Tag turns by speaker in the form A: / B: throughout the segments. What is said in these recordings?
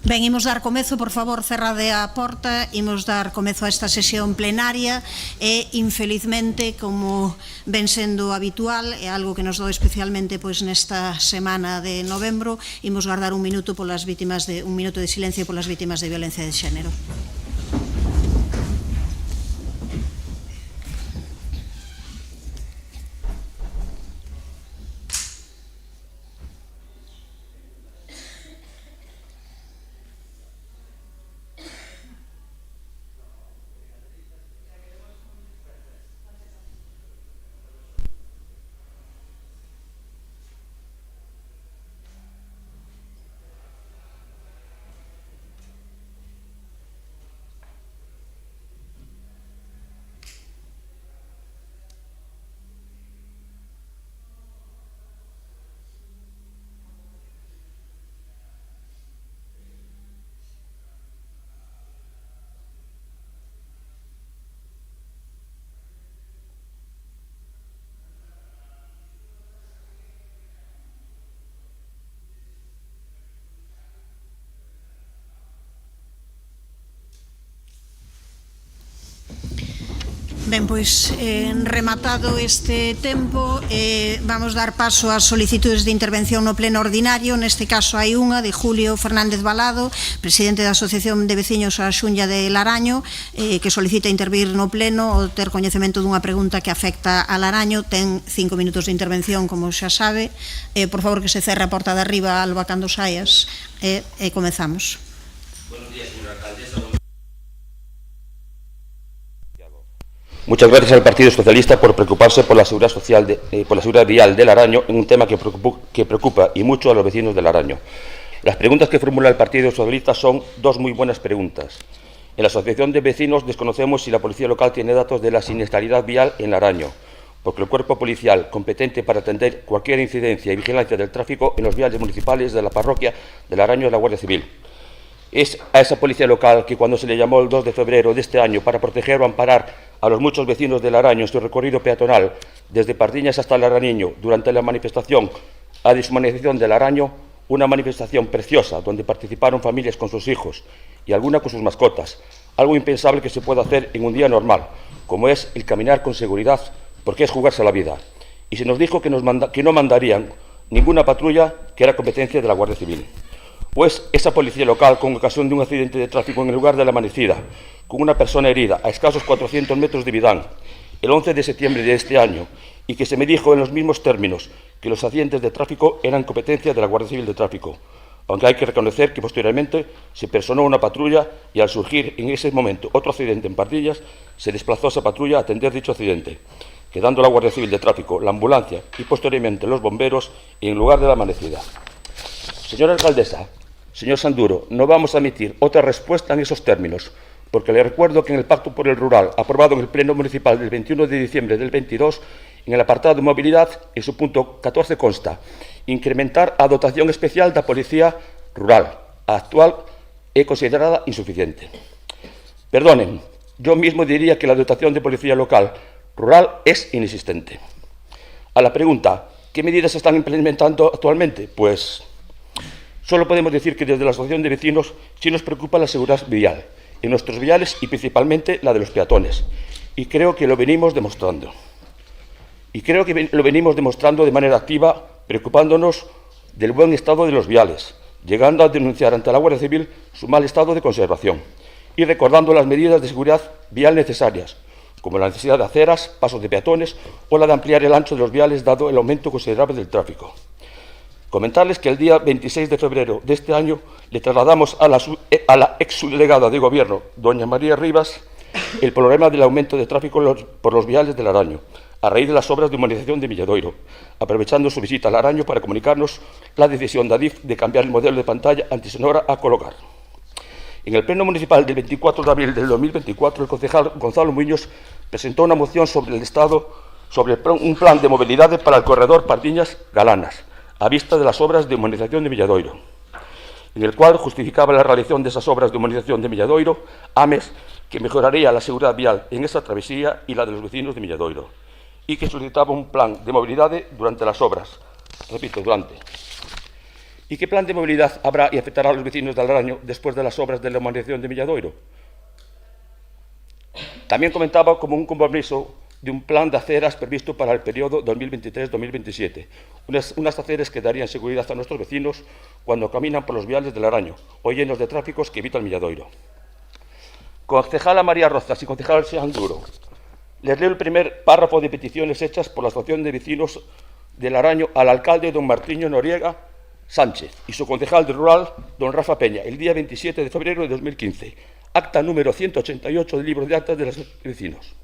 A: Ben, imos dar comezo, por favor, cerrade a porta, imos dar comezo a esta sesión plenaria e, infelizmente, como ven sendo habitual, é algo que nos dou especialmente nesta semana de novembro, imos guardar un minuto de silencio polas vítimas de violencia de xénero. Ben, pois, rematado este tempo, vamos dar paso ás solicitudes de intervención no pleno ordinario. Neste caso hai unha de Julio Fernández Balado, presidente da Asociación de Veciños a Xunlla de Laraño, que solicita intervir no pleno ou ter coñecemento dunha pregunta que afecta a Laraño. Ten 5 minutos de intervención, como xa sabe. Por favor, que se cerre a porta de arriba, Alba, cando saias, e comezamos.
B: Buenos días, señora alcaldesa. Muchas gracias al Partido Socialista por preocuparse por la seguridad social, por la seguridad vial de Laraño, en un tema que preocupa y mucho a los vecinos de Laraño. Las preguntas que formula el Partido Socialista son dos muy buenas preguntas. En la Asociación de Vecinos desconocemos si la Policía Local tiene datos de la siniestralidad vial en Laraño, porque el cuerpo policial competente para atender cualquier incidencia y vigilancia del tráfico en los viales municipales de la parroquia de Laraño es la Guardia Civil. Es a esa Policía Local que, cuando se le llamó el 2 de febrero de este año para proteger o amparar a los muchos vecinos de Laraño en su recorrido peatonal desde Pardiñas hasta Laraniño durante la manifestación a deshumanización de Laraño, una manifestación preciosa donde participaron familias con sus hijos y algunas con sus mascotas, algo impensable que se pueda hacer en un día normal, como es el caminar con seguridad, porque es jugarse la vida. Y se nos dijo que no mandarían ninguna patrulla, que era competencia de la Guardia Civil. Pues esa Policía Local, con ocasión de un accidente de tráfico en el lugar de la amanecida, con una persona herida a escasos 400 metros de Vidán, el 11 de septiembre de este año, y que se me dijo en los mismos términos que los accidentes de tráfico eran competencia de la Guardia Civil de Tráfico, aunque hay que reconocer que posteriormente se personó una patrulla y al surgir en ese momento otro accidente en Pardillas, se desplazó esa patrulla a atender dicho accidente, quedando la Guardia Civil de Tráfico, la ambulancia y posteriormente los bomberos en lugar de la amanecida. Señora alcaldesa, señor Sanduro, no vamos a emitir otra respuesta en esos términos, porque le recuerdo que en el Pacto por el Rural, aprobado en el Pleno Municipal del 21 de diciembre del 22, en el apartado de movilidad, en su punto 14 consta incrementar a dotación especial da Policía Rural. A actual é considerada insuficiente. Perdonen, yo mismo diría que la dotación de Policía Local Rural es inexistente. A la pregunta, ¿qué medidas se están implementando actualmente? Pues solo podemos decir que desde la Asociación de Vecinos sí nos preocupa la seguridad vial en nuestros viales y principalmente la de los peatones. Y creo que lo venimos demostrando. De manera activa, preocupándonos del buen estado de los viales, llegando a denunciar ante la Guardia Civil su mal estado de conservación y recordando las medidas de seguridad vial necesarias, como la necesidad de aceras, pasos de peatones o la de ampliar el ancho de los viales dado el aumento considerable del tráfico. Comentarles que el día 26 de febrero de este año le trasladamos a la exdelegada de Gobierno, doña María Rivas, el problema del aumento de tráfico por los viales de Laraño, a raíz de las obras de humanización de Milladoiro, aprovechando su visita a Laraño para comunicarnos la decisión de Adif de cambiar el modelo de pantalla antisonora a colocar. En el Pleno Municipal del 24 de abril del 2024, el concejal Gonzalo Muñoz presentó una moción sobre un plan de movilidad para el corredor Pardiñas-Galanas, a vista de las obras de humanización de Milladoiro, en el cual justificaba la realización de esas obras de humanización de Milladoiro, AMES, que mejoraría la seguridad vial en esa travesía y la de los vecinos de Milladoiro, y que solicitaba un plan de movilidad durante las obras, repito, durante, ¿Y qué plan de movilidad habrá y afectará a los vecinos de Alaraño después de las obras de la urbanización de Milladoiro? También comentaba como un compromiso de un plan de aceras previsto para el periodo 2023-2027. Unas aceras que darían seguridad a nuestros vecinos cuando caminan por los viales del Araño o llenos de tráficos que evita el Milladoiro. Concejala María Rozas y concejal Xan Duro, les leo el primer párrafo de peticiones hechas por la Asociación de Vecinos del Araño al alcalde don Martiño Noriega Sánchez y su concejal de Rural, don Rafa Peña, el día 27 de febrero de 2015, acta número 188 del libro de actas de los vecinos.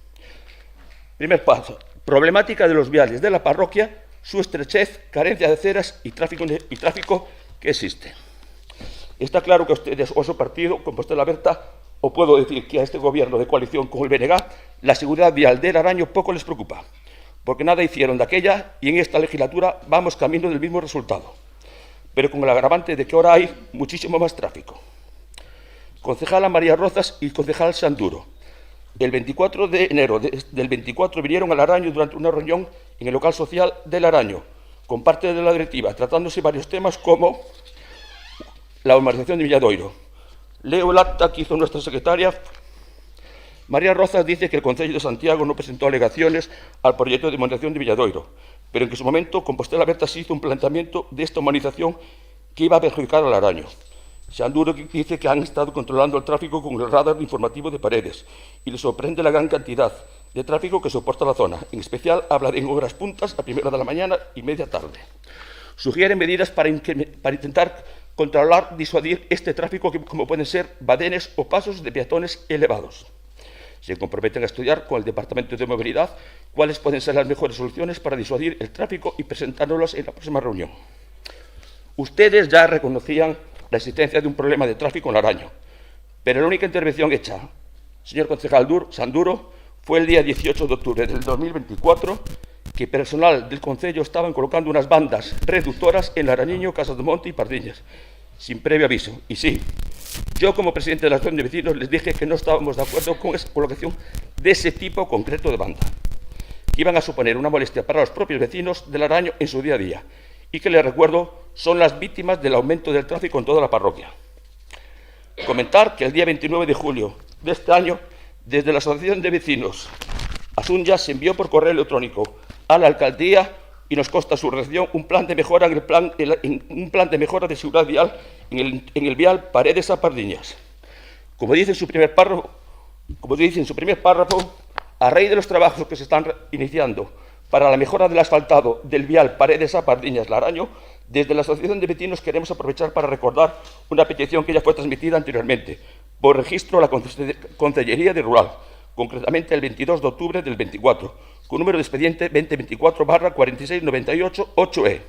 B: Primer paso, problemática de los viales de la parroquia, su estrechez, carencia de aceras y tráfico que existe. Está claro que ustedes o su partido, Compostela Berta, o puedo decir que a este gobierno de coalición con el BNG, la seguridad vial del Araño poco les preocupa, porque nada hicieron de aquella y en esta legislatura vamos camino del mismo resultado, pero con el agravante de que ahora hay muchísimo más tráfico. Concejala María Rozas y concejal Sanduro, el 24 de enero del 24 vinieron al Araño durante una reunión en el local social del Araño, con parte de la directiva, tratándose varios temas como la urbanización de Milladoiro. Leo el acta que hizo nuestra secretaria. María Rozas dice que el Concello de Santiago no presentó alegaciones al proyecto de urbanización de Milladoiro, pero en que su momento Compostela Berta se hizo un planteamiento de esta urbanización que iba a perjudicar al Araño. Sanduro dice que han estado controlando el tráfico con el radar informativo de Paredes y le sorprende la gran cantidad de tráfico que soporta la zona. En especial habla de horas puntas a primera de la mañana y media tarde. Sugiere medidas para intentar controlar, disuadir este tráfico como pueden ser badenes o pasos de peatones elevados. Se comprometen a estudiar con el Departamento de Movilidad cuáles pueden ser las mejores soluciones para disuadir el tráfico y presentárnoslas en la próxima reunión. Ustedes ya reconocían la existencia de un problema de tráfico en Araño, pero la única intervención hecha, señor concejal Sanduro, fue el día 18 de octubre del 2024, que personal del Concello estaban colocando unas bandas reductoras en Larañiño, Casas de Monte y Pardiñas, sin previo aviso. Y sí, yo como presidente de la Asociación de Vecinos les dije que no estábamos de acuerdo con esa colocación de ese tipo concreto de banda, que iban a suponer una molestia para los propios vecinos del Araño en su día a día, y que, les recuerdo, son las víctimas del aumento del tráfico en toda la parroquia. Comentar que el día 29 de julio de este año, desde la Asociación de Vecinos Asunja se envió por correo electrónico a la alcaldía y nos consta su reacción un plan de mejora de mejora de seguridad vial en el vial Paredes a Pardiñas. Como dice en su primer párrafo, a raíz de los trabajos que se están iniciando para la mejora del asfaltado del vial Paredes a Pardiñas Laraño, desde la Asociación de Vecinos queremos aprovechar para recordar una petición que ya fue transmitida anteriormente por registro a la Concellería de Rural, concretamente el 22 de octubre del 24, con número de expediente 2024/46988-8E.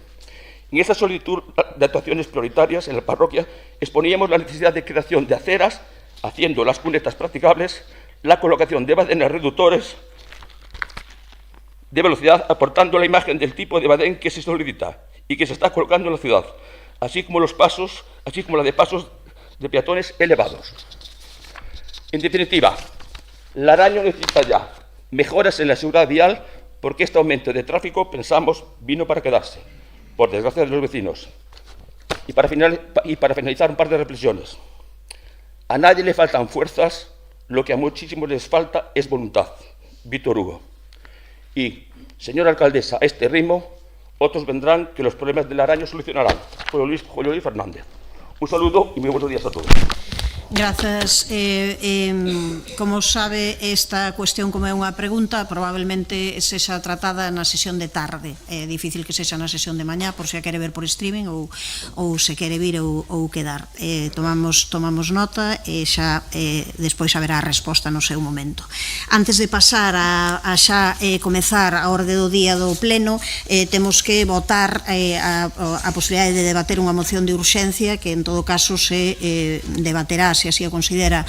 B: En esta solicitud de actuaciones prioritarias en la parroquia exponíamos la necesidad de creación de aceras, haciendo las cunetas practicables, la colocación de badenes reductores de velocidad, aportando la imagen del tipo de badén que se solicita y que se está colocando en la ciudad, así como la de pasos de peatones elevados. En definitiva, Laraño necesita ya mejoras en la seguridad vial porque este aumento de tráfico, pensamos, vino para quedarse, por desgracia de los vecinos. Y para finalizar, un par de reflexiones. A nadie le faltan fuerzas, lo que a muchísimos les falta es voluntad. Víctor Hugo. Y, señora alcaldesa, a este ritmo, otros vendrán que los problemas del Araño solucionarán. Julio Luis Fernández. Un saludo y muy buenos días a todos.
A: Grazas. Como sabe, esta cuestión, como é unha pregunta, probablemente sexa tratada na sesión de tarde. É difícil que sexa na sesión de mañá, por se a quere ver por streaming ou se quere vir ou quedar. Tomamos nota e xa despois haberá a resposta no seu momento. Antes de pasar a xa comezar a orde do día do pleno, temos que votar a posibilidade de debater unha moción de urxencia que en todo caso se debaterá, se así o considera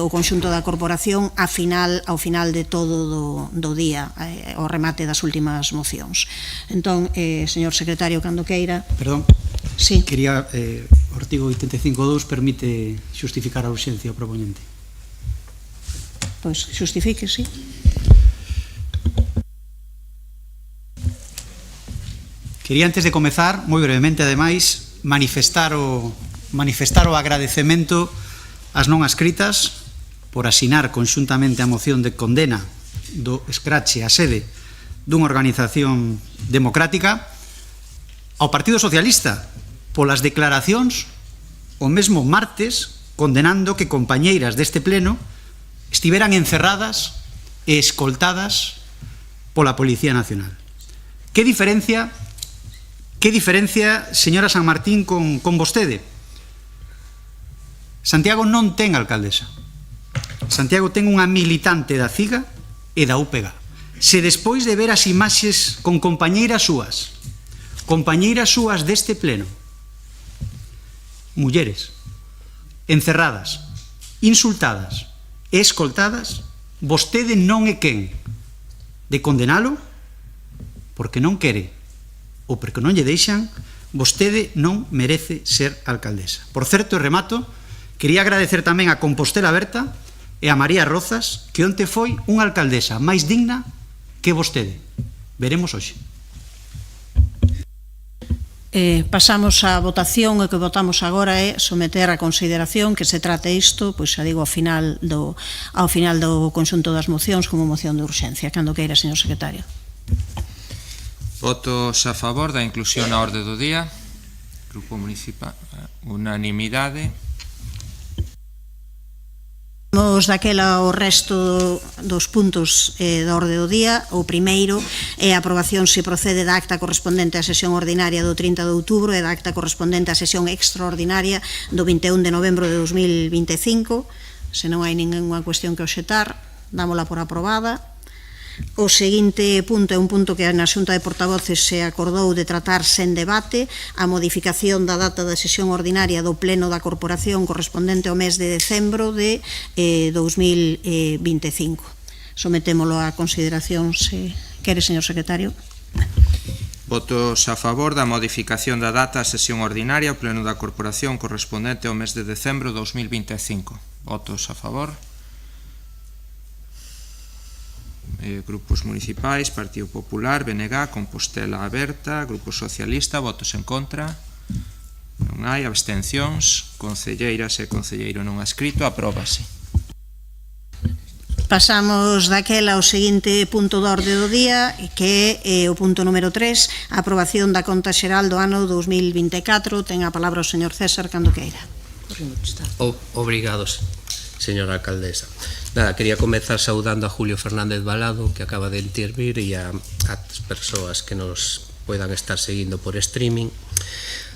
A: o conxunto da corporación ao final de todo do día, o remate das últimas mocións. Entón, señor secretario, cando queira.
C: Perdón,
A: sí.
C: Quería, o artigo 85.2 permite xustificar a urxencia ao proponente.
A: Pois xustifique, sí.
C: Quería, antes de comezar, moi brevemente, ademais, manifestar o agradecemento ás non adscritas por asinar conxuntamente a moción de condena do escrache a sede dunha organización democrática, ao Partido Socialista polas declaracións o mesmo martes condenando que compañeiras deste pleno estiveran encerradas e escoltadas pola Policía Nacional. Que diferencia, señora San Martín, con vostede? Santiago non ten alcaldesa. Santiago ten unha militante da CIGA e da UPG. Se despois de ver as imaxes con compañeiras súas deste pleno, mulleres encerradas, insultadas e escoltadas, vostede non é quen de condenalo porque non quere ou porque non lle deixan, vostede non merece ser alcaldesa. Por certo, e remato, quería agradecer tamén a Compostela Berta e a María Rozas, que onte foi unha alcaldesa máis digna que vostede. Veremos hoxe.
A: Pasamos á votación. O que votamos agora é someter a consideración que se trate isto, pois xa digo, ao final do conxunto das mocións como moción de urxencia. Cando queira, señor secretario.
D: Votos a favor da inclusión na orde do día. Grupo Municipal, unanimidade.
A: Vamos daquela o resto dos puntos da orde do día. O primeiro é a aprobación se procede da acta correspondente á sesión ordinaria do 30 de outubro e da acta correspondente á sesión extraordinaria do 21 de novembro de 2025. Se non hai ninguna cuestión que obxetar, dámola por aprobada. O seguinte punto é un punto que na Xunta de Portavoces se acordou de tratar sen debate, a modificación da data da sesión ordinaria do Pleno da Corporación correspondente ao mes de decembro de 2025. Sometémolo a consideración, se quere, señor secretario.
D: Votos a favor da modificación da data da sesión ordinaria ao Pleno da Corporación correspondente ao mes de decembro de 2025. Votos a favor. Grupos municipais, Partido Popular, BNG, Compostela Aberta, Grupo Socialista, votos en contra, non hai, abstencións, concelleiras e concelleiro non adscrito, apróbase.
A: Pasamos daquela ao seguinte punto da orde do día, que é o punto número 3, a aprobación da conta xeral do ano 2024. Ten a palabra o señor César cando queira.
E: Obrigados, señora alcaldesa. Nada, quería comezar saudando a Julio Fernández Balado, que acaba de intervir, e a as persoas que nos poidan estar seguindo por streaming.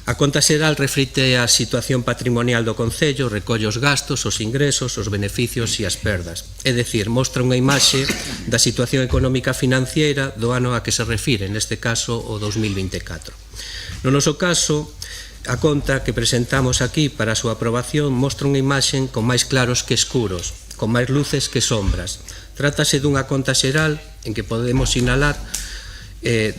E: A conta xeral reflite a situación patrimonial do Concello, recolle os gastos, os ingresos, os beneficios e as perdas. É dicir, mostra unha imaxe da situación económica financiera do ano a que se refire, neste caso o 2024. No noso caso, a conta que presentamos aquí para a súa aprobación mostra unha imaxe con máis claros que escuros, con máis luces que sombras. Trátase dunha conta xeral en que podemos sinalar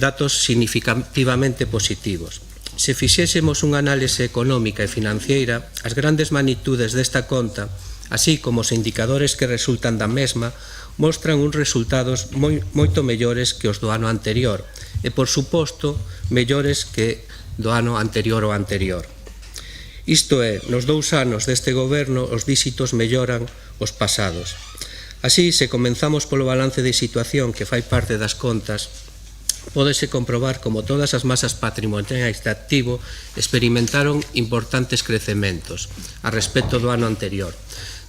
E: datos significativamente positivos. Se fixésemos unha análise económica e financiera, as grandes magnitudes desta conta, así como os indicadores que resultan da mesma, mostran uns resultados moito mellores que os do ano anterior e, por suposto, mellores que do ano anterior ao anterior. Isto é, nos 2 anos deste goberno os díxitos melloran os pasados. Así, se comenzamos polo balance de situación que fai parte das contas, pódese comprobar como todas as masas patrimoniais de activo experimentaron importantes crecementos a respecto do ano anterior.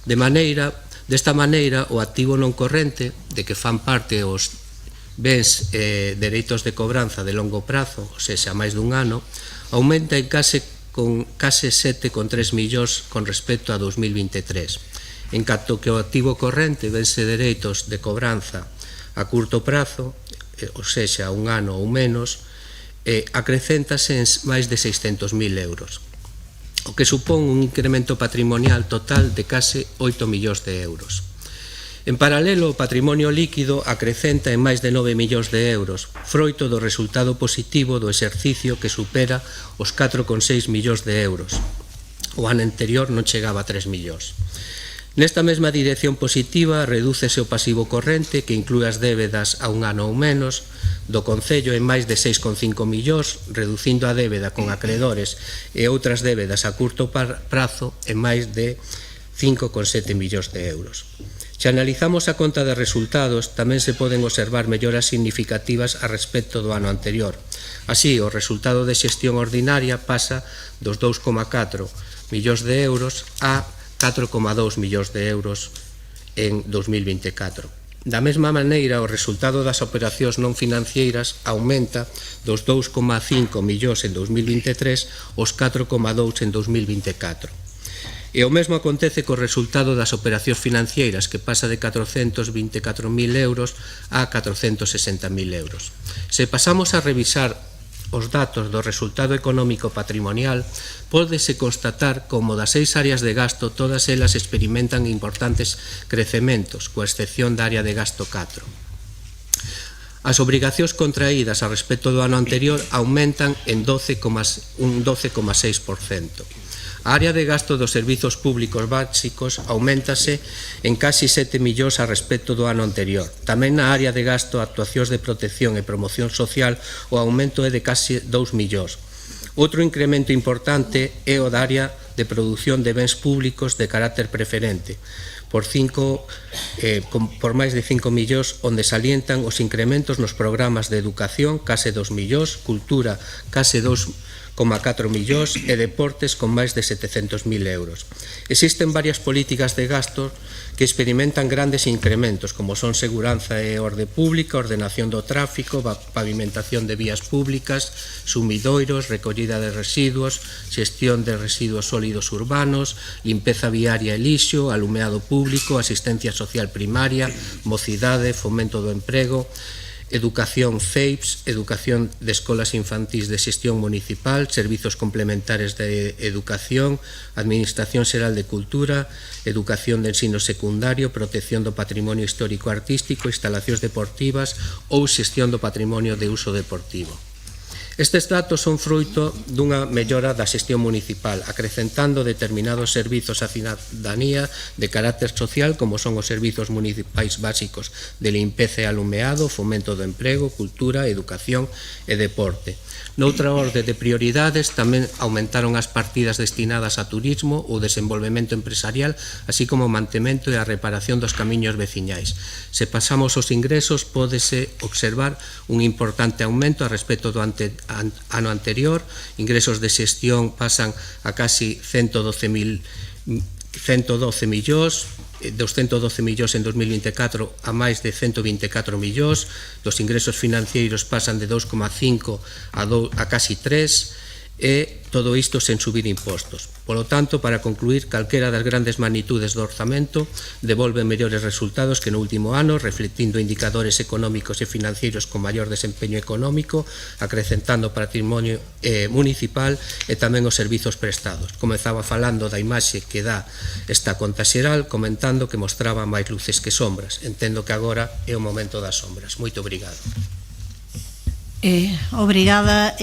E: Desta maneira, o activo non corrente, de que fan parte os bens dereitos de cobranza de longo prazo, ou seja, máis dun ano, aumenta en case 7,3 millóns con respecto a 2023, en canto que o activo corrente, bense dereitos de cobranza a curto prazo, ou seja, un ano ou menos, acrecéntase en máis de 600.000 euros, o que supón un incremento patrimonial total de case 8 millóns de euros. En paralelo, o patrimonio líquido acrecenta en máis de 9 millóns de euros, froito do resultado positivo do exercicio que supera os 4,6 millóns de euros. O ano anterior non chegaba a 3 millóns. Nesta mesma dirección positiva, redúcese o pasivo corrente, que inclúe as débedas a un ano ou menos, do Concello en máis de 6,5 millóns, reducindo a débeda con acredores e outras débedas a curto prazo en máis de 5,7 millóns de euros. Se analizamos a conta de resultados, tamén se poden observar melloras significativas a respecto do ano anterior. Así, o resultado de xestión ordinaria pasa dos 2,4 millóns de euros a 4,2 millóns de euros en 2024. Da mesma maneira, o resultado das operacións non financeiras aumenta dos 2,5 millóns en 2023 aos 4,2 en 2024. E o mesmo acontece co resultado das operacións financeiras, que pasa de 424.000 euros a 460.000 euros. Se pasamos a revisar os datos do resultado económico patrimonial, pódese constatar como das 6 áreas de gasto todas elas experimentan importantes crecementos, coa excepción da área de gasto 4. As obrigacións contraídas a respecto do ano anterior aumentan en un 12,6%. A área de gasto dos servizos públicos básicos aumentase en casi 7 millóns a respecto do ano anterior. Tamén na área de gasto actuacións de protección e promoción social o aumento é de casi 2 millóns. Outro incremento importante é o da área de produción de bens públicos de carácter preferente, por máis de 5 millóns, onde salientan os incrementos nos programas de educación, case 2 millóns, cultura, case 2,4 millóns e deportes con máis de 700.000 euros. Existen varias políticas de gasto que experimentan grandes incrementos, como son seguranza e orde pública, ordenación do tráfico, pavimentación de vías públicas, sumidoiros, recollida de residuos, xestión de residuos sólidos urbanos, limpeza viaria e lixo, alumeado público, asistencia social primaria, mocidade, fomento do emprego, educación CEIPS, educación de escolas infantís de xestión municipal, servizos complementares de educación, Administración Xeral de Cultura, educación de ensino secundario, protección do patrimonio histórico artístico, instalacións deportivas ou xestión do patrimonio de uso deportivo. Estes datos son fruito dunha mellora da xestión municipal, acrecentando determinados servizos á cidadanía de carácter social, como son os servizos municipais básicos de limpeza e alumeado, fomento do emprego, cultura, educación e deporte. Noutra orde de prioridades, tamén aumentaron as partidas destinadas a turismo ou desenvolvemento empresarial, así como o mantemento e a reparación dos camiños veciñais. Se pasamos os ingresos, pódese observar un importante aumento a respecto do ano anterior. Ingresos de xestión pasan a casi 112 millóns, dos 112 millóns en 2024 a máis de 124 millóns, dos ingresos financeiros pasan de 2,5 a casi 3, e todo isto sen subir impostos. Polo tanto, para concluir, calquera das grandes magnitudes do orzamento devolve mellores resultados que no último ano, reflectindo indicadores económicos e financeiros con maior desempeño económico, acrecentando o patrimonio municipal e tamén os servizos prestados. Comezaba falando da imaxe que dá esta conta xeral, comentando que mostraba máis luces que sombras. Entendo que agora é o momento das sombras. Moito obrigado.
A: Obrigada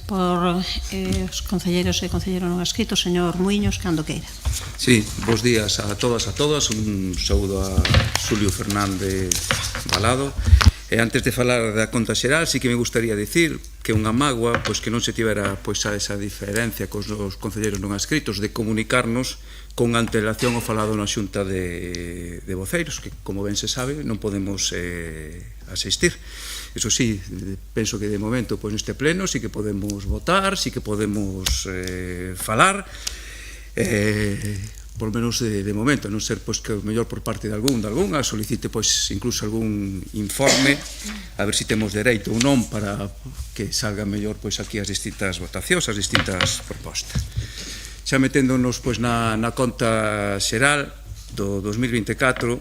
A: por os concelleiros e concelleiro non adscrito, señor Muiños, cando queira.
F: Sí, bos días a todas, un saúdo a Xulio Fernández Balado. E antes de falar da conta xeral, sí que me gustaría dicir que unha mágoa, pois que non se tivera esa diferencia cos concelleiros non adscritos de comunicarnos con antelación ao falado na xunta de voceiros, que, como ben se sabe, non podemos asistir. Eso sí, penso que de momento neste pleno sí que podemos votar, sí que podemos falar, por menos de momento, non ser que o mellor por parte de algunha solicite incluso algún informe, a ver se temos dereito ou non para que salgan mellor aquí as distintas votacións, as distintas propostas. Xa meténdonos na conta xeral do 2024,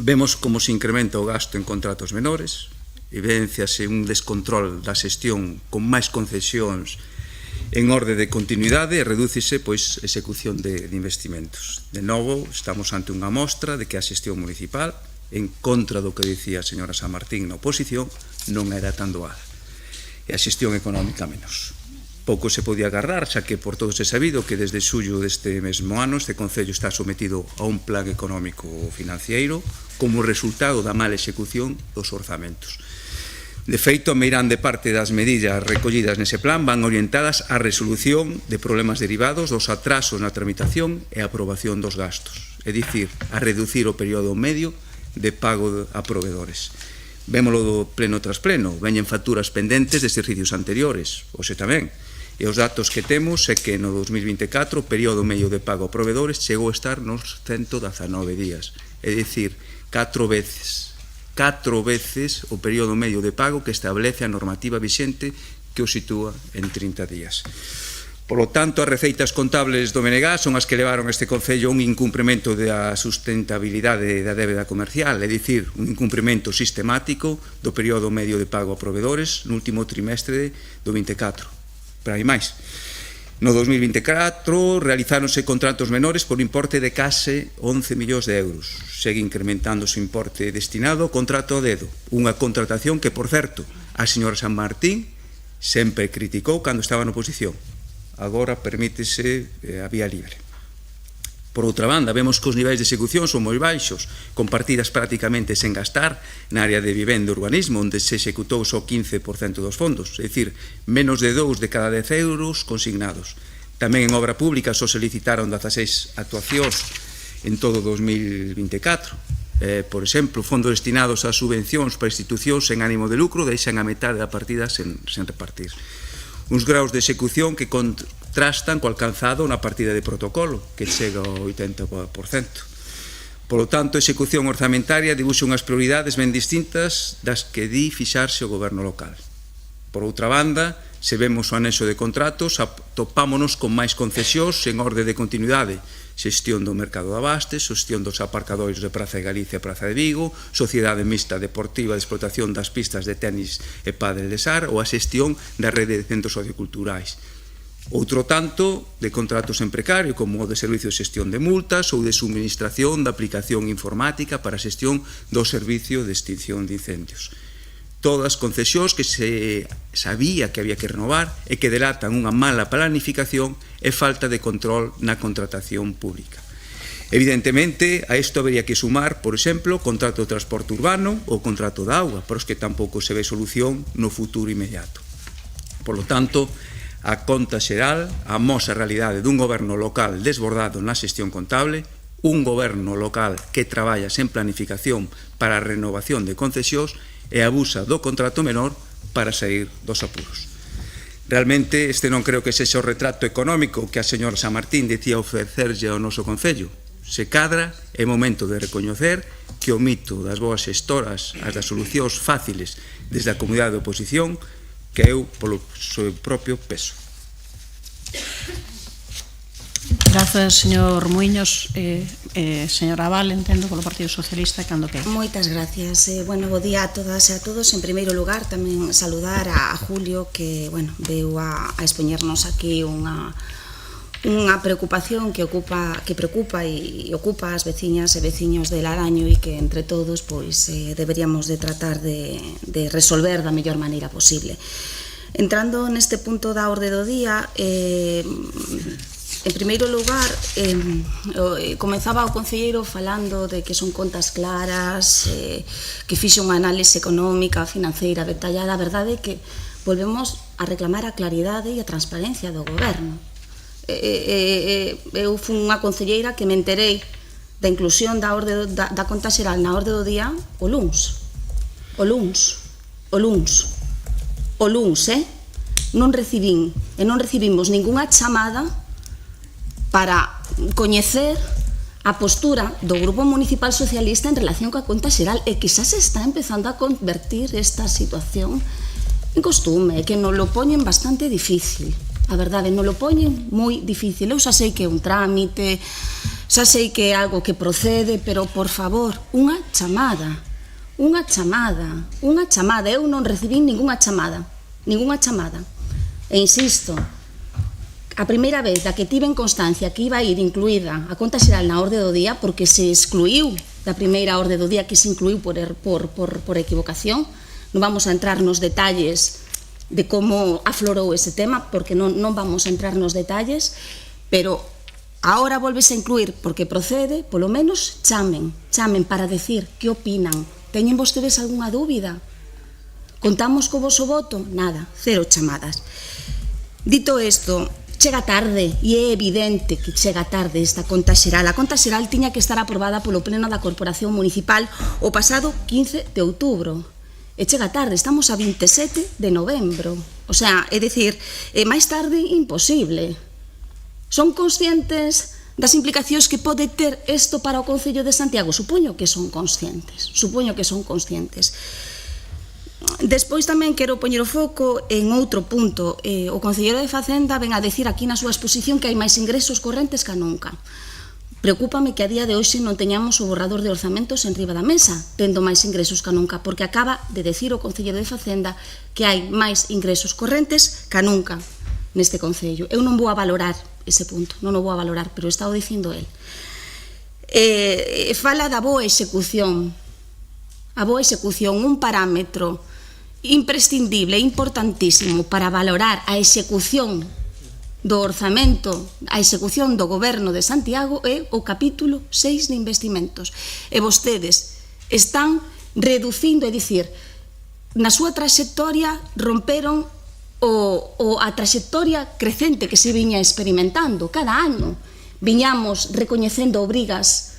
F: vemos como se incrementa o gasto en contratos menores, evidenciase un descontrol da xestión con máis concesións en orde de continuidade e redúcese execución de investimentos. De novo, estamos ante unha mostra de que a xestión municipal, en contra do que dicía a señora San Martín na oposición, non era tan doada. E a xestión económica menos. Pouco se podía agarrar, xa que por todos é sabido que desde xullo deste mesmo ano este Concello está sometido a un plan económico financiero como resultado da mala execución dos orzamentos. De feito, a meirande parte das medidas recollidas nese plan van orientadas á resolución de problemas derivados dos atrasos na tramitación e aprobación dos gastos, é dicir, a reducir o período medio de pago a proveedores. Vémolo do pleno tras pleno, veñen facturas pendentes de exercicios anteriores, hoxe tamén, e os datos que temos é que no 2024 o período medio de pago a proveedores chegou a estar nos 119 días, é dicir, 4 veces o período medio de pago que establece a normativa vixente que o sitúa en 30 días. Por lo tanto, as receitas contables do BNG son as que levaron este Concello a un incumprimento da sustentabilidade da débeda comercial, é dicir, un incumprimento sistemático do período medio de pago a proveedores no último trimestre do 24. Pero hai máis. No 2024 realizáronse contratos menores por importe de case 11 millóns de euros. Segue incrementándose o importe destinado ao contrato a dedo, unha contratación que, por certo, a señora San Martín sempre criticou cando estaba na oposición. Agora permítese a vía libre. Por outra banda, vemos que os niveis de execución son moi baixos, con partidas prácticamente sen gastar na área de vivenda e urbanismo, onde se executou só 15% dos fondos, é dicir, menos de 2 de cada 10 euros consignados. Tamén en obra pública só se licitaron 16 actuacións en todo 2024. Por exemplo, fondos destinados a subvencións para institucións sen ánimo de lucro deixan a metade da partida sen repartir. Uns graus de execución que contrastan co alcanzado na partida de protocolo, que chega ao 80%. Polo tanto, a execución orzamentaria dibuxa unhas prioridades ben distintas das que di fixarse o goberno local. Por outra banda, se vemos o anexo de contratos, topámonos con máis concesións en orde de continuidade, xestión do mercado de abastes, xestión dos aparcadoiros de Praza de Galicia e Praza de Vigo, sociedade mixta deportiva de explotación das pistas de tenis e pádel de Sar ou a xestión da rede de centros socioculturais. Outro tanto de contratos en precario, como o de servicio de xestión de multas ou de suministración da aplicación informática para a xestión do servicio de extinción de incendios. Todas concesións que se sabía que había que renovar e que delatan unha mala planificación e falta de control na contratación pública. Evidentemente, a isto habería que sumar, por exemplo, o contrato de transporte urbano ou o contrato de auga, para os que tampouco se ve solución no futuro inmediato. Por lo tanto, a conta xeral amosa a realidade dun goberno local desbordado na xestión contable, un goberno local que traballa sen planificación para a renovación de concesións e abusa do contrato menor para sair dos apuros. Realmente, este non creo que sexa o retrato económico que a señora San Martín dicía ofrecerlle ao noso Concello. Se cadra, é momento de recoñecer que o mito das boas xestoras, as das solucións fáciles desde a comunidade de oposición, caeu polo seu propio peso.
A: Grazas, señor Muiños. Señora Val, entendo, polo Partido Socialista, cando que.
G: Moitas gracias. Bueno, bo día a todas e a todos. En primeiro lugar, tamén saludar a Julio, que, bueno, veu a expoñernos aquí unha preocupación que preocupa e ocupa as veciñas e veciños de Laraño e que, entre todos, pois, deberíamos de tratar de resolver da mellor maneira posible. Entrando neste punto da orde do día, en primeiro lugar, comezaba o concelleiro falando de que son contas claras, que fixe unha análise económica, financeira, detallada. A verdade é que volvemos a reclamar a claridade e a transparencia do goberno. Eu fui unha concelleira que me enterei da inclusión da conta xeral na orde do día o luns. Non recibimos ningunha chamada para coñecer a postura do Grupo Municipal Socialista en relación coa conta xeral, e quizás se está empezando a convertir esta situación en costume, que nos lo poñen bastante difícil. A verdade, nos lo poñen moi difícil. Eu xa sei que é un trámite, xa sei que é algo que procede, pero, por favor, unha chamada. Eu non recibín ningunha chamada. E insisto, a primeira vez da que tiven constancia que iba a ir incluída a conta xeral na orde do día, porque se excluiu da primeira orde do día, que se incluiu por equivocación. Non vamos a entrar nos detalles de como aflorou ese tema, porque non vamos a entrar nos detalles, pero agora volvese a incluir porque procede. Polo menos chamen para decir que opinan. Teñen vostedes algunha dúbida? Contamos co voso voto? Nada, 0 chamadas. Dito isto, chega tarde, e é evidente que chega tarde esta conta xeral. A conta xeral tiña que estar aprobada polo Pleno da Corporación Municipal o pasado 15 de outubro. E chega tarde, estamos a 27 de novembro. O sea, é dicir, máis tarde imposible. Son conscientes das implicacións que pode ter isto para o Concello de Santiago? Supoño que son conscientes. Despois tamén quero poñer o foco en outro punto. O Concelleiro de Facenda ven a decir aquí na súa exposición que hai máis ingresos correntes que nunca. Preocúpame que a día de hoxe non teñamos o borrador de orzamentos en riba da mesa, tendo máis ingresos que nunca, porque acaba de decir o Concelleiro de Facenda que hai máis ingresos correntes que nunca neste Concello. Eu non vou a valorar ese punto, non o vou a valorar, pero está o dicindo el. Fala da boa execución. A boa execución, un parámetro imprescindible e importantísimo para valorar a execución do orzamento, a execución do Goberno de Santiago é o capítulo 6 de investimentos. E vostedes están reducindo, é dicir, na súa traxectoria romperon a traxectoria crecente que se viña experimentando. Cada ano viñamos recoñecendo obrigas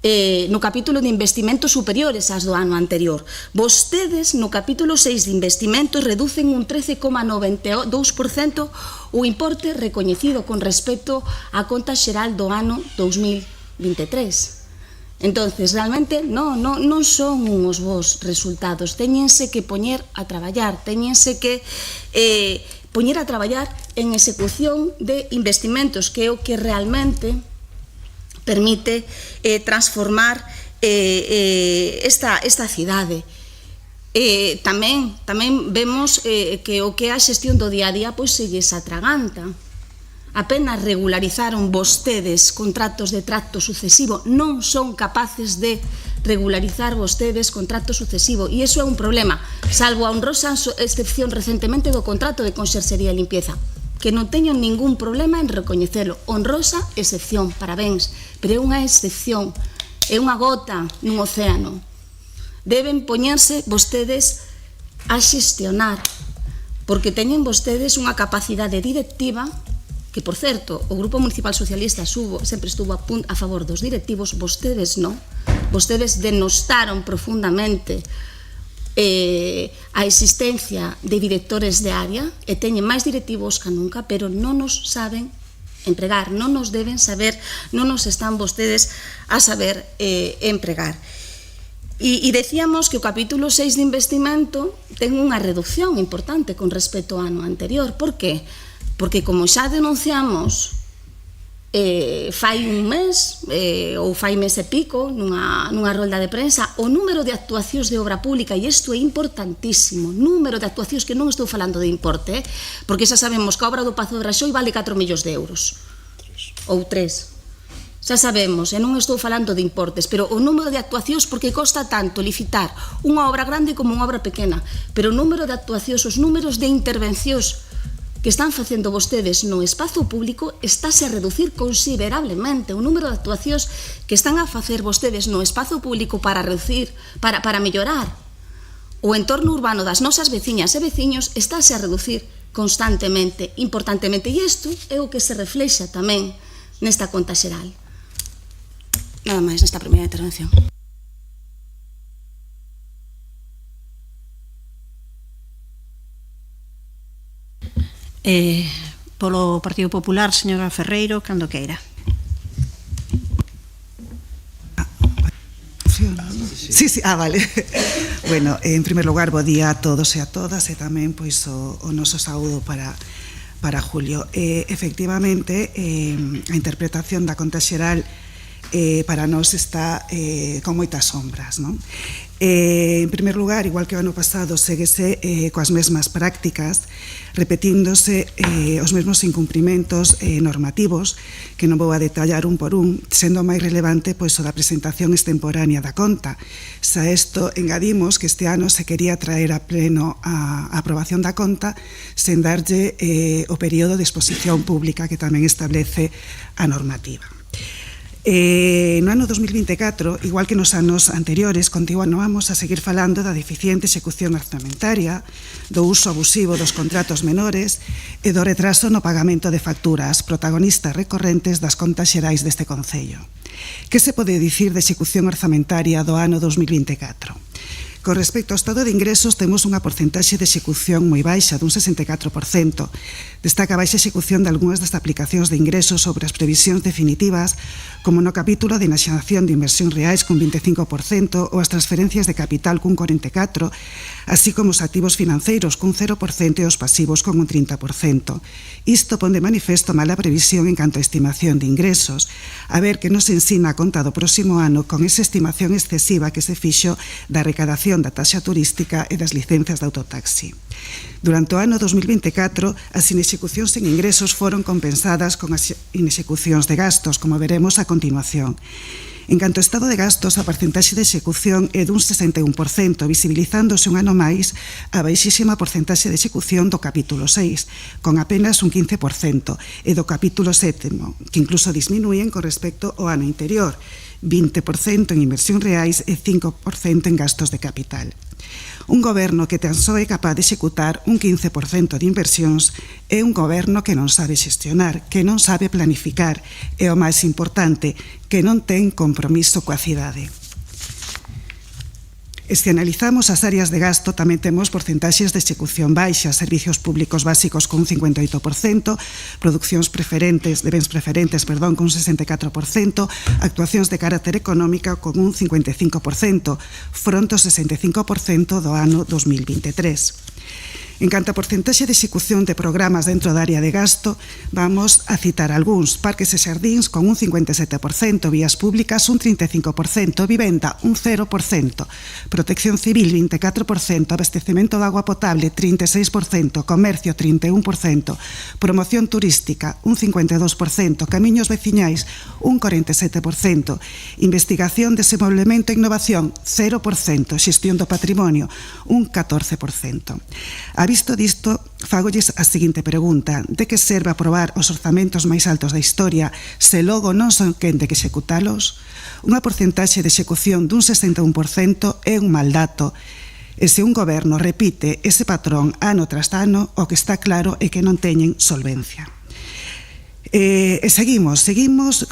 G: no capítulo de investimentos superiores ás do ano anterior. Vostedes, no capítulo 6 de investimentos, reducen un 13,92% o importe recoñecido con respecto á conta xeral do ano 2023. Entonces, realmente, non son uns bons resultados. Téñense que poñer a traballar, téñense que poñer a traballar en execución de investimentos, que é o que realmente permite transformar esta cidade. Tamén vemos que o que é a xestión do día a día pois se lles atraganta. Apenas regularizaron vostedes contratos de tracto sucesivo, non son capaces de regularizar vostedes contrato sucesivo, e iso é un problema, salvo a honrosa excepción recentemente do contrato de conserxería e limpieza, que non teño ningún problema en recoñecelo. Honrosa excepción, parabéns, pero é unha excepción, é unha gota nun océano. Deben poñerse vostedes a xestionar, porque teñen vostedes unha capacidade directiva que, por certo, o Grupo Municipal Socialista sempre estuvo a favor dos directivos, vostedes non. Vostedes denostaron profundamente a existencia de directores de área e teñen máis directivos que nunca, pero non nos saben empregar, non nos deben saber, non nos están vostedes a saber empregar. E decíamos que o capítulo 6 de investimento ten unha reducción importante con respecto ao ano anterior. Por qué? Porque, como xa denunciamos fai un mes ou fai mes e pico nunha rolda de prensa, o número de actuacións de obra pública, e isto é importantísimo, número de actuacións, que non estou falando de importe, porque xa sabemos que a obra do Pazo de Raxoi vale 4 millóns de euros ou 3, xa sabemos, e non estou falando de importes, pero o número de actuacións, porque costa tanto licitar unha obra grande como unha obra pequena, pero o número de actuacións, os números de intervencións que están facendo vostedes no espazo público estáse a reducir considerablemente. O número de actuacións que están a facer vostedes no espazo público para reducir, para mellorar o entorno urbano das nosas veciñas e veciños estáse a reducir constantemente, importantemente, e isto é o que se reflexa tamén nesta conta xeral. Nada máis nesta primeira intervención.
A: Polo Partido Popular, señora Ferreiro, cando queira.
H: Sí, vale. Bueno, en primer lugar, bo día a todos e a todas, e tamén pois o noso saúdo para Julio. Efectivamente, a interpretación da conta xeral para nós está con moitas sombras, non? En primer lugar, igual que o ano pasado, séguese coas mesmas prácticas, repetíndose os mesmos incumprimentos normativos, que non vou a detallar un por un, sendo máis relevante pois o da presentación extemporánea da conta. Se a isto engadimos que este ano se quería traer a pleno a aprobación da conta sen darlle o período de exposición pública que tamén establece a normativa. No ano 2024, igual que nos anos anteriores, continuamos a seguir falando da deficiente execución orzamentaria, do uso abusivo dos contratos menores e do retraso no pagamento de facturas, protagonistas recorrentes das contas xerais deste Concello. Que se pode dicir de execución orzamentaria do ano 2024? Con respecto ao estado de ingresos, temos unha porcentaxe de execución moi baixa, dun 64%. Destaca a baixa execución de algunhas das aplicacións de ingresos sobre as previsións definitivas, como no capítulo de enaxeación de inversión reais cun 25% ou as transferencias de capital cun 44%, así como os activos financeiros cun 0% e os pasivos con un 30%. Isto pon de manifesto mala previsión en canto a estimación de ingresos, a ver que nos ensina a conta do próximo ano con esa estimación excesiva que se fixo da recadación da taxa turística e das licencias de autotaxi. Durante o ano 2024, as inexecucións en ingresos foron compensadas con as inexecucións de gastos, como veremos a continuación. En canto ao estado de gastos, a porcentaxe de execución é dun 61%, visibilizándose un ano máis a baixísima porcentaxe de execución do capítulo 6, con apenas un 15%, e do capítulo 7, que incluso disminuyen con respecto ao ano interior, 20% en inversión reais e 5% en gastos de capital. Un goberno que tan só é capaz de executar un 15% de inversións é un goberno que non sabe xestionar, que non sabe planificar e, o máis importante, que non ten compromiso coa cidade. E se analizamos as áreas de gasto, tamén temos porcentaxes de execución baixa, servicios públicos básicos con un 58%, produccións preferentes, de bens preferentes, con un 64%, actuacións de carácter económica con un 55%, fronte ao 65% do ano 2023. En canto a porcentaxe de execución de programas dentro da área de gasto, vamos a citar algúns: parques e xardíns con un 57%, vías públicas un 35%, vivenda un 0%, protección civil 24%, abastecemento de agua potable 36%, comercio 31%, promoción turística un 52%, camiños veciñais un 47%, investigación, desenvolvemento e innovación 0%, xestión do patrimonio un 14%. A visto disto, fagolles a seguinte pregunta: de que serve aprobar os orzamentos máis altos da historia se logo non son quen de que executalos? Unha porcentaxe de execución dun 61% é un mal dato, e se un goberno repite ese patrón ano tras ano, o que está claro é que non teñen solvencia. E seguimos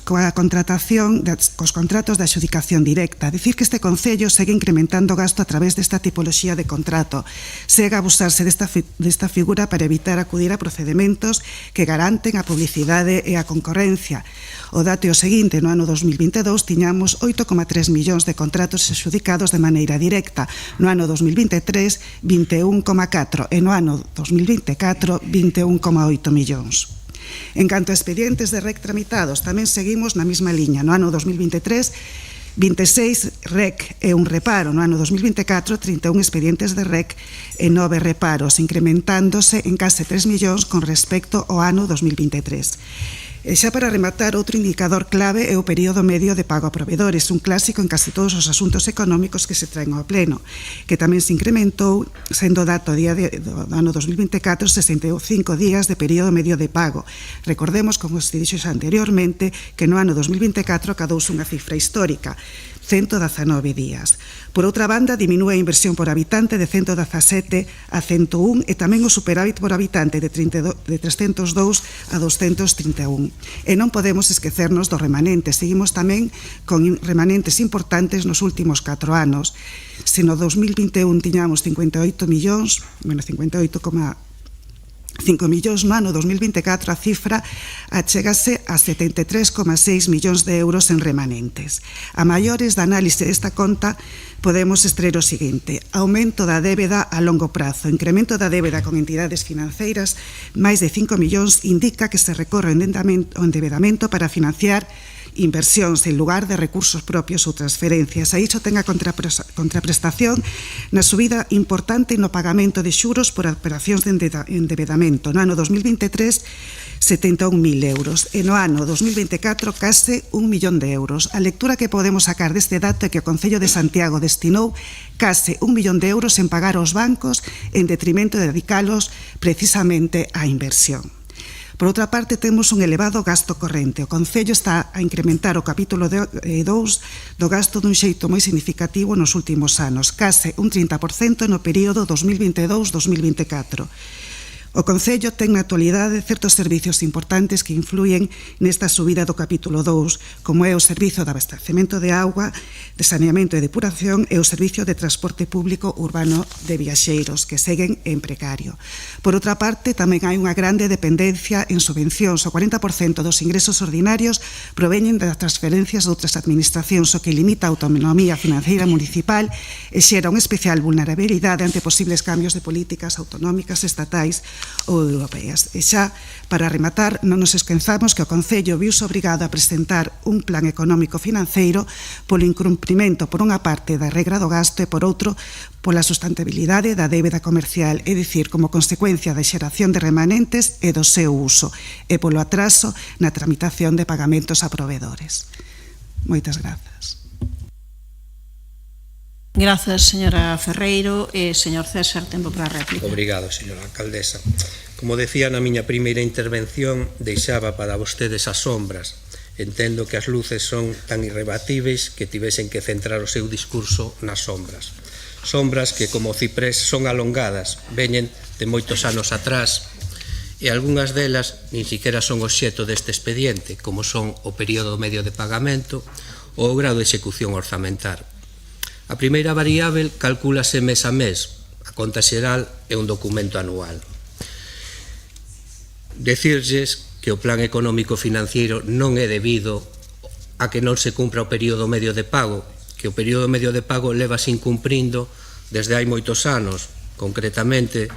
H: coa contratación, cos contratos de adxudicación directa. Dicir que este Concello segue incrementando gasto a través desta tipoloxía de contrato, segue a abusarse desta figura para evitar acudir a procedementos que garanten a publicidade e a concorrencia. O dato é o seguinte: no ano 2022 tiñamos 8,3 millóns de contratos adxudicados de maneira directa, no ano 2023 21,4 e no ano 2024 21,8 millóns. En canto a expedientes de REC tramitados, tamén seguimos na mesma liña. No ano 2023, 26 REC e un reparo. No ano 2024, 31 expedientes de REC e 9 reparos, incrementándose en case 3 millóns con respecto ao ano 2023. E xa para rematar, outro indicador clave é o período medio de pago a provedores, un clásico en case todos os asuntos económicos que se traen ao pleno, que tamén se incrementou, sendo dato do ano 2024 65 días de período medio de pago. Recordemos, como se dixo xa anteriormente, que no ano 2024 acadouse unha cifra histórica, 119 días. Por outra banda, diminúe a inversión por habitante de 117 a 101 e tamén o superávit por habitante de 302 a 231. E non podemos esquecernos dos remanentes. Seguimos tamén con remanentes importantes nos últimos 4 anos. Se no 2021 tiñamos 58 millóns, 58,5 millóns, no ano 2024 a cifra achégase a 73,6 millóns de euros en remanentes. A maiores da análise desta conta podemos extraer o seguinte: aumento da débeda a longo prazo, incremento da débeda con entidades financeiras, máis de 5 millóns, indica que se recorre o endebedamento para financiar inversións en lugar de recursos propios ou transferencias. A iso ten a contraprestación na subida importante no pagamento de xuros por operacións de endebedamento. No ano 2023, 71.000 euros e no ano 2024 case 1 millón de euros. A lectura que podemos sacar deste dato é que o Concello de Santiago destinou case 1 millón de euros en pagar aos bancos en detrimento de dedicalos precisamente á inversión. Por outra parte, temos un elevado gasto corrente. O Concello está a incrementar o capítulo 2 do gasto dun xeito moi significativo nos últimos anos, case un 30% no período 2022-2024. O Concello ten na actualidade certos servicios importantes que influyen nesta subida do capítulo 2, como é o servizo de abastecemento de auga, de saneamento e depuración e o servicio de transporte público urbano de viaxeiros, que seguen en precario. Por outra parte, tamén hai unha grande dependencia en subvencións. O 40% dos ingresos ordinarios proveñen das transferencias de outras administracións, o que limita a autonomía financiera municipal e xera unha especial vulnerabilidade ante posibles cambios de políticas autonómicas, estatais ou europeas. E xa, para rematar, non nos esquezamos que o Concello viuse obrigado a presentar un plan económico financeiro polo incumprimento, por unha parte, da regra do gasto e, por outro, pola sustentabilidade da débeda comercial, é dicir, como consecuencia da xeración de remanentes e do seu uso, e polo atraso na tramitación de pagamentos a proveedores. Moitas grazas.
A: Grazas, señora Ferreiro. Señor César, tempo para a réplica.
E: Obrigado, señora alcaldesa. Como decía na miña primeira intervención, deixaba para vostedes as sombras. Entendo que as luces son tan irrebatíveis que tivesen que centrar o seu discurso nas sombras. Sombras que, como ciprés, son alongadas, veñen de moitos anos atrás, e algunhas delas nin siquiera son obxeto deste expediente, como son o período medio de pagamento ou o grado de execución orzamental. A primeira variável calcúlase mes a mes, a conta xeral é un documento anual. Decirlles que o plan económico financiero non é debido a que non se cumpra o período medio de pago, que o período medio de pago levase incumprindo desde hai moitos anos, concretamente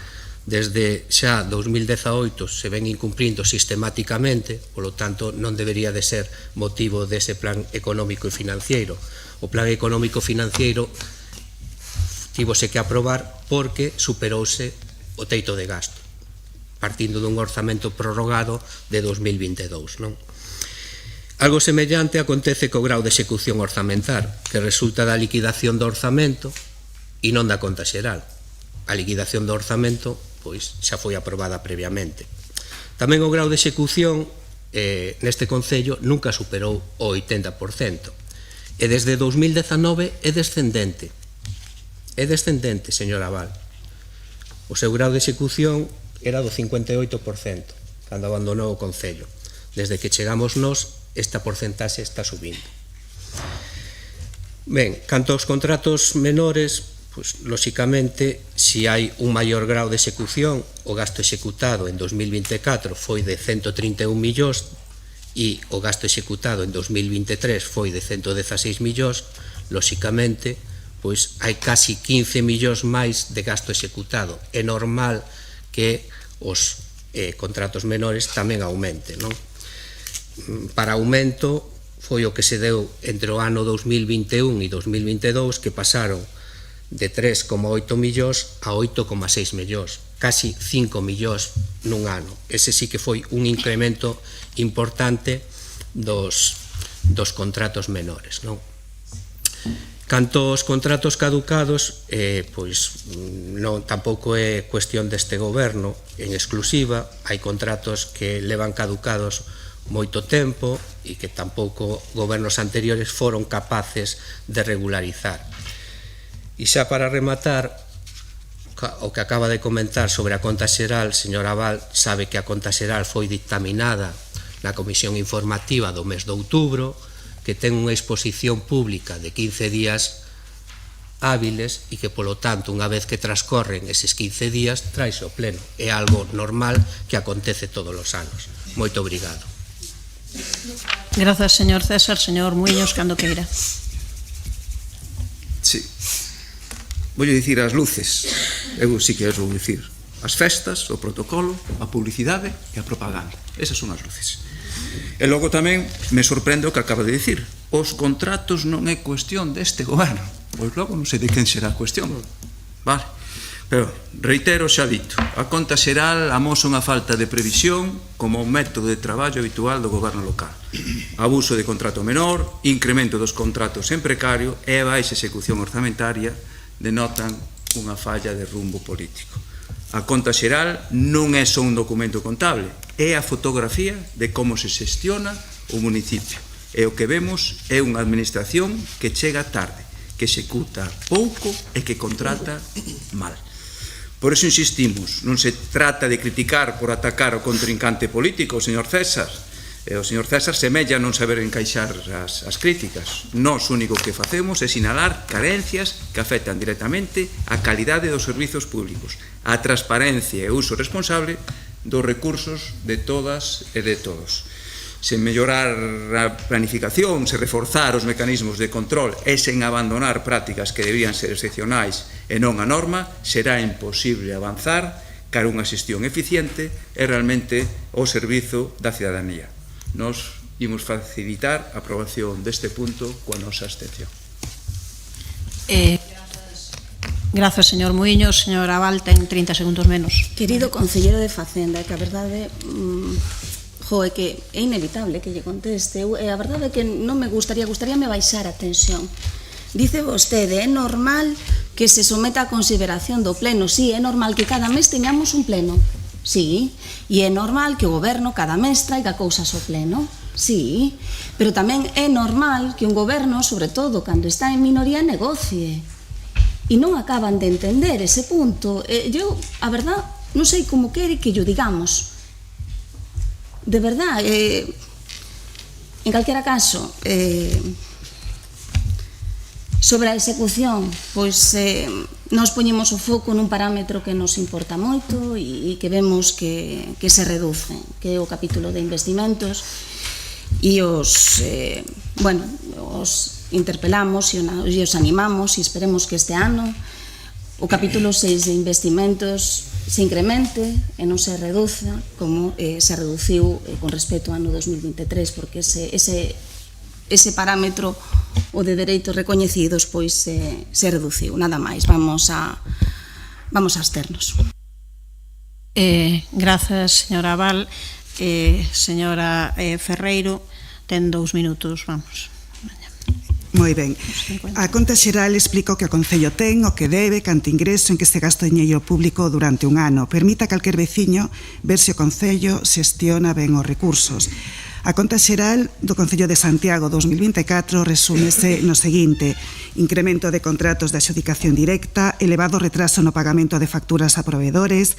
E: desde xa 2018 se ven incumprindo sistemáticamente, polo tanto non debería de ser motivo dese plan económico e financiero. O plan económico financiero tivose que aprobar porque superouse o teito de gasto, partindo dun orzamento prorrogado de 2022, non? Algo semellante acontece co grau de execución orzamental, que resulta da liquidación do orzamento e non da conta xeral. A liquidación do orzamento pois xa foi aprobada previamente. Tamén o grau de execución neste Concello nunca superou o 80%. E desde 2019 é descendente. É descendente, señor Abal. O seu grau de execución era do 58% cando abandonou o Concello. Desde que chegamos nós, esta porcentaxe está subindo. Ben, canto aos contratos menores, pois, lóxicamente, se hai un maior grau de execución, o gasto executado en 2024 foi de 131 millóns e o gasto executado en 2023 foi de 116 millóns, lóxicamente, pois hai casi 15 millóns máis de gasto executado. É normal que os contratos menores tamén aumenten, non? Para aumento foi o que se deu entre o ano 2021 e 2022, que pasaron de 3,8 millóns a 8,6 millóns, casi 5 millóns nun ano. Ese sí que foi un incremento importante dos contratos menores, non? Canto aos contratos caducados, pois non tampouco é cuestión deste goberno en exclusiva, hai contratos que levan caducados moito tempo e que tampouco gobernos anteriores foron capaces de regularizar. E xa para rematar, o que acaba de comentar sobre a conta xeral, señor Abal, sabe que a conta xeral foi dictaminada na comisión informativa do mes de outubro, que ten unha exposición pública de 15 días hábiles e que, polo tanto, unha vez que transcorren eses 15 días, traise ao pleno. É algo normal que acontece todos os anos. Moito obrigado.
A: Grazas, señor César. Señor Muiños, cando queira.
F: Sí. Vou dicir as luces. Eu sí que as vou dicir. As festas, o protocolo, a publicidade e a propaganda. Esas son as luces. E logo tamén me sorprende o que acaba de dicir. Os contratos non é cuestión deste goberno. Pois logo non sei de quen será a cuestión. Vale. Pero, reitero xa dito, a conta xeral amosa unha falta de previsión como un método de traballo habitual do goberno local. Abuso de contrato menor, incremento dos contratos en precario e baixa execución orzamentaria denotan unha falla de rumbo político. A conta xeral non é só un documento contable, é a fotografía de como se xestiona o municipio. E o que vemos é unha administración que chega tarde, que executa pouco e que contrata mal. Por iso insistimos, non se trata de criticar por atacar o contrincante político, o señor César. O señor César semella non saber encaixar as críticas. Nós o único que facemos é sinalar carencias que afectan directamente a calidade dos servizos públicos, a transparencia e o uso responsable dos recursos de todas e de todos. Sen mellorar a planificación, sen reforzar os mecanismos de control e sen abandonar prácticas que deberían ser excepcionais e non a norma, será imposible avanzar cara a unha xestión eficiente e realmente ao servizo da cidadanía. Nos imos facilitar a aprobación deste punto coa nosa abstención.
A: Grazas, señor Muiños. Señora Val, ten 30 segundos menos.
G: Querido concelleiro de Facenda, que a verdade é que é inevitable que lle conteste. A verdade é que non me gustaríame baixar a tensión. Dice vostede, é normal que se someta a consideración do pleno. Sí, é normal que cada mes teñamos un pleno. Sí, e é normal que o goberno cada mes traiga cousas ao pleno. Sí, pero tamén é normal que un goberno, sobre todo cando está en minoría, negocie. E non acaban de entender ese punto. Eu, a verdad, non sei como quere que yo digamos. De verdad, en calquera caso, sobre a execución, pois nós poñemos o foco nun parámetro que nos importa moito e que vemos que se reduce, que é o capítulo de investimentos, e os interpelamos e os animamos e esperemos que este ano o capítulo 6 de investimentos se incremente e non se reduza como se reduciu con respecto ao ano 2023, porque ese parámetro o de dereitos recoñecidos pois se reduciu. Nada máis, vamos a absternos.
A: Grazas, señora Val. Señora Ferreiro, ten 2 minutos, vamos.
H: Moi ben. A conta xeral explica o que o Concello ten, o que debe, canto ingreso en que se gasta o diñeiro público durante un ano. Permita a calquer veciño ver se o Concello xestiona ben os recursos. A conta xeral do Concello de Santiago 2024 resúmese no seguinte: incremento de contratos de adxudicación directa, elevado retraso no pagamento de facturas a proveedores,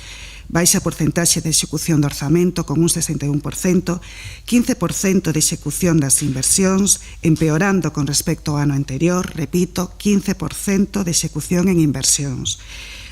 H: baixa porcentaxe de execución do orzamento con un 61%, 15% de execución das inversións, empeorando con respecto ao ano anterior, repito, 15% de execución en inversións.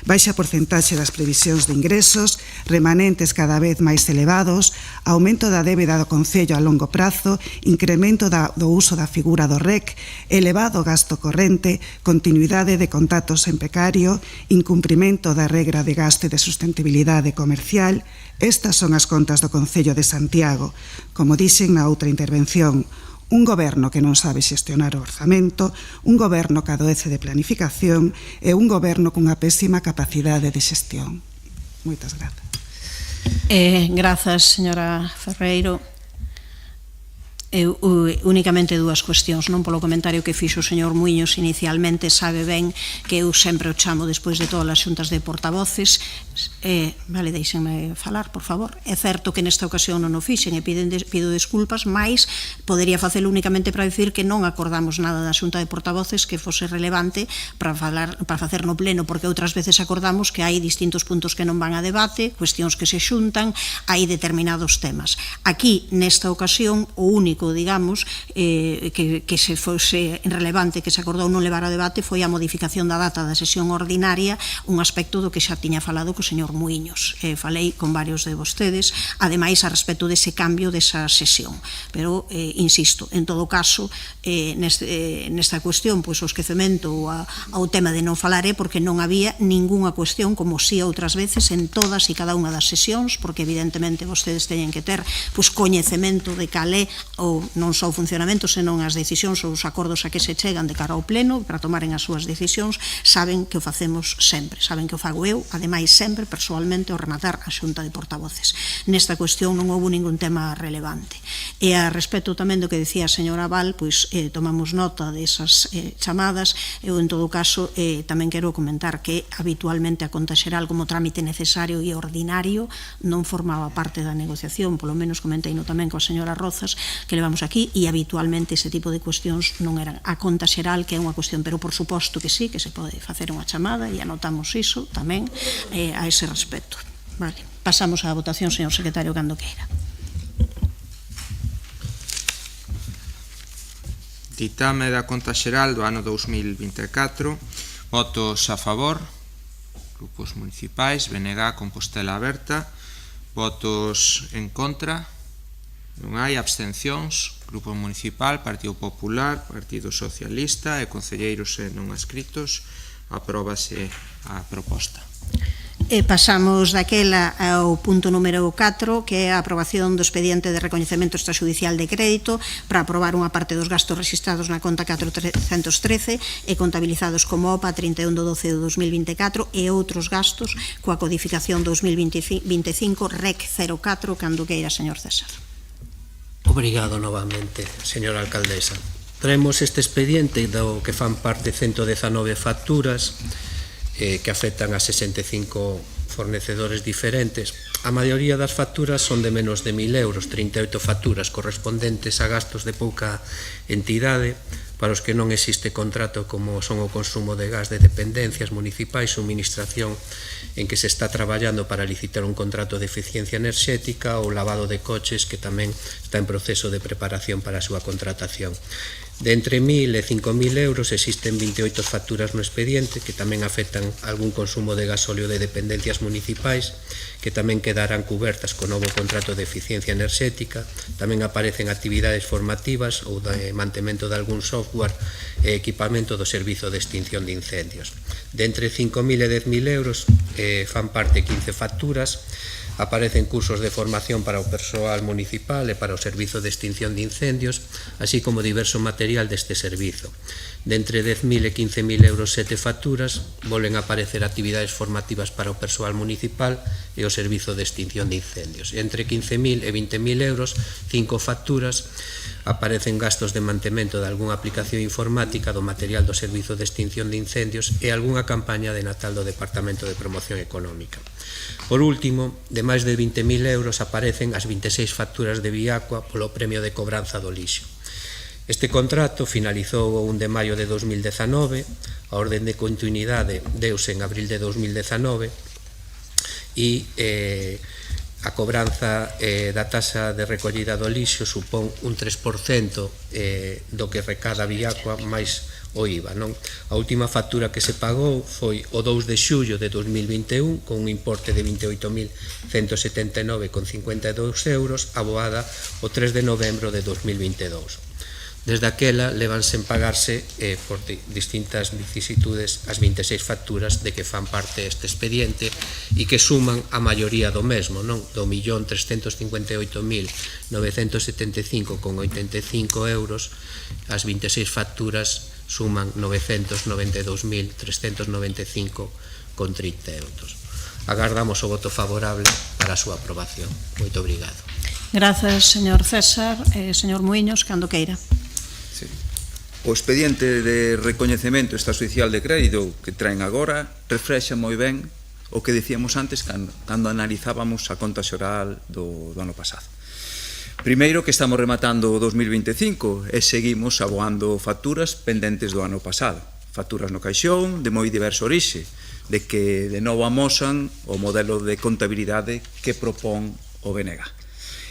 H: Baixa porcentaxe das previsións de ingresos, remanentes cada vez máis elevados, aumento da débeda do Concello a longo prazo, incremento do uso da figura do REC, elevado gasto corrente, continuidade de contratos en precario, incumprimento da regra de gasto e de sustentabilidade comercial. Estas son as contas do Concello de Santiago. Como dixen na outra intervención, un goberno que non sabe xestionar o orzamento, un goberno que adoece de planificación e un goberno cunha pésima capacidade de xestión. Moitas grazas.
A: Grazas, señora Ferreiro. Únicamente 2 cuestións, non? Polo comentario que fixo o señor Muiños inicialmente, sabe ben que eu sempre o chamo despois de todas as xuntas de portavoces. Vale, deixenme falar, por favor. É certo que nesta ocasión non o fixen e pido desculpas, mais podería facelo únicamente para dicir que non acordamos nada da xunta de portavoces que fose relevante para facer no pleno, porque outras veces acordamos que hai distintos puntos que non van a debate, cuestións que se xuntan, hai determinados temas. Aquí, nesta ocasión, o único, digamos, que se fose relevante, que se acordou non levar a debate, foi a modificación da data da sesión ordinaria, un aspecto do que xa tiña falado co señor Muiños. Falei con varios de vostedes, ademais, a respecto dese cambio desa sesión. Pero, insisto, en todo caso, nesta cuestión, pois o esquecemento ao tema de non falar é porque non había ningunha cuestión, como si outras veces, en todas e cada unha das sesións, porque evidentemente vostedes teñen que ter coñecemento de cal é o non só o funcionamento, senón as decisións ou os acordos a que se chegan de cara ao pleno para tomaren as súas decisións, saben que o facemos sempre, saben que o fago eu, ademais sempre persoalmente ao rematar a xunta de portavoces. Nesta cuestión non houve ningún tema relevante. E a respecto tamén do que decía a señora Val, pois tomamos nota desas chamadas. Eu, en todo caso, tamén quero comentar que habitualmente a conta xeral como trámite necesario e ordinario non formaba parte da negociación, polo menos comenteino tamén coa señora Rozas, que levamos aquí, e habitualmente ese tipo de cuestións non eran a conta xeral, que é unha cuestión, pero por suposto que sí, que se pode facer unha chamada e anotamos iso tamén a ese respecto. Vale. Pasamos á votación, señor secretario, cando queira.
D: Ditame da conta xeral do ano 2024. Votos a favor, grupos municipais, BNG, Compostela Aberta. Votos en contra, non hai. Abstencións, Grupo Municipal, Partido Popular, Partido Socialista e concelleiros non adscritos. Apróbase a proposta.
A: E pasamos daquela ao punto número 4, que é a aprobación do expediente de recoñecemento extrajudicial de crédito para aprobar unha parte dos gastos registrados na conta 413 e contabilizados como OPA 31 de 12 de 2024 e outros gastos coa codificación 2025 REC 04, cando queira, señor César.
E: Obrigado novamente, señora alcaldesa. Traemos este expediente do que fan parte 119 facturas que afectan a 65 fornecedores diferentes. A maioría das facturas son de menos de 1.000 euros, 38 facturas correspondentes a gastos de pouca entidade, para os que non existe contrato, como son o consumo de gas de dependencias municipais, suministración en que se está traballando para licitar un contrato de eficiencia enerxética, ou lavado de coches, que tamén está en proceso de preparación para a súa contratación. De entre 1.000 e 5.000 euros existen 28 facturas no expediente que tamén afectan algún consumo de gasóleo de dependencias municipais, que tamén quedarán cubertas co novo contrato de eficiencia enerxética. Tamén aparecen actividades formativas ou de mantemento de algún software e equipamento do servizo de extinción de incendios. De entre 5.000 e 10.000 euros fan parte 15 facturas. Aparecen cursos de formación para o persoal municipal e para o servizo de extinción de incendios, así como diverso material deste servizo. De entre 10.000 e 15.000 euros 7 facturas, volven a aparecer actividades formativas para o persoal municipal e o servizo de extinción de incendios. Entre 15.000 e 20.000 euros 5 facturas, aparecen gastos de mantemento de algunha aplicación informática do material do servizo de extinción de incendios e algunha campaña de Natal do Departamento de Promoción Económica. Por último, de máis de 20.000 euros aparecen as 26 facturas de Viacua polo premio de cobranza do lixo. Este contrato finalizou o 1 de maio de 2019, a orden de continuidade deuse en abril de 2019 e a cobranza da taxa de recollida do lixo supón un 3% do que recada Viacua máis o IVA, non? A última factura que se pagou foi o 2 de xullo de 2021 con un importe de 28.179,52 euros, aboada o 3 de novembro de 2022. Desde aquela levanse en pagarse por distintas vicisitudes as 26 facturas de que fan parte este expediente e que suman a maioría do mesmo, non? Do 1.358.975,85 euros, as 26 facturas suman 992.395,30 euros. Agardamos o voto favorable para a súa aprobación. Moito obrigado.
A: Grazas, señor César. Señor Muiños, cando queira.
F: Sí. O expediente de recoñecemento extrajudicial de crédito que traen agora reflexa moi ben o que dicíamos antes cando analizábamos a conta xeral do ano pasado. Primeiro, que estamos rematando o 2025 e seguimos aboando facturas pendentes do ano pasado. Facturas no caixón de moi diversa orixe, de que de novo amosan o modelo de contabilidade que propón o BNG.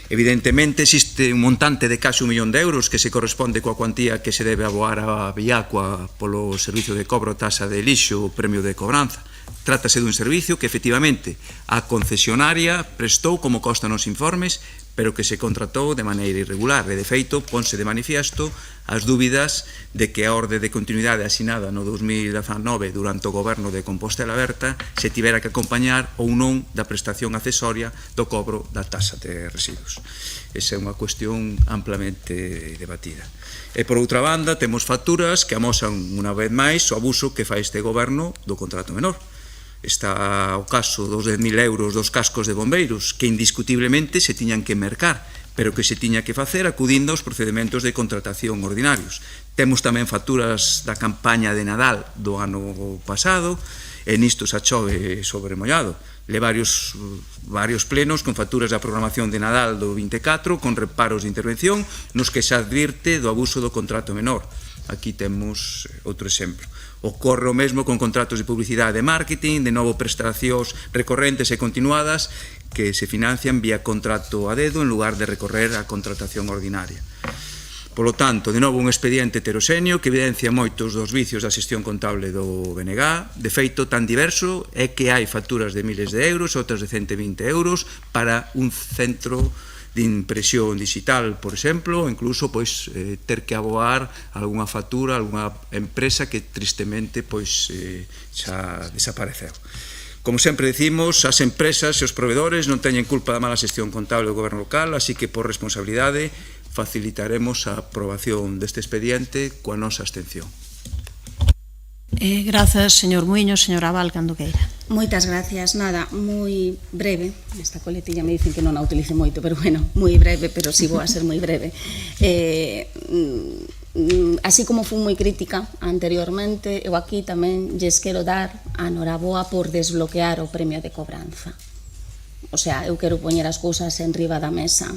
F: Evidentemente, existe un montante de case 1 millón de euros que se corresponde coa cuantía que se debe aboar a Viacua polo servicio de cobro taxa de lixo, o premio de cobranza. Trátase dun servicio que, efectivamente, a concesionaria prestou como consta nos informes, pero que se contratou de maneira irregular. E, de feito, ponse de manifiesto as dúbidas de que a orde de continuidade asinada no 2019 durante o goberno de Compostela Aberta se tivera que acompañar ou non da prestación accesoria do cobro da taxa de residuos. Esa é unha cuestión amplamente debatida. E, por outra banda, temos facturas que amosan unha vez máis o abuso que fai este goberno do contrato menor. Está o caso dos 10.000 euros dos cascos de bombeiros, que indiscutiblemente se tiñan que mercar, pero que se tiña que facer acudindo aos procedementos de contratación ordinarios. Temos tamén facturas da campaña de Nadal do ano pasado, e nisto xa chove sobre mollado. Le varios plenos con facturas da programación de Nadal do 24, con reparos de intervención, nos que se advirte do abuso do contrato menor. Aquí temos outro exemplo. Ocorre o mesmo con contratos de publicidade e marketing, de novo prestacións recorrentes e continuadas que se financian vía contrato a dedo en lugar de recorrer a contratación ordinaria. Polo tanto, de novo un expediente heteroxéneo que evidencia moitos dos vicios da xestión contable do BNG. De feito, tan diverso é que hai facturas de miles de euros, outras de 120 euros para un centro de impresión digital, por exemplo, ou incluso ter que aboar algunha factura, algunha empresa que tristemente xa desapareceu. Como sempre decimos, as empresas e os proveedores non teñen culpa da mala xestión contable do goberno local, así que por responsabilidade facilitaremos a aprobación deste expediente coa nosa abstención.
A: Grazas, señor Muiño. Señora Abal, cando queira.
G: Moitas gracias. Nada, moi breve. Esta coletilla me dicen que non a utilice moito, pero bueno, moi breve, pero si vou a ser moi breve. Así como fui moi crítica anteriormente, eu aquí tamén lles quero dar a noraboa por desbloquear o premio de cobranza. O sea, eu quero poñer as cousas en riba da mesa.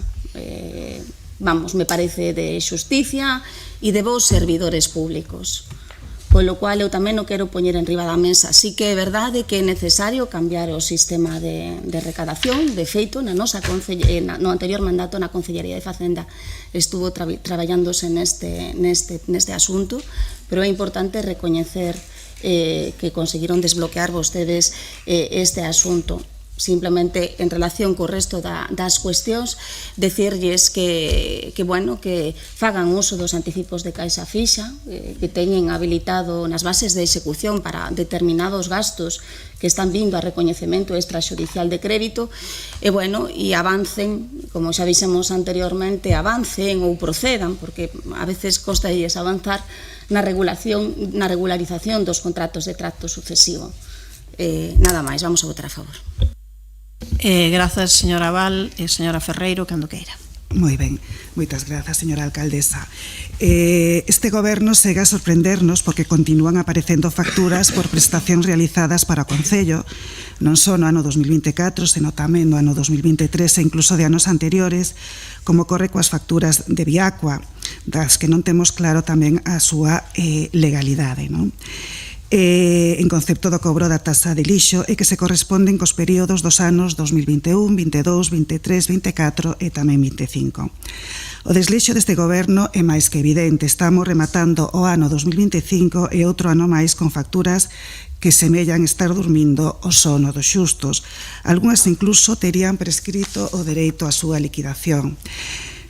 G: Vamos, me parece de xusticia e de vos servidores públicos. Polo cual eu tamén o quero poñer en riba da mesa. Sí que é verdade que é necesario cambiar o sistema de recadación. De feito, no anterior mandato na Consellería de Facenda estuvo traballándose neste asunto, pero é importante recoñecer que conseguiron desbloquear vostedes este asunto. Simplemente en relación co resto das cuestións, decirlles que fagan uso dos anticipos de caixa fixa, que teñen habilitado nas bases de execución para determinados gastos que están vindo a recoñecemento extrajudicial de crédito, e avancen, como xa dixemos anteriormente, avancen ou procedan, porque a veces costa ellos avanzar na regularización dos contratos de tracto sucesivo. Nada máis, vamos a votar a favor.
A: Grazas, señora Abal e señora Ferreiro, cando queira.
H: Moi ben, moitas grazas, señora alcaldesa. Este goberno segue a sorprendernos porque continúan aparecendo facturas por prestacións realizadas para o Concello, non só no ano 2024, senón tamén no ano 2023 e incluso de anos anteriores, como ocorre coas facturas de Viacua, das que non temos claro tamén a súa legalidade, non? En concepto do cobro da taxa de lixo e que se corresponden cos períodos dos anos 2021, 22, 23, 24 e tamén 25. O desleixo deste goberno é máis que evidente. Estamos rematando o ano 2025 e outro ano máis con facturas que semellan estar dormindo o sono dos xustos. Algúnas incluso terían prescrito o dereito á súa liquidación.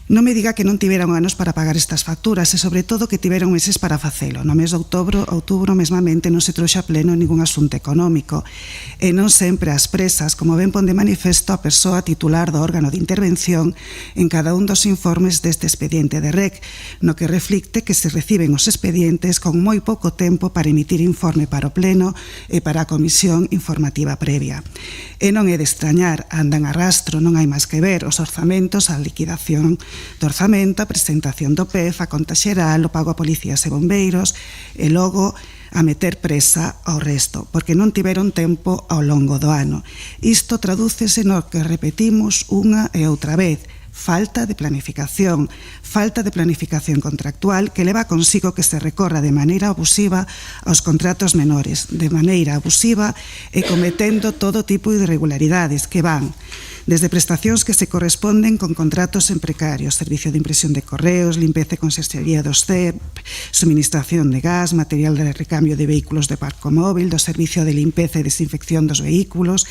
H: Non me diga que non tiveron anos para pagar estas facturas e, sobre todo, que tiveron meses para facelo. No mes de outubro mesmamente non se trouxe a pleno ningún asunto económico e non sempre as presas, como ben pon de manifesto a persoa titular do órgano de intervención en cada un dos informes deste expediente de REC, no que reflicte que se reciben os expedientes con moi pouco tempo para emitir informe para o pleno e para a comisión informativa previa. E non é de extrañar, andan a rastro, non hai máis que ver os orzamentos, a liquidación do orzamento, a presentación do PEF, a conta xeral, o pago a policías e bombeiros e logo a meter presa ao resto, porque non tiveron tempo ao longo do ano. Isto tradúcese no que repetimos unha e outra vez: falta de planificación contractual que leva consigo que se recorra de maneira abusiva aos contratos menores, de maneira abusiva e cometendo todo tipo de irregularidades que van desde prestacións que se corresponden con contratos en precarios, servicio de impresión de correos, limpeza e conserxería dos CEP, suministración de gas, material de recambio de vehículos de parco móvil, do servicio de limpeza e desinfección dos vehículos,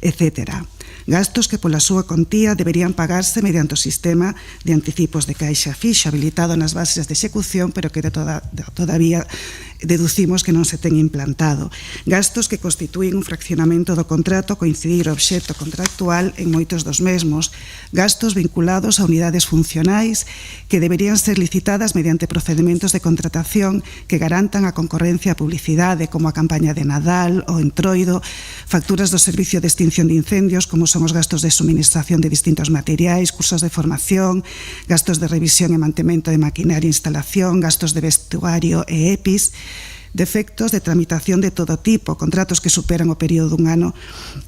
H: etc. Gastos que pola súa contía deberían pagarse mediante o sistema de anticipos de caixa fixo habilitado nas bases de execución, pero que todavía deducimos que non se ten implantado. Gastos que constituín un fraccionamento do contrato coincidir o obxecto contractual en moitos dos mesmos. Gastos vinculados a unidades funcionais que deberían ser licitadas mediante procedementos de contratación que garantan a concorrencia a publicidade, como a campaña de Nadal, o Entroido, facturas do servicio de extinción de incendios, como son os gastos de suministración de distintos materiais, cursos de formación, gastos de revisión e mantemento de maquinaria e instalación, gastos de vestuario e EPIs, defectos de tramitación de todo tipo, contratos que superan o período dun ano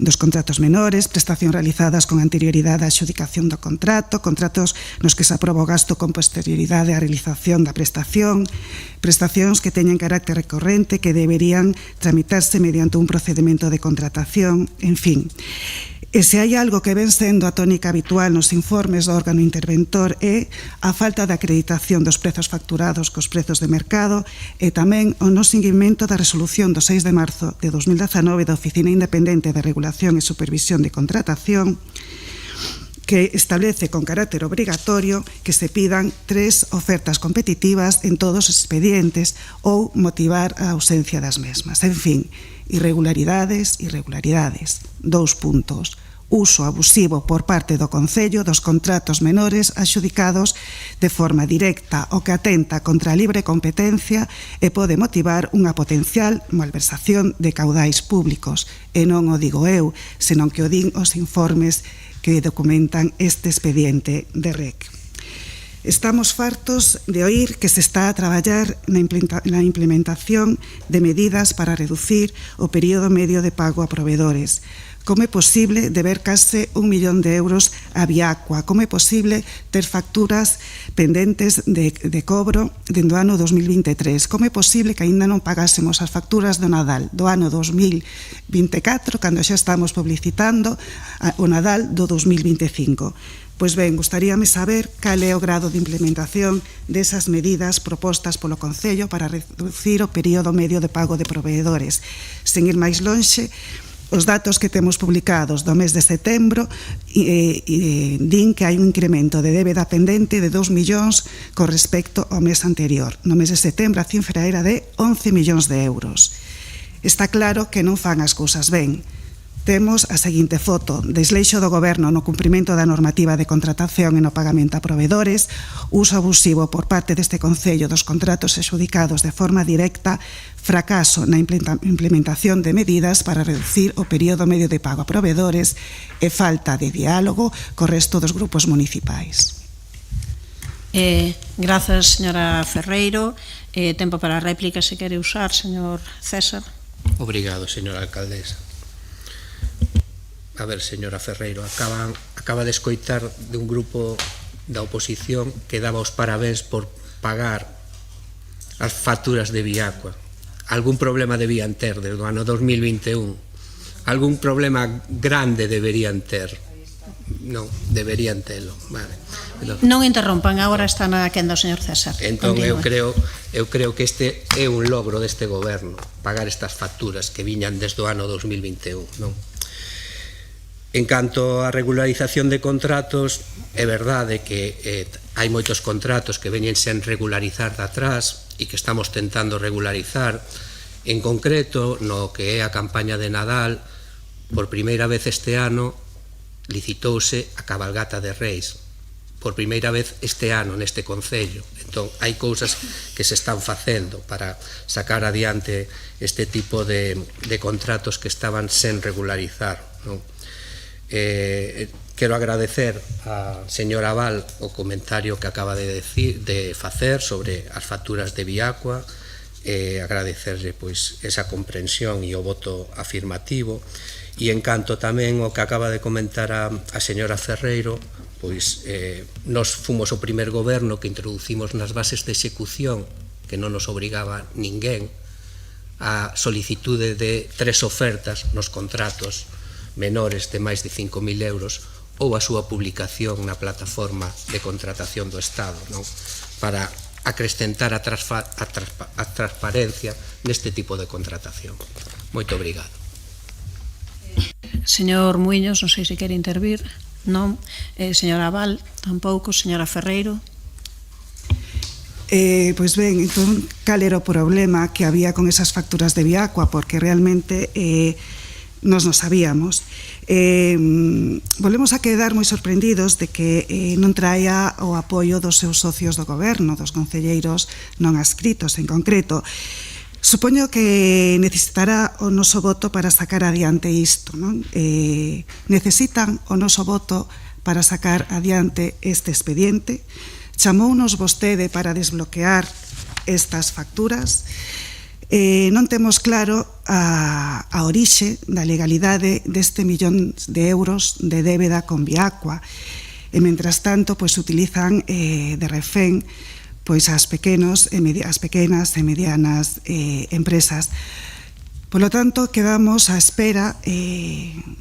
H: dos contratos menores, prestacións realizadas con anterioridade á adxudicación do contrato, contratos nos que se aproba o gasto con posterioridade á realización da prestación, prestacións que teñen carácter recorrente que deberían tramitarse mediante un procedimento de contratación, en fin. E se hai algo que ven sendo a tónica habitual nos informes do órgano interventor é a falta de acreditación dos prezos facturados cos prezos de mercado e tamén o non seguimento da resolución do 6 de marzo de 2019 da Oficina Independente de Regulación e Supervisión de Contratación, que establece con carácter obrigatorio que se pidan 3 ofertas competitivas en todos os expedientes ou motivar a ausencia das mesmas. En fin, irregularidades. 2 puntos. Uso abusivo por parte do Concello dos contratos menores adxudicados de forma directa o que atenta contra a libre competencia e pode motivar unha potencial malversación de caudais públicos. E non o digo eu, senón que o din os informes que documentan este expediente de REC. Estamos fartos de oír que se está a traballar na implementación de medidas para reducir o período medio de pago a proveedores. Como é posible deber case 1 millón de euros a Viacua? Como é posible ter facturas pendentes de cobro dentro do ano 2023? Como é posible que aínda non pagásemos as facturas do Nadal do ano 2024 cando xa estamos publicitando o Nadal do 2025? Pois ben, gustaríame saber cal é o grado de implementación desas medidas propostas polo Concello para reducir o período medio de pago de proveedores. Sen ir máis lonxe, os datos que temos publicados do mes de setembro din que hai un incremento de débeda pendente de 2 millóns con respecto ao mes anterior. No mes de setembro a cifra era de 11 millóns de euros. Está claro que non fan as cousas ben. Temos a seguinte foto: desleixo do Goberno no cumprimento da normativa de contratación e no pagamento a proveedores, uso abusivo por parte deste Concello dos contratos adxudicados de forma directa, fracaso na implementación de medidas para reducir o período medio de pago a proveedores e falta de diálogo co resto dos grupos municipais.
A: Grazas, señora Ferreiro. Tempo para a réplica, se quere usar, señor César.
E: Obrigado, señora alcaldesa. A ver, señora Ferreiro, acaba de escoitar de un grupo da oposición que daba os parabéns por pagar as facturas de Viacua. Algún problema debían ter desde o ano 2021. Algún problema grande deberían ter. Non, deberían telo. Vale.
A: Non interrompan, agora está na quenda o señor César.
E: Entón, eu creo que este é un logro deste goberno, pagar estas facturas que viñan desde o ano 2021, non? En canto á regularización de contratos, é verdade que hai moitos contratos que veñen sen regularizar de atrás e que estamos tentando regularizar. En concreto, no que é a campaña de Nadal, por primeira vez este ano licitouse a cabalgata de Reis. Por primeira vez este ano neste Concello. Entón, hai cousas que se están facendo para sacar adiante este tipo de contratos que estaban sen regularizar, non? Quero agradecer a señora Val o comentario que acaba de facer sobre as facturas de Viacua, agradecerlle pois esa comprensión e o voto afirmativo, e en canto tamén o que acaba de comentar a señora Ferreiro, pois nos fomos o primer goberno que introducimos nas bases de execución, que non nos obrigaba ninguén, a solicitude de 3 ofertas nos contratos menores de máis de 5.000 euros ou a súa publicación na plataforma de contratación do Estado, non? Para acrescentar a transparencia neste tipo de contratación. Moito obrigado.
A: Señor Muiños, non sei se quere intervir. Non. Señora Val, tampouco. Señora Ferreiro.
H: Pois ben, entón, cal era o problema que había con esas facturas de Viacua? Porque realmente nos non sabíamos. Volvemos a quedar moi sorprendidos de que non traia o apoio dos seus socios do goberno, dos concelleiros non adscritos en concreto. Supoño que necesitará o noso voto para sacar adiante isto, non? Necesitan o noso voto para sacar adiante este expediente. Chamounos vostede para desbloquear estas facturas. Non temos claro a orixe da legalidade deste millón de euros de débeda con Viacua. E, mentras tanto, utilizan de refén as pequenas e medianas empresas. Polo tanto, quedamos á espera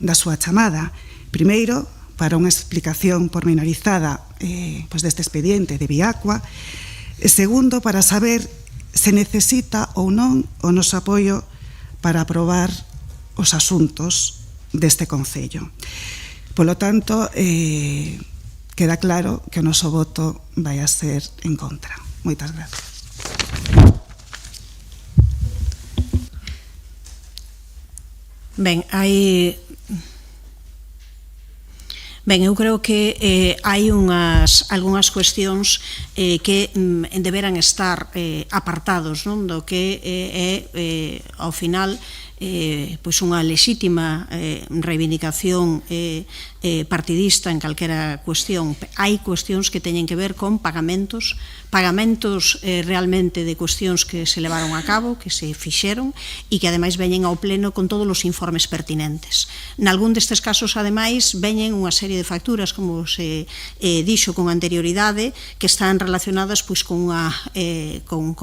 H: da súa chamada. Primeiro, para unha explicación pormenorizada deste expediente de Viacua. E segundo, para saber se necesita ou non o noso apoio para aprobar os asuntos deste Concello. Polo tanto, queda claro que o noso voto vai a ser en contra. Moitas gracias.
A: Ben, eu creo que hai algunhas cuestións que deberan estar apartados, non? Do que é, ao final, unha lexítima reivindicación partidista en calquera cuestión. Hai cuestións que teñen que ver con pagamentos realmente de cuestións que se levaron a cabo, que se fixeron e que ademais veñen ao pleno con todos os informes pertinentes. Nalgún destes casos, ademais, veñen unha serie de facturas, como se dixo con anterioridade, que están relacionadas con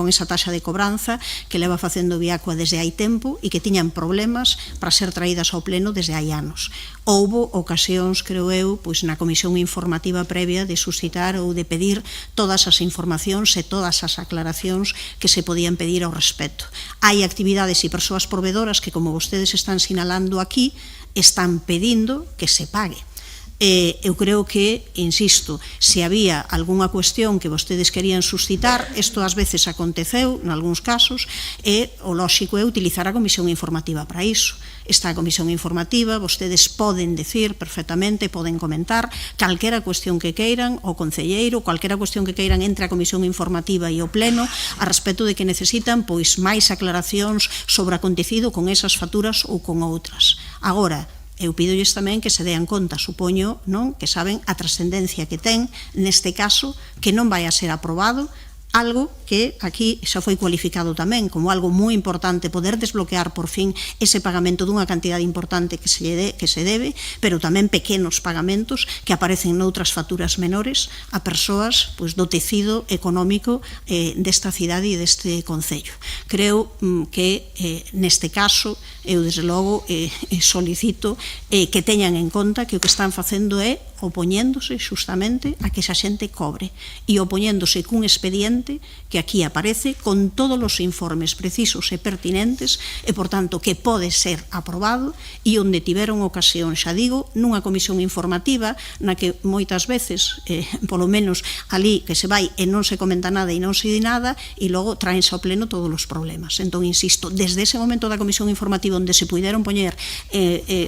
A: esa taxa de cobranza que leva facendo Viacua desde hai tempo e que tiñan problemas para ser traídas ao pleno desde hai anos. Houbo ocasións, creo eu, na comisión informativa previa de suscitar ou de pedir todas as informacións e todas as aclaracións que se podían pedir ao respecto. Hai actividades e persoas provedoras que, como vostedes están sinalando aquí, están pedindo que se pague. Eu creo que, insisto, se había algunha cuestión que vostedes querían suscitar, isto ás veces aconteceu, en algúns casos, e o lóxico é utilizar a comisión informativa para iso. Está a comisión informativa, vostedes poden decir perfectamente, poden comentar calquera cuestión que queiran, o concelleiro, calquera cuestión que queiran entre a comisión informativa e o pleno, a respecto de que necesitan máis aclaracións sobre o acontecido con esas facturas ou con outras. Agora, eu pídolles tamén que se dean conta, supoño, non, que saben a trascendencia que ten neste caso, que non vai a ser aprobado algo que aquí xa foi cualificado tamén como algo moi importante, poder desbloquear por fin ese pagamento dunha cantidade importante que se debe, pero tamén pequenos pagamentos que aparecen noutras facturas menores a persoas do tecido económico desta cidade e deste concello. Creo que neste caso eu desde logo solicito que teñan en conta que o que están facendo é opoñéndose xustamente a que esa xente cobre e opoñéndose cun expediente que aquí aparece con todos os informes precisos e pertinentes e, por tanto, que pode ser aprobado e onde tiveron ocasión, xa digo, nunha comisión informativa na que moitas veces, polo menos ali que se vai e non se comenta nada e non se di nada e logo traense ao pleno todos os problemas. Entón, insisto, desde ese momento da comisión informativa onde se puderon poñer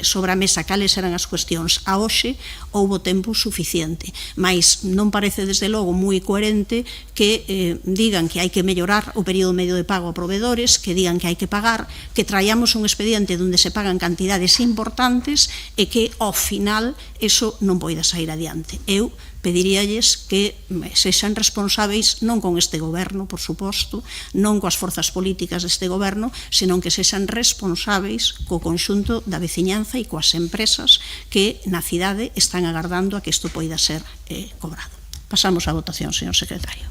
A: sobre a mesa cales eran as cuestións a hoxe, houbo tempo suficiente, mas non parece desde logo moi coherente que digan que hai que mellorar o período medio de pago a proveedores, que digan que hai que pagar, que traíamos un expediente onde se pagan cantidades importantes e que ao final eso non poida sair adiante. Eu pediríalles que sexan responsáveis non con este goberno, por suposto, non coas forzas políticas deste goberno, senón que sexan responsáveis co conxunto da veciñanza e coas empresas que na cidade están agardando a que isto poida ser cobrado. Pasamos á votación, señor secretario.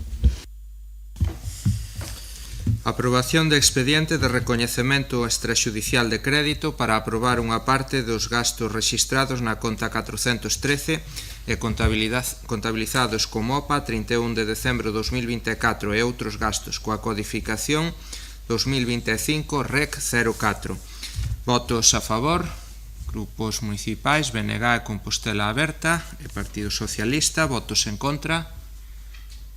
D: Aprobación de expediente de recoñecemento extrajudicial de crédito para aprobar unha parte dos gastos rexistrados na conta 413 e contabilizados como OPA 31 de decembro de 2024 e outros gastos coa codificación 2025 REC 04. Votos a favor. Grupos municipais, BNG e Compostela Aberta e Partido Socialista. Votos en contra.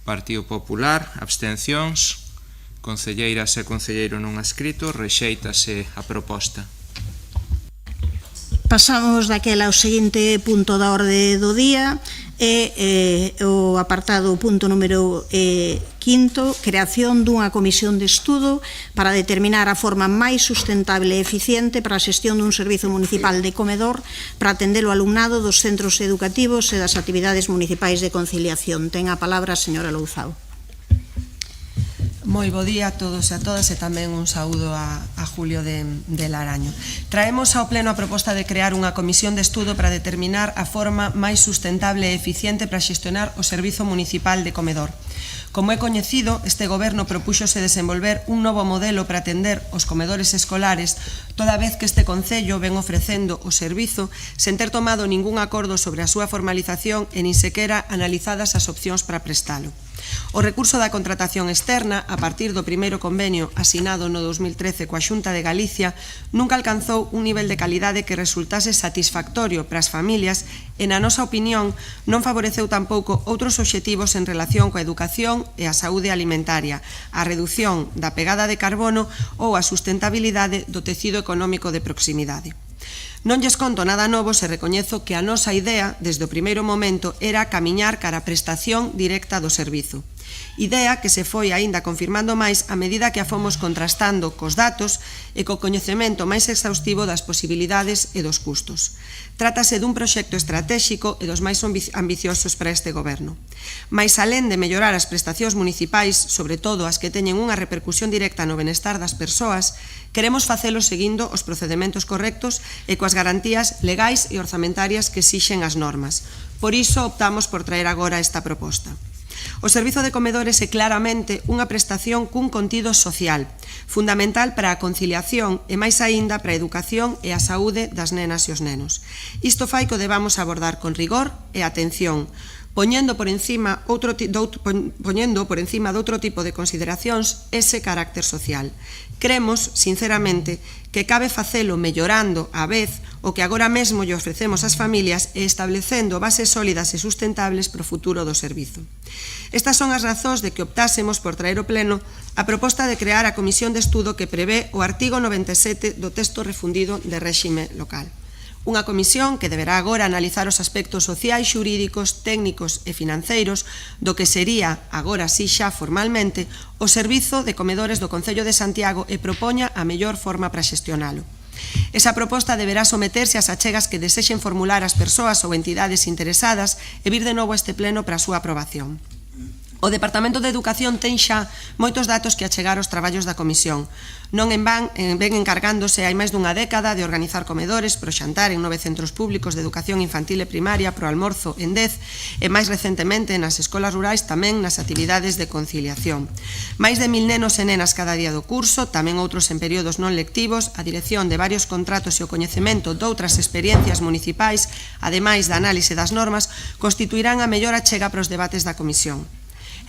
D: Partido Popular. Abstencións. Concelleiras e concelleiro non adscrito, rexéitase a proposta.
A: Pasamos daquela ao seguinte punto da orde do día e o apartado punto número 5, creación dunha comisión de estudo para determinar a forma máis sustentable e eficiente para a xestión dun servizo municipal de comedor para atender o alumnado dos centros educativos e das actividades municipais de conciliación. Ten a palabra a señora Louzao.
I: Moi bo día a todos e a todas e tamén un saúdo a Julio de Laraño. Traemos ao Pleno a proposta de crear unha comisión de estudo para determinar a forma máis sustentable e eficiente para xestionar o Servizo Municipal de Comedor. Como é coñecido, este goberno propúxose desenvolver un novo modelo para atender os comedores escolares, toda vez que este concello ven ofrecendo o servizo sen ter tomado ningún acordo sobre a súa formalización e nin sequera analizadas as opcións para prestalo. O recurso da contratación externa, a partir do primeiro convenio asinado no 2013 coa Xunta de Galicia, nunca alcanzou un nivel de calidade que resultase satisfactorio para as familias e, na nosa opinión, non favoreceu tampouco outros obxectivos en relación coa educación e a saúde alimentaria, a redución da pegada de carbono ou a sustentabilidade do tecido económico de proximidade. Non lles conto nada novo se recoñezo que a nosa idea, desde o primeiro momento, era camiñar cara a prestación directa do servizo. Idea que se foi aínda confirmando máis a medida que a fomos contrastando cos datos e co coñecemento máis exhaustivo das posibilidades e dos custos. Trátase dun proxecto estratéxico e dos máis ambiciosos para este goberno. Mais alén de mellorar as prestacións municipais, sobre todo as que teñen unha repercusión directa no benestar das persoas, queremos facelo seguindo os procedementos correctos e coas garantías legais e orzamentarias que exixen as normas. Por iso optamos por traer agora esta proposta. O servizo de comedores é claramente unha prestación cun contido social, fundamental para a conciliación e máis aínda para a educación e a saúde das nenas e os nenos. Isto fai que o debamos abordar con rigor e atención, poñendo por encima de outro tipo de consideracións ese carácter social. Cremos, sinceramente, que cabe facelo mellorando á vez o que agora mesmo lle ofrecemos ás familias e establecendo bases sólidas e sustentables para o futuro do servizo. Estas son as razóns de que optásemos por traer ao Pleno a proposta de crear a comisión de estudo que prevé o artigo 97 do texto refundido de réxime local. Unha comisión que deberá agora analizar os aspectos sociais, xurídicos, técnicos e financeiros do que sería, agora si xa formalmente, o servizo de comedores do Concello de Santiago e propoña a mellor forma para xestionalo. Esa proposta deberá someterse ás achegas que desexen formular as persoas ou entidades interesadas e vir de novo a este pleno para a súa aprobación. O Departamento de Educación ten xa moitos datos que achegar aos traballos da comisión. Non en van, ven encargándose hai máis dunha década de organizar comedores pro xantar en 9 centros públicos de educación infantil e primaria, pro almorzo en 10 e máis recentemente nas escolas rurais tamén nas actividades de conciliación. Máis de 1000 nenos e nenas cada día do curso, tamén outros en períodos non lectivos, a dirección de varios contratos e o coñecemento doutras experiencias municipais, ademais da análise das normas, constituirán a mellor achega para os debates da comisión.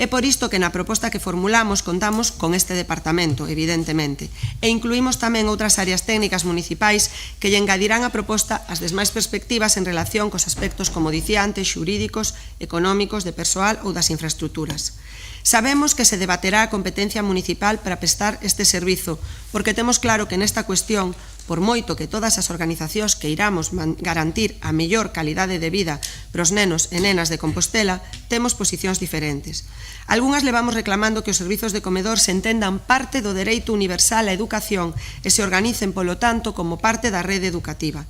I: É por isto que na proposta que formulamos contamos con este departamento, evidentemente, e incluímos tamén outras áreas técnicas municipais que lle engadirán a proposta as demais perspectivas en relación cos aspectos, como dicía antes, xurídicos, económicos, de persoal ou das infraestructuras. Sabemos que se debaterá a competencia municipal para prestar este servizo, porque temos claro que nesta cuestión, por moito que todas as organizacións que iramos garantir a mellor calidade de vida para os nenos e nenas de Compostela, temos posicións diferentes. Algunhas levamos reclamando que os servizos de comedor se entendan parte do dereito universal á educación e se organicen, polo tanto, como parte da rede educativa.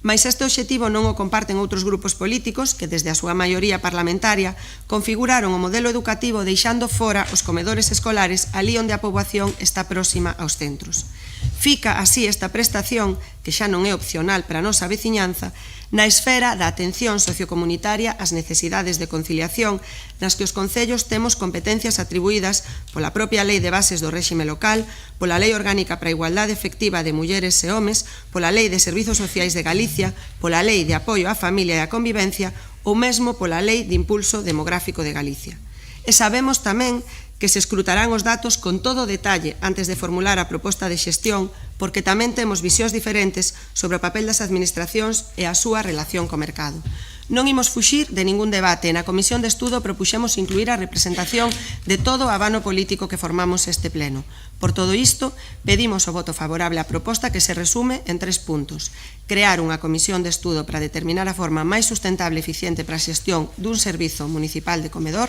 I: Mais este obxectivo non o comparten outros grupos políticos que, desde a súa maioría parlamentaria, configuraron o modelo educativo deixando fora os comedores escolares alí onde a poboación está próxima aos centros. Fica así esta prestación que xa non é opcional para a nosa veciñanza, na esfera da atención sociocomunitaria ás necesidades de conciliación, nas que os concellos temos competencias atribuídas pola propia Lei de Bases do Réxime Local, pola Lei Orgánica para a Igualdade Efectiva de Mulleres e Homes, pola Lei de Servizos Sociais de Galicia, pola Lei de Apoio á Familia e á Convivencia ou mesmo pola Lei de Impulso Demográfico de Galicia. E sabemos tamén que se escrutarán os datos con todo o detalle antes de formular a proposta de xestión, porque tamén temos visións diferentes sobre o papel das administracións e a súa relación co mercado. Non imos fuxir de ningún debate. Na Comisión de Estudo propuxemos incluir a representación de todo o abano político que formamos este pleno. Por todo isto, pedimos o voto favorable á proposta que se resume en 3 puntos. Crear unha comisión de estudo para determinar a forma máis sustentable e eficiente para a xestión dun servizo municipal de comedor,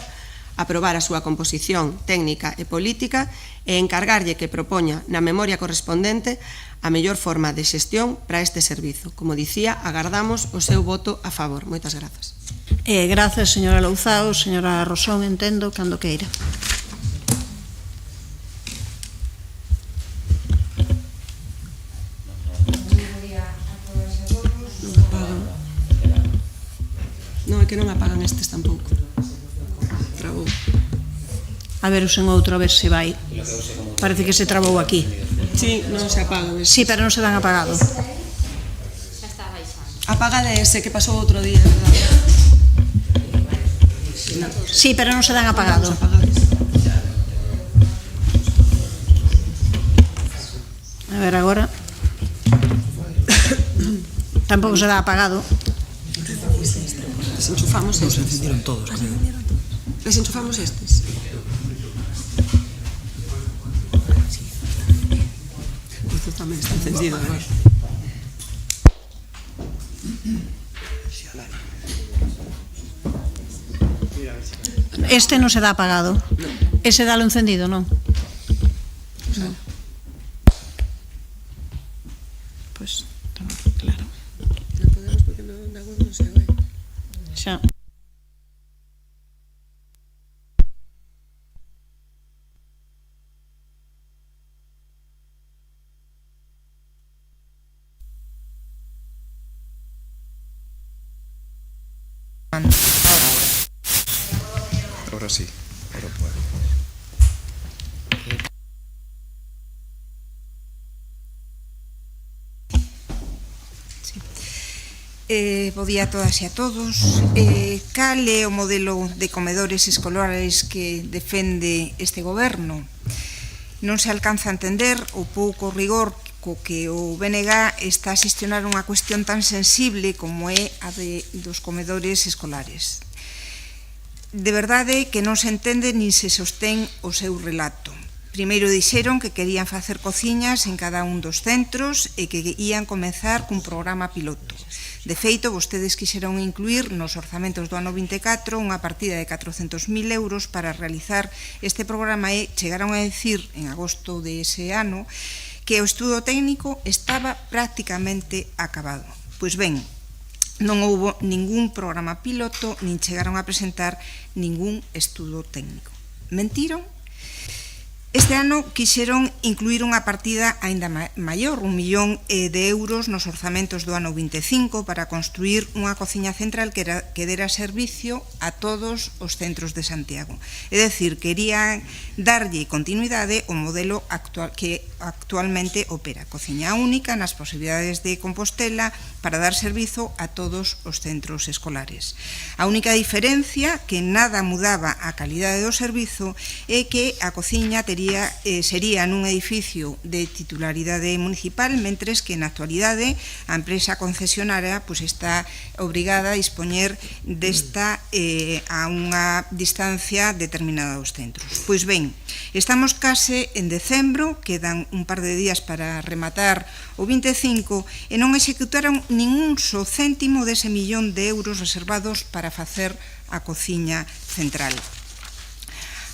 I: aprobar a súa composición técnica e política e encargarlle que propoña na memoria correspondente a mellor forma de xestión para este servizo. Como dicía, agardamos o seu voto a favor. Moitas grazas.
A: Grazas, señora Louzao. Señora Rosón, entendo, cando queira.
I: Non, é que non apagan estes tampouco. Trabou.
A: A ver, usen outro, a ver se vai. Parece que se trabou aquí.
I: Sí, non se apagan.
A: Sí, pero non se dan apagado.
I: Apaga de ese que pasou outro día, verdad?
A: Sí, pero non se dan apagado. A ver, agora. Tampouco se dá apagado.
I: Desenchufamos estes.
C: Encendieron todos.
I: Desenchufamos estes. Isto tamén está encendido agora.
A: Este non se dá apagado. Ese dalo encendido, non?
I: Non.
A: Pois, claro.
I: Non podemos porque non se vai.
A: Xa.
F: Ahora sí, ahora puedo.
J: Bo día a todas e a todos. Cal é o modelo de comedores escolares que defende este goberno? Non se alcanza a entender o pouco rigor co que o BNG está a xestionar unha cuestión tan sensible como é a dos comedores escolares. De verdade que non se entende nin se sostén o seu relato. Primeiro dixeron que querían facer cociñas en cada un dos centros e que ían comezar cun programa piloto. De feito, vostedes quixeron incluir nos orzamentos do ano 24 unha partida de 400.000 euros para realizar este programa e chegaron a decir en agosto de ese ano que o estudo técnico estaba prácticamente acabado. Pois ben, non houbo ningún programa piloto nin chegaron a presentar ningún estudo técnico. Mentiron? Este ano quixeron incluir unha partida aínda maior, 1 millón de euros nos orzamentos do ano 25 para construir unha cociña central que dera servicio a todos os centros de Santiago. É dicir, querían darlle continuidade ao modelo actual que actualmente opera, cociña única nas posibilidades de Compostela para dar servizo a todos os centros escolares. A única diferencia, que nada mudaba a calidade do servizo, é que a cociña sería nun edificio de titularidade municipal, mentres que na actualidade a empresa concesionaria está obrigada a dispoñer desta a unha distancia determinada dos centros. Pois ben, estamos case en decembro, quedan un par de días para rematar o 25 e non executaron ningún só céntimo dese millón de euros reservados para facer a cociña central.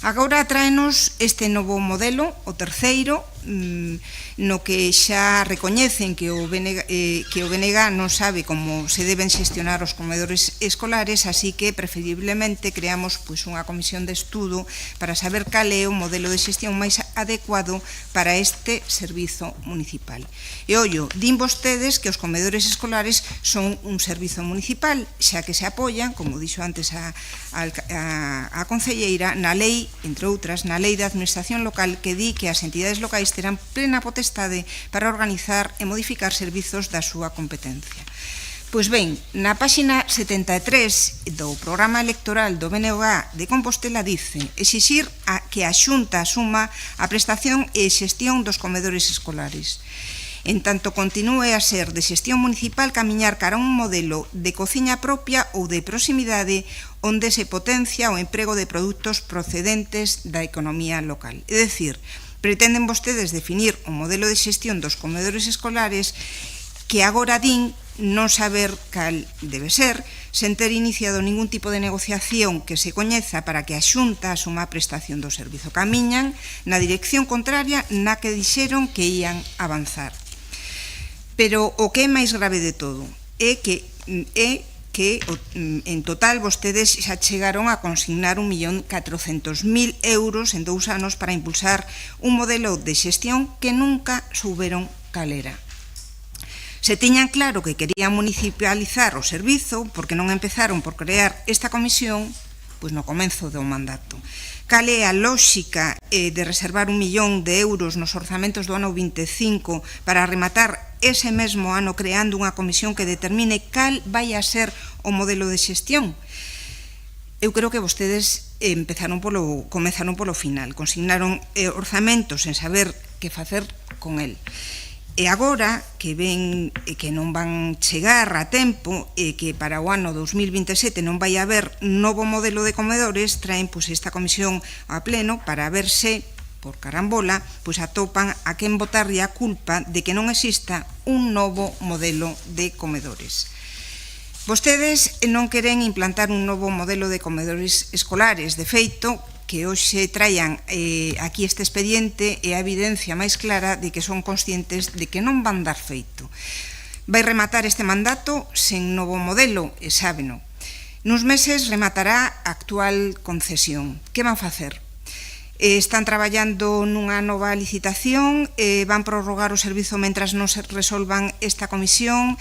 J: Agora traenos este novo modelo, o terceiro, no que xa recoñecen que o BNG non sabe como se deben xestionar os comedores escolares, así que preferiblemente creamos unha comisión de estudo para saber cal é o modelo de xestión máis adecuado para este servizo municipal. E ollo, din vostedes que os comedores escolares son un servizo municipal, xa que se apoian, como dixo antes a concelleira, na lei, entre outras, na lei de administración local que di que as entidades locais terán plena potestade para organizar e modificar servizos da súa competencia. Pois ben, na páxina 73 do programa electoral do BNG de Compostela dice exixir que a Xunta asuma a prestación e xestión dos comedores escolares. En tanto continúe a ser de xestión municipal camiñar cara a un modelo de cociña propia ou de proximidade onde se potencia o emprego de produtos procedentes da economía local. É dicir, pretenden vostedes definir o modelo de xestión dos comedores escolares que agora din non saber cal debe ser, sen ter iniciado ningún tipo de negociación que se coñeza para que a Xunta asuma a prestación do servizo. Camiñan na dirección contraria na que dixeron que ían avanzar. Pero o que é máis grave de todo é que en total vostedes xa chegaron a consignar 1.400.000 euros en 2 anos para impulsar un modelo de xestión que nunca souberon cal era. Se tiñan claro que querían municipalizar o servizo, porque non empezaron por crear esta comisión, pois no comenzo do mandato. Cal é a lóxica de reservar 1 millón de euros nos orzamentos do ano 25 para rematar ese mesmo ano creando unha comisión que determine cal vai a ser o modelo de xestión? Eu creo que vostedes comezaron polo final, consignaron orzamentos sen saber que facer con el. E agora que ven que non van chegar a tempo e que para o ano 2027 non vai haber novo modelo de comedores, traen esta comisión a pleno para ver se, por carambola, atopan a quen botarlle a culpa de que non exista un novo modelo de comedores. Vostedes non queren implantar un novo modelo de comedores escolares, de feito, que hoxe traian aquí este expediente é a evidencia máis clara de que son conscientes de que non van dar feito. Vai rematar este mandato sen novo modelo, e sábeno. Nuns meses rematará a actual concesión. Que van facer? Están traballando nunha nova licitación, van prorrogar o servizo mentras non se resolvan esta comisión,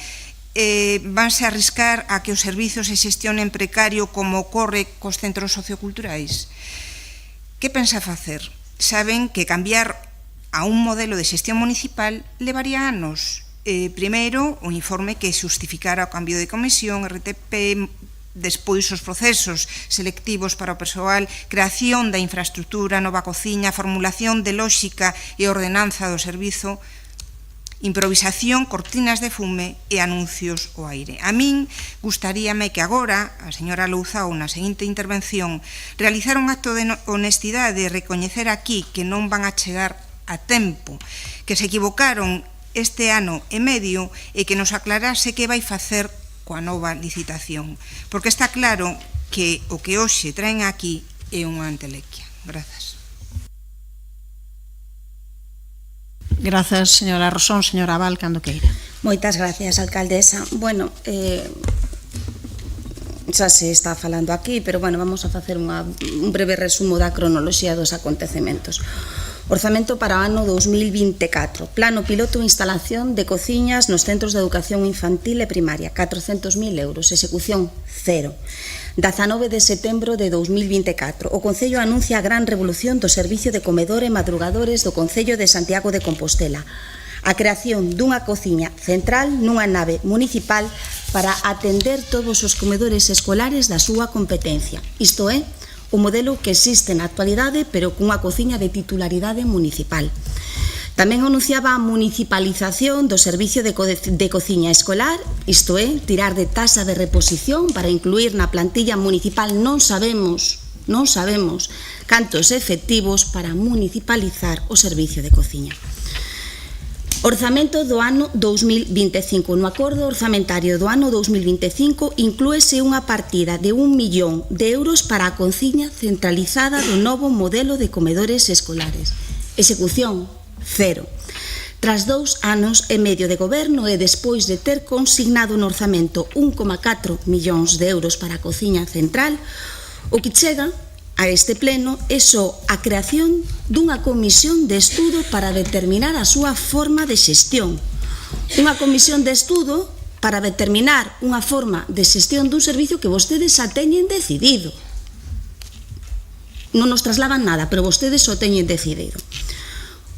J: vanse a arriscar a que os servizos se xestionen precario como ocorre cos centros socioculturais. Que pensa facer? Saben que cambiar a un modelo de xestión municipal levaría anos. Primeiro, o informe que xustificara o cambio de comisión, RTP, despois os procesos selectivos para o persoal, creación da infraestructura, nova cociña, formulación de lóxica e ordenanza do servizo, improvisación, cortinas de fume e anuncios ao aire. A min gustaríame que agora, a señora Louzao, na seguinte intervención, realizara un acto de honestidade e recoñecer aquí que non van a chegar a tempo, que se equivocaron este ano e medio e que nos aclarase que vai facer coa nova licitación, porque está claro que o que hoxe traen aquí é unha entelequia. Grazas.
A: Grazas, señora Rosón. Señora Abal, cando queira.
G: Moitas gracias, alcaldesa. Bueno, xa se está falando aquí, pero bueno, vamos a facer un breve resumo da cronoloxía dos acontecementos. Orzamento para o ano 2024. Plano piloto e instalación de cociñas nos centros de educación infantil e primaria. 400.000 euros. Execución 0. 19 de setembro de 2024. O Concello anuncia a gran revolución do servicio de comedor e madrugadores do Concello de Santiago de Compostela. A creación dunha cociña central nunha nave municipal para atender todos os comedores escolares da súa competencia. Isto é, o modelo que existe na actualidade, pero cunha cociña de titularidade municipal. Tamén anunciaba a municipalización do servicio de cociña escolar, isto é, tirar de tasa de reposición para incluir na plantilla municipal non sabemos cantos efectivos para municipalizar o servicio de cociña. Orzamento do ano 2025. No acordo orzamentario do ano 2025 inclúese unha partida de 1 millón de euros para a cociña centralizada do novo modelo de comedores escolares. Execución 0. Tras 2 anos e medio de goberno e despois de ter consignado no orzamento 1,4 millóns de euros para a cociña central, o que chega a este pleno é só a creación dunha comisión de estudo para determinar a súa forma de xestión. Unha comisión de estudo para determinar unha forma de xestión dun servicio que vostedes xa teñen decidido. Non nos trasladan nada, pero vostedes o teñen decidido.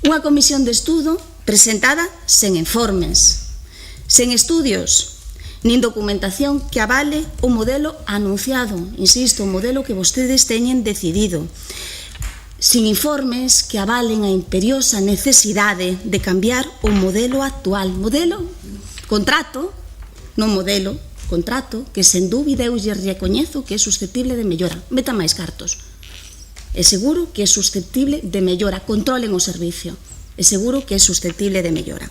G: Unha comisión de estudo presentada sen informes, sen estudios, nin documentación que avale o modelo anunciado, insisto, o modelo que vostedes teñen decidido, sin informes que avalen a imperiosa necesidade de cambiar o modelo actual. Modelo, contrato, non modelo, contrato, que sen dúbida eu lle recoñezo que é susceptible de mellora. Meta máis cartos. É seguro que é susceptible de mellora. Controlen o servicio. É seguro que é susceptible de mellora.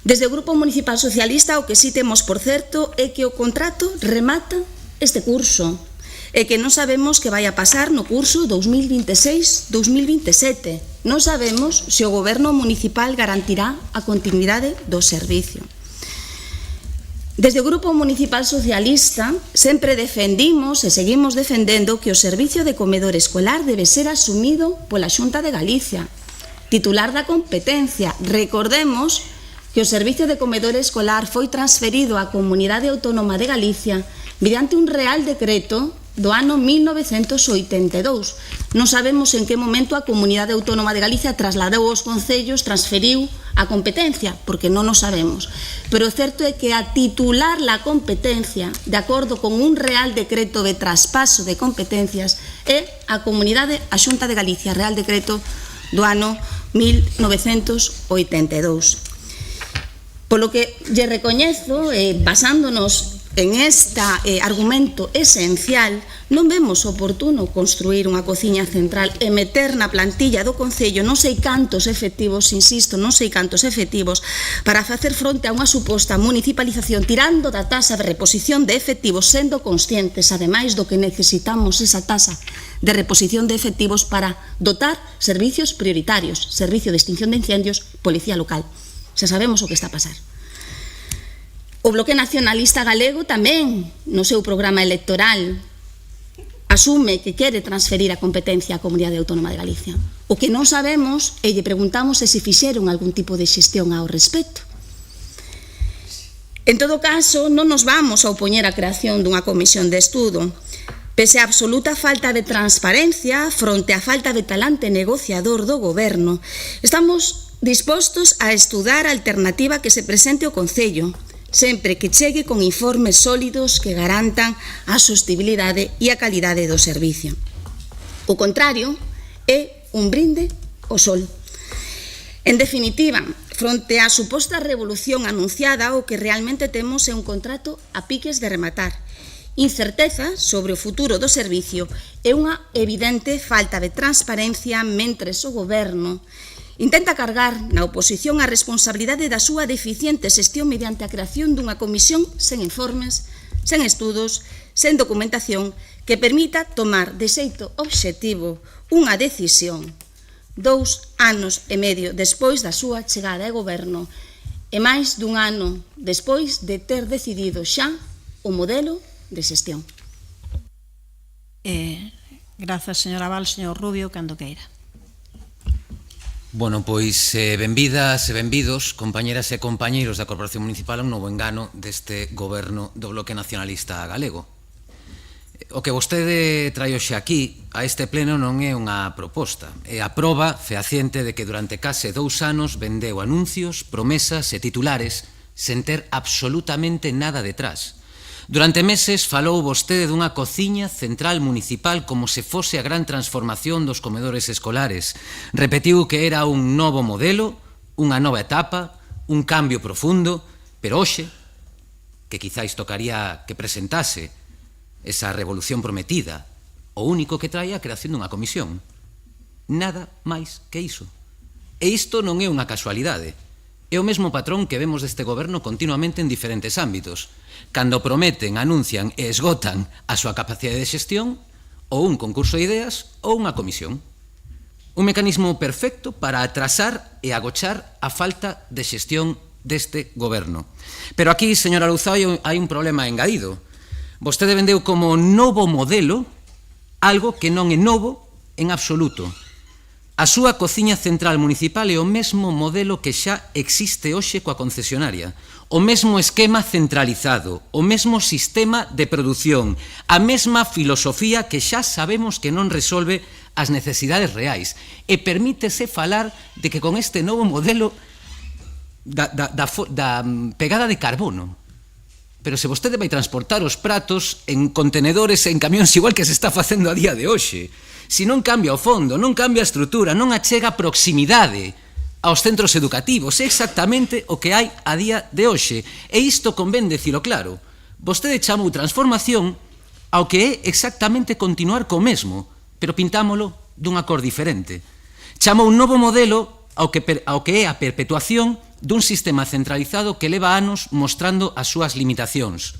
G: Desde o Grupo Municipal Socialista o que sí temos por certo é que o contrato remata este curso e que non sabemos que vai a pasar no curso 2026-2027. Non sabemos se o Goberno Municipal garantirá a continuidade do servicio. Desde o Grupo Municipal Socialista sempre defendimos e seguimos defendendo que o servicio de comedor escolar debe ser asumido pola Xunta de Galicia, titular da competencia. Recordemos que o servicio de comedor escolar foi transferido á Comunidade Autónoma de Galicia mediante un Real Decreto do ano 1982. Non sabemos en que momento a Comunidade Autónoma de Galicia trasladou aos concellos, transferiu a competencia, porque non o sabemos. Pero o certo é que a titular la competencia, de acordo con un Real Decreto de traspaso de competencias, é a Comunidade, a Xunta de Galicia, Real Decreto do ano 1982. Polo que lle recoñezo, basándonos en este argumento esencial, non vemos oportuno construir unha cociña central e meter na plantilla do Concello non sei cantos efectivos, insisto, non sei cantos efectivos, para facer fronte a unha suposta municipalización tirando da tasa de reposición de efectivos, sendo conscientes, ademais, do que necesitamos esa tasa de reposición de efectivos para dotar servicios prioritarios, servicio de extinción de incendios, policía local. Xa sabemos o que está a pasar. O Bloque Nacionalista Galego tamén, no seu programa electoral, asume que quere transferir a competencia á Comunidade Autónoma de Galicia. O que non sabemos e lle preguntamos é se fixeron algún tipo de xestión ao respecto. En todo caso, non nos vamos a opoñer á creación dunha comisión de estudo. Pese a absoluta falta de transparencia fronte á falta de talante negociador do Goberno, estamos dispostos a estudar a alternativa que se presente ao Concello, sempre que chegue con informes sólidos que garantan a sostibilidade e a calidade do servicio. O contrario é un brinde ao sol. En definitiva, fronte á suposta revolución anunciada, o que realmente temos é un contrato a piques de rematar, incerteza sobre o futuro do servicio e unha evidente falta de transparencia mentres o Goberno intenta cargar na oposición a responsabilidade da súa deficiente xestión mediante a creación dunha comisión sen informes, sen estudos, sen documentación que permita tomar de xeito obxectivo unha decisión 2 anos e medio despois da súa chegada ao Goberno e máis dun ano despois de ter decidido xa o modelo de xestión.
A: Grazas, señora Val, señor Rubio, cando queira.
K: Bueno, pois benvidas e benvidos, compañeras e compañeiros da Corporación Municipal a un novo engano deste goberno do Bloque Nacionalista Galego. O que vostede trai hoxe aquí a este pleno non é unha proposta, é a proba fehaciente de que durante case 2 anos vendeu anuncios, promesas e titulares sen ter absolutamente nada detrás. Durante meses falou vostede dunha cociña central municipal como se fose a gran transformación dos comedores escolares. Repetiu que era un novo modelo, unha nova etapa, un cambio profundo, pero hoxe, que quizáis tocaría que presentase esa revolución prometida, o único que trae a creación dunha comisión. Nada máis que iso. E isto non é unha casualidade. É o mesmo patrón que vemos deste goberno continuamente en diferentes ámbitos. Cando prometen, anuncian e esgotan a súa capacidade de xestión, ou un concurso de ideas ou unha comisión. Un mecanismo perfecto para atrasar e agochar a falta de xestión deste goberno. Pero aquí, señora Louzao, hai un problema engadido. Vostede vendeu como novo modelo algo que non é novo en absoluto. A súa cociña central municipal é o mesmo modelo que xa existe hoxe coa concesionaria, o mesmo esquema centralizado, o mesmo sistema de produción, a mesma filosofía que xa sabemos que non resolve as necesidades reais. E permítese falar de que con este novo modelo da pegada de carbono. Pero se vostede vai transportar os pratos en contenedores e en camións igual que se está facendo a día de hoxe, se non cambia o fondo, non cambia a estrutura, non achega proximidade aos centros educativos, é exactamente o que hai a día de hoxe. E isto convén dicilo claro. Vostede chamou transformación ao que é exactamente continuar co mesmo, pero pintámolo dunha cor diferente. Chamou un novo modelo ao que é a perpetuación dun sistema centralizado que leva anos mostrando as súas limitacións.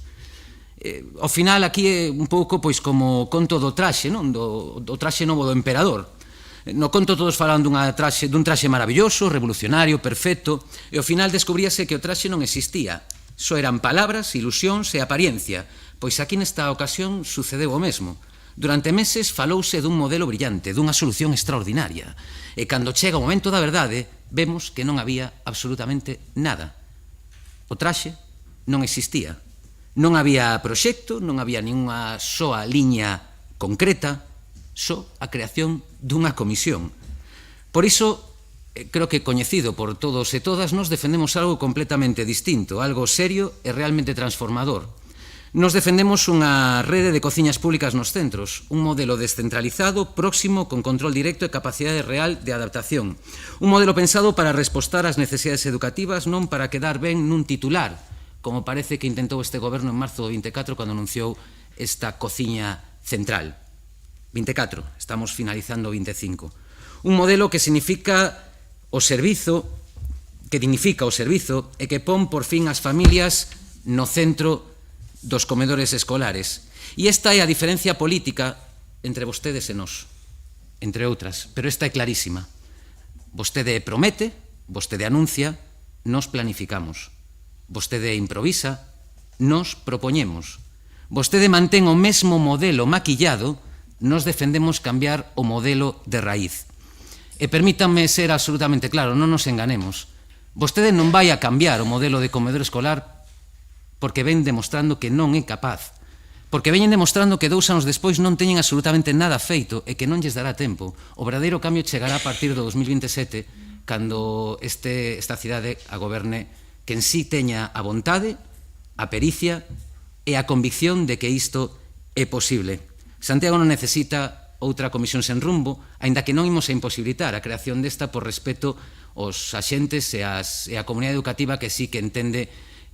K: Ao final aquí é un pouco pois como conto do traxe, non? Do traxe novo do emperador. No conto todos falan dun traxe maravilloso, revolucionario, perfecto, e ao final descubríase que o traxe non existía. Só eran palabras, ilusións e apariencia, pois aquí nesta ocasión sucedeu o mesmo. Durante meses falouse dun modelo brillante, dunha solución extraordinaria, e cando chega o momento da verdade, vemos que non había absolutamente nada. O traxe non existía. Non había proxecto, non había ninguna soa liña concreta, só a creación dunha comisión. Por iso, creo que coñecido por todos e todas, nos defendemos algo completamente distinto, algo serio e realmente transformador. Nos defendemos unha rede de cociñas públicas nos centros, un modelo descentralizado, próximo, con control directo e capacidade real de adaptación. Un modelo pensado para respostar ás necesidades educativas, non para quedar ben nun titular, como parece que intentou este goberno en marzo do 24 cando anunciou esta cociña central. 24, estamos finalizando o 25. Un modelo que significa o servizo, e que pon por fin as familias no centro dos comedores escolares. E esta é a diferencia política entre vostedes e nós, entre outras, pero esta é clarísima. Vostede promete, vostede anuncia, nós planificamos. Vostede improvisa, nós propoñemos. Vostede mantén o mesmo modelo maquillado, nós defendemos cambiar o modelo de raíz. E permítanme ser absolutamente claro, non nos enganemos. Vostede non vai a cambiar o modelo de comedor escolar porque ven demostrando que non é capaz, porque veñen demostrando que 2 anos despois non teñen absolutamente nada feito e que non lles dará tempo. O verdadeiro cambio chegará a partir do 2027, cando esta cidade a goberne que en sí teña a vontade, a pericia e a convicción de que isto é posible. Santiago non necesita outra comisión sen rumbo, aínda que non imos a imposibilitar a creación desta por respeto aos axentes e a comunidade educativa que sí que entende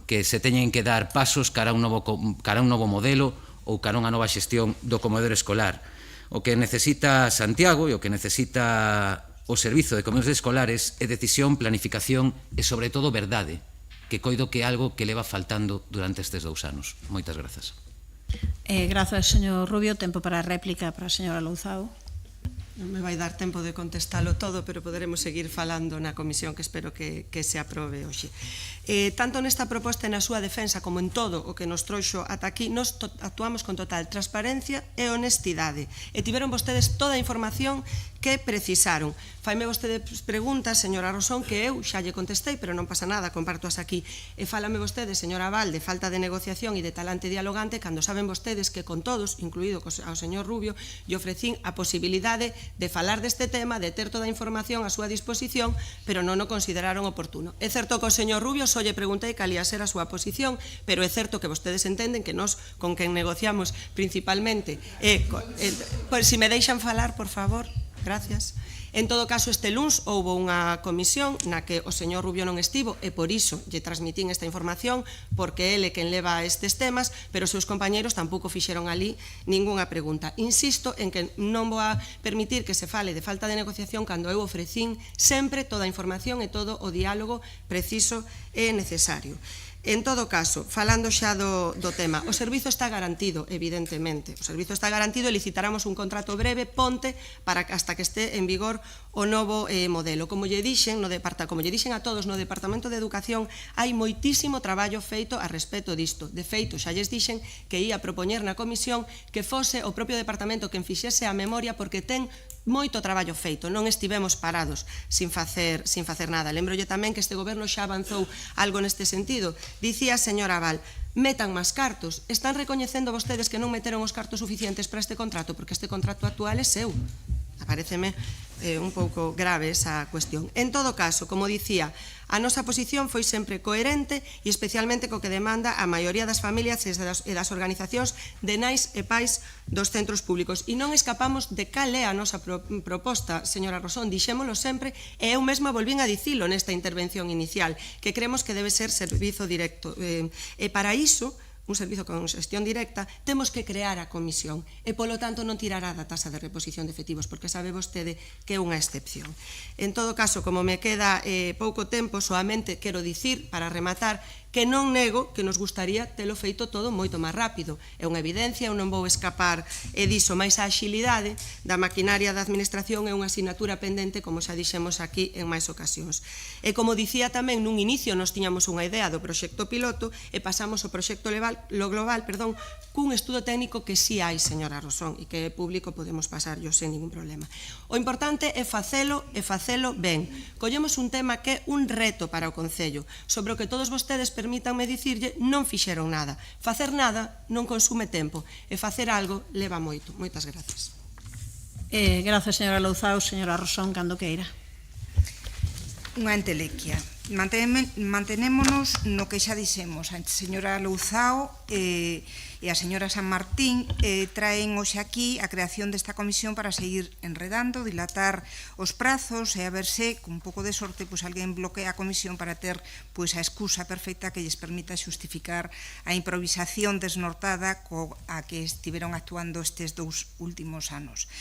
K: que se teñen que dar pasos cara a un novo modelo ou cara a unha nova xestión do comedor escolar. O que necesita Santiago e o que necesita o Servizo de Comedores Escolares é decisión, planificación e, sobre todo, verdade, que coido que é algo que leva faltando durante estes 2 anos. Moitas grazas.
A: Grazas, señor Rubio. Tempo para a réplica para a señora Louzao.
I: Non me vai dar tempo de contestalo todo, pero poderemos seguir falando na comisión que espero que se aprobe hoxe. Tanto nesta proposta e na súa defensa como en todo o que nos trouxo ata aquí, nos actuamos con total transparencia e honestidade. E tiveron vostedes toda a información que precisaron. Faime vostede preguntas, señora Rosón, que eu xa lle contestei, pero non pasa nada, compartoas aquí. E fálame vostede, señora Val, de falta de negociación e de talante dialogante, cando saben vostedes que con todos, incluído ao señor Rubio, lle ofrecín a posibilidade de falar deste tema, de ter toda a información a súa disposición, pero non o consideraron oportuno. É certo que o señor Rubio só lle preguntei cal ia ser a súa posición, pero é certo que vostedes entenden que nós con quen negociamos principalmente. Pois, se me deixan falar, por favor. Gracias. En todo caso, este luns houve unha comisión na que o señor Rubio non estivo e por iso lle transmitín esta información, porque ele quen leva estes temas, pero os seus compañeros tampouco fixeron ali ningunha pregunta. Insisto en que non vou a permitir que se fale de falta de negociación cando eu ofrecín sempre toda a información e todo o diálogo preciso e necesario. En todo caso, falando xa do tema, o servizo está garantido, evidentemente. O servizo está garantido e licitaramos un contrato breve, ponte, para hasta que este en vigor o novo modelo. Como lle dixen a todos no Departamento de Educación, hai moitísimo traballo feito a respecto disto. De feito, xa lles dixen que ia propoñer na comisión que fose o propio Departamento quen fixese a memoria, porque ten moito traballo feito, non estivemos parados sin facer nada. Lembrolle tamén que este goberno xa avanzou algo neste sentido. Dicía a señora Val, metan máis cartos. Están recoñecendo vostedes que non meteron os cartos suficientes para este contrato, porque este contrato actual é seu. Paréceme un pouco grave esa cuestión. En todo caso, como dicía, a nosa posición foi sempre coherente e especialmente co que demanda a maioría das familias e das organizacións de nais e pais dos centros públicos. E non escapamos de cal é a nosa proposta, señora Rosón, dixémolo sempre, e eu mesma volvín a dicilo nesta intervención inicial, que creemos que debe ser servizo directo. E para iso, un servizo con xestión directa, temos que crear a comisión e, polo tanto, non tirará da tasa de reposición de efectivos, porque sabe vostede que é unha excepción. En todo caso, como me queda pouco tempo, soamente quero dicir, para rematar, que non nego que nos gustaría telo feito todo moito máis rápido. É unha evidencia, eu non vou escapar diso, máis a axilidade da maquinaria da administración é unha asignatura pendente, como xa dixemos aquí en máis ocasións. E como dicía tamén, nun inicio nos tiñamos unha idea do proxecto piloto e pasamos ao proxecto global, cun estudo técnico que sí hai, señora Rosón, e que é público, podemos pasarlo sen ningún problema. O importante é facelo ben. Collemos un tema que é un reto para o Concello, sobre o que todos vostedes, permítanme dicirlle, non fixeron nada. Facer nada non consume tempo, e facer algo leva moito. Moitas grazas.
A: Grazas, señora Louzao. Señora Rosón, cando queira.
J: Unha entelequia. Mantenémonos no que xa dixemos. A señora Louzao e a señora San Martín traen hoxe aquí a creación desta comisión para seguir enredando, dilatar os prazos e a verse, con un pouco de sorte, alguén bloquea a comisión para ter a excusa perfecta que lles permita xustificar a improvisación desnortada a que estiveron actuando estes 2 últimos anos.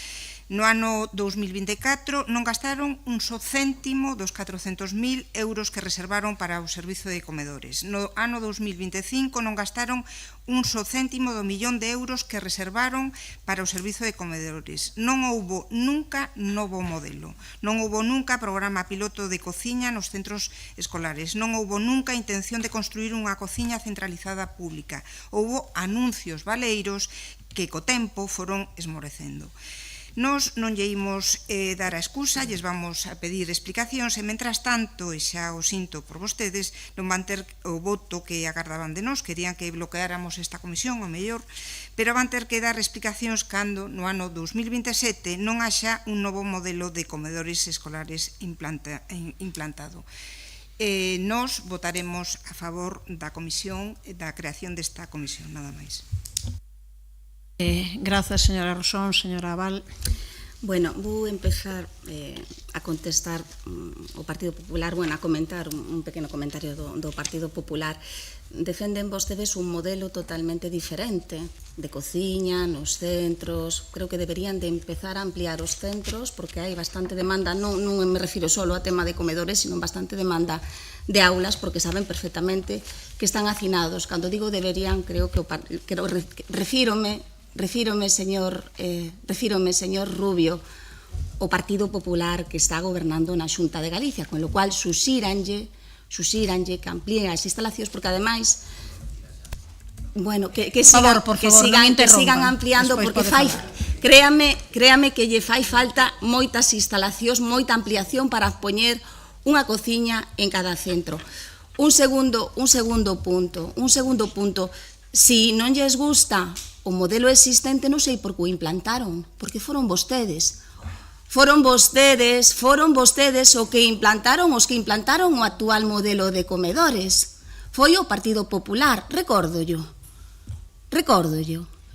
J: No ano 2024 non gastaron un só céntimo dos 400.000 euros que reservaron para o servizo de comedores. No ano 2025 non gastaron un só céntimo do millón de euros que reservaron para o servizo de comedores. Non houbo nunca novo modelo. Non houbo nunca programa piloto de cociña nos centros escolares. Non houbo nunca intención de construir unha cociña centralizada pública. Houbo anuncios valeiros que co tempo foron esmorecendo. Nos non lle imos dar a excusa, lles vamos a pedir explicacións e, mentras tanto, e xa o sinto por vostedes, non van ter o voto que agardaban de nós, querían que bloqueáramos esta comisión, o mellor, pero van ter que dar explicacións cando no ano 2027 non haxa un novo modelo de comedores escolares implantado. Nos votaremos a favor da comisión, da creación desta comisión, nada máis.
A: Grazas, señora Rosón. Señora Val.
G: Bueno, vou empezar a contestar o Partido Popular, a comentar un pequeno comentario do Partido Popular. Defenden vostedes un modelo totalmente diferente de cociña nos centros. Creo que deberían de empezar a ampliar os centros, porque hai bastante demanda, non me refiro só a tema de comedores, sino bastante demanda de aulas, porque saben perfectamente que están hacinados. Cando digo deberían, creo que refírome, señor Rubio, o Partido Popular que está gobernando na Xunta de Galicia, con lo cual susíranlle que amplíen as instalacións, porque ademais, que sigan ampliando, porque créame que lle fai falta moitas instalacións, moita ampliación para poñer unha cociña en cada centro. Un segundo punto, si non lles gusta o modelo existente, non sei por que o implantaron, porque foron vostedes o que implantaron o actual modelo de comedores. Foi o Partido Popular, recórdollo.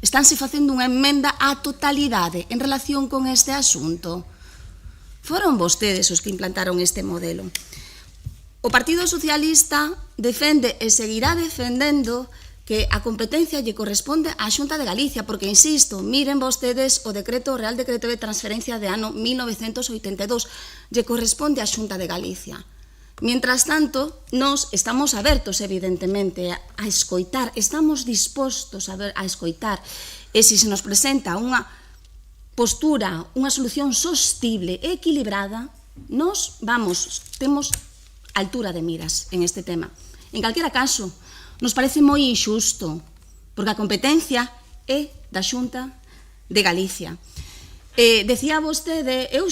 G: Estánse facendo unha emenda á totalidade en relación con este asunto. Foron vostedes os que implantaron este modelo. O Partido Socialista defende e seguirá defendendo que a competencia lle corresponde á Xunta de Galicia, porque, insisto, miren vostedes o Real Decreto de Transferencia de ano 1982, lle corresponde á Xunta de Galicia. Mientras tanto, nós estamos abertos, evidentemente, a escoitar, estamos dispostos a escoitar, e se nos presenta unha postura, unha solución sostible e equilibrada, nós temos altura de miras en este tema. En calquera caso, nos parece moi injusto, porque a competencia é da Xunta de Galicia. Decía vostede, eu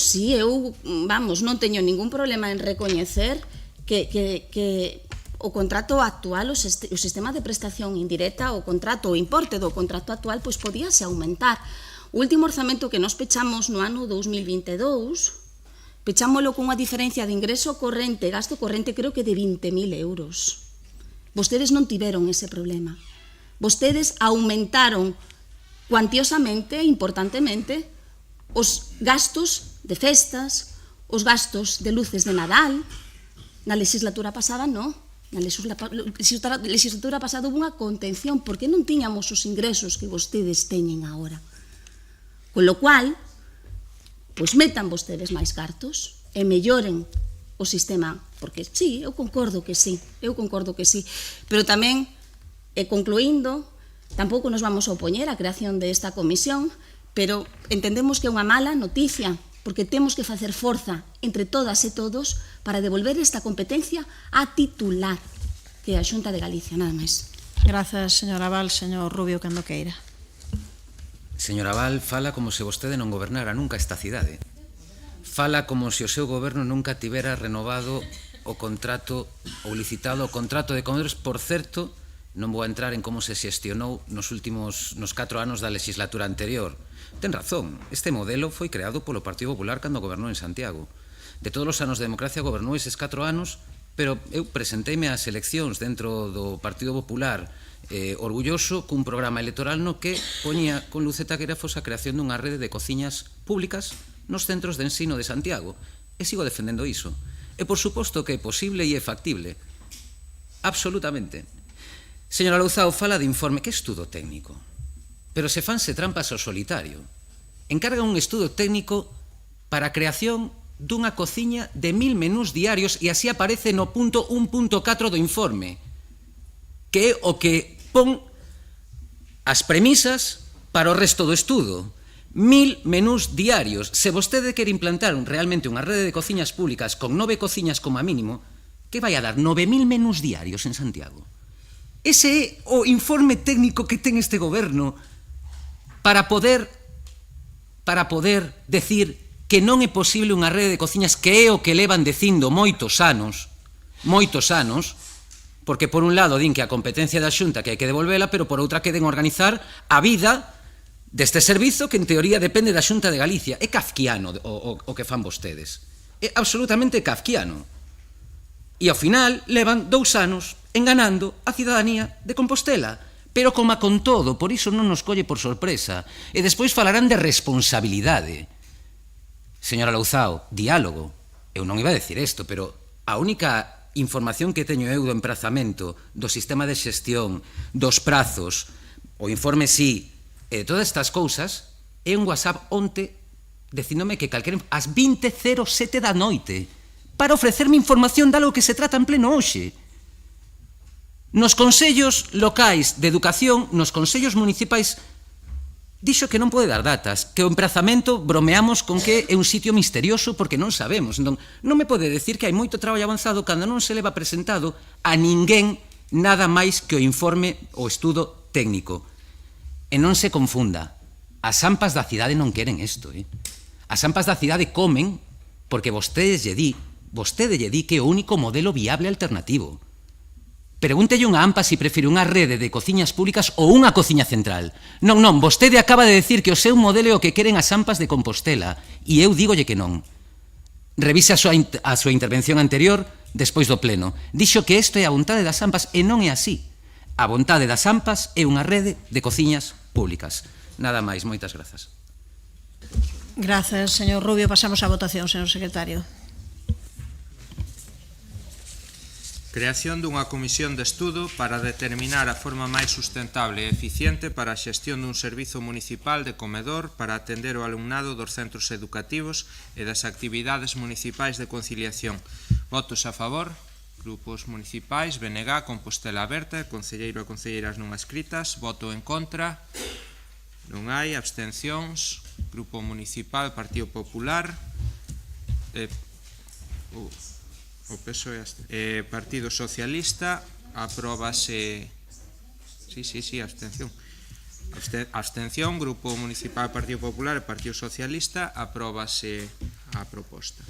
G: non teño ningún problema en recoñecer que o contrato actual, o sistema de prestación indirecta, o importe do contrato actual, pois podíase aumentar. O último orzamento que nos pechamos no ano 2022, pechámolo cunha diferencia de ingreso corrente, gasto corrente, creo que de 20.000 euros. Vostedes non tiveron ese problema. Vostedes aumentaron cuantiosamente, importantemente, os gastos de festas, os gastos de luces de Nadal. Na legislatura pasada non. Na legislatura pasada houve unha contención porque non tiñamos os ingresos que vostedes teñen agora. Con lo cual, pois metan vostedes máis cartos e melloren o sistema, porque sí, eu concordo que sí, pero tamén, concluindo, tampouco nos vamos a opoñer á creación desta comisión, pero entendemos que é unha mala noticia, porque temos que facer forza entre todas e todos para devolver esta competencia a titular, que é a Xunta de Galicia, nada máis.
A: Grazas, señora Val. Señor Rubio, cando queira.
K: Señora Val, fala como se vostede non gobernara nunca esta cidade. Fala como se o seu goberno nunca tivera renovado o contrato ou licitado o contrato de comedores. Por certo, non vou a entrar en como se xestionou nos 4 anos da legislatura anterior. Ten razón, este modelo foi creado polo Partido Popular cando gobernou en Santiago. De todos os anos de democracia gobernou eses 4 anos, pero eu presenteime ás eleccións dentro do Partido Popular orgulloso cun programa electoral no que poñía con luz e taquígrafos a creación dunha rede de cociñas públicas nos centros de ensino de Santiago. E sigo defendendo iso. E por suposto que é posible e é factible. Absolutamente. Señora Louzao, fala de informe. Que estudo técnico? Pero se fanse trampas ao solitario. Encarga un estudo técnico para a creación dunha cociña de 1000 menús diarios e así aparece no punto 1.4 do informe, que é o que pon as premisas para o resto do estudo. 1000 menús diarios. Se vostede quere implantar realmente unha rede de cociñas públicas con 9 cociñas como a mínimo, que vai a dar 9000 menús diarios en Santiago. Ese é o informe técnico que ten este goberno para poder decir que non é posible unha rede de cociñas, que é o que levan dicindo moitos anos, porque por un lado din que a competencia da Xunta que hai que devolvela, pero por outra queren organizar a vida deste servizo que en teoría depende da Xunta de Galicia. É kafkiano o que fan vostedes. É absolutamente kafkiano. E ao final levan 2 anos enganando a cidadanía de Compostela. Pero como con todo, por iso non nos colle por sorpresa. E despois falarán de responsabilidade. Señora Louzao, diálogo. Eu non iba a decir isto, pero a única información que teño eu do emprazamento, do sistema de xestión, dos prazos, o informe sí, e de todas estas cousas, é un WhatsApp onte dicíndome que calquera ás 20:07 da noite para ofrecerme información dalo que se trata en pleno hoxe. Nos consellos locais de educación, nos consellos municipais, dixo que non pode dar datas, que o emprazamento bromeamos con que é un sitio misterioso porque non sabemos. Entón, non me pode decir que hai moito traballo avanzado cando non se leva presentado a ninguén nada máis que o informe ou estudo técnico. E non se confunda, as AMPAs da cidade non queren isto. As AMPAs da cidade comen porque vostede lle di que é o único modelo viable alternativo. Pregúntelle unha AMPA se prefire unha rede de cociñas públicas ou unha cociña central. Non, vostede acaba de decir que o seu modelo é o que queren as AMPAs de Compostela e eu dígolle que non. Revise a súa intervención anterior despois do pleno. Dixo que isto é a vontade das AMPAs e non é así. A vontade das AMPAs é unha rede de cociñas públicas. Nada máis, moitas grazas.
A: Grazas, señor Rubio. Pasamos á votación, señor secretario.
D: Creación dunha comisión de estudo para determinar a forma máis sustentable e eficiente para a xestión dun servizo municipal de comedor para atender o alumnado dos centros educativos e das actividades municipais de conciliación. Votos a favor. Grupos municipais, BNG, Compostela Aberta, concelleiro e concelleiras non escritas. Voto en contra. Non hai. Abstencións. Grupo municipal, Partido Popular, o PSOE, Partido Socialista, apróbase. Sí, abstención. Abstención, Grupo Municipal, Partido Popular e Partido Socialista, apróbase a proposta.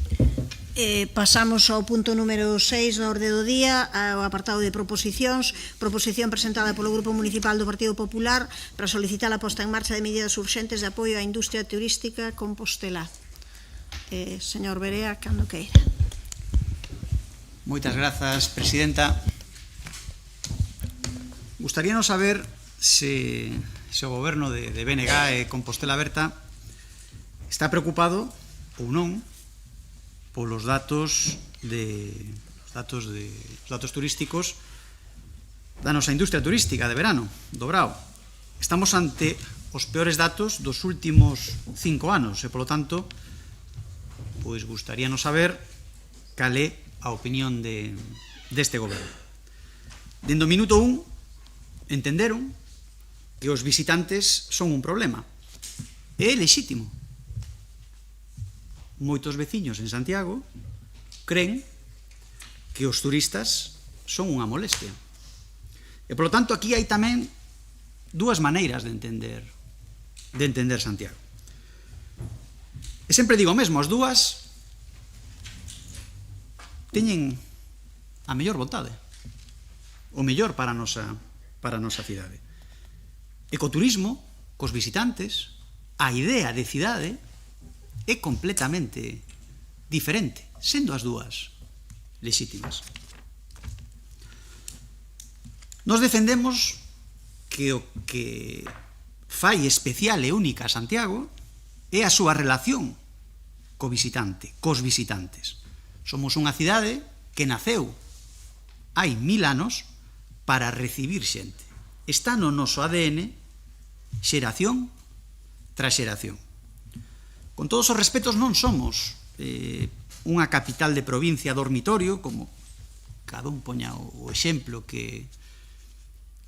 A: Pasamos ao punto número 6 da orde do día, ao apartado de proposicións. Proposición presentada polo Grupo Municipal do Partido Popular para solicitar a posta en marcha de medidas urxentes de apoio á industria turística compostelá. Señor Berea, cando queira.
C: Moitas grazas, presidenta. Gustaríanos saber se o goberno de BNG e Compostela Aberta está preocupado ou non polos datos turísticos da nosa industria turística de verano, do Brao. Estamos ante os peores datos dos últimos 5 anos e, polo tanto, pois gustaríanos saber cal é a opinión deste goberno. Dende o minuto 1 entenderon que os visitantes son un problema. É lexítimo. Moitos veciños en Santiago creen que os turistas son unha molestia. E, polo tanto, aquí hai tamén dúas maneiras de entender Santiago. E sempre digo o mesmo, as dúas teñen a mellor vontade, o mellor para a nosa cidade. Ecoturismo, cos visitantes, a idea de cidade é completamente diferente, sendo as dúas lexítimas. Nos defendemos que o que fai especial e única a Santiago é a súa relación co visitante, cos visitantes. Somos unha cidade que naceu hai 1000 anos para recibir xente. Está no noso ADN xeración tras xeración. Con todos os respetos, non somos unha capital de provincia dormitorio, como cada un poña o exemplo que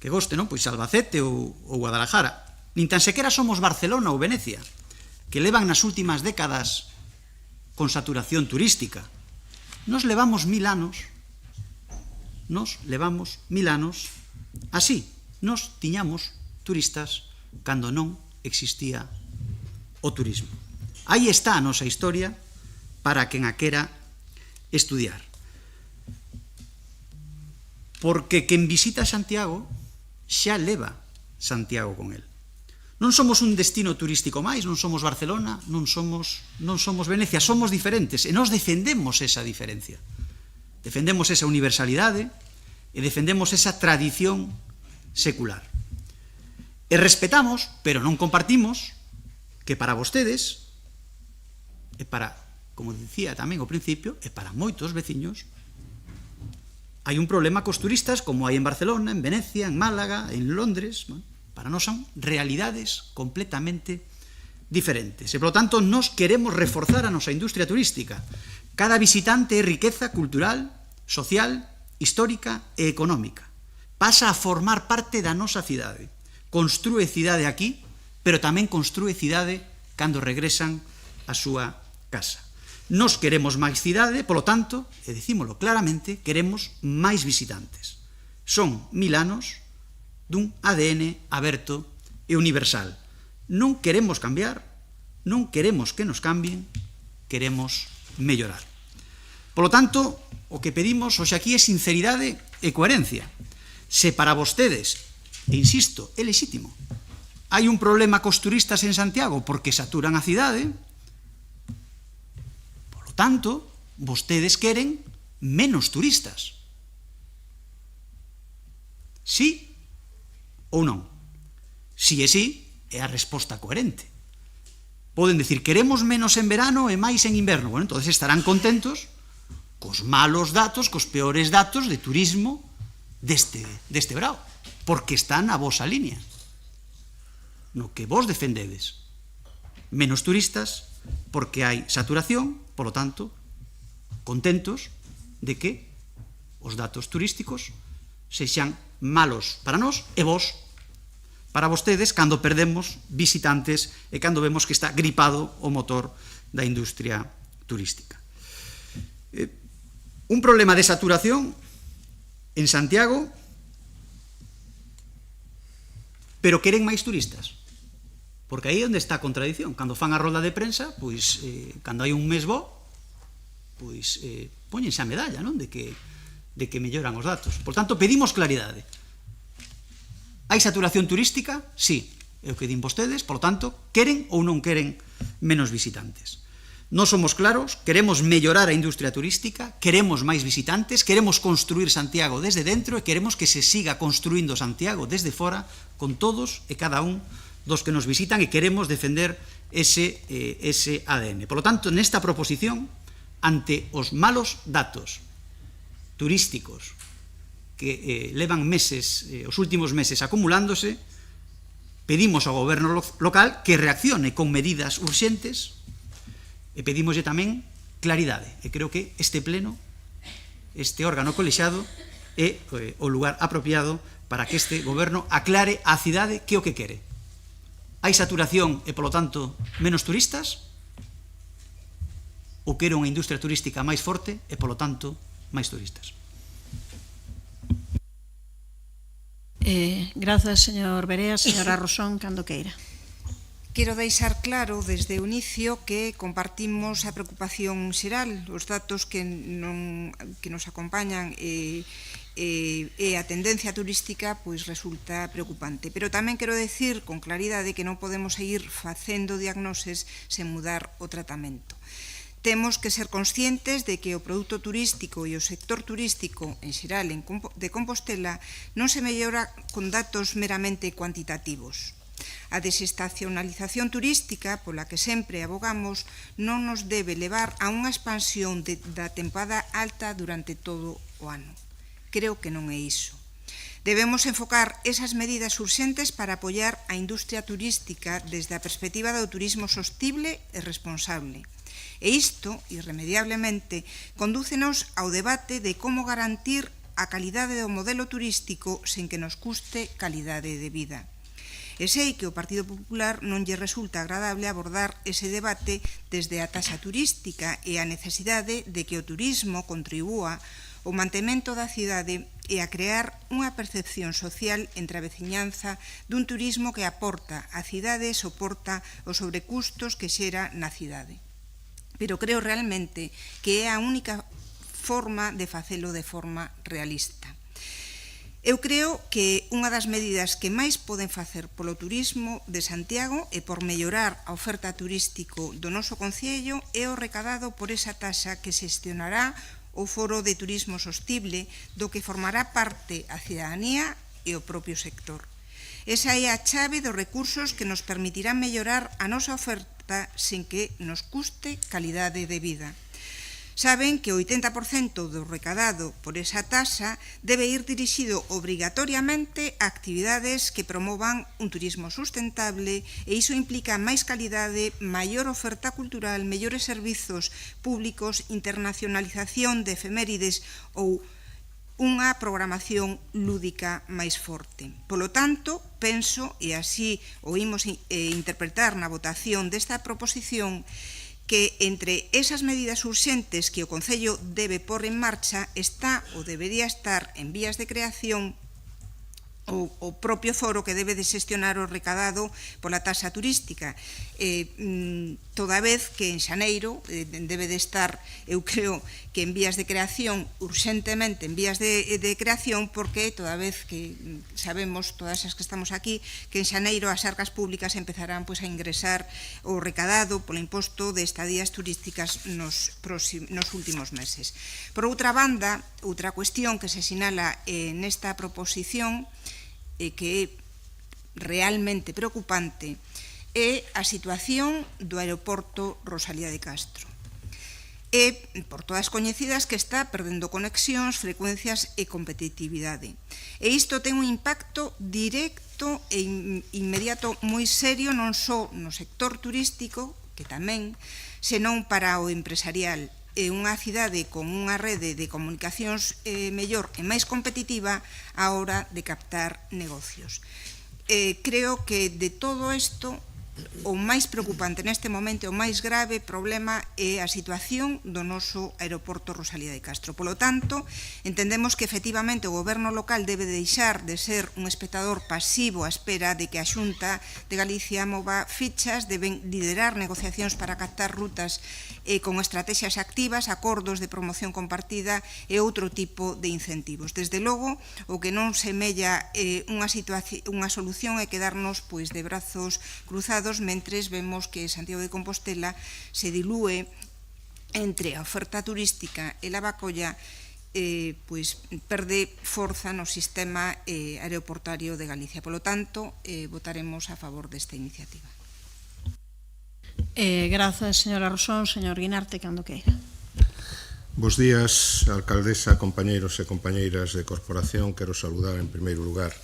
C: goste, non? Pois Albacete ou Guadalajara. Nin tan sequera somos Barcelona ou Venecia, que levan nas últimas décadas con saturación turística. Nos levamos 1000 anos así. Nos tiñamos turistas cando non existía o turismo. Aí está a nosa historia para quen a quera estudiar. Porque quen visita Santiago xa leva Santiago con el. Non somos un destino turístico máis, non somos Barcelona, non somos Venecia, somos diferentes e nós defendemos esa diferencia. Defendemos esa universalidade e defendemos esa tradición secular. E respetamos, pero non compartimos, que para vostedes e para, como dicía tamén ao principio, e para moitos veciños, hai un problema cos turistas como hai en Barcelona, en Venecia, en Málaga, en Londres. Para nós son realidades completamente diferentes. E, polo tanto, nós queremos reforzar a nosa industria turística. Cada visitante é riqueza cultural, social, histórica e económica. Pasa a formar parte da nosa cidade. Constrúe cidade aquí, pero tamén constrúe cidade cando regresan a súa casa. Nos queremos máis cidade, polo tanto, e dicímolo claramente, queremos máis visitantes. Son 1000 anos dun ADN aberto e universal. Non queremos cambiar, non queremos que nos cambien, queremos mellorar. Polo tanto, o que pedimos hoxe aquí é sinceridade e coherencia. Se para vostedes, e insisto, é lexítimo, hai un problema cos turistas en Santiago porque saturan a cidade, polo tanto, vostedes queren menos turistas. Sí ou non? Si é sí, é a resposta coherente. Poden decir, queremos menos en verano e máis en inverno. Bueno, entonces estarán contentos cos malos datos, cos peores datos de turismo deste Brao, porque están a vosa línea, no que vos defendedes. Menos turistas, porque hai saturación, polo tanto, contentos de que os datos turísticos sexan malos para nós e vos para vostedes cando perdemos visitantes e cando vemos que está gripado o motor da industria turística. Un problema de saturación en Santiago, pero queren máis turistas. Porque aí é onde está a contradición. Cando fan a rolda de prensa, pois, cando hai un mes bo, pois, póñense a medalla, non? De que melloran os datos. Por tanto, pedimos claridade. Hai saturación turística? Sí, é o que din vostedes, por tanto, queren ou non queren menos visitantes. Non somos claros, queremos mellorar a industria turística, queremos máis visitantes, queremos construir Santiago desde dentro e queremos que se siga construindo Santiago desde fora con todos e cada un dos que nos visitan e queremos defender ese ADN. Por lo tanto, nesta proposición, ante os malos datos turísticos que levan meses, os últimos meses acumulándose, pedimos ao goberno local que reaccione con medidas urxentes e pedimoslle tamén claridade. E creo que este pleno, este órgano colexiado, é o lugar apropiado para que este goberno aclare á cidade que o que quere. Hai saturación e, polo tanto, menos turistas? Ou quere unha industria turística máis forte e, polo tanto, máis turistas?
A: Grazas, señor Berea. Señora Rosón, cando queira.
J: Quero deixar claro desde o inicio que compartimos a preocupación xeral, os datos que nos acompañan e a tendencia turística pois resulta preocupante. Pero tamén quero decir con claridade que non podemos seguir facendo diagnoses sen mudar o tratamento. Temos que ser conscientes de que o produto turístico e o sector turístico en xeral de Compostela non se mellora con datos meramente cuantitativos. A desestacionalización turística, pola que sempre abogamos, non nos debe levar a unha expansión da tempada alta durante todo o ano. Creo que non é iso. Debemos enfocar esas medidas urxentes para apoiar a industria turística desde a perspectiva do turismo sostible e responsable. E isto, irremediablemente, condúcenos ao debate de como garantir a calidade do modelo turístico sen que nos custe calidade de vida. E sei que ao Partido Popular non lle resulta agradable abordar ese debate desde a taxa turística e a necesidade de que o turismo contribúa ao mantemento da cidade e a crear unha percepción social entre a veciñanza dun turismo que aporta á cidade e soporta os sobrecustos que xera na cidade. Pero creo realmente que é a única forma de facelo de forma realista. Eu creo que unha das medidas que máis poden facer polo turismo de Santiago e por mellorar a oferta turístico do noso concello é o recadado por esa taxa que xestionará o Foro de Turismo Sostible, do que formará parte a cidadanía e o propio sector. Esa é a chave dos recursos que nos permitirán mellorar a nosa oferta sen que nos custe calidade de vida. Saben que o 80% do recadado por esa taxa debe ir dirixido obrigatoriamente a actividades que promovan un turismo sustentable e iso implica máis calidade, maior oferta cultural, mellores servizos públicos, internacionalización de efemérides ou unha programación lúdica máis forte. Polo tanto, penso, e así o imos interpretar na votación desta proposición, que entre esas medidas urxentes que o Concello debe pôr en marcha está ou debería estar en vías de creación o propio foro que debe de xestionar o recadado pola taxa turística. Toda vez que en xaneiro debe de estar, eu creo que en vías de creación, urxentemente en vías de creación, porque toda vez que sabemos, todas as que estamos aquí, que en xaneiro as arcas públicas empezarán a ingresar o recadado polo imposto de estadías turísticas nos últimos meses. Por outra banda, outra cuestión que se sinala nesta proposición e que é realmente preocupante é a situación do aeroporto Rosalía de Castro. É por todas coñecidas que está perdendo conexións, frecuencias e competitividade. E isto ten un impacto directo e inmediato moi serio non só no sector turístico, que tamén, senón para o empresarial, unha cidade con unha rede de comunicacións mellor e máis competitiva á hora de captar negocios. Creo que de todo isto o máis preocupante neste momento, o máis grave problema é a situación do noso aeroporto Rosalía de Castro. Polo tanto, entendemos que efectivamente o goberno local debe deixar de ser un espectador pasivo á espera de que a Xunta de Galicia mova fichas, deben liderar negociacións para captar rutas con estrategias activas, acordos de promoción compartida e outro tipo de incentivos. Desde logo, o que non semella unha solución é quedarnos pois de brazos cruzados mentres vemos que Santiago de Compostela se dilúe entre a oferta turística e la Bacolla, pois perde forza no sistema aeroportario de Galicia. Polo tanto, votaremos a favor desta iniciativa.
A: Grazas, señora Rosón. Señor Guinarte, cando queira.
L: Bos días, alcaldesa, compañeiros e compañeiras de corporación. Quero saludar en primeiro lugar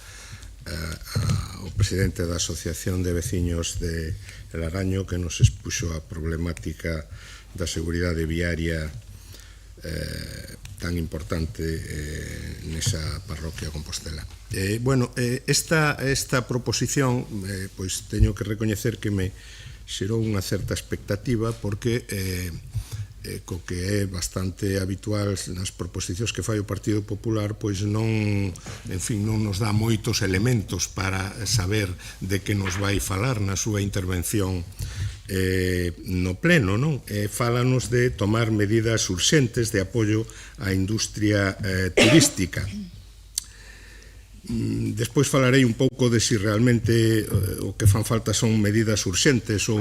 L: ao presidente da Asociación de Veciños de Laraño, que nos expuxo a problemática da seguridade viaria tan importante nesa parroquia Compostela. Esta proposición, pois teño que recoñecer que me xerou unha certa expectativa, porque co que é bastante habitual nas proposicións que fai o Partido Popular, pois non nos dá moitos elementos para saber de que nos vai falar na súa intervención no pleno, non? Fálanos de tomar medidas urxentes de apoio á industria turística. Despois falarei un pouco de si realmente o que fan falta son medidas urxentes ou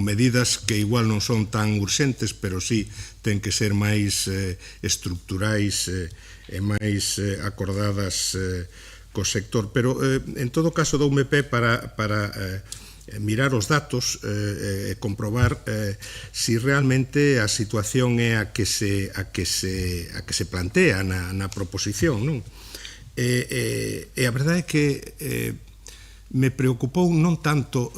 L: medidas que igual non son tan urxentes, pero sí ten que ser máis estructurais e máis acordadas co sector. Pero, en todo caso, doume pé para mirar os datos e comprobar si realmente a situación é a que se plantea na proposición, non? E a verdade é que me preocupou non tanto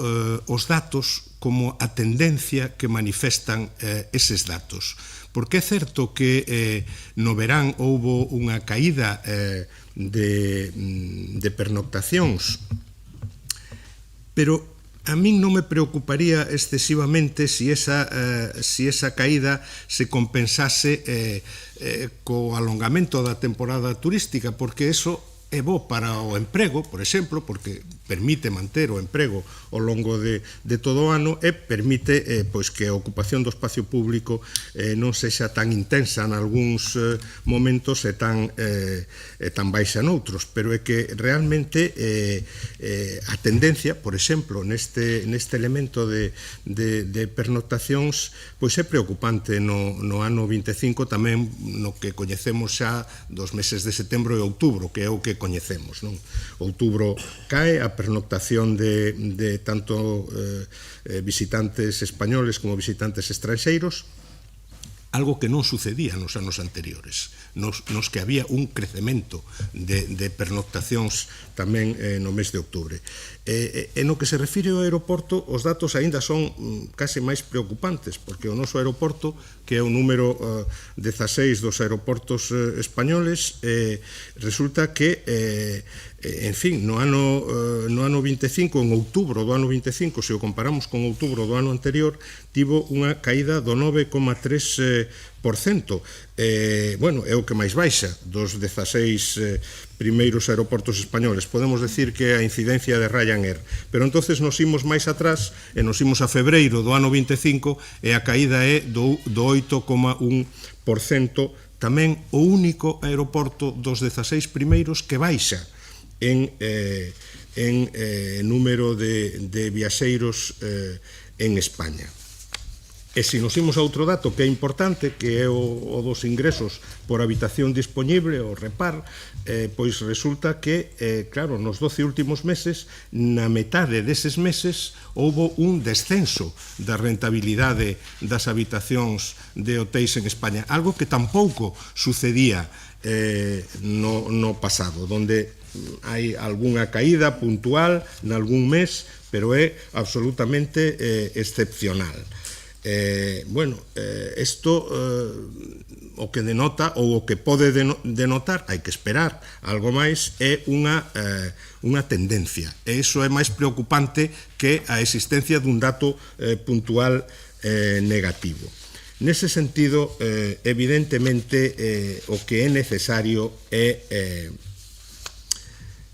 L: os datos como a tendencia que manifestan eses datos. Porque é certo que no verán houbo unha caída de pernoctacións, pero a min non me preocuparía excesivamente si esa caída se compensase co alongamento da temporada turística, porque eso é bo para o emprego, por exemplo, porque permite manter o emprego ao longo de todo o ano e permite pois que a ocupación do espacio público non sexa tan intensa en algúns momentos e tan baixa noutros, pero é que realmente a tendencia, por exemplo, neste elemento de pernoctacións, pois é preocupante no ano 25, tamén no que coñecemos xa dos meses de setembro e outubro, que é o que coñecemos, non? Outubro cae a pernoctación de tanto visitantes españoles como visitantes estranxeiros, algo que non sucedía nos anos anteriores, nos que había un crecemento de pernoctacións tamén no mes de outubro. E no que se refire ao aeroporto, os datos aínda son case máis preocupantes, porque o noso aeroporto, que é o número 16 dos aeroportos españoles, resulta que en fin, no ano 25, en outubro do ano 25, se o comparamos con outubro do ano anterior, tivo unha caída do 9,3%. Bueno, é o que máis baixa dos 16 primeiros aeroportos españoles. Podemos decir que a incidencia de Ryanair, pero entonces nos imos máis atrás e nos imos a febreiro do ano 25 e a caída é do 8,1%, tamén o único aeroporto dos 16 primeiros que baixa en número de viaxeiros en España. E se nos imos a outro dato que é importante, que é o dos ingresos por habitación disponible, o REPAR, pois resulta que, claro, nos 12 últimos meses, na metade deses meses, houbo un descenso da rentabilidade das habitacións de hotéis en España, algo que tampouco sucedía no pasado, donde hai algunha caída puntual nalgún mes, pero é absolutamente excepcional. Isto o que denota ou o que pode denotar, hai que esperar algo máis, é unha tendencia, e iso é máis preocupante que a existencia dun dato puntual negativo. Nese sentido, evidentemente, o que é necesario é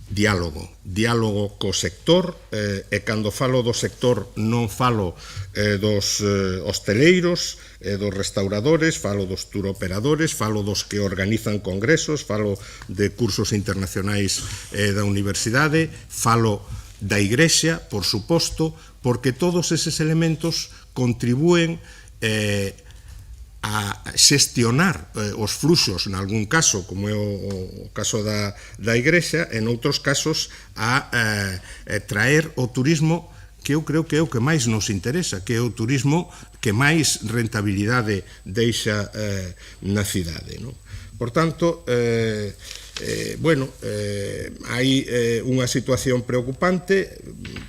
L: diálogo co sector, e cando falo do sector non falo dos hosteleiros, dos restauradores, falo dos turoperadores, falo dos que organizan congresos, falo de cursos internacionais da universidade, falo da Igrexa, por suposto, porque todos eses elementos contribúen a xestionar os fluxos, en algún caso, como é o caso da Igrexa, en outros casos a traer o turismo que eu creo que é o que máis nos interesa, que é o turismo que máis rentabilidade deixa na cidade. Por tanto, hai unha situación preocupante.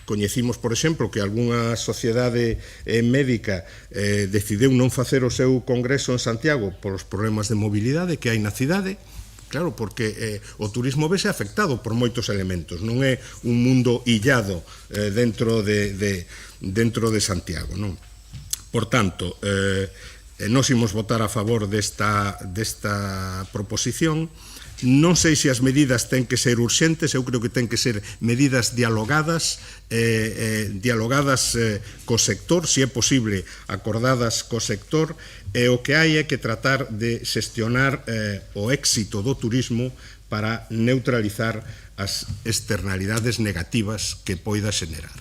L: Coñecimos, por exemplo, que algunha sociedade médica decidiu non facer o seu congreso en Santiago polos problemas de mobilidade que hai na cidade. Claro, porque o turismo vese afectado por moitos elementos, non é un mundo illado dentro de Santiago, non? Por tanto, nós imos votar a favor desta proposición. Non sei se as medidas ten que ser urxentes, eu creo que ten que ser medidas dialogadas co sector, se é posible, acordadas co sector, e o que hai é que tratar de xestionar o éxito do turismo para neutralizar as externalidades negativas que poida xenerar.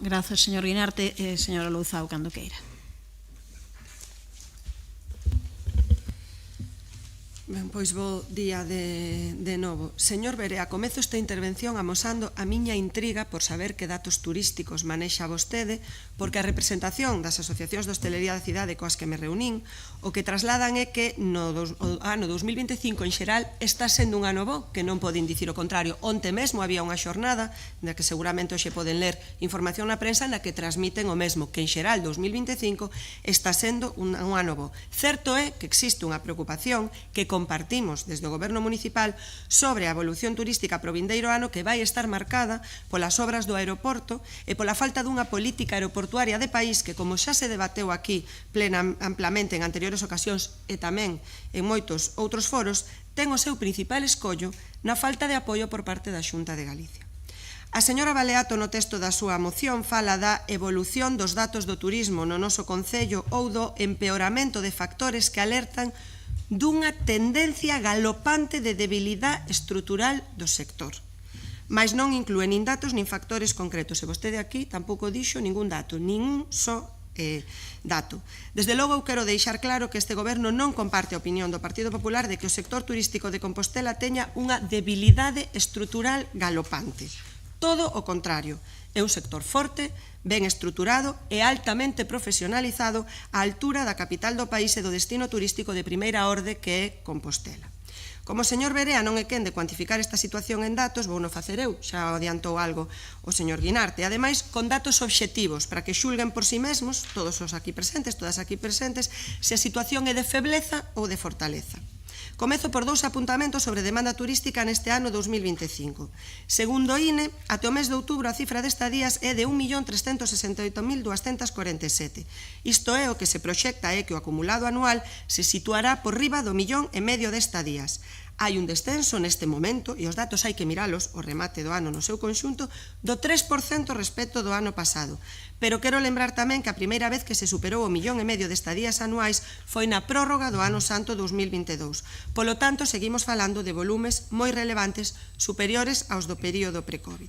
A: Grazas, señor Guinarte. Señora Louzao, cando queira.
I: Ben, pois bo día de novo. Señor Berea, comezo esta intervención amosando a miña intriga por saber que datos turísticos manexa vostede, porque a representación das asociacións de hostelería da cidade coas que me reunín, o que trasladan é que no ano 2025 en xeral está sendo un ano bo, que non poden dicir o contrario. Onte mesmo había unha xornada, na que seguramente hoxe poden ler información na prensa, na que transmiten o mesmo, que en xeral 2025 está sendo un ano bo. Certo é que existe unha preocupación que compartimos desde o Goberno Municipal sobre a evolución turística pro vindeiro ano, que vai estar marcada polas obras do aeroporto e pola falta dunha política aeroportuaria de país que, como xa se debateu aquí amplamente en anteriores ocasións e tamén en moitos outros foros, ten o seu principal escollo na falta de apoio por parte da Xunta de Galicia. A señora Baleato no texto da súa moción fala da evolución dos datos do turismo no noso concello ou do empeoramento de factores que alertan dunha tendencia galopante de debilidade estrutural do sector. Mais non inclúe nin datos nin factores concretos. E vostede aquí tampouco dixo ningún dato, nin só dato. Desde logo, eu quero deixar claro que este goberno non comparte a opinión do Partido Popular de que o sector turístico de Compostela teña unha debilidade estrutural galopante. Todo o contrario. É un sector forte, ben estruturado e altamente profesionalizado á altura da capital do país e do destino turístico de primeira orde que é Compostela. Como o señor Berea non é quen de cuantificar esta situación en datos, vou non facer eu, xa adiantou algo o señor Guinarte, e ademais con datos obxectivos para que xulguen por si mesmos, todos os aquí presentes, todas aquí presentes, se a situación é de febleza ou de fortaleza. Comezo por dous apuntamentos sobre demanda turística neste ano 2025. Segundo o INE, até o mes de outubro a cifra de estadías é de 1.368.247. Isto é, o que se proxecta é que o acumulado anual se situará por riba do 1,5 millón de estadías. Hai un descenso neste momento, e os datos hai que miralos, o remate do ano no seu conxunto, do 3% respecto do ano pasado. Pero quero lembrar tamén que a primeira vez que se superou o 1,5 millón de estadías anuais foi na prórroga do ano santo 2022. Polo tanto, seguimos falando de volumes moi relevantes superiores aos do período pre-COVID.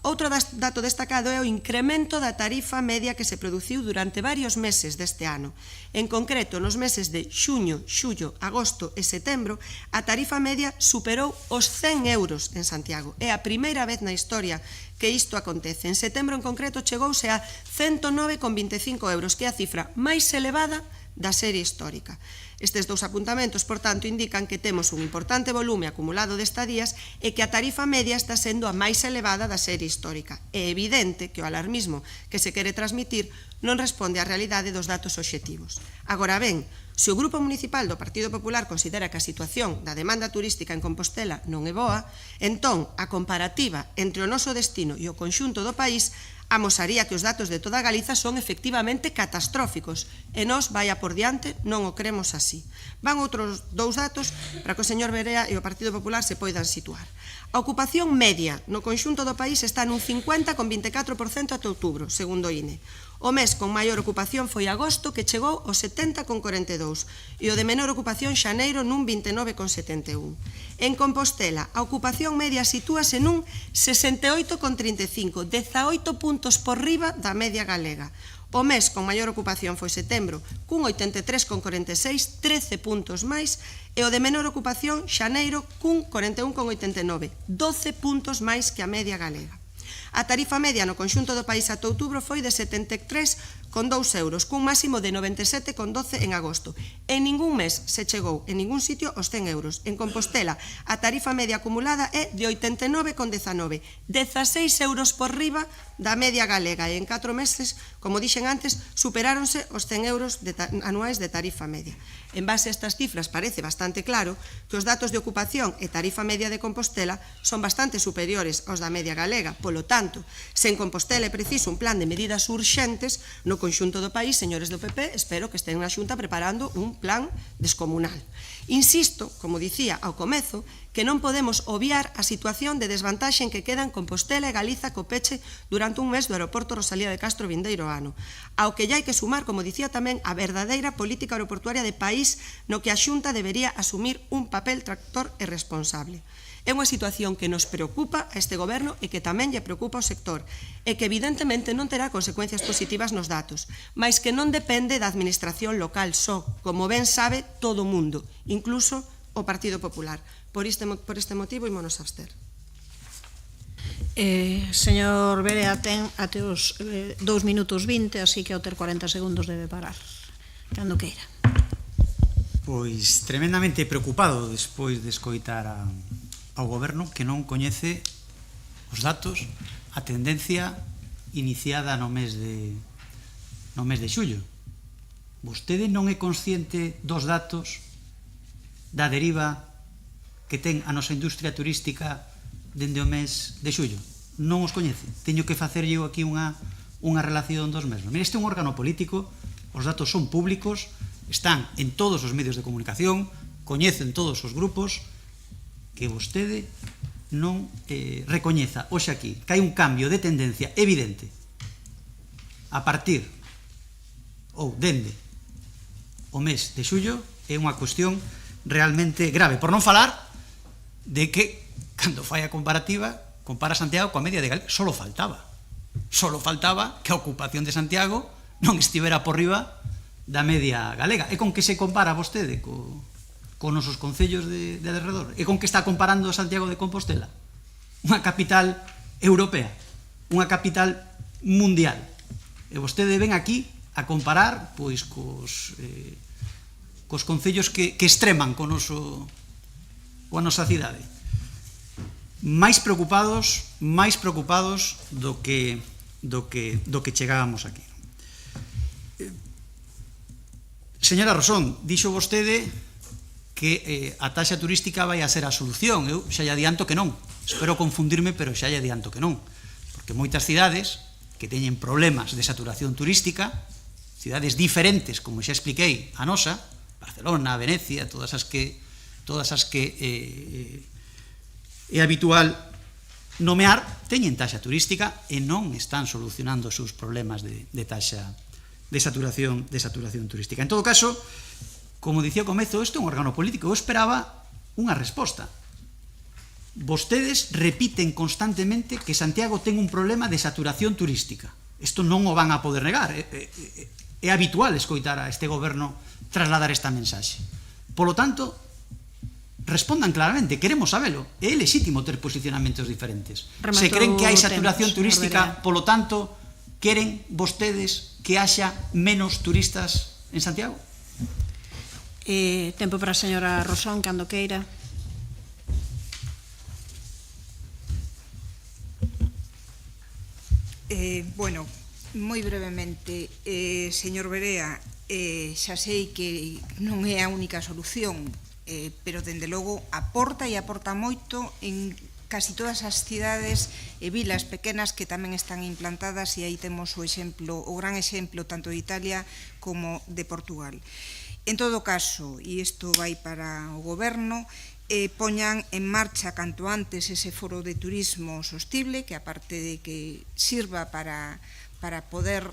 I: Outro dato destacado é o incremento da tarifa media que se produciu durante varios meses deste ano. En concreto, nos meses de xuño, xullo, agosto e setembro, a tarifa media superou os 100 euros en Santiago. É a primeira vez na historia que isto acontece. En setembro, en concreto, chegouse a 109,25 euros, que é a cifra máis elevada da serie histórica. Estes dous apuntamentos, por tanto, indican que temos un importante volume acumulado de estadías e que a tarifa media está sendo a máis elevada da serie histórica. É evidente que o alarmismo que se quere transmitir non responde á realidade dos datos obxectivos. Agora ben, se o Grupo Municipal do Partido Popular considera que a situación da demanda turística en Compostela non é boa, entón a comparativa entre o noso destino e o conxunto do país amosaría que os datos de toda Galiza son efectivamente catastróficos e nós, vai por diante, non o cremos así. Van outros dous datos para que o señor Berea e o Partido Popular se poidan situar. A ocupación media no conxunto do país está nun 50,24% ata outubro, segundo o INE. O mes con maior ocupación foi agosto, que chegou ao 70,42, e o de menor ocupación xaneiro nun 29,71. En Compostela, a ocupación media sitúase nun 68,35, 18 puntos por riba da media galega. O mes con maior ocupación foi setembro, cun 83,46, 13 puntos máis, e o de menor ocupación xaneiro cun 41,89, 12 puntos máis que a media galega. A tarifa media no conxunto do país ata outubro foi de 73,2 euros, cun máximo de 97,12 en agosto. En ningún mes se chegou, en ningún sitio, aos 100 euros. En Compostela, a tarifa media acumulada é de 89,19, 16 euros por riba da media galega, e en 4 meses, como dixen antes, superáronse os 100 euros anuais de tarifa media. En base a estas cifras parece bastante claro que os datos de ocupación e tarifa media de Compostela son bastante superiores aos da media galega. Polo tanto, se en Compostela é preciso un plan de medidas urxentes, no conxunto do país, señores do PP, espero que estén na Xunta preparando un plan descomunal. Insisto, como dicía ao comezo, que non podemos obviar a situación de desvantaxe en que quedan Compostela e Galiza co peche durante un mes do aeroporto Rosalía de Castro vindeiro ano, ao que ya hai que sumar, como dicía tamén, a verdadeira política aeroportuaria de país no que a Xunta debería asumir un papel tractor e responsable. É unha situación que nos preocupa a este goberno e que tamén lle preocupa ao sector e que evidentemente non terá consecuencias positivas nos datos, mais que non depende da administración local só, como ben sabe todo o mundo, incluso o Partido Popular. Por este motivo, ímonos a abster.
A: Señor Berea, ten até os 2 minutos 20, así que ao ter 40 segundos debe parar, cando queira.
C: Pois tremendamente preocupado despois de escoitar ao goberno que non coñece os datos, a tendencia iniciada no mes de xullo. Vostede non é consciente dos datos da deriva que ten a nosa industria turística dende o mes de xullo. Non os coñece. Teño que facerlle aquí unha relación dos mesmos. Mire, este é un órgano político, os datos son públicos, están en todos os medios de comunicación, coñecen todos os grupos, que vostede non recoñeza hoxe aquí que hai un cambio de tendencia evidente a partir ou dende o mes de xullo é unha cuestión realmente grave, por non falar de que cando fai a comparativa compara Santiago coa media de Galicia. Solo faltaba que a ocupación de Santiago non estivera por riba da media galega. E con que se compara vostede con nosos concellos de alrededor? E con que está comparando Santiago de Compostela? Unha capital europea, unha capital mundial. E vostede ven aquí a comparar pois cos concellos que extreman coa nosa cidade. Máis preocupados do que chegábamos aquí. Señora Rosón, dixo vostede que a taxa turística vai a ser a solución. Eu xa lle adianto que non. Espero confundirme, pero xa lle adianto que non. Porque moitas cidades que teñen problemas de saturación turística, cidades diferentes, como xa expliquei, a nosa, Barcelona, Venecia, todas as que é habitual nomear, teñen taxa turística e non están solucionando os seus problemas de taxa de saturación turística. En todo caso, como dicía ao comezo, isto é un órgano político. Eu esperaba unha resposta. Vostedes repiten constantemente que Santiago ten un problema de saturación turística. Isto non o van a poder negar. É habitual escoitar a este goberno trasladar esta mensaxe. Polo tanto, respondan claramente, queremos sabelo. É lexítimo ter posicionamentos diferentes. Se creen que hai saturación turística, polo tanto, queren vostedes que haxa menos turistas en Santiago?
A: Tempo para a señora Rosón, cando queira.
J: Bueno, moi brevemente, señor Berea, xa sei que non é a única solución, pero, dende logo, aporta e aporta moito en casi todas as cidades e vilas pequenas que tamén están implantadas, e aí temos o gran exemplo tanto de Italia como de Portugal. En todo caso, e isto vai para o Goberno, poñan en marcha canto antes ese foro de turismo sostible, que aparte de que sirva para poder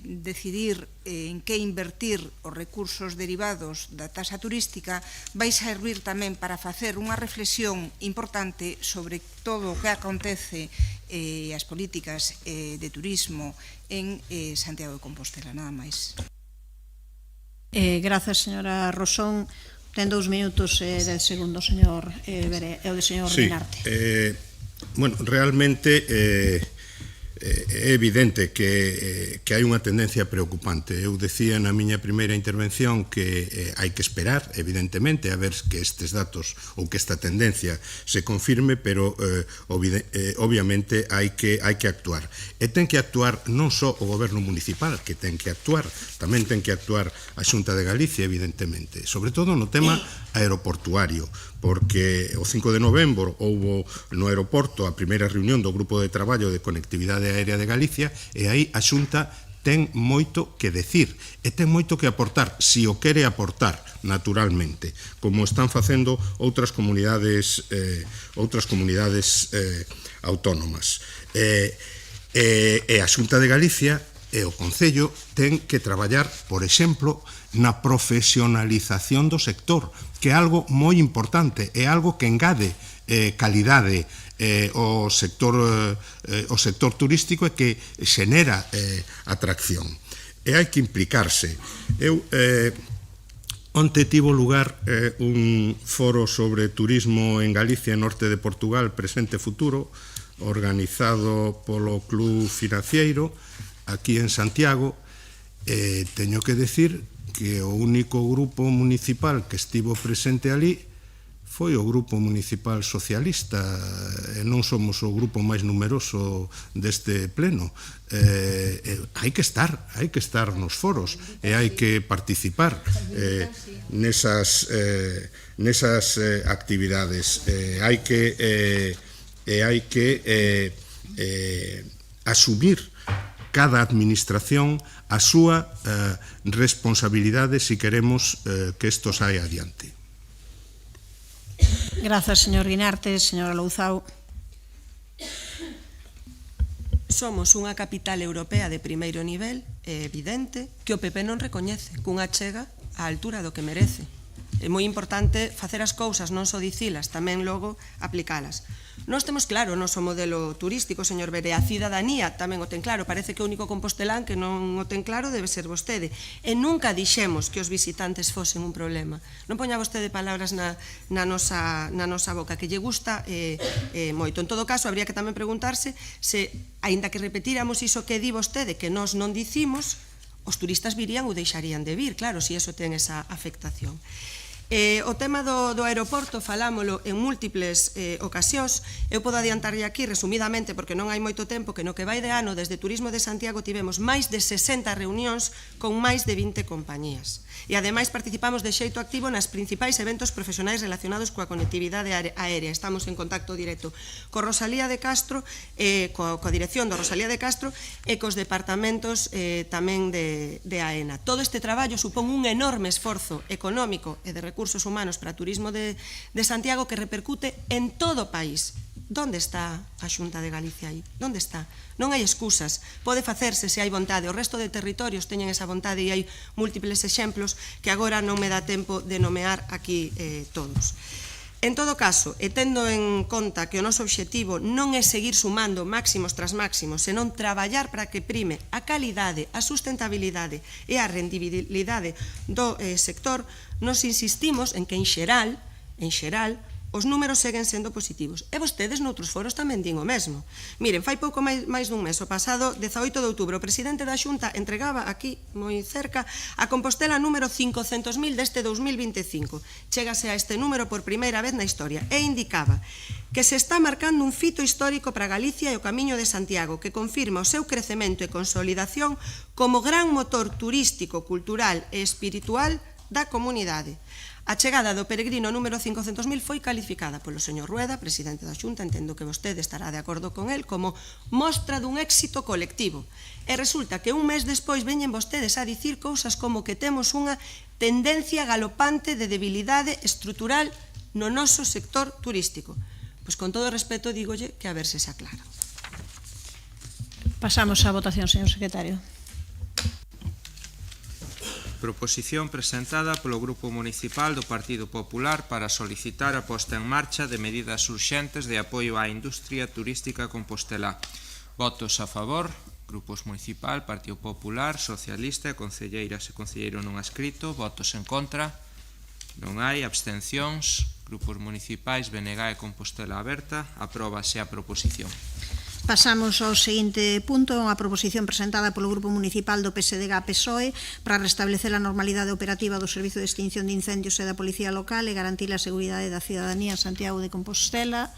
J: decidir en que invertir os recursos derivados da tasa turística, vai servir tamén para facer unha reflexión importante sobre todo o que acontece as políticas de turismo en Santiago de Compostela. Nada máis.
A: Grazas, señora Rosón. Ten 2 minutos e 10 segundos, señor Berea, e o de señor Guinarte.
L: Bueno, realmente é evidente que hai unha tendencia preocupante. Eu decía na miña primeira intervención que hai que esperar, evidentemente, a ver que estes datos ou que esta tendencia se confirme, pero obviamente hai que actuar. E ten que actuar non só o goberno municipal, que ten que actuar, tamén ten que actuar a Xunta de Galicia, evidentemente, sobre todo no tema aeroportuario, porque o 5 de novembro houbo no aeroporto a primeira reunión do Grupo de Traballo de Conectividade Aérea de Galicia, e aí a Xunta ten moito que decir e ten moito que aportar, si o quere aportar, naturalmente, como están facendo outras comunidades autónomas. E a Xunta de Galicia e o Concello ten que traballar, por exemplo, na profesionalización do sector, que é algo moi importante, é algo que engade calidade o sector turístico e que xenera atracción. E hai que implicarse. Onte tivo lugar un foro sobre turismo en Galicia e norte de Portugal, presente e futuro, organizado polo Club Financiero, aquí en Santiago. Teño que decir que o único grupo municipal que estivo presente ali foi o Grupo Municipal Socialista, e non somos o grupo máis numeroso deste pleno. Hai que estar nos foros e hai que participar nesas actividades. Hai que asumir cada administración a súa responsabilidade se queremos que isto saia adiante.
A: Grazas, señor Guinarte. Señora Louzao.
I: Somos unha capital europea de primeiro nivel, é evidente que o PP non recoñece cunha chega á altura do que merece. É moi importante facer as cousas, non só dicilas, tamén logo aplicalas. Nós temos claro o noso modelo turístico, señor Berea, a cidadanía tamén o ten claro, parece que o único compostelán que non o ten claro debe ser vostede. E nunca dixemos que os visitantes fosen un problema. Non poña vostede palabras na nosa boca, que lle gusta moito. En todo caso, habría que tamén preguntarse se, aínda que repetiramos iso que di vostede, que nós non dicimos, os turistas virían ou deixarían de vir, claro, se iso ten esa afectación. O tema do aeroporto falámolo en múltiples ocasións. Eu podo adiantarlle aquí resumidamente, porque non hai moito tempo, que no que vai de ano desde Turismo de Santiago tivemos máis de 60 reunións con máis de 20 compañías. E ademais participamos de xeito activo nas principais eventos profesionais relacionados coa conectividade aérea. Estamos en contacto directo co Rosalía de Castro, coa dirección do Rosalía de Castro e cos departamentos tamén de AENA. Todo este traballo supón un enorme esforzo económico e de recursos humanos para Turismo de Santiago que repercute en todo o país. Donde está a Xunta de Galicia aí? Donde está? Non hai excusas. Pode facerse se hai vontade. O resto de territorios teñen esa vontade e hai múltiples exemplos que agora non me dá tempo de nomear aquí todos. En todo caso, e tendo en conta que o noso obxectivo non é seguir sumando máximos tras máximos, senón traballar para que prime a calidade, a sustentabilidade e a rendibilidade do sector, nos insistimos en que, en xeral, os números seguen sendo positivos. E vostedes noutros foros tamén din o mesmo. Miren, fai pouco máis dun mes, o pasado 18 de outubro, o presidente da Xunta entregaba aquí, moi cerca, a Compostela número 500.000 deste 2025. Chégase a este número por primeira vez na historia e indicaba que se está marcando un fito histórico para Galicia e o Camiño de Santiago, que confirma o seu crecemento e consolidación como gran motor turístico, cultural e espiritual da comunidade. A chegada do peregrino número 500.000 foi calificada polo señor Rueda, presidente da Xunta, entendo que vostede estará de acordo con el, como mostra dun éxito colectivo. E resulta que un mes despois veñen vostedes a dicir cousas como que temos unha tendencia galopante de debilidade estrutural no noso sector turístico. Pois con todo o respeto dígolle que a ver se aclara.
A: Pasamos á votación, señor secretario.
D: Proposición presentada polo Grupo Municipal do Partido Popular para solicitar a posta en marcha de medidas urxentes de apoio á industria turística compostelá. Votos a favor, Grupos Municipal, Partido Popular, Socialista e concelleiras e concelleiro non adscrito. Votos en contra, non hai. Abstencións, Grupos Municipais, BNG e Compostela Aberta. Apróbase a proposición.
A: Pasamos ao seguinte punto, unha proposición presentada polo Grupo Municipal do PSDG-PSOE para restablecer a normalidade operativa do Servizo de Extinción de Incendios e da Policía Local e garantir a seguridade da cidadanía en Santiago de Compostela.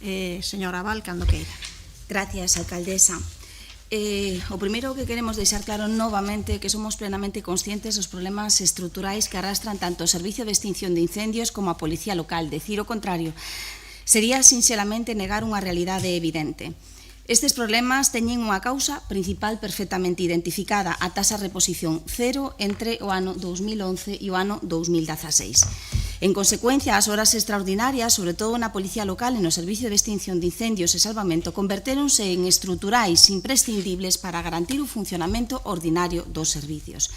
A: Señora Abal, cando queira.
G: Gracias, alcaldesa. O primeiro que queremos deixar claro novamente que somos plenamente conscientes dos problemas estruturais que arrastran tanto o Servicio de Extinción de Incendios como a Policía Local. Decir o contrario sería sinxelamente negar unha realidade evidente. Estes problemas teñen unha causa principal perfectamente identificada, a taxa de reposición cero entre o ano 2011 e o ano 2016. En consecuencia, as horas extraordinarias, sobre todo na Policía Local e no Servicio de Extinción de Incendios e Salvamento, convertéronse en estruturais imprescindibles para garantir o funcionamento ordinario dos servicios.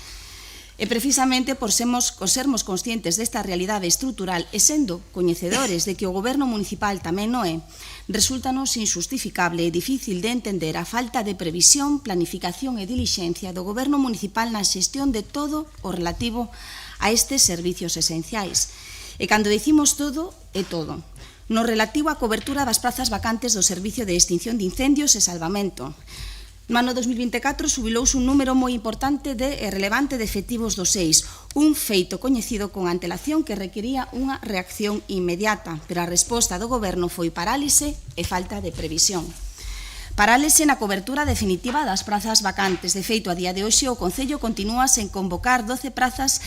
G: E precisamente por sermos conscientes desta realidade estrutural e sendo coñecedores de que o Goberno municipal tamén non é, resúltanos injustificable e difícil de entender a falta de previsión, planificación e dilixencia do Goberno municipal na xestión de todo o relativo a estes servicios esenciais. E cando dicimos todo, é todo. No relativo á cobertura das prazas vacantes do Servicio de Extinción de Incendios e Salvamento. No ano 2024 subilouse un número moi importante e relevante de efectivos do SEIS, un feito coñecido con antelación que requería unha reacción inmediata, pero a resposta do Goberno foi parálise e falta de previsión. Parálise na cobertura definitiva das prazas vacantes. De feito, a día de hoxe o Concello continúa sen convocar 12 prazas,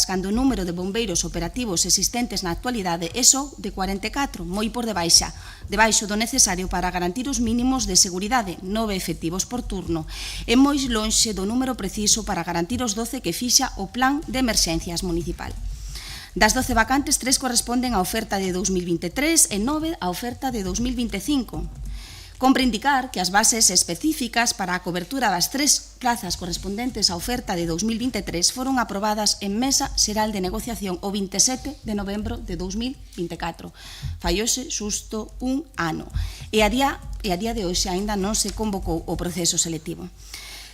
G: cando o número de bombeiros operativos existentes na actualidade é só de 44, moi por debaixo do necesario para garantir os mínimos de seguridade, 9 efectivos por turno, e moi lonxe do número preciso para garantir os 12 que fixa o Plan de Emerxencias Municipal. Das 12 vacantes, 3 corresponden á oferta de 2023 e 9 á oferta de 2025. Compre indicar que as bases específicas para a cobertura das 3 plazas correspondentes á oferta de 2023 foron aprobadas en Mesa Xeral de Negociación o 27 de novembro de 2024. Fallose xusto un ano. E a día de hoxe aínda non se convocou o proceso selectivo.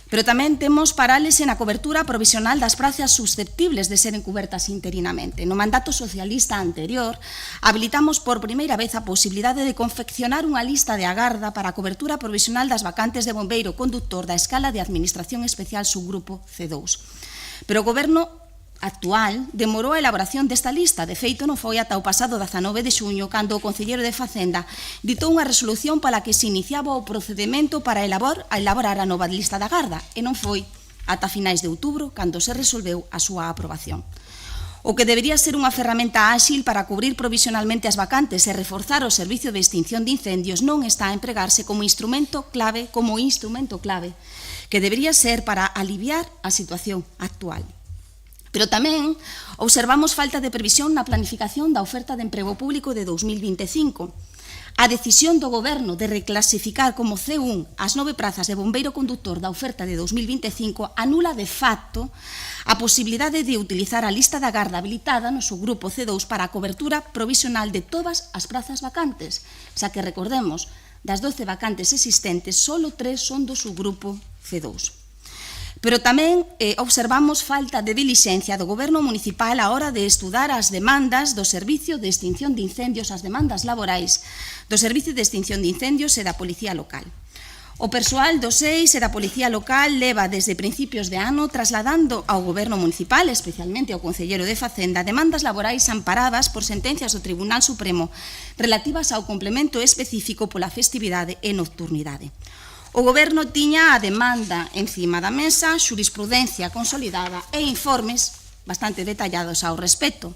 G: Pero tamén temos parálise na cobertura provisional das prazas susceptibles de seren cubertas interinamente. No mandato socialista anterior, habilitamos por primeira vez a posibilidade de confeccionar unha lista de agarda para a cobertura provisional das vacantes de bombeiro conductor da escala de Administración Especial Subgrupo C2. Pero o Goberno actual demorou a elaboración desta lista. De feito, non foi ata o pasado 19 de xuño cando o concelleiro de Facenda ditou unha resolución para que se iniciaba o procedimento para elaborar a nova lista da garda e non foi ata finais de outubro cando se resolveu a súa aprobación. O que debería ser unha ferramenta áxil para cubrir provisionalmente as vacantes e reforzar o servicio de extinción de incendios non está a empregarse como instrumento clave que debería ser para aliviar a situación actual. Pero tamén observamos falta de previsión na planificación da oferta de emprego público de 2025. A decisión do Goberno de reclasificar como C1 as 9 prazas de bombeiro conductor da oferta de 2025 anula de facto a posibilidade de utilizar a lista da garda habilitada no subgrupo C2 para a cobertura provisional de todas as prazas vacantes, xa que recordemos, das 12 vacantes existentes, só 3 son do subgrupo C2. Pero tamén observamos falta de dilixencia do Goberno municipal a hora de estudar as demandas do Servicio de Extinción de Incendios, as demandas laborais do Servicio de Extinción de Incendios e da Policía Local. O persoal do SEIS e da Policía Local leva desde principios de ano trasladando ao Goberno municipal, especialmente ao Concelleiro de Facenda, demandas laborais amparadas por sentencias do Tribunal Supremo relativas ao complemento específico pola festividade e nocturnidade. O Goberno tiña a demanda encima da mesa, xurisprudencia consolidada e informes bastante detallados ao respecto.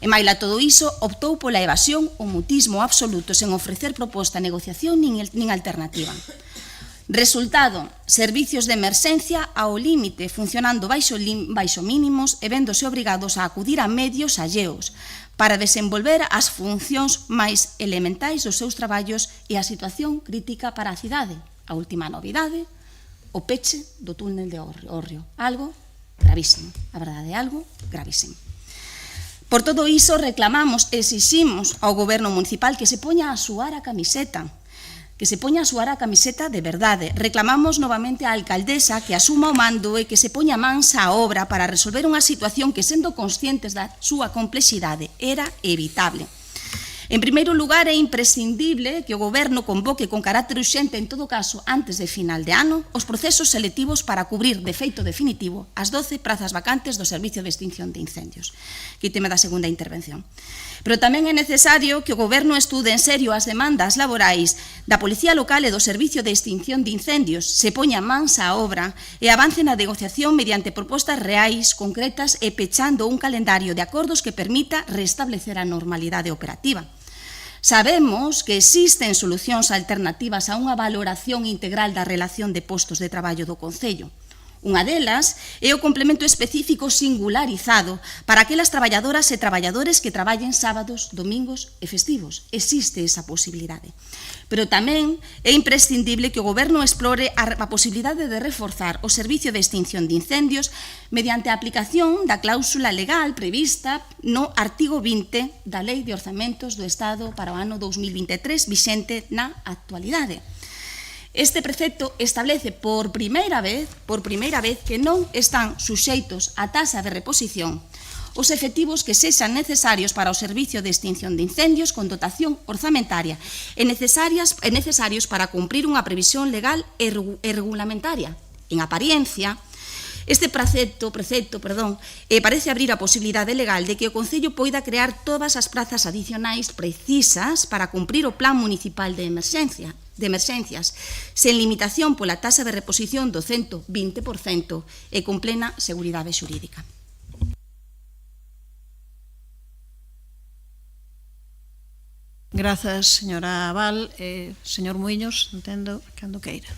G: E maila todo iso, optou pola evasión ou mutismo absoluto sen ofrecer proposta, negociación nin alternativa. Resultado, servicios de emerxencia ao límite, funcionando baixo mínimos e véndose obrigados a acudir a medios alleos para desenvolver as funcións máis elementais dos seus traballos e a situación crítica para a cidade. A última novidade, o peche do túnel de Orrio. Algo gravísimo, a verdade, algo gravísimo. Por todo iso reclamamos e exiximos ao Goberno municipal que se poña a suar a camiseta, de verdade. Reclamamos novamente á alcaldesa que asuma o mando e que se poña mans á obra para resolver unha situación que, sendo conscientes da súa complexidade, era evitable. En primeiro lugar, é imprescindible que o Goberno convoque con carácter urxente, en todo caso, antes de final de ano, os procesos selectivos para cubrir de feito definitivo as 12 prazas vacantes do Servicio de Extinción de Incendios. Quíteme da segunda intervención. Pero tamén é necesario que o Goberno estude en serio as demandas laborais da Policía Local e do Servicio de Extinción de Incendios, se poña mans á obra e avance na negociación mediante propostas reais, concretas e pechando un calendario de acordos que permita restablecer a normalidade operativa. Sabemos que existen solucións alternativas a unha valoración integral da relación de postos de traballo do Concello. Unha delas é o complemento específico singularizado para aquelas traballadoras e traballadores que traballen sábados, domingos e festivos. Existe esa posibilidade. Pero tamén é imprescindible que o Goberno explore a posibilidade de reforzar o Servicio de Extinción de Incendios mediante a aplicación da cláusula legal prevista no artigo 20 da Lei de Orzamentos do Estado para o ano 2023, vixente na actualidade. Este precepto establece por primeira vez que non están suxeitos á taxa de reposición os efectivos que sexan necesarios para o Servicio de Extinción de Incendios con dotación orzamentaria e necesarios para cumprir unha previsión legal e regulamentaria. En apariencia, este precepto parece abrir a posibilidade legal de que o Concello poida crear todas as prazas adicionais precisas para cumprir o Plan Municipal de Emerxencias, sen limitación pola taxa de reposición do 120% e con plena seguridade xurídica.
A: Grazas, señora Val. Señor Muiños, entendo, cando queira.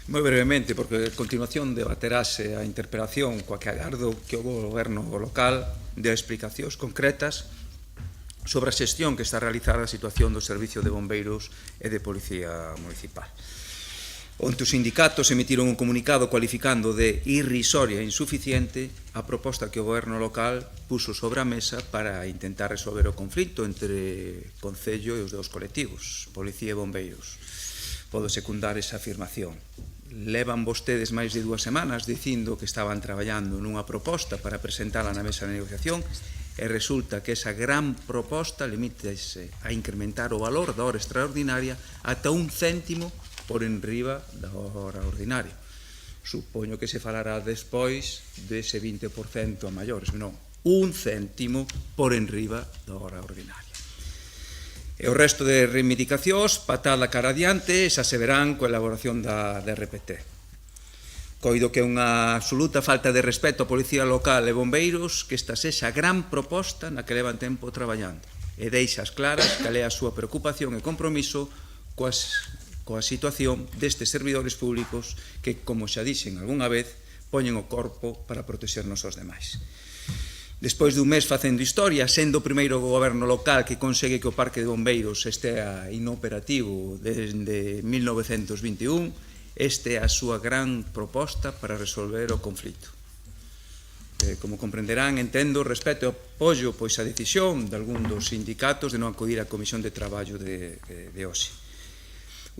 F: Moi brevemente, porque a continuación debaterase a interpelación coa que agardo que o Goberno local dê explicacións concretas sobre a xestión que está a realizar a situación do Servicio de Bombeiros e de Policía Municipal. Onte os sindicatos emitiron un comunicado cualificando de irrisoria e insuficiente a proposta que o Goberno local puso sobre a mesa para intentar resolver o conflito entre Concello e os dous colectivos, Policía e Bombeiros. Podo secundar esa afirmación. Levan vostedes máis de 2 semanas dicindo que estaban traballando nunha proposta para presentala na mesa de negociación e resulta que esa gran proposta limítase a incrementar o valor da hora extraordinaria ata 1 céntimo por enriba da hora ordinaria. Supoño que se falará despois dese 20% a maiores, non, 1 céntimo por enriba da hora ordinaria. E o resto de reivindicacións, patada cara adiante, xa se verán coa elaboración da RPT. Coido que é unha absoluta falta de respeto á Policía Local e Bombeiros que esta sexa a gran proposta na que levan tempo traballando e deixas claras cal é a súa preocupación e compromiso coa situación destes servidores públicos que, como xa dixen algunha vez, poñen o corpo para protexernos aos demais. Despois dun mes facendo historia, sendo o primeiro goberno local que consegue que o Parque de Bombeiros estea inoperativo desde 1921, esta é a súa gran proposta para resolver o conflito. Como comprenderán, entendo, respeto e apoio pois a decisión de algún dos sindicatos de non acudir á Comisión de Traballo de hoxe.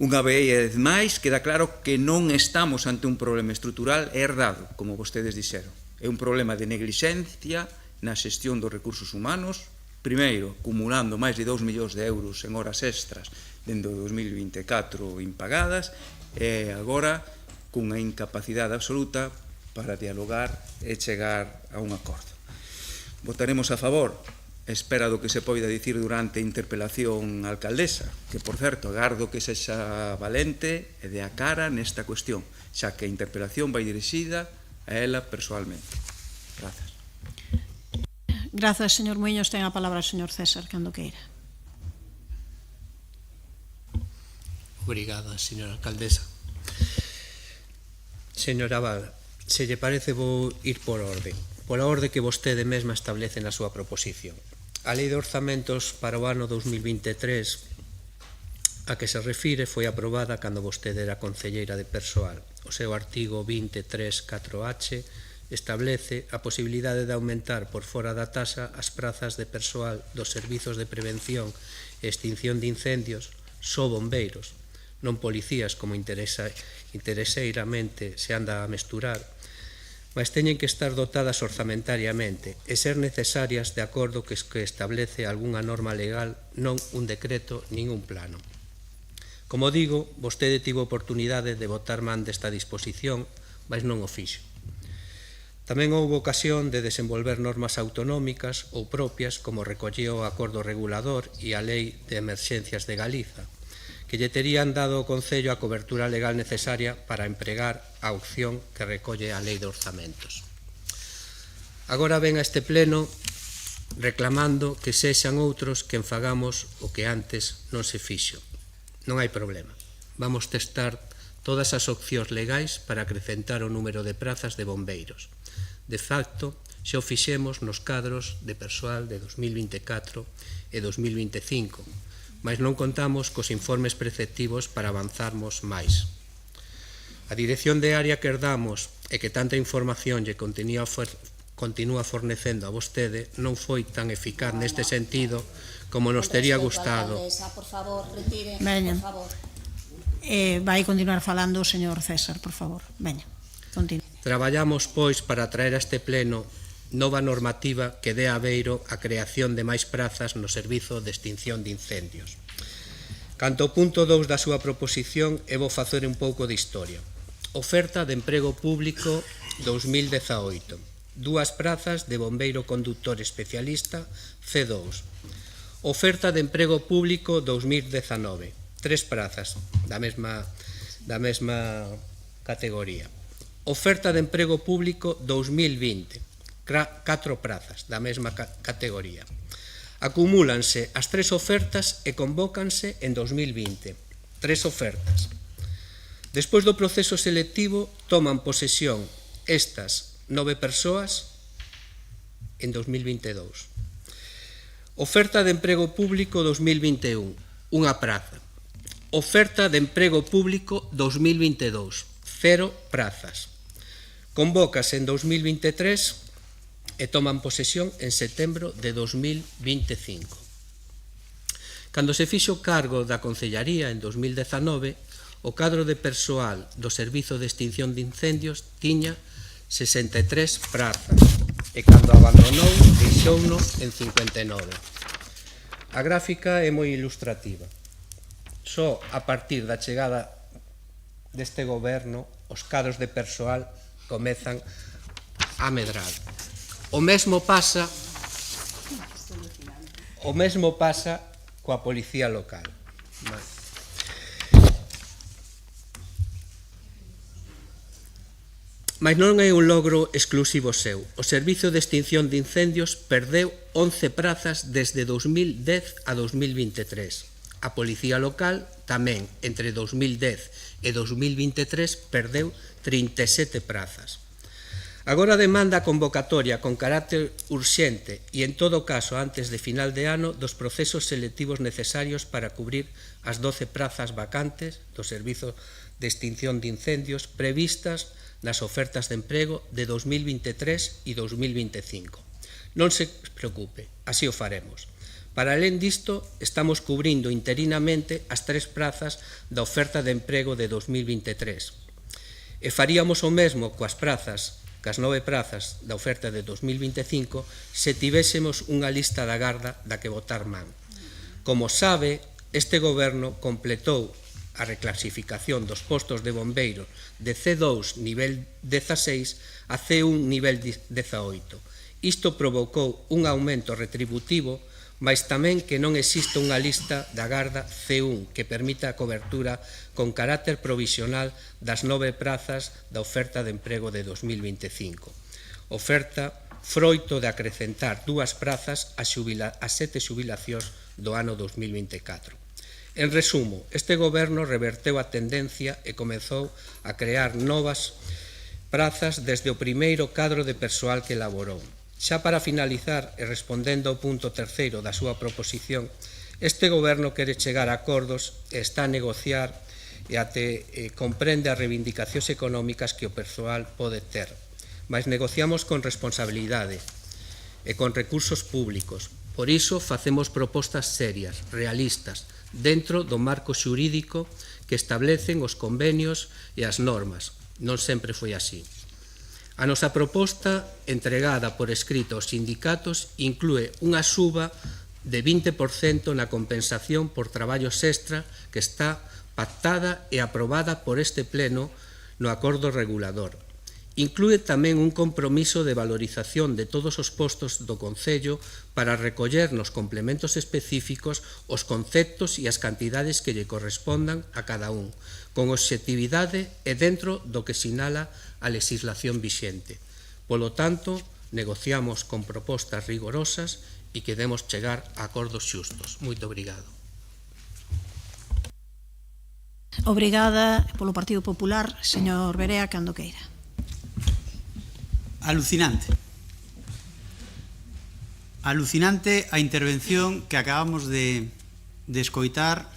F: Unha vez máis, queda claro que non estamos ante un problema estrutural herdado, como vostedes dixeron. É un problema de neglixencia na xestión dos recursos humanos, primeiro, acumulando máis de 2 millóns de euros en horas extras dende o 2024 impagadas, e agora cunha incapacidade absoluta para dialogar e chegar a un acordo. Votaremos a favor, espera do que se poida dicir durante a interpelación á alcaldesa, que, por certo, agardo que sexa valente e de a cara nesta cuestión, xa que a interpelación vai dirixida a ela persoalmente. Grazas.
A: Grazas, señor Muiños. Ten a palabra o señor César, cando queira.
E: Obrigada, señora alcaldesa. Señora Abad, se lle parece, vou ir por orde. Pola orde que vostede mesma establece na súa proposición. A Lei de Orzamentos para o ano 2023 a que se refire foi aprobada cando vostede era concelleira de persoal. O seu artigo 23.4h establece a posibilidade de aumentar por fora da taxa as prazas de persoal dos servizos de prevención e extinción de incendios, só bombeiros, non policías como intereseiramente se anda a mesturar, mas teñen que estar dotadas orzamentariamente e ser necesarias de acordo que establece algunha norma legal, non un decreto nin un plano. Como digo, vostede tivo oportunidade de botar man desta disposición, mas non o fixo. Tamén houve ocasión de desenvolver normas autonómicas ou propias, como recolleu o Acordo Regulador e a Lei de Emerxencias de Galiza, que lle terían dado ao Concello a cobertura legal necesaria para empregar a opción que recolle a Lei de Orzamentos. Agora ven a este pleno reclamando que sexan outros que enfagamos o que antes non se fixo. Non hai problema. Vamos testar todas as opcións legais para acrecentar o número de prazas de bombeiros. De facto, xa o fixemos nos cadros de persoal de 2024 e 2025, mas non contamos cos informes preceptivos para avanzarmos máis. A dirección de área que herdamos e que tanta información lle continúa fornecendo a vostede non foi tan eficaz neste sentido como nos tería gustado.
G: Por favor, retire,
A: Veña.
G: por favor.
A: Vai continuar falando o señor César, por favor. Veña, continúe.
E: Traballamos, pois, para traer a este pleno nova normativa que dé aveiro a creación de máis prazas no servizo de extinción de incendios. Canto ao punto 2 da súa proposición, vou facer un pouco de historia. Oferta de emprego público 2018. 2 prazas de bombeiro conductor especialista C2. Oferta de emprego público 2019. 3 prazas da mesma categoría. Oferta de emprego público 2020. 4 prazas da mesma categoría. Acumúlanse as 3 ofertas e convócanse en 2020. 3 ofertas. Despois do proceso selectivo, toman posesión estas 9 persoas en 2022. Oferta de emprego público 2021, unha praza. Oferta de emprego público 2022, 0 prazas. Convócase en 2023 e toman posesión en setembro de 2025. Cando se fixo cargo da Concellaría en 2019, o cadro de persoal do Servizo de Extinción de Incendios tiña 63 prazas e cando abandonou deixouno en 59. A gráfica é moi ilustrativa. Só a partir da chegada deste goberno os cadros de persoal comezan a medrar. O mesmo pasa coa policía local. Mas non é un logro exclusivo seu. O Servizo de Extinción de Incendios perdeu 11 prazas desde 2010 a 2023. A Policía Local tamén, entre 2010 e 2023, perdeu 37 prazas. Agora demanda a convocatoria con carácter urxente e, en todo caso, antes de final de ano, dos procesos selectivos necesarios para cubrir as 12 prazas vacantes do Servizo de Extinción de Incendios previstas nas ofertas de emprego de 2023 e 2025. Non se preocupe, así o faremos. Para alén disto, estamos cubrindo interinamente as 3 prazas da oferta de emprego de 2023. E faríamos o mesmo coas 9 prazas da oferta de 2025 se tivésemos unha lista da garda da que botar man. Como sabe, este goberno completou a reclasificación dos postos de bombeiro de C2 nivel 16 a C1 nivel 18. Isto provocou un aumento retributivo, mas tamén que non existe unha lista da garda C1 que permita a cobertura con carácter provisional das 9 prazas da oferta de emprego de 2025. Oferta froito de acrecentar 2 prazas a 7 xubilacións do ano 2024. En resumo, este goberno reverteu a tendencia e comezou a crear novas prazas desde o primeiro cadro de persoal que elaborou. Xa para finalizar e respondendo ao punto terceiro da súa proposición, este goberno quere chegar a acordos e está a negociar e até comprende as reivindicacións económicas que o persoal pode ter. Mas negociamos con responsabilidade e con recursos públicos. Por iso facemos propostas serias, realistas, dentro do marco xurídico que establecen os convenios e as normas. Non sempre foi así. A nosa proposta, entregada por escrito aos sindicatos, inclúe unha suba de 20% na compensación por traballos extra que está pactada e aprobada por este pleno no acordo regulador. Inclúe tamén un compromiso de valorización de todos os postos do Concello para recoller nos complementos específicos os conceptos e as cantidades que lle correspondan a cada un, con obxectividade e dentro do que sinala a legislación vixente. Polo tanto, negociamos con propostas rigorosas e queremos chegar a acordos xustos. Moito obrigado.
A: Obrigada polo Partido Popular, señor Berea, cando queira.
C: Alucinante. Alucinante a intervención que acabamos de escoitar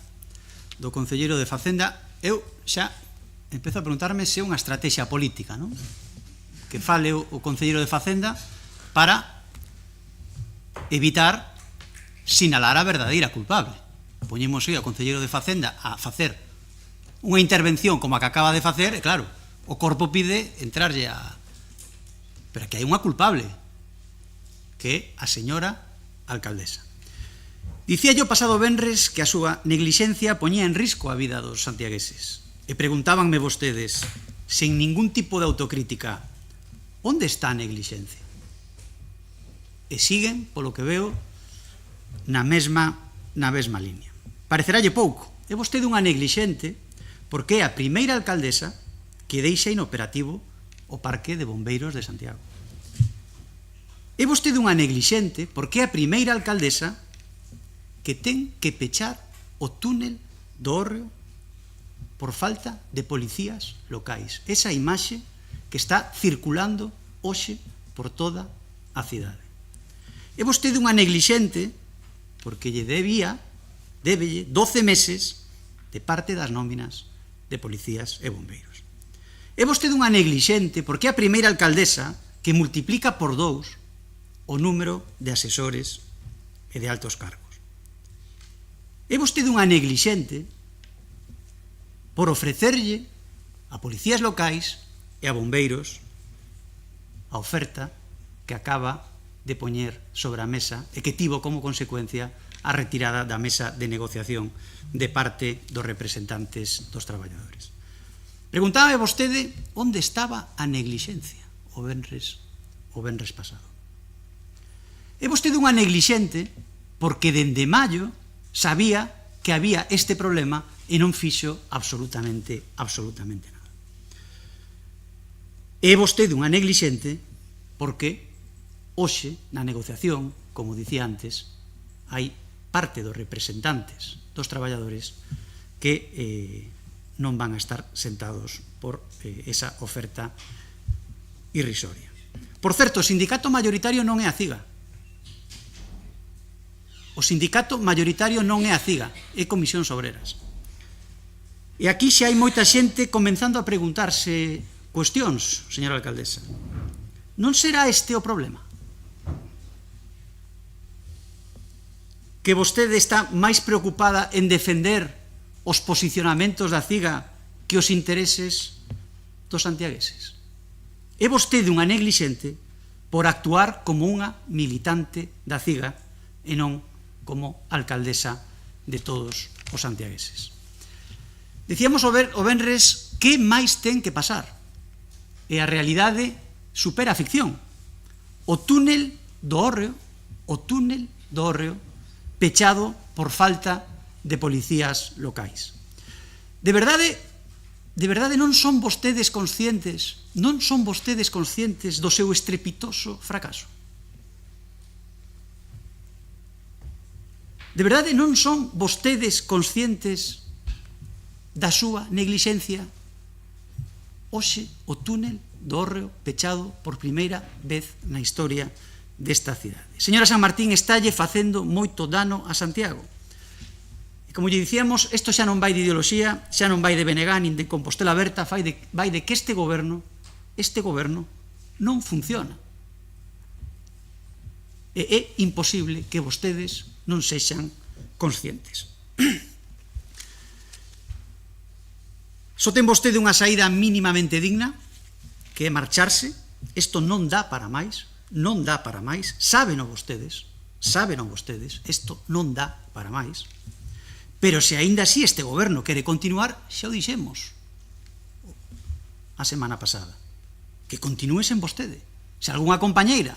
C: do concelleiro de Facenda. Eu xa empezo a preguntarme se é unha estrategia política, non? Que fale o concelleiro de Facenda para evitar sinalar a verdadeira culpable. Poñemos aí ao concelleiro de Facenda a facer unha intervención como a que acaba de facer, e claro, o corpo pide entrarlle a... Pero que hai unha culpable, que é a señora alcaldesa. Dicía yo pasado venres que a súa neglixencia poñía en risco a vida dos santiagueses. E preguntábanme vostedes, sen ningún tipo de autocrítica, onde está a neglixencia? E siguen, polo que veo, na mesma línea. Pareceralle pouco. É vostede unha neglixente porque é a primeira alcaldesa que deixa inoperativo o Parque de Bombeiros de Santiago. É vostede unha neglixente porque é a primeira alcaldesa que ten que pechar o túnel do Hórreo por falta de policías locais. Esa imaxe que está circulando hoxe por toda a cidade. É vostede unha neglixente porque lle débelle 12 meses de parte das nóminas de policías e bombeiros. É vostede unha neglixente porque é a primeira alcaldesa que multiplica por 2 o número de asesores e de altos cargos. É vostede unha neglixente por ofrecerlle a policías locais e a bombeiros a oferta que acaba de poñer sobre a mesa e que tivo como consecuencia a retirada da mesa de negociación de parte dos representantes dos traballadores. Preguntaba vostede onde estaba a neglixencia o venres pasado. É vostede unha neglixente porque dende maio sabía que había este problema e non fixo absolutamente nada. É vostede unha neglixente porque hoxe na negociación, como dicía antes, hai parte dos representantes dos traballadores que non van a estar sentados por esa oferta irrisoria. Por certo, o sindicato mayoritario non é a CIGA. O sindicato mayoritario non é a CIGA, é Comisións Obreras. E aquí xa hai moita xente comenzando a preguntarse cuestións, señora alcaldesa. Non será este o problema? que vostede está máis preocupada en defender os posicionamentos da CIGA que os intereses dos santiagueses. É vostede unha neglixente por actuar como unha militante da CIGA e non como alcaldesa de todos os santiagueses. Dicíamos o venres que máis ten que pasar, e a realidade supera a ficción. O túnel do Hórreo pechado por falta de policías locais. De verdade non son vostedes conscientes do seu estrepitoso fracaso? De verdade non son vostedes conscientes da súa neglixencia? Hoxe o túnel do Hórreo pechado por primeira vez na historia desta cidade. Señora San Martín, estálle facendo moito dano a Santiago. E como lle dicíamos, isto xa non vai de ideoloxía, xa non vai de BNG nin de Compostela Aberta, vai de que este goberno non funciona. E é imposible que vostedes non sexan conscientes. Só ten vostede unha saída mínimamente digna, que é marcharse. Isto non dá para máis, sábeno vostedes, isto non dá para máis. Pero se aínda así este goberno quere continuar, xa o dixemos a semana pasada, que continúe sen vostede. Se algunha compañeira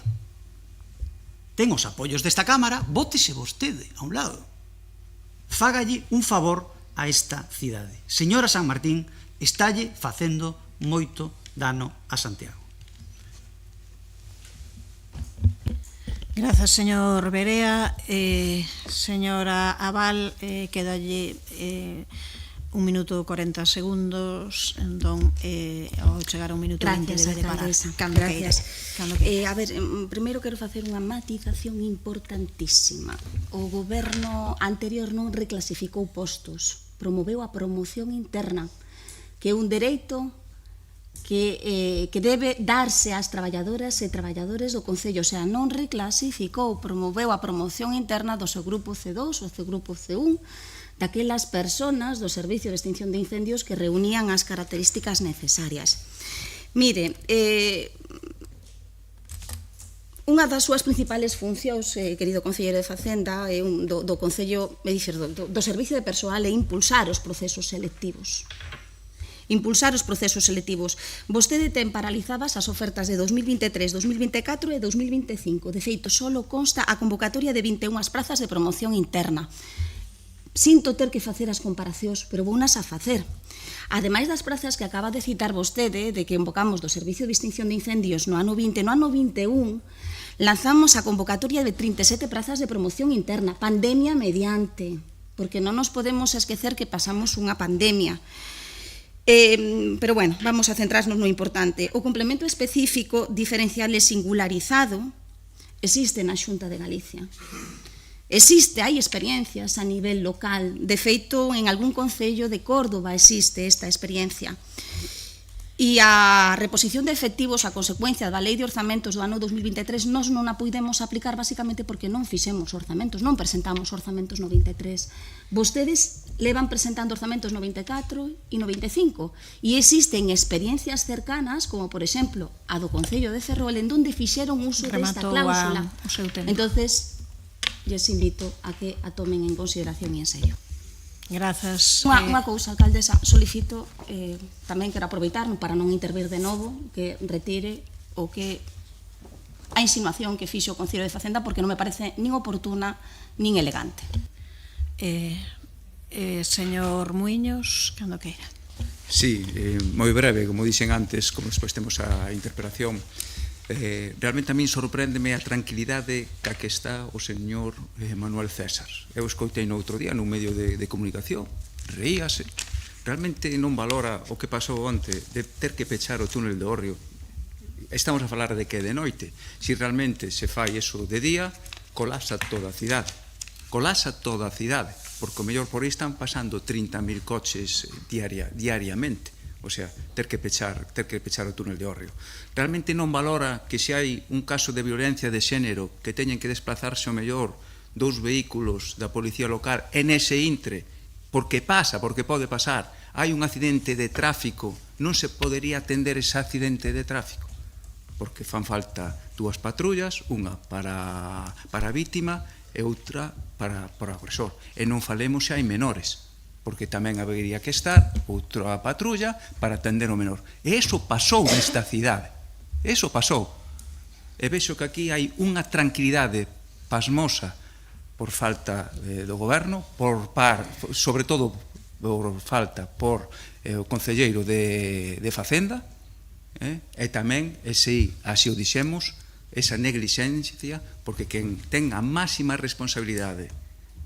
C: ten os apoios desta Cámara, bótese vostede a un lado. Fágalle un favor a esta cidade. Señora San Martín, estálle facendo moito dano a Santiago.
A: Grazas, señor Berea. Señora Abal, quedalle 1 minuto 40 segundos, entón, ao chegar a 1 minuto 20 debe de parar.
G: Gracias. A ver, primeiro quero facer unha matización importantísima. O goberno anterior non reclasificou postos, promoveu a promoción interna, que é un dereito que debe darse ás traballadoras e traballadores do Concello, o sea, non reclasificou, promoveu a promoción interna do seu grupo C2 ou seu grupo C1, daquelas personas do Servicio de Extinción de Incendios que reunían as características necesarias. Mire, unha das súas principales funcións, querido concelleiro de Facenda, do Concello, do Servicio de Persoal, é impulsar os procesos selectivos. Vostede ten paralizadas as ofertas de 2023, 2024 e 2025. De feito, só consta a convocatoria de 21 prazas de promoción interna. Sinto ter que facer as comparacións, pero vounas a facer. Ademais das prazas que acaba de citar vostede, de que invocamos do Servicio de Extinción de Incendios no ano 20, no ano 21, lanzamos a convocatoria de 37 prazas de promoción interna, pandemia mediante, porque non nos podemos esquecer que pasamos unha pandemia. Pero bueno, vamos a centrarnos no importante. O complemento específico diferencial e singularizado existe na Xunta de Galicia. Hai experiencias a nivel local. De feito, en algún concello de Córdoba existe esta experiencia. E a reposición de efectivos a consecuencia da Lei de Orzamentos do ano 2023 nós non a puidemos aplicar basicamente porque non fixemos orzamentos, non presentamos orzamentos no 23. Vostedes levan presentando orzamentos no 24 e no 25 e existen experiencias cercanas como, por exemplo, a do Concello de Ferrol en donde fixeron uso desta cláusula. Entonces, les invito a que a tomen en consideración e en serio.
A: Grazas.
G: Unha cousa, alcaldesa, solicito, tamén quero aproveitar para non intervir de novo, que retire o que a insinuación que fixo o Concello de Facenda porque non me parece nin oportuna nin elegante.
A: Señor Muiños, cando queira.
F: Sí, moi breve, como dixen antes, como despois temos a interpelación. Realmente a min sorpréndeme a tranquilidade ca que está o señor Manuel César. Eu escoitei no outro día nun medio de comunicación, reíase, realmente non valora o que pasou onte de ter que pechar o túnel do Hórreo. Estamos a falar de que de noite. Si realmente se fai eso de día, colapsa toda a cidade, porque o mellor por aí están pasando 30.000 coches diariamente. O sea, ter que pechar o túnel de Hórreo. Realmente non valora que se hai un caso de violencia de xénero que teñen que desplazarse o mellor 2 vehículos da Policía Local e nese intre, porque pasa, porque pode pasar, hai un accidente de tráfico, non se podería atender ese accidente de tráfico, porque fan falta 2 patrullas, unha para a vítima e outra para o agresor. E non falemos xa en menores, porque tamén habería que estar outra patrulla para atender o menor. E iso pasou nesta cidade. Iso pasou. E vexo que aquí hai unha tranquilidade pasmosa por falta do goberno, sobre todo por falta por o concelleiro de Facenda, e tamén, así o dixemos, esa neglixencia, porque quen ten a máxima responsabilidade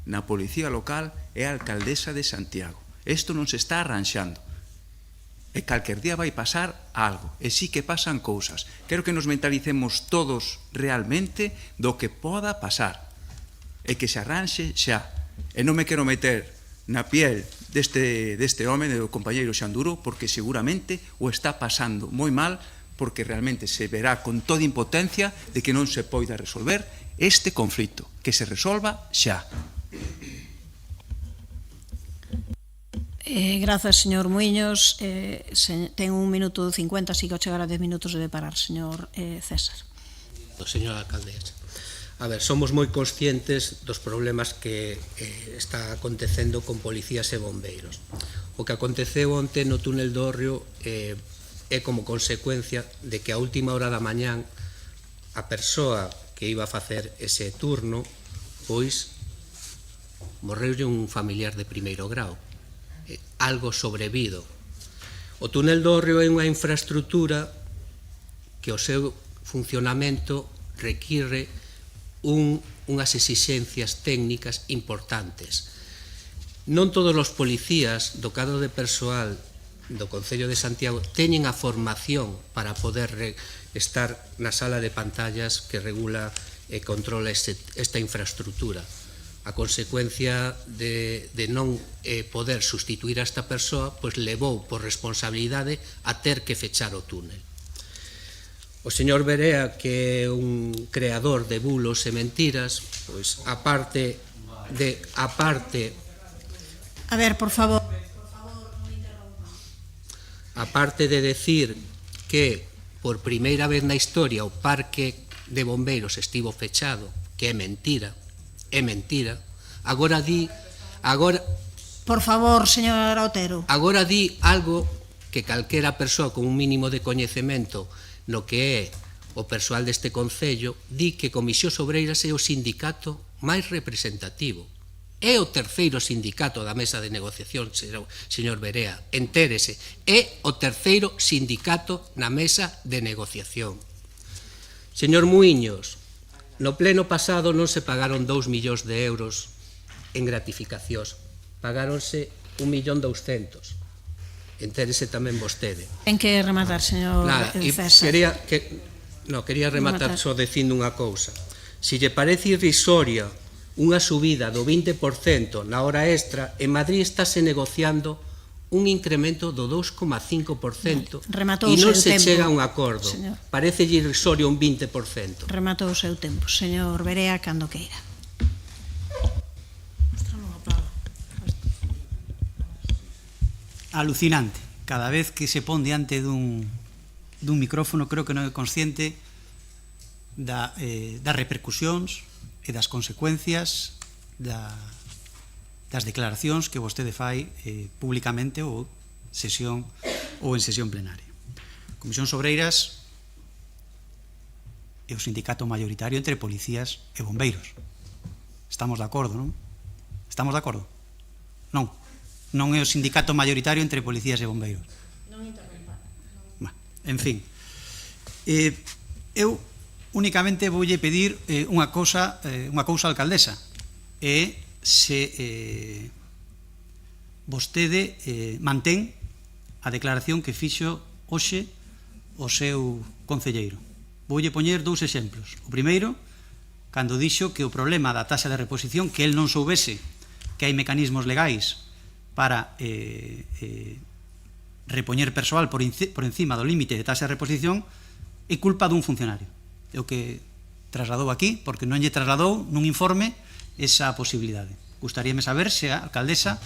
F: na Policía Local é a alcaldesa de Santiago. Isto non se está arranxando. E calquer día vai pasar algo, e sí que pasan cousas. Quero que nos mentalicemos todos realmente do que poda pasar, e que se arranxe xa. E non me quero meter na piel deste home, do compañeiro Xanduro, porque seguramente o está pasando moi mal, porque realmente se verá con toda impotencia de que non se poida resolver este conflito, que se resolva xa.
A: Grazas, señor Muiños. Ten 1 minuto 50, así que ao chegar a 10 minutos debe parar, señor César.
E: Señora alcaldesa, a ver, somos moi conscientes dos problemas que está acontecendo con policías e bombeiros. O que aconteceu onte no túnel do Hórreo é como consecuencia de que a última hora da mañán a persoa que iba a facer ese turno, pois, morreulle un familiar de primeiro grau. Algo sobrevido. O túnel do Hórreo é unha infraestructura que o seu funcionamento require unhas exixencias técnicas importantes. Non todos os policías do cadro de persoal do Concello de Santiago teñen a formación para poder estar na sala de pantallas que regula e controla esta infraestructura. A consecuencia de non poder sustituir a esta persoa, pois levou por responsabilidade a ter que fechar o túnel. O señor Berea, que é un creador de bulos e mentiras, pois aparte de...
A: A ver, por favor.
E: Aparte de decir que por primeira vez na historia o parque de bombeiros estivo fechado, que é mentira, agora di...
A: Por favor, señor Otero.
E: Agora di algo que calquera persoa con un mínimo de coñecemento no que é o persoal deste Concello di que Comisións Obreiras é o sindicato máis representativo. É o terceiro sindicato da mesa de negociación, señor Berea, entérese, é o terceiro sindicato na mesa de negociación. Señor Muiños, no pleno pasado non se pagaron 2 millóns de euros en gratificacións, pagáronse 1.200.000. Entérese tamén vostede.
A: Ten que rematar, señor César.
E: Quería rematar só dicindo unha cousa. Se lle parece irrisoria unha subida do 20% na hora extra, en Madrid estáse negociando un incremento do 2,5% e non se chega a un acordo. Parece irrisorio un 20%.
A: Rematou o seu tempo. Señor Berea, cando queira.
C: Alucinante. Cada vez que se pon diante dun micrófono, creo que non é consciente das repercusións e das consecuencias das declaracións que vostede fai públicamente ou en sesión plenaria. Comisións Obreiras é o sindicato mayoritario entre policías e bombeiros. Estamos de acordo, non? Estamos de acordo? Non. Non é o sindicato mayoritario entre policías e bombeiros.
A: Non interrompa.
C: En fin, eu únicamente voulle pedir unha cousa á alcaldesa, e se vostede mantén a declaración que fixo hoxe o seu concelleiro. Voulle poñer 2 exemplos. O primeiro, cando dixo que o problema da taxa de reposición, que el non soubese que hai mecanismos legais para repoñer persoal por encima do límite de taxa de reposición, é culpa dun funcionario. É o que trasladou aquí, porque non lle trasladou nun informe esa posibilidade. Gustaríame saber se a alcaldesa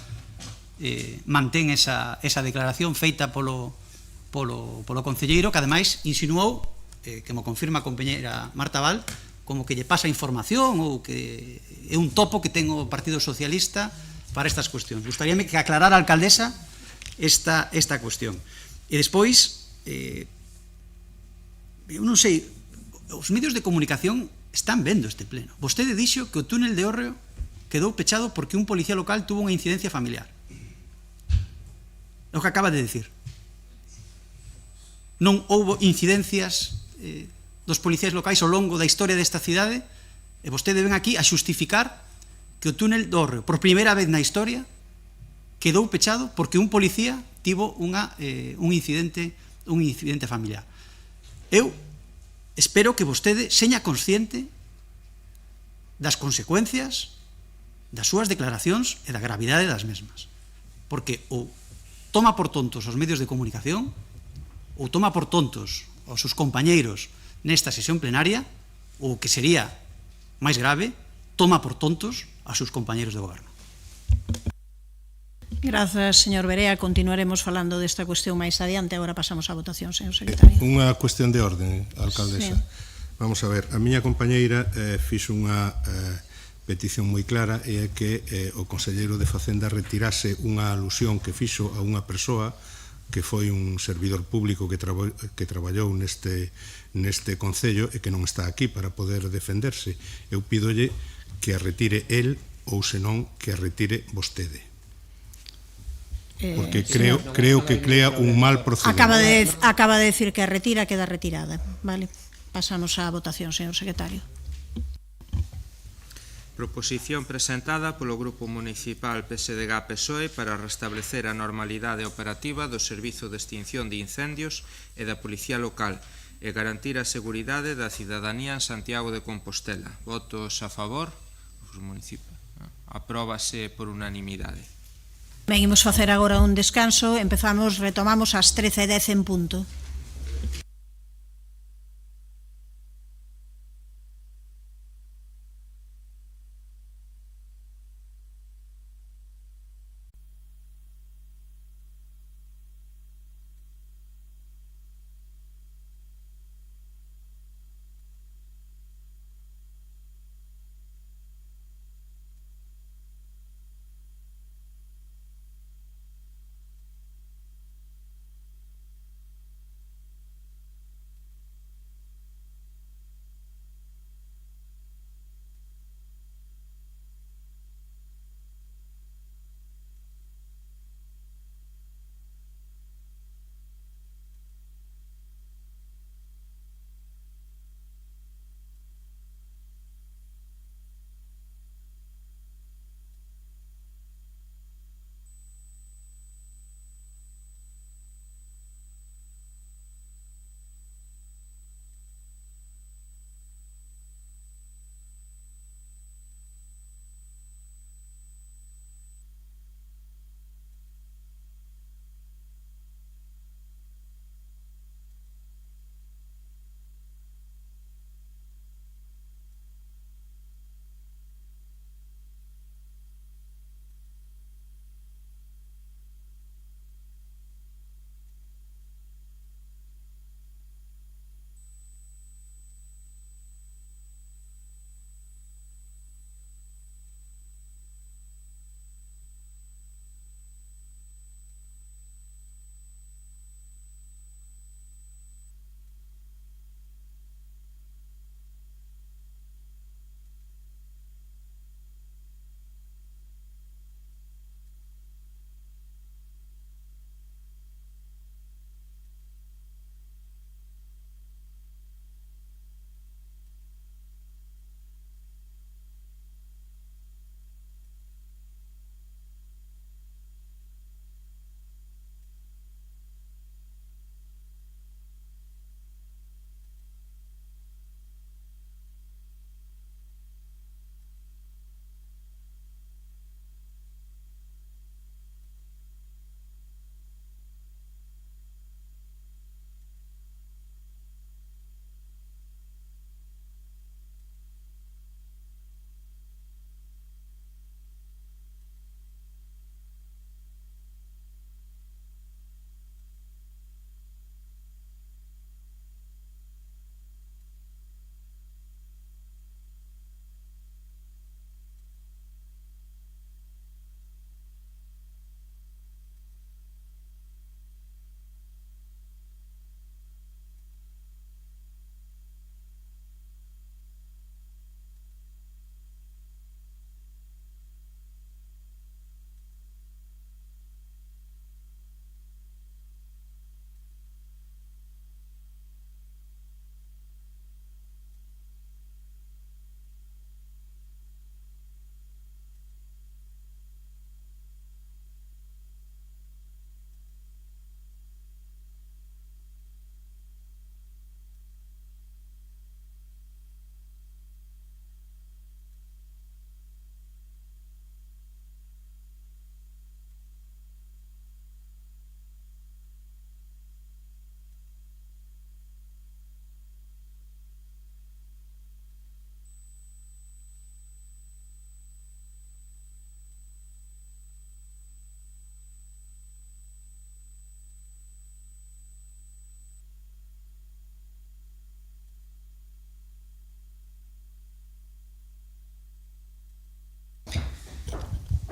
C: mantén esa declaración feita polo concelleiro, que ademais insinuou, que mo confirma a compañera Marta Val, como que lle pasa información ou que é un topo que ten o Partido Socialista para estas cuestións. Gustaríame que aclarara a alcaldesa esta cuestión. E despois, eu non sei, os medios de comunicación están vendo este pleno. Vostede dixo que o túnel de Hórreo quedou pechado porque un policía local tuvo unha incidencia familiar. É o que acaba de decir. Non houbo incidencias dos policías locais ao longo da historia desta cidade, e vostede ven aquí a xustificar que o túnel do Hórreo, por primeira vez na historia, quedou pechado porque un policía tivo un incidente familiar. Eu espero que vostede seña consciente das consecuencias das súas declaracións e da gravidade das mesmas, porque ou toma por tontos os medios de comunicación ou toma por tontos os seus compañeiros nesta sesión plenaria, ou que sería máis grave, toma por tontos a seus compañeiros de goberno.
A: Grazas, señor Berea. Continuaremos falando desta cuestión máis adiante. Agora pasamos á votación, señor secretario.
L: Unha cuestión de orden, alcaldesa. Vamos a ver, a miña compañeira fixo unha petición moi clara, e é que o conselleiro de Facenda retirase unha alusión que fixo a unha persoa que foi un servidor público que traballou neste concello e que non está aquí para poder defenderse. Eu pídolle que a retire el, ou senón que a retire vostede. Porque creo que crea un mal procedente.
A: Acaba de decir que a retira, queda retirada. Vale, pasamos á votación, señor secretario.
D: Proposición presentada polo Grupo Municipal PSDG-PSOE para restablecer a normalidade operativa do Servizo de Extinción de Incendios e da Policía Local e garantir a seguridade da cidadanía en Santiago de Compostela. Votos a favor? Apróbase por unanimidade.
A: Ben, imos facer agora un descanso. Retomamos ás 13:10 en punto.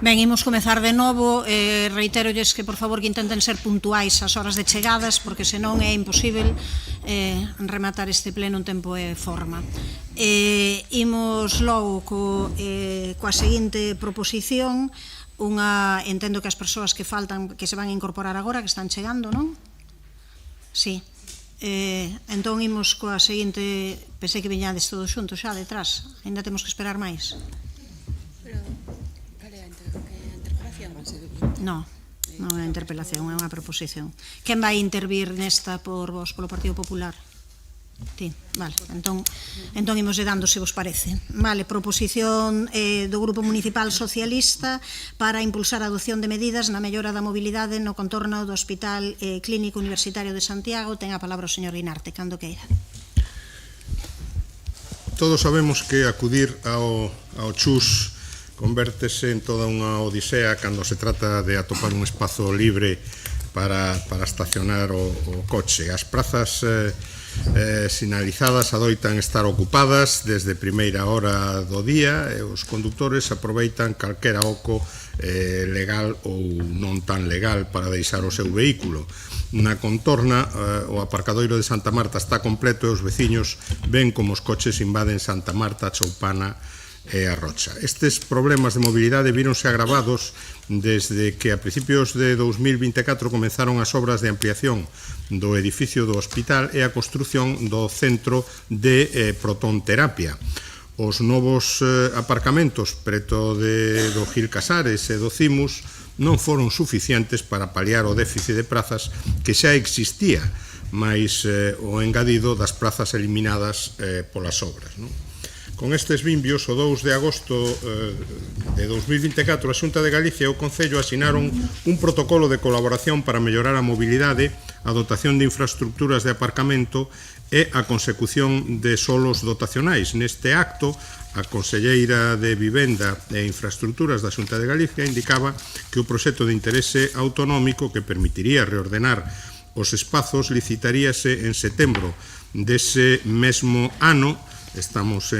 A: Ben, imos comezar de novo. Reiterolles que, por favor, que intenten ser puntuais ás horas de chegadas, porque senón é imposible rematar este pleno en tempo e forma. Imos logo coa seguinte proposición. Entendo que as persoas que faltan, que se van a incorporar agora, que están chegando, non? Sí. Entón imos coa seguinte. Pensei que viñades todos xuntos xa detrás. Ainda temos que esperar máis. Non, non é unha interpelación, é unha proposición. Quen vai intervir nesta por vos, polo Partido Popular? Ti, vale, entón imos dando, se vos parece. Vale, proposición do Grupo Municipal Socialista para impulsar a adopción de medidas na mellora da mobilidade no contorno do Hospital Clínico Universitario de Santiago. Ten a palabra o señor Guinarte, cando queira.
L: Todos sabemos que acudir ao CHUS convértese en toda unha odisea cando se trata de atopar un espazo libre para estacionar o coche. As prazas sinalizadas adoitan estar ocupadas desde primeira hora do día e os condutores aproveitan calquera oco legal ou non tan legal para deixar o seu vehículo. Na contorna, o aparcadoiro de Santa Marta está completo e os veciños ven como os coches invaden Santa Marta, Choupana e a Rocha. Estes problemas de mobilidade víronse agravados desde que a principios de 2024 comenzaron as obras de ampliación do edificio do hospital e a construción do centro de protonterapia. Os novos aparcamentos preto do Gil Casares e do Cimus non foron suficientes para paliar o déficit de prazas que xa existía, máis o engadido das prazas eliminadas polas obras. Con estes vimbios, o 2 de agosto de 2024, a Xunta de Galicia e o Concello asinaron un protocolo de colaboración para mellorar a mobilidade, a dotación de infraestructuras de aparcamento e a consecución de solos dotacionais. Neste acto, a Conselleira de Vivenda e Infraestructuras da Xunta de Galicia indicaba que o proxecto de interese autonómico que permitiría reordenar os espazos licitaríase en setembro dese mesmo ano. Estamos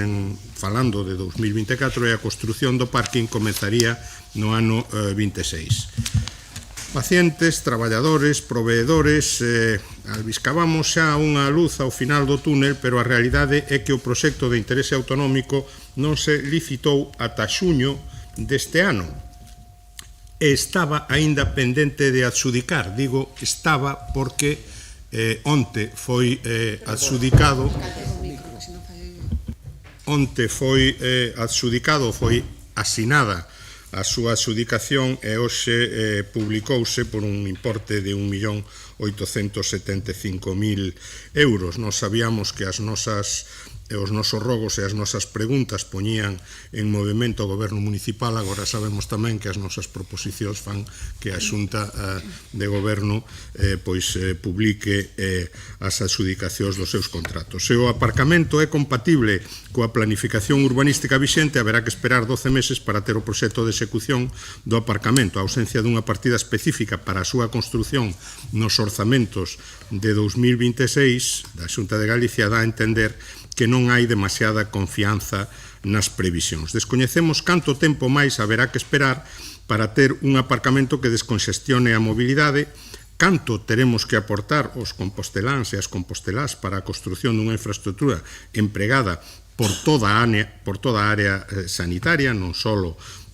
L: falando de 2024 e a construción do parking comenzaría no ano 26. Pacientes, traballadores, proveedores, albiscabamos xa unha luz ao final do túnel, pero a realidade é que o proxecto de interese autonómico non se licitou ata xuño deste ano. E estaba aínda pendente de adxudicar. Digo estaba porque onte foi adxudicado. Onte foi adxudicado, foi asinada a súa adxudicación e hoxe publicouse por un importe de 1.875.000 euros. Nos sabíamos que os nosos rogos e as nosas preguntas poñían en movimento o goberno municipal, agora sabemos tamén que as nosas proposicións fan que a Xunta de Goberno publique as adxudicacións dos seus contratos. Se o aparcamento é compatible coa planificación urbanística vixente, haberá que esperar 12 meses para ter o proxecto de execución do aparcamento. A ausencia dunha partida específica para a súa construción nos orzamentos de 2026 da Xunta de Galicia dá a entender que non hai demasiada confianza nas previsións. Descoñecemos canto tempo máis haberá que esperar para ter un aparcamento que descongestione a mobilidade, canto teremos que aportar os composteláns e as compostelás para a construción dunha infraestructura empregada por toda a área sanitaria, non só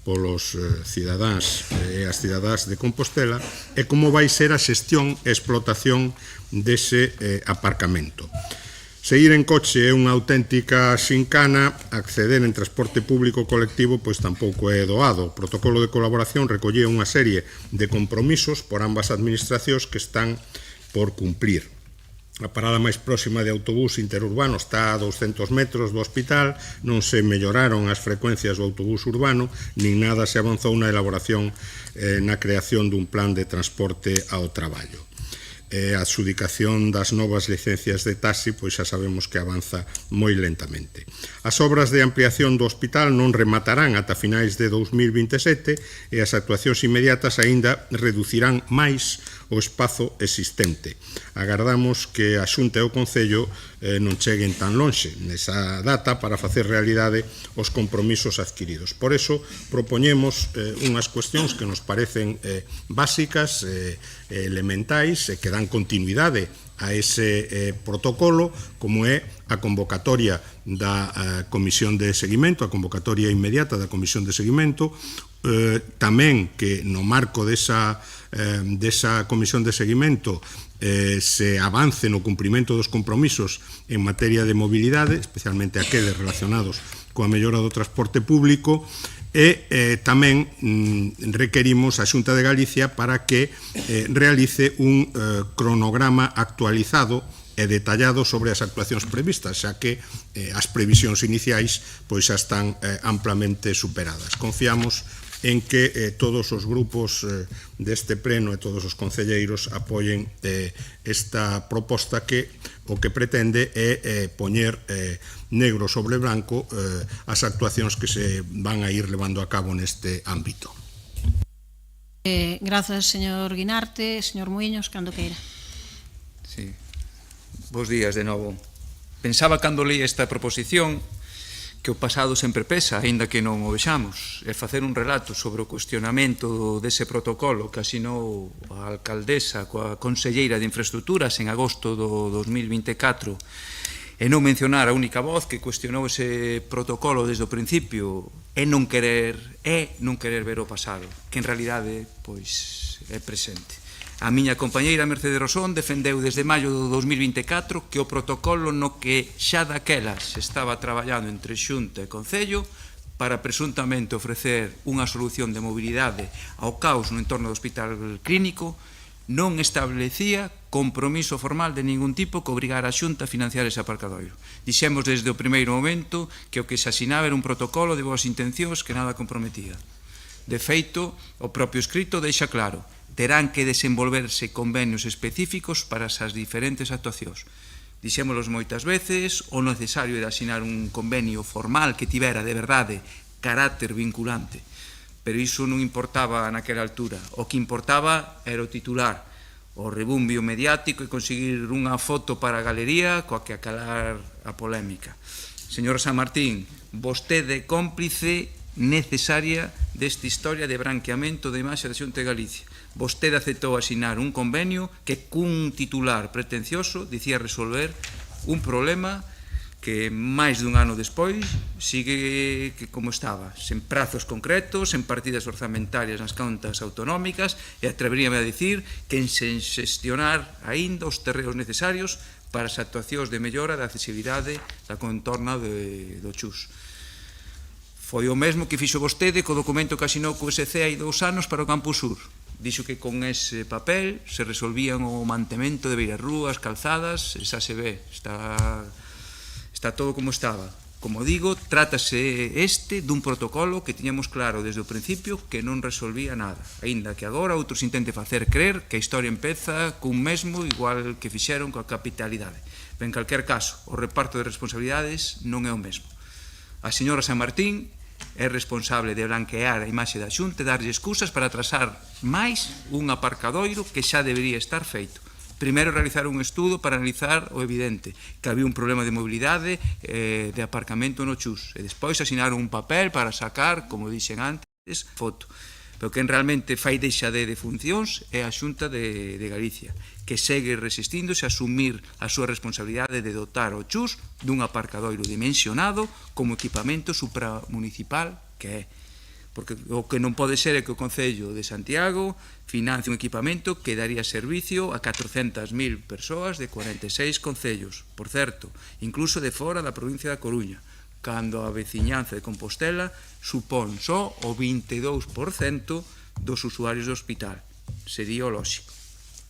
L: polos cidadáns e as cidadáns de Compostela, e como vai ser a xestión e explotación dese aparcamento. Seguir en coche é unha auténtica xincana, acceder en transporte público colectivo pois tampouco é doado. O protocolo de colaboración recollía unha serie de compromisos por ambas administracións que están por cumplir. A parada máis próxima de autobús interurbano está a 200 metros do hospital, non se melloraron as frecuencias do autobús urbano, nin nada se avanzou na elaboración na creación dun plan de transporte ao traballo. A adxudicación das novas licencias de taxi, pois xa sabemos que avanza moi lentamente. As obras de ampliación do hospital non rematarán ata finais de 2027 e as actuacións inmediatas aínda reducirán máis o espazo existente. Agardamos que a Xunta e o Concello non cheguen tan lonxe nesa data para facer realidade os compromisos adquiridos. Por eso, propoñemos unhas cuestións que nos parecen básicas, elementais, e que dan continuidade a ese protocolo, como é a convocatoria da Comisión de Seguimento, a convocatoria inmediata da Comisión de Seguimento, tamén que no marco desa Comisión de Seguimento se avance no cumprimento dos compromisos en materia de mobilidade, especialmente aqueles relacionados coa mellora do transporte público, e tamén requerimos a Xunta de Galicia para que realice un cronograma actualizado e detallado sobre as actuacións previstas, xa que as previsións iniciais pois xa están amplamente superadas. Confiamos en que todos os grupos deste pleno e todos os concelleiros apoien esta proposta que o que pretende é poñer negro sobre branco as actuacións que se van a ir levando a cabo neste ámbito.
A: Grazas, señor Guinarte. Señor Muiños, cando queira.
F: Sí. Bos días de novo. Pensaba cando leí esta proposición que o pasado sempre pesa, aínda que non o vexamos, e facer un relato sobre o cuestionamento dese protocolo que asinou a alcaldesa coa conselleira de Infraestructuras en agosto do 2024 e non mencionar a única voz que cuestionou ese protocolo desde o principio é non querer ver o pasado, que en realidade pois é presente. A miña compañeira Mercedes Rosón defendeu desde maio do 2024 que o protocolo no que xa daquelas se estaba traballando entre Xunta e Concello para presuntamente ofrecer unha solución de mobilidade ao caos no entorno do hospital clínico non establecía compromiso formal de ningún tipo que obrigara a Xunta a financiar ese aparcadoiro. Dixemos desde o primeiro momento que o que se asinaba era un protocolo de boas intencións que nada comprometía. De feito, o propio escrito deixa claro: terán que desenvolverse convenios específicos para esas diferentes actuacións. Dixémolos moitas veces, o necesario era asinar un convenio formal que tivera de verdade carácter vinculante, pero iso non importaba naquela altura. O que importaba era o titular, o rebumbio mediático e conseguir unha foto para a galería coa que acalar a polémica. Señor San Martín, vostede cómplice necesaria desta historia de branqueamento da imaxe da Xunta de Galicia. Vostede aceptou asinar un convenio que cun titular pretencioso dicía resolver un problema que máis dun ano despois sigue como estaba, sen prazos concretos, sen partidas orzamentarias nas contas autonómicas e atreveríame a dicir que sen xestionar aínda os terreos necesarios para as actuacións de mellora da accesibilidade da contorna do Chus. Foi o mesmo que fixo vostede co documento que asinou co SC hai 2 anos para o Campus Sur. Dixo que con ese papel se resolvían o mantemento de beirarrúas, calzadas, xa se ve, está todo como estaba. Como digo, trátase dun protocolo que tiñamos claro desde o principio que non resolvía nada, aínda que agora outros intenten facer creer que a historia empeza cun mesmo igual que fixeron coa capitalidade. En calquer caso, o reparto de responsabilidades non é o mesmo. A señora San Martín é responsable de blanquear a imaxe da Xunta e darlle excusas para atrasar máis un aparcadoiro que xa debería estar feito. Primeiro, realizar un estudo para analizar o evidente, que había un problema de mobilidade de aparcamento no Chus, e despois asinar un papel para sacar, como dixen antes, foto. Pero quen realmente fai deixade de funcións é a Xunta de Galicia, que segue resistíndose a asumir a súa responsabilidade de dotar o Chus dun aparcadoiro dimensionado como equipamento supramunicipal que é. Porque o que non pode ser é que o Concello de Santiago financie un equipamento que daría servicio a 400.000 persoas de 46 concellos, por certo, incluso de fora da provincia da Coruña, cando a veciñanza de Compostela supón só o 22% dos usuarios do hospital. Sería o lóxico.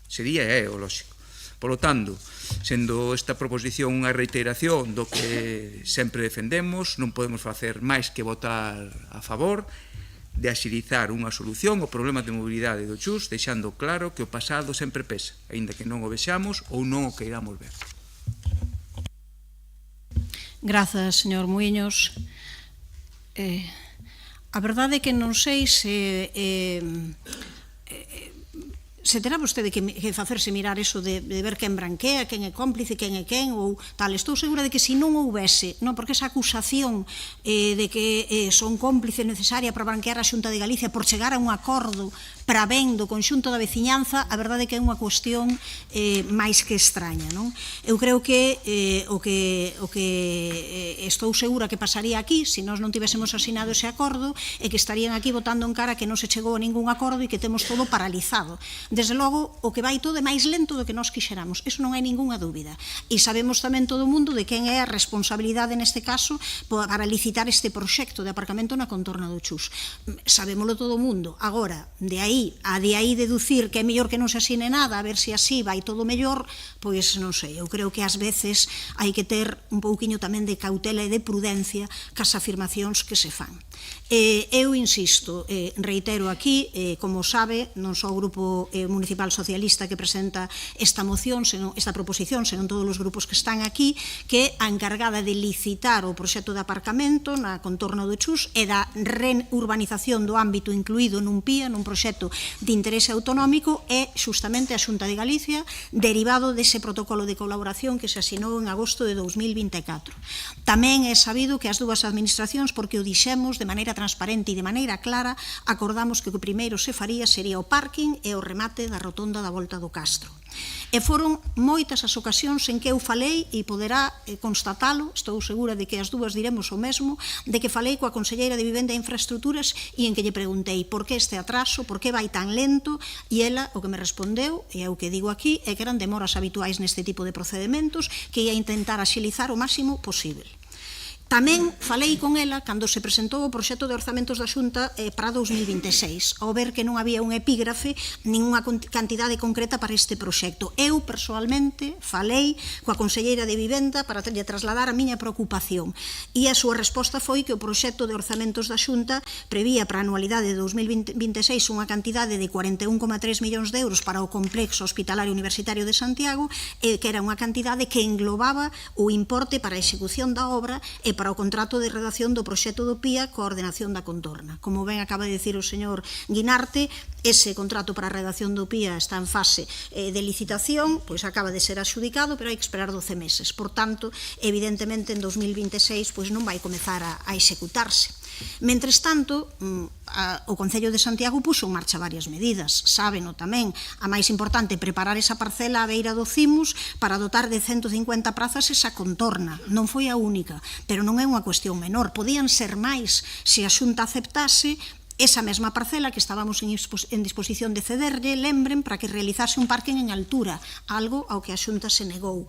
F: Sería o lóxico. Por lo tanto, sendo esta proposición unha reiteración do que sempre defendemos, non podemos facer máis que votar a favor de axilizar unha solución ao problema de mobilidade do Chus, deixando claro que o pasado sempre pesa, aínda que non o vexamos ou non o queiramos ver.
A: Grazas, señor Muiños. A verdade é que non sei se se terá vostede que facerse mirar eso de ver quen branquea, quen é cómplice, quen é quen ou tal. Estou segura de que se non houvese, non, porque esa acusación de que son cómplice necesaria para branquear a Xunta de Galicia por chegar a un acordo para ben do conxunto da veciñanza, a verdade é que é unha cuestión máis que extraña, non? Eu creo que o que estou segura que pasaría aquí, se nós non tivésemos asinado ese acordo, é que estarían aquí votando en cara que non se chegou a ningún acordo e que temos todo paralizado. Desde logo, o que vai todo é máis lento do que nós quixéramos, iso non hai ningunha dúbida. E sabemos tamén todo o mundo de quen é a responsabilidade neste caso para licitar este proxecto de aparcamento na contorna do Chus. Sabémolo todo o mundo. Agora, de aí deducir que é mellor que non se asine nada, a ver se así vai todo mellor, pois non sei, eu creo que ás veces hai que ter un pouquiño tamén de cautela e de prudencia cas afirmacións que se fan. Eu insisto, reitero aquí, como sabe, non só o Grupo Municipal Socialista que presenta esta moción, esta proposición, senón todos os grupos que están aquí, que a encargada de licitar o proxecto de aparcamento na contorna do Chus e da reurbanización do ámbito incluído nun PIA, nun proxecto de interese autonómico, é xustamente a Xunta de Galicia, derivado dese protocolo de colaboración que se asinou en agosto de 2024. Tamén é sabido que as dúas administracións, porque o dixemos de maneira transparente e de maneira clara, acordamos que o que primeiro se faría sería o parking e o remate da rotonda da Volta do Castro. E foron moitas as ocasións en que eu falei, e poderá constatalo, estou segura de que as dúas diremos o mesmo, de que falei coa Conselleira de Vivenda e Infraestructuras e en que lle preguntei por que este atraso, por que vai tan lento, e ela o que me respondeu, e é o que digo aquí, é que eran demoras habituais neste tipo de procedementos que ia intentar axilizar o máximo posible. Tamén falei con ela cando se presentou o proxecto de orzamentos da Xunta para 2026, ao ver que non había un epígrafe nin unha cantidade concreta para este proxecto. Eu, persoalmente, falei coa Conselleira de Vivenda para lle trasladar a miña preocupación e a súa resposta foi que o proxecto de orzamentos da Xunta prevía para a anualidade de 2026 unha cantidade de 41,3 millóns de euros para o complexo hospitalario universitario de Santiago, que era unha cantidade que englobaba o importe para a execución da obra e para o contrato de redacción do proxecto do PIA coa ordenación da contorna. Como ben acaba de dicir o señor Guinarte, ese contrato para a redacción do PIA está en fase de licitación, pois acaba de ser adxudicado, pero hai que esperar 12 meses. Por tanto, evidentemente, en 2026 pois non vai comezar a executarse. Mentres tanto, o Concello de Santiago puxo en marcha varias medidas. Sábeno tamén, a máis importante, preparar esa parcela á beira do Cimus para dotar de 150 prazas esa contorna. Non foi a única, pero non é unha cuestión menor. Podían ser máis se a Xunta aceptase esa mesma parcela que estábamos en disposición de cederlle, lembren, para que realizase un parking en altura, algo ao que a Xunta se negou.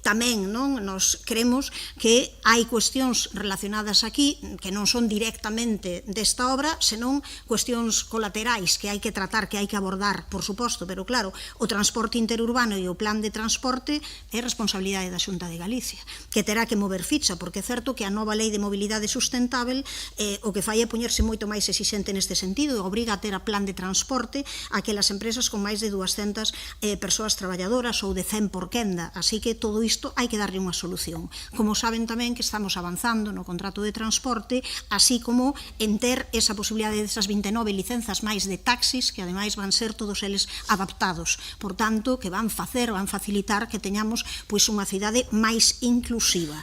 A: Tamén nos creemos que hai cuestións relacionadas aquí que non son directamente desta obra, senón cuestións colaterais que hai que tratar, que hai que abordar, por suposto, pero claro, o transporte interurbano e o plan de transporte é responsabilidade da Xunta de Galicia, que terá que mover ficha, porque é certo que a nova lei de mobilidade sustentável o que fai é poñerse moito máis exixente neste sentido e obriga a ter a plan de transporte a aquelas empresas con máis de 200 persoas traballadoras ou de 100 por quenda, así que todo isto hai que darlle unha solución. Como saben tamén que estamos avanzando no contrato de transporte, así como en ter esa posibilidade desas 29 licenzas máis de taxis, que ademais van ser todos eles adaptados, por tanto, que van facilitar que teñamos pois unha cidade máis inclusiva.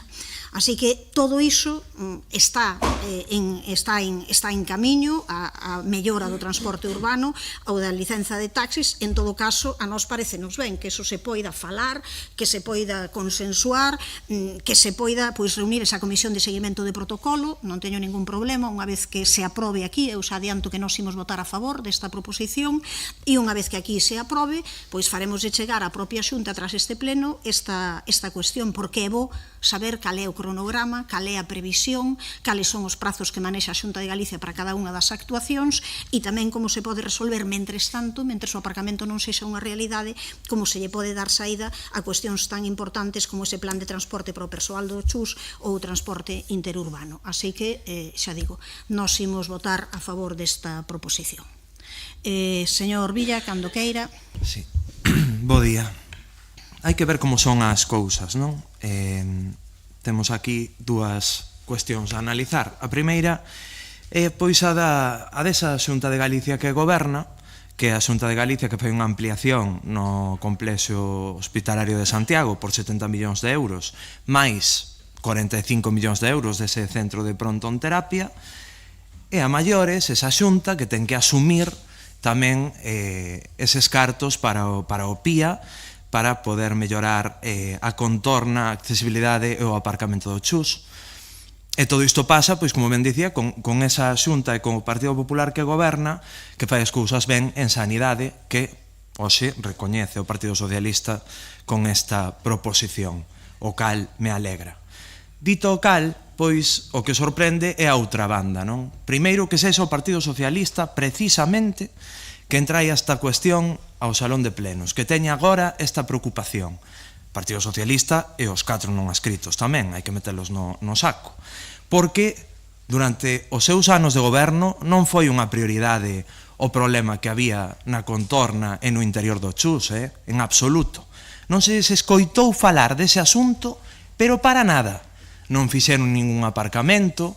A: Así que todo iso está en camiño a mellora do transporte urbano ou da licenza de taxis. En todo caso, a nós parecenos ben que eso se poida falar, que se poida consensuar, que se poida reunir esa comisión de seguimento de protocolo. Non teño ningún problema, unha vez que se aprobe aquí, eu xa adianto que nós imos votar a favor desta proposición, e unha vez que aquí se aprobe, pois faremos de chegar á propia Xunta tras este pleno esta cuestión, porque é bo saber cal é o cronograma, cal é a previsión, cales son os prazos que manexa a Xunta de Galicia para cada unha das actuacións e tamén como se pode resolver mentres tanto, mentres o aparcamento non sexa unha realidade, como se lle pode dar saída a cuestións tan importantes como ese plan de transporte para o persoal do Chus ou o transporte interurbano. Así que, xa digo, nós imos votar a favor desta proposición. Señor Villa, cando queira.
D: Sí. Bo día. Hai que ver como son as cousas, non? Temos aquí dúas cuestións a analizar. A primeira é pois a desa Xunta de Galicia que goberna, que a Xunta de Galicia que fai unha ampliación no complexo hospitalario de Santiago por 70 millóns de euros, máis 45 millóns de euros dese centro de prontonterapia, e a maiores esa Xunta que ten que asumir tamén eses cartos para o PIA, para poder mellorar a contorna, a accesibilidade e o aparcamento do Chus. E todo isto pasa, pois, como ben dicía, con esa Xunta e con o Partido Popular que goberna, que fai as cousas ben en sanidade, que hoxe recoñece o Partido Socialista con esta proposición, o cal me alegra. Dito o cal, pois, o que sorprende é a outra banda, non? Primeiro, que sexa o Partido Socialista, precisamente, que entraia esta cuestión ao Salón de Plenos, que teña agora esta preocupación. Partido Socialista e os 4 non adscritos tamén, hai que metelos no saco. Porque durante os seus anos de goberno non foi unha prioridade o problema que había na contorna e no interior do Chus, en absoluto. Non se escoitou falar dese asunto, pero para nada. Non fixeron ningún aparcamento,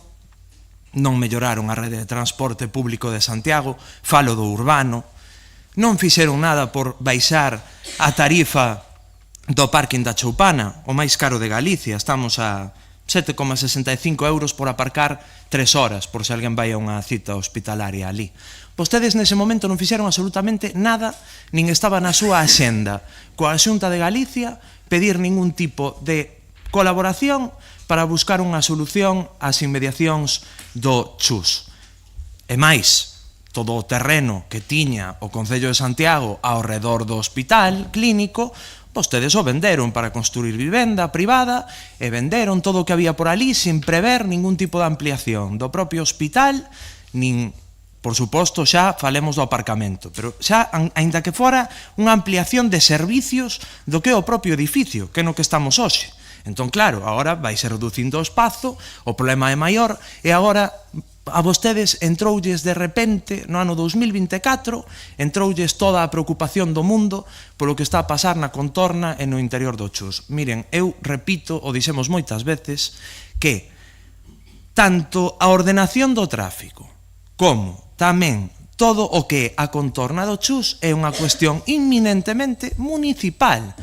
D: non melloraron a rede de transporte público de Santiago, falo do urbano, non fixeron nada por baixar a tarifa do parking da Choupana, o máis caro de Galicia. Estamos a 7,65 euros por aparcar 3 horas, por se alguén vai a unha cita hospitalaria ali. Vostedes nese momento non fixeron absolutamente nada, nin estaba na súa axenda coa Xunta de Galicia pedir ningún tipo de colaboración para buscar unha solución ás inmediacións do Chus. E máis, todo o terreno que tiña o Concello de Santiago ao redor do hospital clínico, vostedes o venderon para construir vivenda privada e venderon todo o que había por ali sin prever ningún tipo de ampliación do propio hospital, nin, por suposto, xa falemos do aparcamento, pero xa, aínda que fora unha ampliación de servicios do que é o propio edificio, que é no que estamos hoxe. Entón, claro, agora vai ser reducindo o espazo, o problema é maior, e agora a vostedes entroulles de repente no ano 2024, entroulles toda a preocupación do mundo polo que está a pasar na contorna e no interior do Chus. Miren, eu repito, o dixemos moitas veces, que tanto a ordenación do tráfico como tamén todo o que é a contorna do Chus é unha cuestión inminentemente municipal.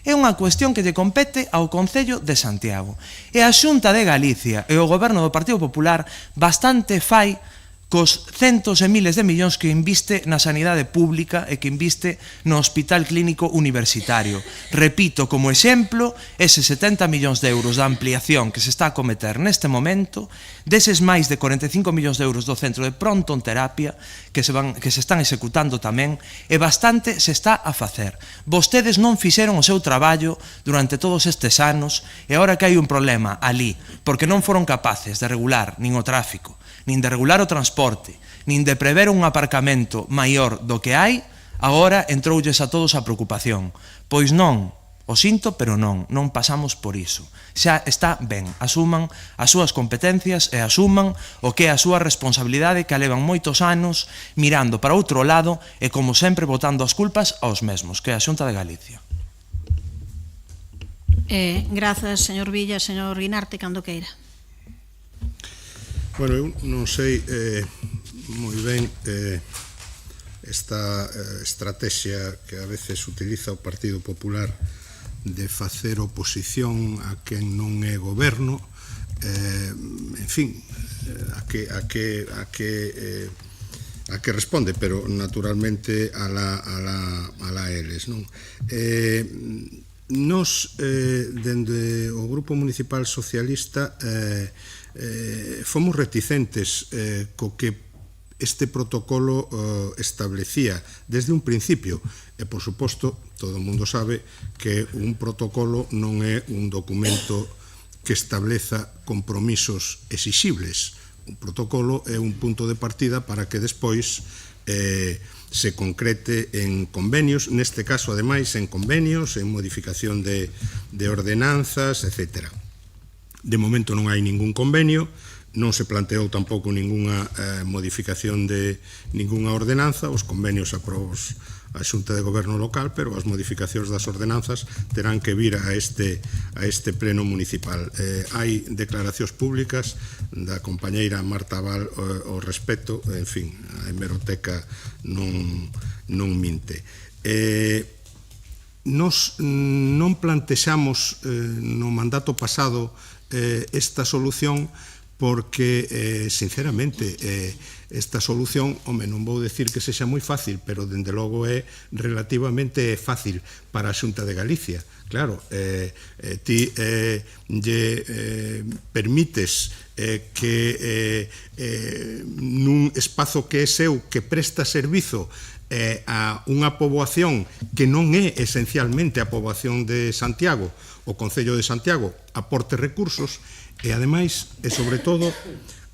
D: É unha cuestión que lle compete ao Concello de Santiago. E a Xunta de Galicia e o Goberno do Partido Popular bastante fai cos centos e miles de millóns que inviste na sanidade pública e que inviste no hospital clínico universitario. Repito, como exemplo, ese 70 millóns de euros da ampliación que se está a cometer neste momento, deses máis de 45 millóns de euros do centro de prontonterapia que se están executando tamén, e bastante se está a facer. Vostedes non fixeron o seu traballo durante todos estes anos, e agora que hai un problema ali, porque non foron capaces de regular nin o tráfico, nin de regular o transporte, nin de prever un aparcamento maior do que hai, agora entroulles a todos a preocupación. Pois non, o sinto, pero non pasamos por iso. Xa está ben, asuman as súas competencias e asuman o que é a súa responsabilidade, que levan moitos anos mirando para outro lado e, como sempre, botando as culpas aos mesmos, que é a Xunta de Galicia.
A: Grazas, señor Villa. Señor Guinarte, cando queira.
L: Bueno, eu non sei moi ben esta estrategia que a veces utiliza o Partido Popular de facer oposición a quen non é goberno, en fin, a que responde, pero naturalmente a la eles, non? Nos, dende o Grupo Municipal Socialista, fomos reticentes co que este protocolo establecía desde un principio, e por suposto todo o mundo sabe que un protocolo non é un documento que estableza compromisos exixibles. Un protocolo é un punto de partida para que despois se concrete en convenios, neste caso ademais en convenios, en modificación de ordenanzas, etcétera. De momento non hai ningún convenio, non se planteou tampouco ninguna modificación de ninguna ordenanza, os convenios aprobados a Xunta de Goberno local, pero as modificacións das ordenanzas terán que vir a este pleno municipal. Hai declaracións públicas da compañeira Marta Val ao respecto, en fin, a hemeroteca non non minte. Nos non plantexamos no mandato pasado esta solución porque, sinceramente, esta solución, home, non vou decir que sexa moi fácil, pero, dende logo, é relativamente fácil para a Xunta de Galicia. Claro, ti lle permites que nun espazo que é seu, que presta servizo a unha poboación que non é esencialmente a poboación de Santiago, o Concello de Santiago, aporte recursos e, ademais, e sobre todo,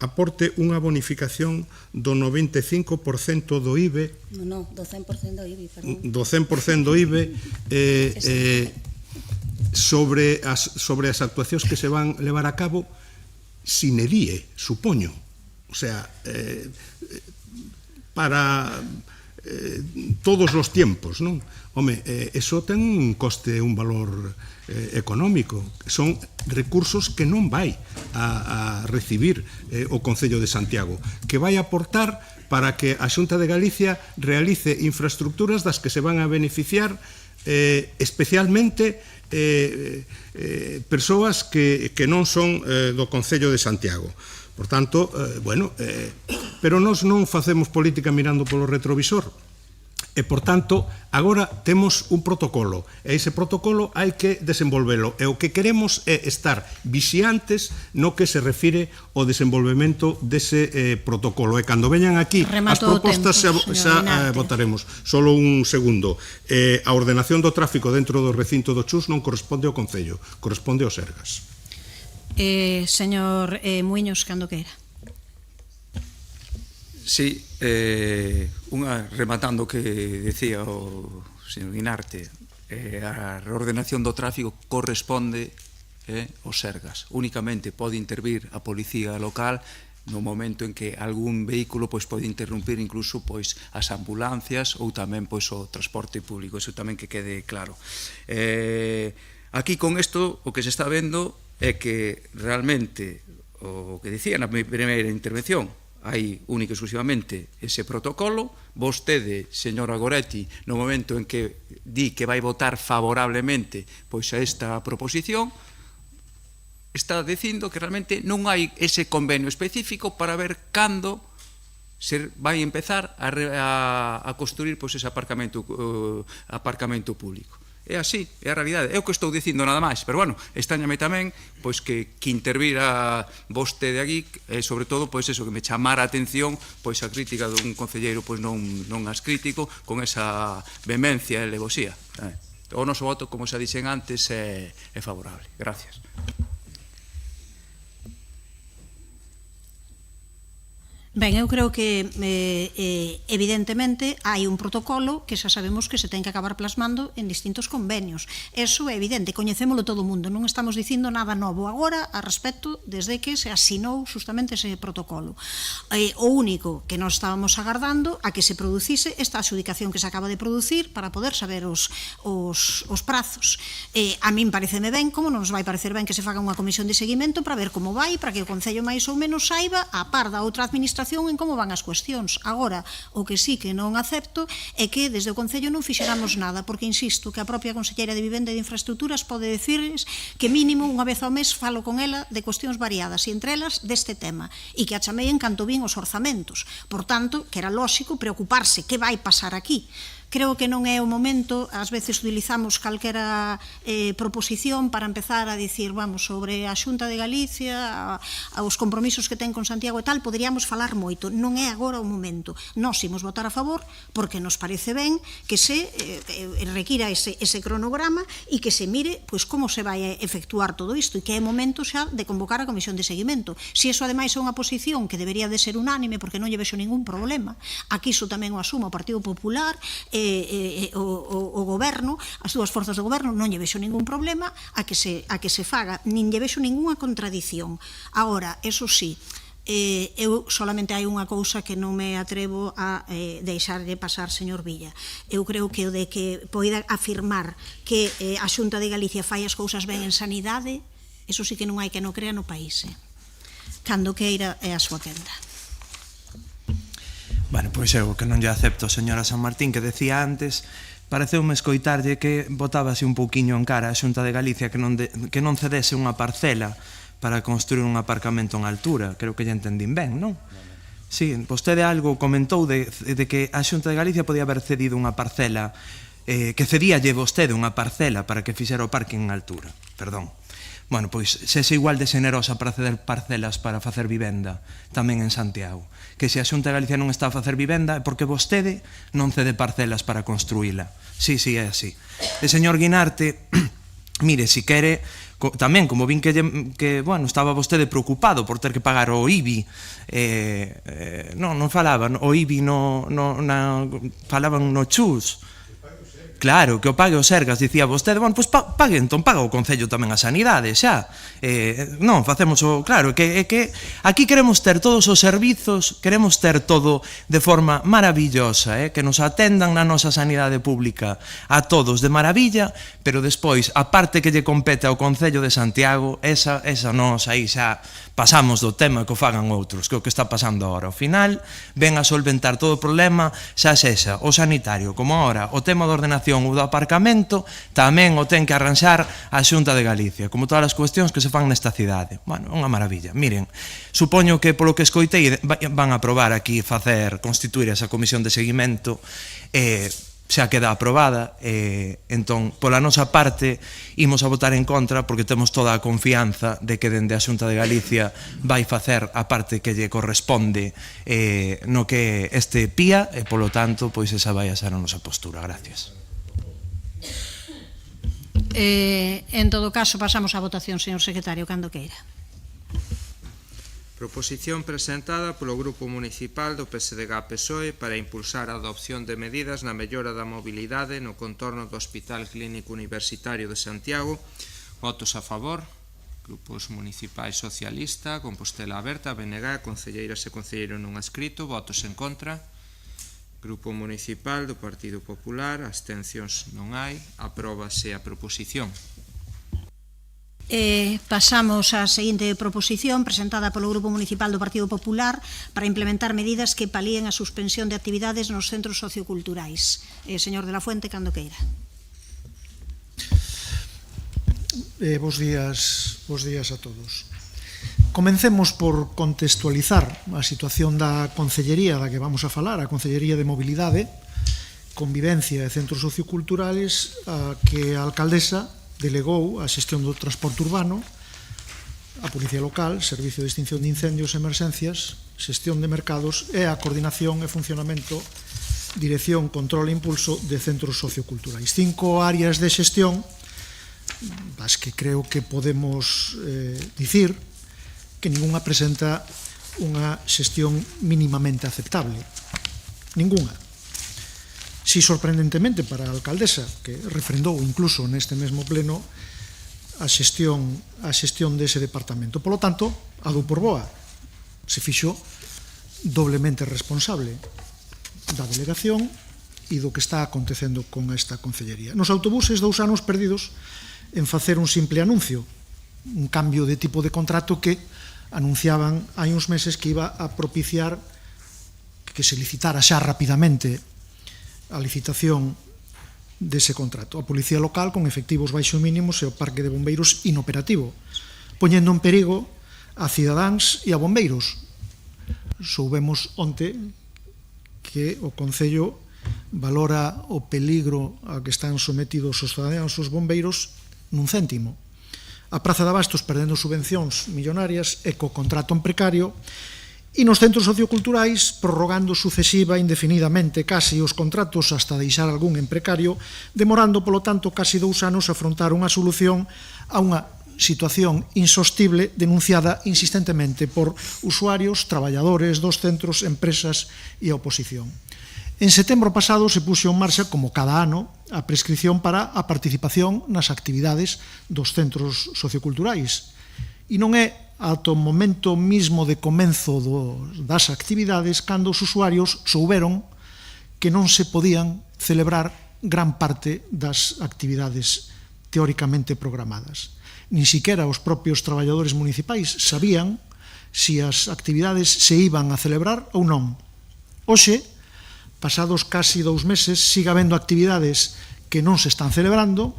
L: aporte unha bonificación do 95% do IBE,
G: No, do 100% do IBE, perdón.
L: Do 100% do IBE sobre as actuacións que se van levar a cabo sine die, supoño. O sea, para todos os tiempos, non? Home, eso ten un coste, un valor económico. Son recursos que non vai a recibir o Concello de Santiago, que vai aportar para que a Xunta de Galicia realice infraestructuras das que se van a beneficiar especialmente persoas que non son do Concello de Santiago. Por tanto, pero nós non facemos política mirando polo retrovisor. E, por tanto, agora temos un protocolo, e ese protocolo hai que desenvolvelo, e o que queremos é estar vixiantes no que se refire ao desenvolvemento dese protocolo, e cando veñan aquí as propostas xa votaremos. Solo un segundo. A ordenación do tráfico dentro do recinto do Chus non corresponde ao Concello, corresponde ao Sergas.
A: Señor Muiños, cando queira.
F: Sí, rematando o que decía o señor Guinarte, a reordenación do tráfico corresponde aos Sergas. Únicamente pode intervir a policía local no momento en que algún vehículo pode interrumpir incluso as ambulancias ou tamén o transporte público. Iso tamén que quede claro. Aquí con isto o que se está vendo é que realmente o que dicía na primeira intervención, hai única e exclusivamente ese protocolo. Vostede, señora Goretti, no momento en que di que vai votar favorablemente a esta proposición, está dicindo que realmente non hai ese convenio específico para ver cando se vai empezar a construir ese aparcamento público. É así, é a realidade. É o que estou dicindo nada máis, pero bueno, extrañame tamén que intervira vostede aquí, e sobre todo eso, que me chamara a atención a crítica dun concelleiro non as crítico, con esa vehemencia e levosía. O noso voto, como xa dixen antes, é favorable. Gracias.
A: Ben, eu creo que evidentemente hai un protocolo que xa sabemos que se ten que acabar plasmando en distintos convenios. Eso é evidente, coñecémolo todo o mundo, non estamos dicindo nada novo agora a respecto desde que se asinou justamente ese protocolo. O único que nós estábamos agardando a que se producise esta adxudicación que se acaba de producir para poder saber os prazos. A min pareceme ben, como non nos vai parecer ben que se faga unha comisión de seguimento para ver como vai, para que o Concello máis ou menos saiba, a par da outra administración, en como van as cuestións. Agora, o que sí que non acepto é que desde o Concello non fixeramos nada, porque insisto que a propia Conselleira de Vivenda e de Infraestructuras pode decirles que mínimo unha vez ao mes falo con ela de cuestións variadas, e entre elas deste tema, e que a chamei en canto vin os orzamentos. Por tanto, que era lóxico preocuparse que vai pasar aquí. Creo que non é o momento, ás veces utilizamos calquera proposición para empezar a dicir, vamos, sobre a Xunta de Galicia, os compromisos que ten con Santiago e tal, poderíamos falar moito. Non é agora o momento. Nós imos votar a favor porque nos parece ben que se requira ese cronograma e que se mire como se vai efectuar todo isto, e que é momento xa de convocar a comisión de seguimento. Se iso ademais é unha posición que debería de ser unánime, porque non lle vexo ningún problema. Aquí iso tamén o asumo o Partido Popular, o goberno, as dúas forzas do goberno, non lle vexo ningún problema a que se faga, nin lle vexo ningunha contradición. Agora, eso sí, eu solamente hai unha cousa que non me atrevo a deixarlle pasar, señor Villa. Eu creo que o de que poida afirmar que a Xunta de Galicia fai as cousas ben en sanidade, eso sí que non hai que non crea no país. Cando queira é a súa quenda.
M: Bueno, pois eu que non lle acepto, señora San Martín, que decía antes, pareceume escoitarlle que botábase un pouquiño en cara a Xunta de Galicia que non cedese unha parcela para construir un aparcamento en altura. Creo que lle entendín ben, non? Sí, vostede algo comentou de que a Xunta de Galicia podía haber cedido unha parcela, que cedíalle vostede unha parcela para que fixera o parque en altura. Perdón. Bueno, pois sese igual de generosa para ceder parcelas para facer vivenda tamén en Santiago. Que se a Xunta de Galicia non está a facer vivenda é porque vostede non cede parcelas para construíla. Sí, é así. E señor Guinarte, mire, si quere, tamén, como vin que bueno, estaba vostede preocupado por ter que pagar o IBI, non falaban, o IBI falaban no chus. Claro, que o pague o Sergas, dicía vostede, bueno, pois pague, entón paga o Concello tamén a sanidade, xa. Non, facemos o... Claro, é que aquí queremos ter todos os servizos, queremos ter todo de forma maravillosa, que nos atendan na nosa sanidade pública a todos de maravilla, pero despois, a parte que lle compete ao Concello de Santiago, esa nos aí xa pasamos do tema que o fagan outros, que é o que está pasando agora. Ao final, ven a solventar todo o problema, xa sexa o sanitario, como agora o tema da ordenación ou do aparcamento, tamén o ten que arranxar a Xunta de Galicia, como todas as cuestións que se fan nesta cidade. Bueno, unha maravilla. Miren, supoño que polo que escoitei van a aprobar aquí constituir esa comisión de seguimento, xa queda aprobada, entón, pola nosa parte, imos a votar en contra porque temos toda a confianza de que dende a Xunta de Galicia vai facer a parte que lle corresponde no que este PIA, e polo tanto, pois esa vai a ser a nosa postura. Gracias.
A: En todo caso, pasamos á votación, señor secretario, cando queira.
D: Proposición presentada polo Grupo Municipal do PSDG-PSOE para impulsar a adopción de medidas na mellora da mobilidade no contorno do Hospital Clínico Universitario de Santiago. Votos a favor. Grupos municipais socialista, Compostela Aberta, BNG, concelleiras e concelleiro non adscrito. Votos en contra. Grupo Municipal do Partido Popular, abstencións non hai. Apróbase a proposición.
A: Pasamos á seguinte proposición presentada polo Grupo Municipal do Partido Popular para implementar medidas que palíen a suspensión de actividades nos centros socioculturais. Señor de la Fuente, cando queira.
N: Bos días a todos. Comencemos por contextualizar a situación da Concellería da que vamos a falar, a Concellería de Mobilidade, Convivencia e Centros Socioculturales, a que a alcaldesa delegou a xestión do transporte urbano, a Policía Local, Servicio de Extinción de Incendios e Emerxencias, xestión de mercados e a coordinación e funcionamento, dirección, control e impulso de centros socioculturais. 5 áreas de xestión das que creo que podemos dicir que ninguna presenta unha xestión mínimamente aceptable. Ninguna. Si sorprendentemente para a alcaldesa, que refrendou incluso neste mesmo pleno a xestión dese departamento. Polo tanto, a dou por boa, se fixo doblemente responsable da delegación e do que está acontecendo con esta concellería. Nos autobuses, 2 anos perdidos en facer un simple anuncio, un cambio de tipo de contrato que anunciaban hai uns meses que iba a propiciar que se licitara xa rapidamente a licitación dese contrato. A Policía Local con efectivos baixo mínimos e o Parque de Bombeiros inoperativo, poñendo en perigo a cidadáns e a bombeiros. Soubemos onte que o Concello valora o peligro a que están sometidos os cidadáns e os bombeiros nun céntimo. A Praza de Abastos perdendo subvencións millonarias e co contrato en precario, e nos centros socioculturais prorrogando sucesiva indefinidamente casi os contratos hasta deixar algún en precario, demorando, polo tanto, casi 2 anos a afrontar unha solución a unha situación insostible denunciada insistentemente por usuarios, traballadores dos centros, empresas e a oposición. En setembro pasado se puxo en marcha, como cada ano, a prescripción para a participación nas actividades dos centros socioculturais. E non é ata o momento mismo de comenzo das actividades cando os usuarios souberon que non se podían celebrar gran parte das actividades teóricamente programadas. Nin siquiera os propios traballadores municipais sabían se as actividades se iban a celebrar ou non. Hoxe, pasados casi 2 meses, siga habendo actividades que non se están celebrando,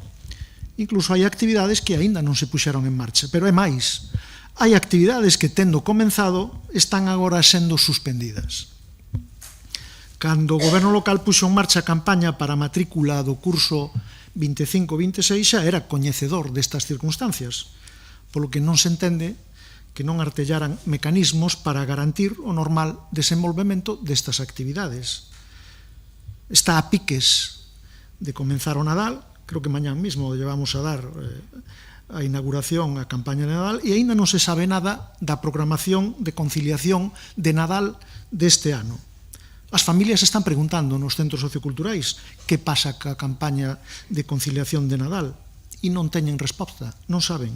N: incluso hai actividades que aínda non se puxeron en marcha, pero é máis. Hai actividades que, tendo comenzado, están agora sendo suspendidas. Cando o goberno local puxo en marcha a campaña para a matrícula do curso 25-26 xa era coñecedor destas circunstancias, polo que non se entende que non artellaran mecanismos para garantir o normal desenvolvemento destas actividades. Está a piques de comenzar o Nadal, creo que mañán mismo llevamos a dar a inauguración a campaña de Nadal e aínda non se sabe nada da programación de conciliación de Nadal deste ano. As familias están preguntando nos centros socioculturais que pasa ca campaña de conciliación de Nadal e non teñen resposta, non saben.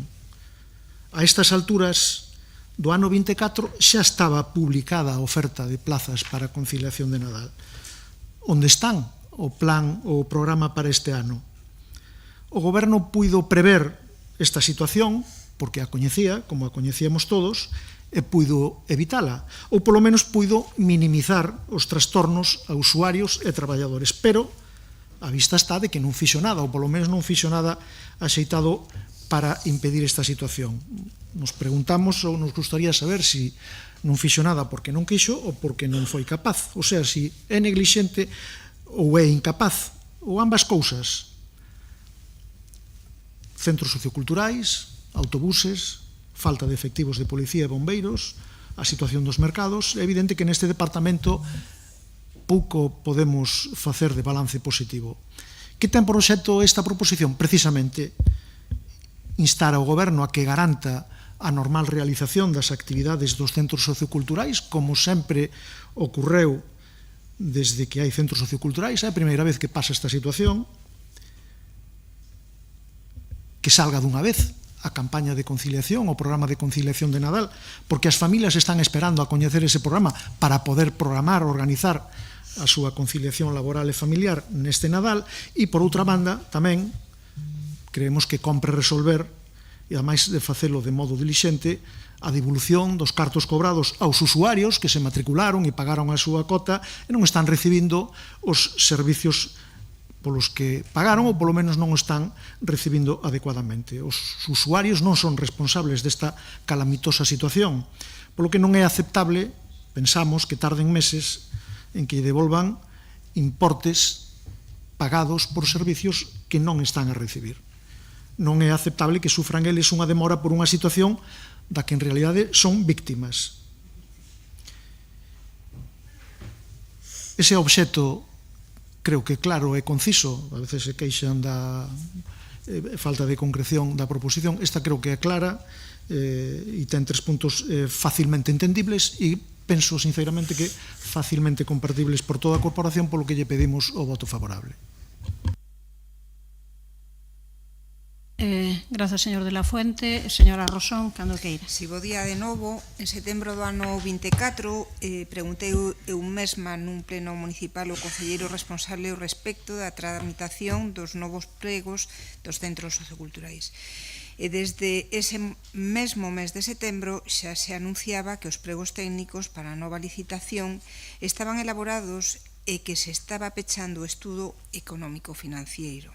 N: A estas alturas do ano 24 xa estaba publicada a oferta de plazas para a conciliación de Nadal. Onde están o plan, o programa para este ano? O goberno puido prever esta situación, porque a coñecía, como a coñecíamos todos, e puido evitala, ou polo menos puido minimizar os trastornos a usuarios e traballadores, pero a vista está de que non fixo nada, ou polo menos non fixo nada axeitado para impedir esta situación. Nos preguntamos ou nos gustaría saber se non fixo nada porque non quixo ou porque non foi capaz, ou sea, se é neglixente ou é incapaz, ou ambas cousas. Centros socioculturais, autobuses, falta de efectivos de policía e bombeiros, a situación dos mercados. É evidente que neste departamento pouco podemos facer de balance positivo. Que ten por obxecto esta proposición? Precisamente instar ao goberno a que garanta a normal realización das actividades dos centros socioculturais, como sempre ocorreu desde que hai centros socioculturais. É a primeira vez que pasa esta situación. Que salga dunha vez a campaña de conciliación, o programa de conciliación de Nadal, porque as familias están esperando a coñecer ese programa para poder programar, organizar a súa conciliación laboral e familiar neste Nadal. E, por outra banda, tamén creemos que compre resolver, e ademais de facelo de modo dilixente, a devolución dos cartos cobrados aos usuarios que se matricularon e pagaron a súa cota e non están recibindo os servicios polos que pagaron, ou polo menos non o están recibindo adecuadamente. Os usuarios non son responsables desta calamitosa situación, polo que non é aceptable, pensamos, que tarden meses en que devolvan importes pagados por servicios que non están a recibir. Non é aceptable que sufran eles unha demora por unha situación da que en realidade son víctimas. Ese obxecto creo que claro e conciso, a veces se queixan da falta de concreción da proposición. Esta creo que é clara e ten 3 puntos facilmente entendibles e penso sinceramente que facilmente compartibles por toda a corporación, polo que lle pedimos o voto favorable.
A: Grazas, señor de la Fuente. Señora Rosón, cando queira.
J: Si, bo día de novo. En setembro do ano 24 preguntei eu mesma nun pleno municipal o concelleiro responsable ao respecto da tramitación dos novos pregos dos centros socioculturais. E desde ese mesmo mes de setembro xa se anunciaba que os pregos técnicos para a nova licitación estaban elaborados e que se estaba pechando o estudo económico-financiero.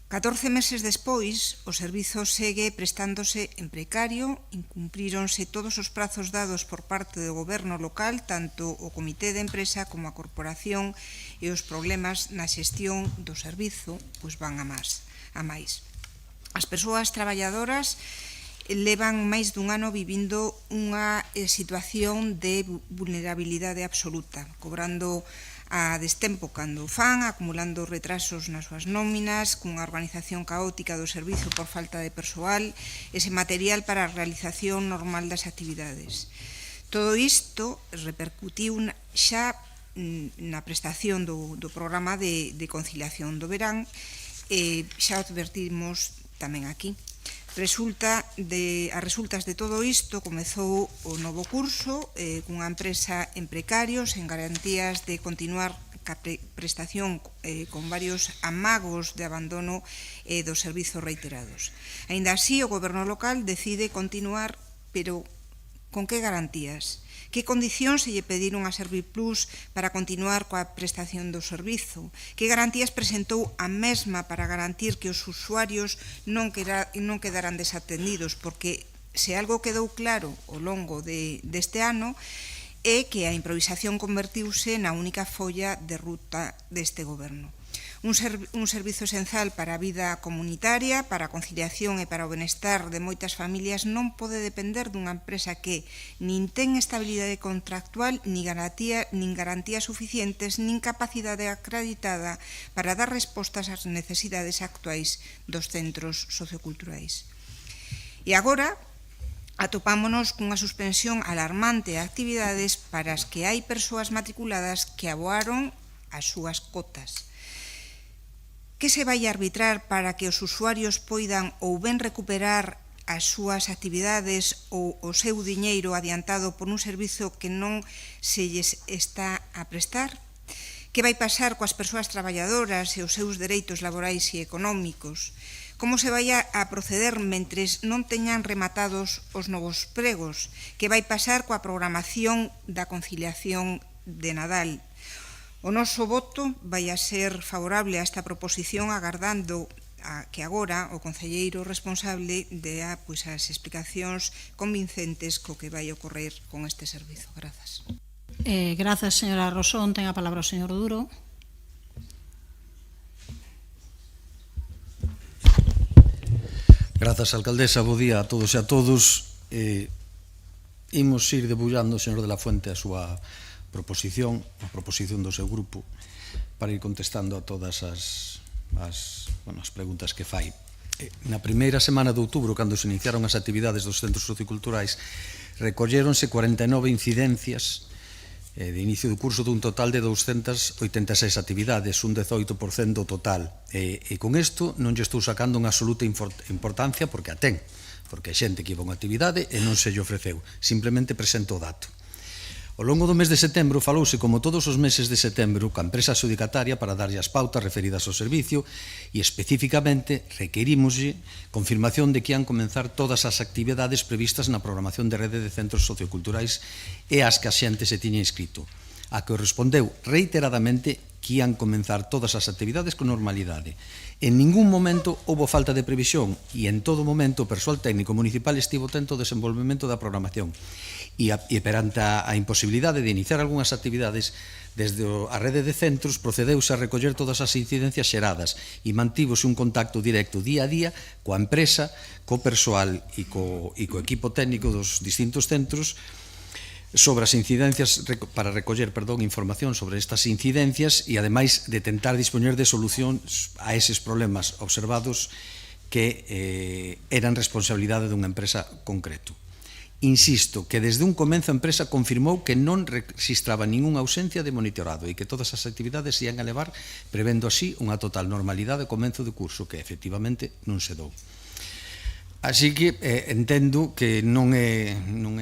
J: 14 meses despois, o servizo segue prestándose en precario, incumpríronse todos os prazos dados por parte do goberno local, tanto o comité de empresa como a corporación, e os problemas na xestión do servizo pois van a máis. As persoas traballadoras levan máis dun ano vivindo unha situación de vulnerabilidade absoluta, cobrando a destempo cando fan, acumulando retrasos nas súas nóminas, cunha organización caótica do servizo por falta de persoal, ese material para a realización normal das actividades. Todo isto repercutiu xa na prestación do programa de conciliación do verán, e xa advertimos tamén aquí. As resultas de todo isto comezou o novo curso cunha empresa en precarios, en garantías de continuar ca prestación con varios amagos de abandono dos servizos reiterados. Aínda así, o goberno local decide continuar, pero Con que garantías? Que condicións se lle pediron a Serviplus para continuar coa prestación do servizo? Que garantías presentou a mesma para garantir que os usuarios non quedaran desatendidos? Porque se algo quedou claro ao longo deste ano é que a improvisación convertiuse na única folla de ruta deste goberno. Un servizo esencial para a vida comunitaria, para a conciliación e para o benestar de moitas familias non pode depender dunha empresa que nin ten estabilidade contractual, nin garantías suficientes, nin capacidade acreditada para dar respostas ás necesidades actuais dos centros socioculturais. E agora atopámonos cunha suspensión alarmante de actividades para as que hai persoas matriculadas que aboaron as súas cotas. Que se vai arbitrar para que os usuarios poidan ou ben recuperar as súas actividades ou o seu diñeiro adiantado por un servizo que non se lles está a prestar? Que vai pasar coas persoas traballadoras e os seus dereitos laborais e económicos? Como se vai a proceder mentres non teñan rematados os novos pregos? Que vai pasar coa programación da conciliación de Nadal? O noso voto vai a ser favorable a esta proposición, agardando que agora o concelleiro responsable dea as explicacións convincentes co que vai ocorrer con este servizo. Grazas.
A: Grazas, señora Rosón. Ten a palabra o señor Duro.
O: Grazas, alcaldesa. Bo día a todos e a todos. Imos ir debullando, señor de la Fuente, a súa proposición, a proposición do seu grupo, para ir contestando a todas as preguntas que fai. Na primeira semana de outubro, cando se iniciaron as actividades dos centros socioculturais, recolléronse 49 incidencias de inicio do curso dun total de 286 actividades, un 18% total. E con isto non lle estou sacando unha absoluta importancia, porque a ten, porque é xente que iba a unha actividade e non se lle ofreceu, simplemente presento o dato. Ao longo do mes de setembro falouse, como todos os meses de setembro, coa empresa adxudicataria para darlle as pautas referidas ao servicio e especificamente requerímoslle confirmación de que ian comenzar todas as actividades previstas na programación de rede de centros socioculturais e as que a xente se tiña inscrito, a que respondeu reiteradamente que ian comenzar todas as actividades con normalidade. En ningún momento houbo falta de previsión e en todo momento o persoal técnico municipal estivo atento ao desenvolvemento da programación. E perante a imposibilidade de iniciar algunhas actividades, desde a rede de centros procedeuse a recoller todas as incidencias xeradas e mantívose un contacto directo día a día coa empresa, co persoal e co equipo técnico dos distintos centros sobre as incidencias, para recoller, información sobre estas incidencias e, ademais, de tentar dispoñer de solucións a eses problemas observados que eran responsabilidade dunha empresa concreto. Insisto que desde un comenzo a empresa confirmou que non registraba ningunha ausencia de monitorado e que todas as actividades se ian a levar, prevendo así unha total normalidade ao comenzo do curso, que efectivamente non se dou. Así que entendo que non é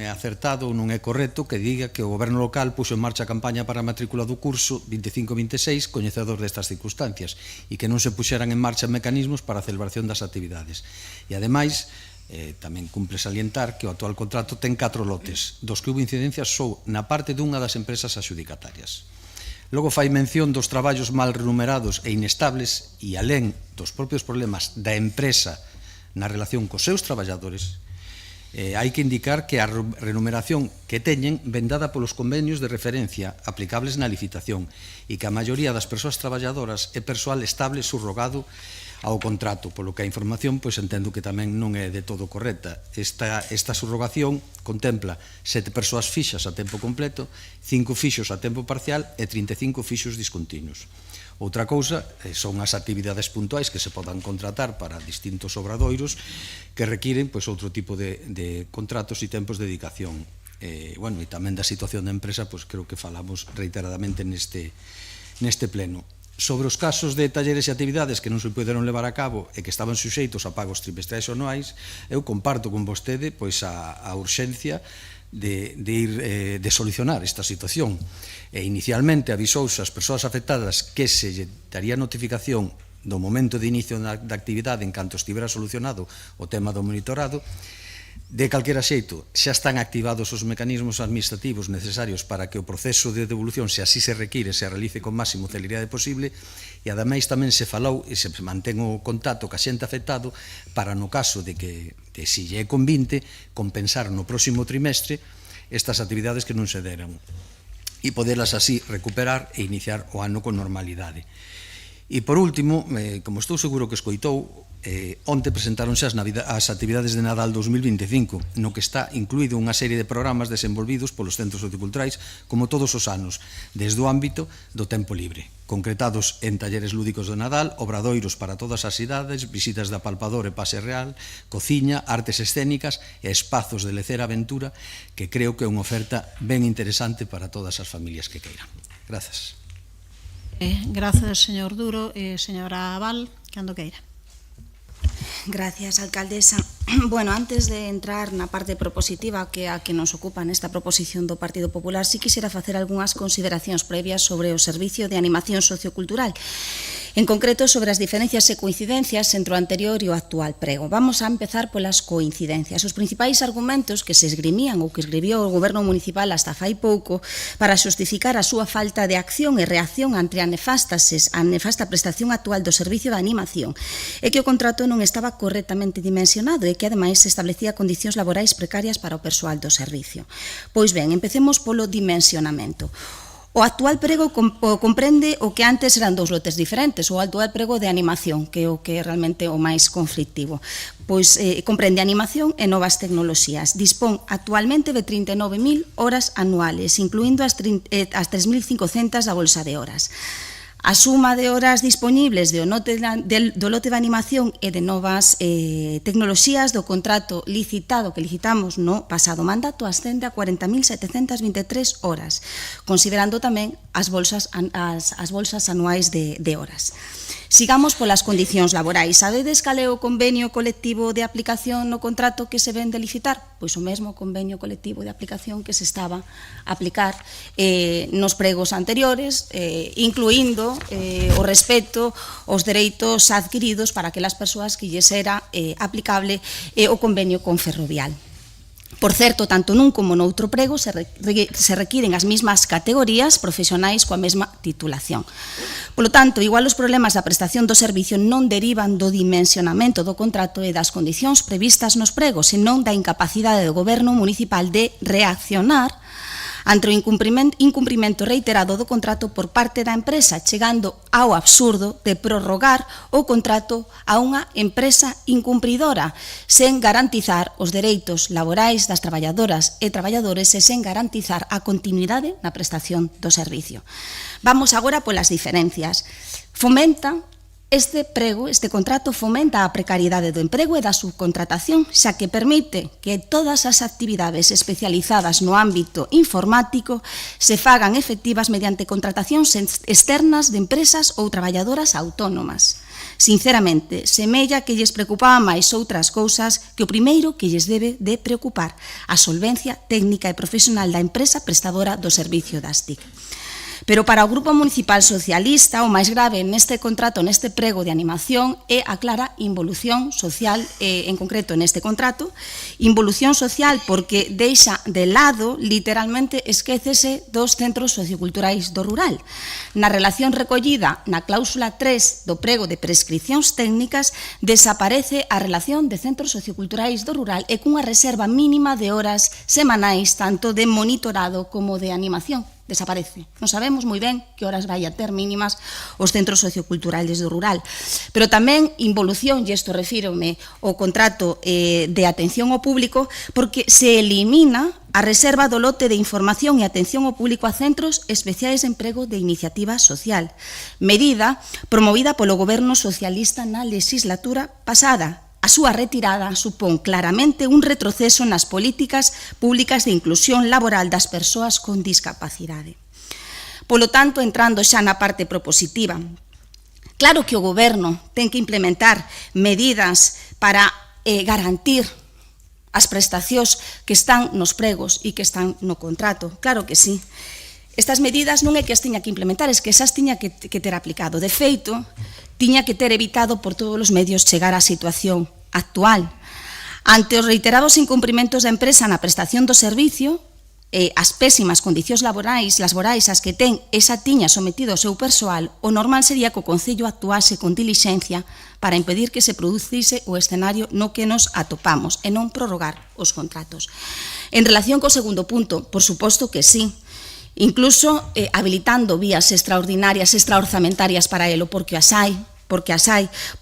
O: acertado ou non é correcto que diga que o goberno local puxo en marcha a campaña para a matrícula do curso 25-26 coñecedor destas circunstancias e que non se puxeran en marcha mecanismos para a celebración das actividades. E, ademais, tamén cumpre salientar que o actual contrato ten 4 lotes, dos que houve incidencias só na parte dunha das empresas adxudicatarias. Logo fai mención dos traballos mal remunerados e inestables e, alén dos propios problemas da empresa na relación cos seus traballadores, hai que indicar que a remuneración que teñen ven dada polos convenios de referencia aplicables na licitación e que a maioría das persoas traballadoras é persoal estable subrogado ao contrato, polo que a información entendo que tamén non é de todo correcta. Esta subrogación contempla 7 persoas fixas a tempo completo, 5 fixos a tempo parcial e 35 fixos discontinuos. Outra cousa son as actividades puntuais que se podan contratar para distintos obradoiros que requiren outro tipo de contratos e tempos de dedicación. E tamén da situación da empresa, creo que falamos reiteradamente neste pleno. Sobre os casos de talleres e actividades que non se poderon levar a cabo e que estaban suxeitos a pagos trimestrais ou anuais, eu comparto con vostede a urxencia de solucionar esta situación. Inicialmente avisouse ás persoas afectadas que se lle daría notificación do momento de inicio da actividade en canto estivera solucionado o tema do monitorado. De calquera xeito, xa están activados os mecanismos administrativos necesarios para que o proceso de devolución, se así se require, se realice con máximo celeridade posible, e ademais tamén se falou e se mantén o contacto ca xente afectado para, no caso de que se lle é convinte, compensar no próximo trimestre estas actividades que non se deran e podelas así recuperar e iniciar o ano con normalidade. E por último, como estou seguro que escoitou, onte presentáronse as actividades de Nadal 2025, no que está incluído unha serie de programas desenvolvidos polos centros socioculturais, como todos os anos, desde o ámbito do tempo libre, concretados en talleres lúdicos de Nadal, obradoiros para todas as idades, visitas de apalpador e pase real, cociña, artes escénicas e espazos de lecer aventura, que creo que é unha oferta ben interesante para todas as familias que queiran. Grazas.
A: Gracias, señor Duro. Señora Val, cando queira.
G: Gracias, alcaldesa. Bueno, antes de entrar na parte propositiva que a que nos ocupa nesta proposición do Partido Popular, sí quixera facer algunhas consideracións previas sobre o Servicio de Animación Sociocultural, en concreto sobre as diferencias e coincidencias entre o anterior e o actual prego. Vamos a empezar polas coincidencias. Os principais argumentos que se esgrimían ou que escribiu o Goberno Municipal hasta fai pouco para xustificar a súa falta de acción e reacción ante a nefasta prestación actual do Servicio de Animación é que o contrato non estaba correctamente dimensionado e que ademais se establecía condicións laborais precarias para o persoal do servicio. Pois ben, empecemos polo dimensionamento. O actual prego comprende o que antes eran dous lotes diferentes, o actual prego de animación, que é o que é realmente o máis conflictivo. Pois comprende animación e novas tecnoloxías. Dispón actualmente de 39.000 horas anuales, incluindo as 3.500 da bolsa de horas. A suma de horas dispoñibles do lote de animación e de novas tecnoloxías do contrato licitado que licitamos no pasado mandato ascende a 40.723 horas, considerando tamén as bolsas anuais de horas. Sigamos polas condicións laborais. Sabedes cal é o convenio colectivo de aplicación no contrato que se ven de licitar? Pois o mesmo convenio colectivo de aplicación que se estaba a aplicar nos pregos anteriores, incluindo o respeto aos dereitos adquiridos para aquelas persoas que lles era aplicable o convenio con Ferrovial. Por certo, tanto nun como noutro prego se requiren as mesmas categorías profesionais coa mesma titulación. Polo tanto, igual os problemas da prestación do servicio non derivan do dimensionamento do contrato e das condicións previstas nos pregos, senón da incapacidade do Goberno municipal de reaccionar ante o incumprimento reiterado do contrato por parte da empresa, chegando ao absurdo de prorrogar o contrato a unha empresa incumpridora, sen garantizar os dereitos laborais das traballadoras e traballadores e sen garantizar a continuidade na prestación do servicio. Vamos agora polas diferencias. Este contrato fomenta a precariedade do emprego e da subcontratación, xa que permite que todas as actividades especializadas no ámbito informático se fagan efectivas mediante contratacións externas de empresas ou traballadoras autónomas. Sinceramente, semella que lles preocupaba máis outras cousas que o primeiro que lles debe de preocupar, a solvencia técnica e profesional da empresa prestadora do servicio das TIC. Pero para o Grupo Municipal Socialista, o máis grave neste contrato, neste prego de animación, é a clara involución social, en concreto neste contrato, involución social porque deixa de lado, literalmente, esquécese dos centros socioculturais do rural. Na relación recollida na cláusula 3 do prego de prescripcións técnicas, desaparece a relación de centros socioculturais do rural e cunha reserva mínima de horas semanais, tanto de monitorado como de animación. Desaparece. Non sabemos moi ben que horas vai a ter mínimas os centros socioculturales do rural. Pero tamén involución, e isto refírome ao contrato de atención ao público, porque se elimina a reserva do lote de información e atención ao público a centros especiais de emprego de iniciativa social, medida promovida polo Goberno Socialista na legislatura pasada. A súa retirada supón claramente un retroceso nas políticas públicas de inclusión laboral das persoas con discapacidade. Polo tanto, entrando xa na parte propositiva, claro que o Goberno ten que implementar medidas para garantir as prestacións que están nos pregos e que están no contrato, claro que sí. Estas medidas non é que as tiña que implementar, é que esas tiña que ter aplicado. De feito, tiña que ter evitado por todos os medios chegar á situación actual. Ante os reiterados incumprimentos da empresa na prestación do servicio, as pésimas condicións laborais as que ten esa tiña sometido ao seu persoal, o normal sería que o Concello actuase con dilixencia para impedir que se producise o escenario no que nos atopamos e non prorrogar os contratos. En relación co segundo punto, por suposto que sí, incluso habilitando vías extraordinarias, extraorzamentarias para elo, porque as hai,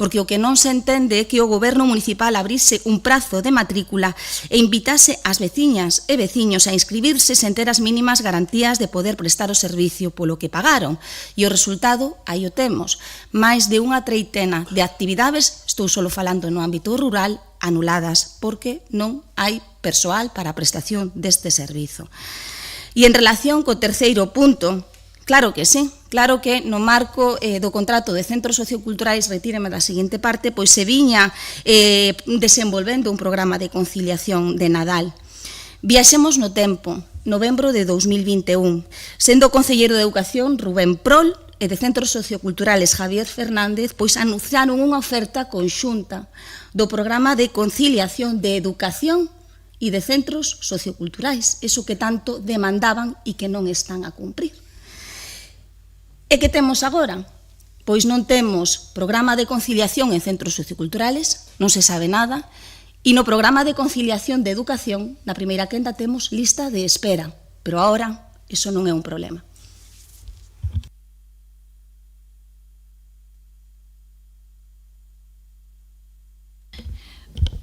G: porque o que non se entende é que o Goberno municipal abrise un prazo de matrícula e invitase as veciñas e veciños a inscribirse sen ter as mínimas garantías de poder prestar o servicio polo que pagaron. E o resultado, aí o temos, máis de unha treintena de actividades, estou só falando no ámbito rural, anuladas, porque non hai persoal para a prestación deste servizo. E en relación co terceiro punto, claro que sí, claro que no marco do contrato de centros socioculturais, retíreme da seguinte parte, pois se viña desenvolvendo un programa de conciliación de Nadal. Viaxemos no tempo, novembro de 2021, sendo o concelleiro de Educación Rubén Prol e de Centros Socioculturales Javier Fernández, pois anunciaron unha oferta conxunta do programa de conciliación de educación e de centros socioculturais, eso que tanto demandaban e que non están a cumprir. E que temos agora? Pois non temos programa de conciliación en centros socioculturales, non se sabe nada, e no programa de conciliación de educación, na primeira quenda temos lista de espera, pero agora iso non é un problema.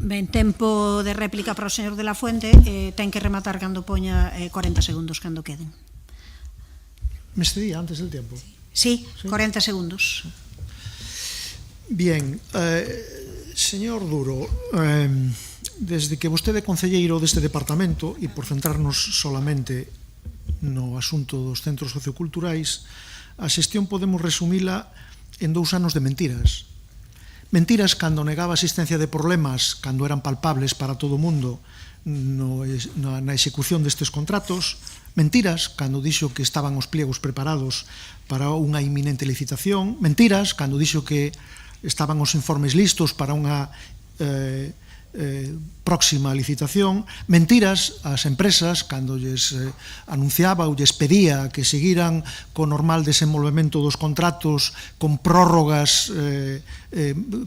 A: Ben, tempo de réplica para o señor de la Fuente, ten que rematar cando poña 40 segundos cando queden.
N: Me excedía antes del tiempo.
A: Sí, 40 segundos.
N: Bien, señor Duro, desde que vostede é concelleiro deste departamento, e por centrarnos solamente no asunto dos centros socioculturais, a xestión podemos resumila en 2 anos de mentiras. Mentiras cando negaba a existencia de problemas, cando eran palpables para todo o mundo na execución destes contratos. Mentiras cando dixo que estaban os pliegos preparados para unha inminente licitación. Mentiras cando dixo que estaban os informes listos para unha próxima licitación. Mentiras ás empresas cando lles anunciaba ou lles pedía que seguiran co normal desenvolvemento dos contratos con prórrogas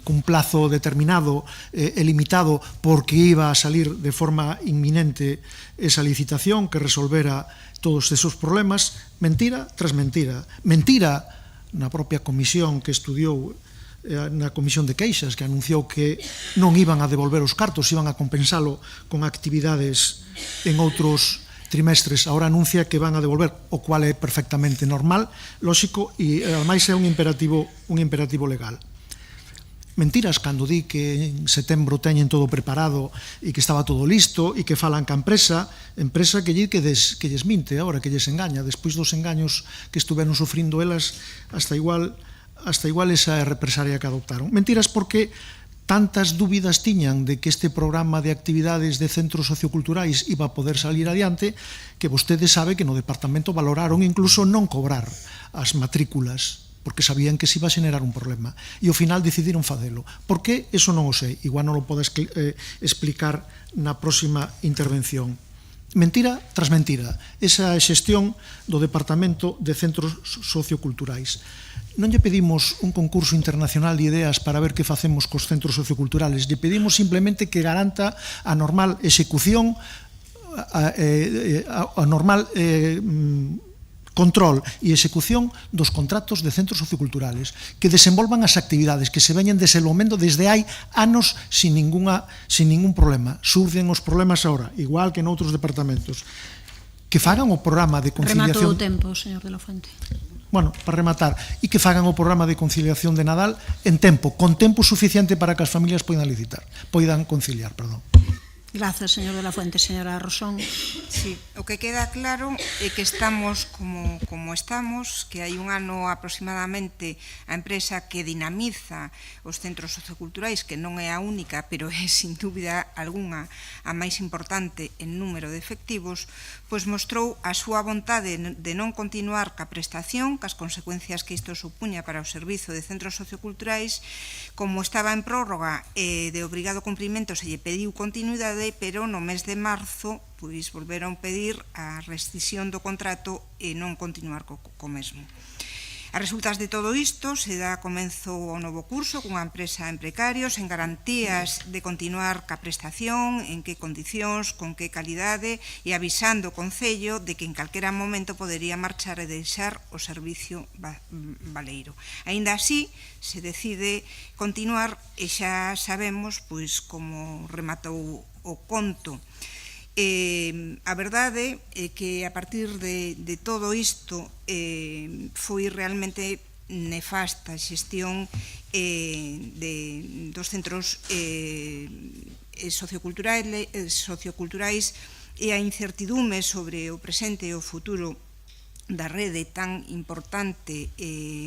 N: cun plazo determinado e limitado, porque iba a salir de forma inminente esa licitación que resolvera todos esos problemas. Mentira tras mentira. Mentira na propia comisión que estudiou, na comisión de queixas, que anunciou que non iban a devolver os cartos, iban a compensalo con actividades en outros trimestres. Ahora anuncia que van a devolver, o cual é perfectamente normal, lóxico, e ademais é un imperativo legal. Mentiras cando di que en setembro teñen todo preparado e que estaba todo listo e que falan ca empresa que lles minte agora, que lles engaña, despois dos engaños que estuveron sufrindo elas, hasta igual esa represaria que adoptaron. Mentiras porque tantas dúbidas tiñan de que este programa de actividades de centros socioculturais iba a poder salir adiante, que vostede sabe que no departamento valoraron incluso non cobrar as matrículas, porque sabían que se iba a xenerar un problema, e ao final decidiron facelo. Por que? Eso non o sei, igual non o podo explicar na próxima intervención. Mentira tras mentira, esa xestión do Departamento de Centros Socioculturais. Non lle pedimos un concurso internacional de ideas para ver que facemos cos centros socioculturales, lle pedimos simplemente que garanta a normal execución, a normal control e execución dos contratos de centros socioculturales, que desenvolvan as actividades que se veñen desenvolvendo desde hai anos sin ningún problema. Surden os problemas agora, igual que noutros departamentos. Que fagan o programa de conciliación...
A: Rematou o tempo, señor de la Fuente.
N: Bueno, para rematar, e que fagan o programa de conciliación de Nadal en tempo, con tempo suficiente para que as familias poidan conciliar, perdón.
A: Grazas, señor de la Fuente. Señora Rosón.
J: Sí, o que queda claro é que estamos como estamos, que hai un ano aproximadamente a empresa que dinamiza os centros socioculturais, que non é a única, pero é sin dúbida algunha a máis importante en número de efectivos, pois mostrou a súa vontade de non continuar ca prestación, cas consecuencias que isto supuña para o servizo de centros socioculturais. Como estaba en prórroga de obrigado cumprimento, se lle pediu continuidade, pero no mes de marzo pois volveron pedir a rescisión do contrato e non continuar co mesmo. A resultas de todo isto, se dá comenzo ao novo curso cunha empresa en precario, sen garantías de continuar ca prestación, en que condicións, con que calidade, e avisando o Concello de que en calquera momento podería marchar e deixar o servicio baleiro. Aínda así, se decide continuar e xa sabemos pois como rematou o conto. A verdade é que a partir de todo isto foi realmente nefasta a xestión dos centros socioculturais e a incertidume sobre o presente e o futuro da rede tan importante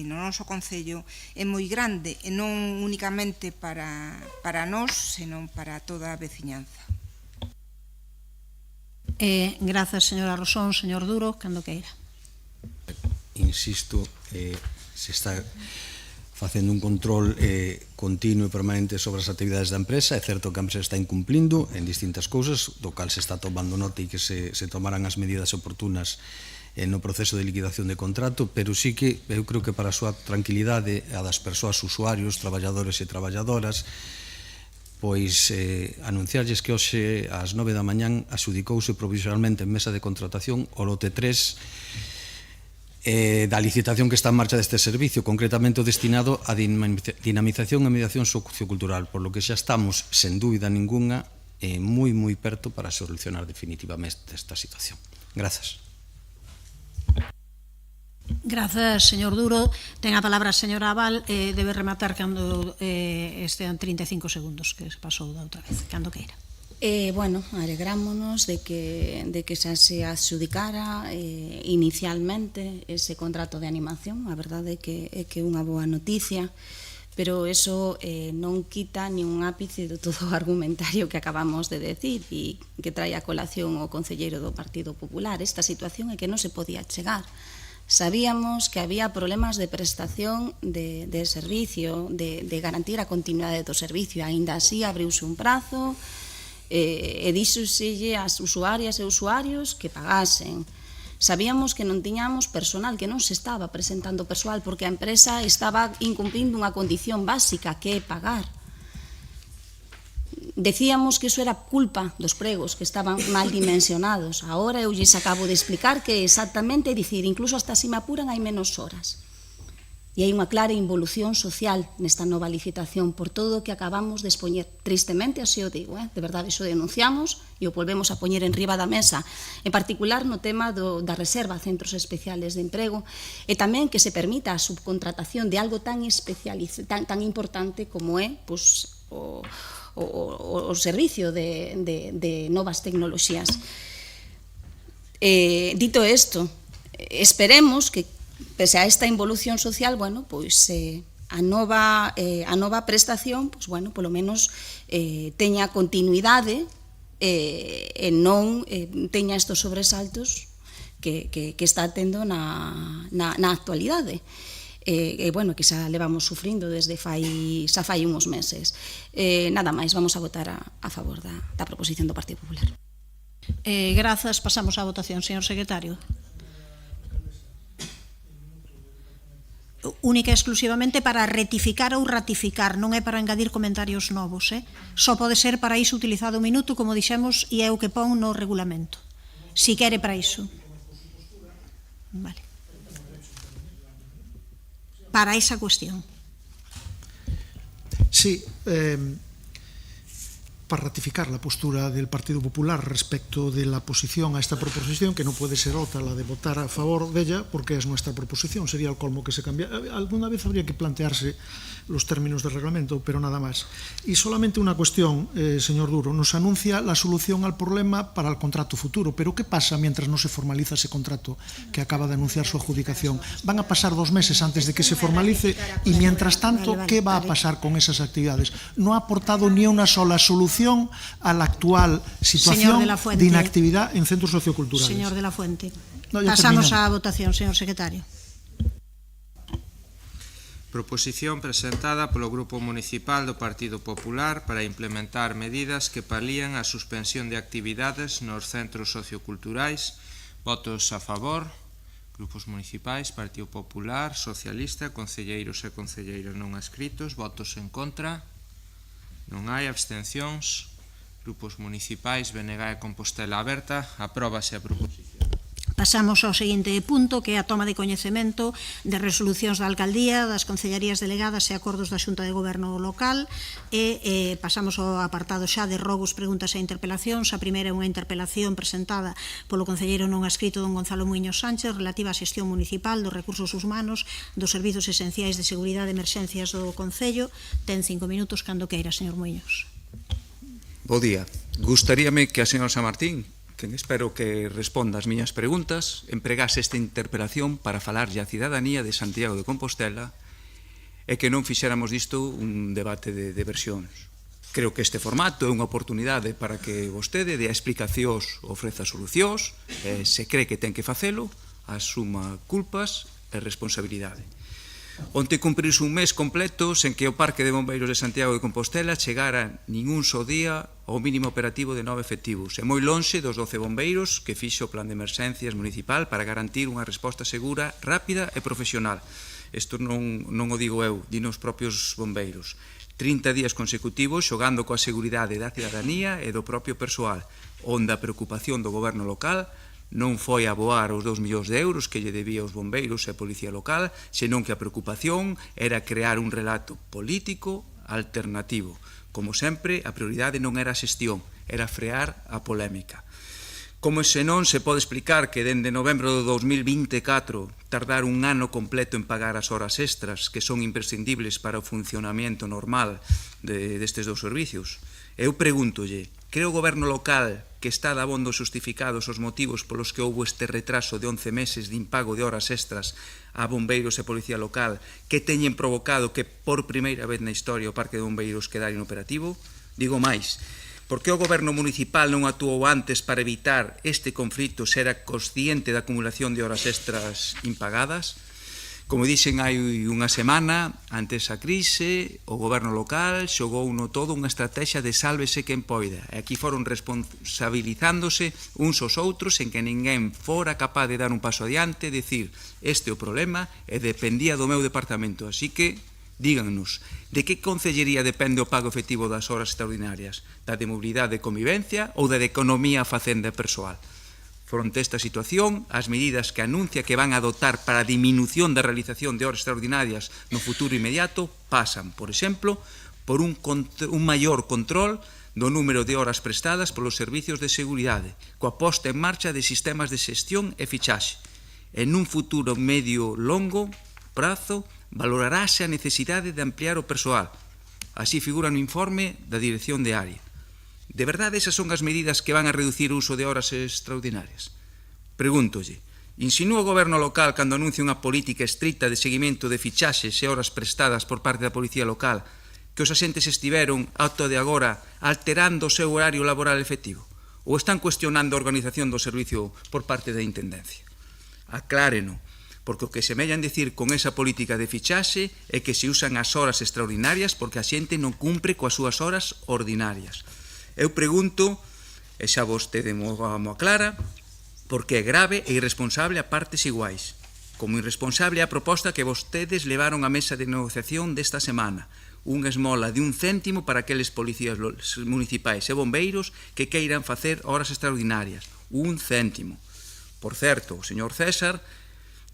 J: no noso Concello é moi grande, e non únicamente para nós, senón para toda a veciñanza.
A: Grazas, señora Rosón. Señor Duro, cando queira.
O: Insisto, se está facendo un control continuo e permanente sobre as actividades da empresa. É certo que a empresa está incumplindo en distintas cousas, do cal se está tomando nota e que se tomarán as medidas oportunas no proceso de liquidación de contrato, pero sí que eu creo que para a súa tranquilidade, a das persoas, usuarios, traballadores e traballadoras, pois anunciarlles que hoxe ás 9 da mañán adxudicouse provisionalmente en mesa de contratación o lote 3 da licitación que está en marcha deste servicio, concretamente o destinado a dinamización e mediación sociocultural, por lo que xa estamos, sen dúbida ninguna, moi perto para solucionar definitivamente esta situación. Grazas.
A: Grazas, señor Duro. Ten a palabra a señora Abal. Debe rematar cando estean 35 segundos, que se pasou da outra vez. Cando queira.
G: Bueno, alegrámonos de que xa se adxudicara inicialmente ese contrato de animación. A verdade é que é unha boa noticia, pero eso non quita ni un ápice de todo o argumentario que acabamos de decir e que trae a colación o concelleiro do Partido Popular. Esta situación é que non se podía chegar. Sabíamos que había problemas de prestación de servicio, de garantir a continuidade do servicio. Aínda así, abriuse un prazo e díxoselle ás usuarias e usuarios que pagasen. Sabíamos que non tiñamos personal, que non se estaba presentando persoal, porque a empresa estaba incumplindo unha condición básica, que é pagar. Decíamos que iso era culpa dos pregos, que estaban mal dimensionados. Agora eu lles acabo de explicar que exactamente, dicir, incluso hasta si me apuran hai menos horas. E hai unha clara involución social nesta nova licitación por todo o que acabamos de expoñer. Tristemente, así o digo, de verdade, iso denunciamos e o volvemos a poñer en riba da mesa, en particular no tema da reserva a centros especiales de emprego, e tamén que se permita a subcontratación de algo tan tan importante como é o servicio de novas tecnoloxías. Dito isto, esperemos que, pese a esta involución social, pois a nova prestación, pois polo menos teña continuidade e non teña estos sobresaltos que está tendo na actualidade. Que xa levamos sufrindo desde xa fai uns meses. Nada máis, vamos a votar a favor da proposición do Partido Popular.
A: Grazas, pasamos á votación, señor secretario. Única e exclusivamente para rectificar ou ratificar, non é para engadir comentarios novos. Só pode ser para iso utilizado un minuto, como dixemos, e é o que pon no regulamento. Si quere para iso. Vale. Para esa cuestión.
N: Sí, para ratificar la postura del Partido Popular respecto de la posición a esta proposición, que no puede ser otra la de votar a favor de ella, porque es nuestra proposición. Sería el colmo que se cambia. Alguna vez habría que plantearse los términos del reglamento, pero nada más. Y solamente una cuestión, señor Duro. Nos anuncia la solución al problema para el contrato futuro, pero ¿qué pasa mientras no se formaliza ese contrato que acaba de anunciar su adjudicación? Van a pasar 2 meses antes de que se formalice y, mientras tanto, ¿qué va a pasar con esas actividades? No ha aportado ni una sola solución a la actual situación de inactividad en centros socioculturales.
A: Señor de la Fuente.
N: No,
A: pasamos á votación, señor secretario.
D: Proposición presentada polo Grupo Municipal do Partido Popular para implementar medidas que palían a suspensión de actividades nos centros socioculturais. Votos a favor. Grupos municipais, Partido Popular, Socialista, concelleiros e concelleiras non adscritos. Votos en contra. Non hai abstencións. Grupos municipais, BNG e Compostela Aberta. Apróbase a proposición.
A: Pasamos ao seguinte punto, que é a toma de coñecemento de resolucións da Alcaldía, das Concellarías Delegadas e acordos da Xunta de Goberno Local, e pasamos ao apartado xa de rogos, preguntas e interpelacións. A primeira é unha interpelación presentada polo concelleiro non adscrito don Gonzalo Muiños Sánchez relativa á xestión municipal dos recursos humanos dos servizos esenciais de seguridade e emerxencias do Concello. Ten 5 minutos cando queira, señor Muiños.
F: Bo día. Gustaríame que a señora Samartín, quen espero que responda as miñas preguntas, empregase esta interpelación para falarlle á cidadanía de Santiago de Compostela e que non fixéramos disto un debate de versións. Creo que este formato é unha oportunidade para que vostede dê explicacións, ofreza solucións, e se cree que ten que facelo, asuma culpas e responsabilidade. Onte cumpriuse un mes completo sen que o Parque de Bombeiros de Santiago de Compostela chegara ningún só día ao mínimo operativo de 9 efectivos, e moi lonxe dos 12 bombeiros que fixo o plan de emerxencias municipal para garantir unha resposta segura, rápida e profesional. Isto non o digo eu, dino os propios bombeiros. 30 días consecutivos xogando coa seguridade da cidadanía e do propio persoal, onde a preocupación do goberno local non foi aboar os 2 millóns de euros que lle debía aos bombeiros e a policía local, senón que a preocupación era crear un relato político alternativo. Como sempre, a prioridade non era a xestión, era frear a polémica. Como se non se pode explicar que dende novembro do 2024 tardar un ano completo en pagar as horas extras que son imprescindibles para o funcionamento normal destes dous servicios? Eu pregúntolle, cree o goberno local que está dabondo justificados os motivos polos que houbo este retraso de 11 meses de impago de horas extras a bombeiros e policía local que teñen provocado que por primeira vez na historia o Parque de Bombeiros quedara inoperativo? Digo máis, por que o goberno municipal non actuou antes para evitar este conflito se era consciente da acumulación de horas extras impagadas? Como dixen hai unha semana, antes a crise, o goberno local xogou no todo unha estrategia de sálvese quen poida. E aquí foron responsabilizándose uns aos outros en que ninguén fora capaz de dar un paso adiante e dicir, este é o problema e dependía do meu departamento. Así que, díganos, de que concellería depende o pago efectivo das horas extraordinarias? Da de mobilidade e convivencia ou da de economía, facenda e persoal? Fronte a esta situación, as medidas que anuncia que van a adoptar para a diminución da realización de horas extraordinarias no futuro inmediato pasan, por exemplo, por un maior control do número de horas prestadas polos servicios de seguridade, coa posta en marcha de sistemas de xestión e fichaxe. En un futuro medio-longo prazo, valorarase a necesidade de ampliar o persoal. Así figura no informe da Dirección de Área. De verdade, esas son as medidas que van a reducir o uso de horas extraordinarias? Pregúntolle, insinúa o goberno local cando anuncia unha política estricta de seguimento de fichaxes e horas prestadas por parte da policía local que os asentes estiveron, ata de agora, alterando o seu horario laboral efectivo? Ou están cuestionando a organización do servicio por parte da Intendencia? Acláreno, porque o que semellan dicir con esa política de fichaxe é que se usan as horas extraordinarias porque a xente non cumpre coas súas horas ordinarias. Eu pregunto, e xa vostede mo aclara, porque é grave e irresponsable a partes iguais. Como irresponsable a proposta que vostedes levaron á mesa de negociación desta semana, unha esmola de 1 céntimo para aqueles policías municipais e bombeiros que queiran facer horas extraordinarias. 1 céntimo. Por certo, o señor César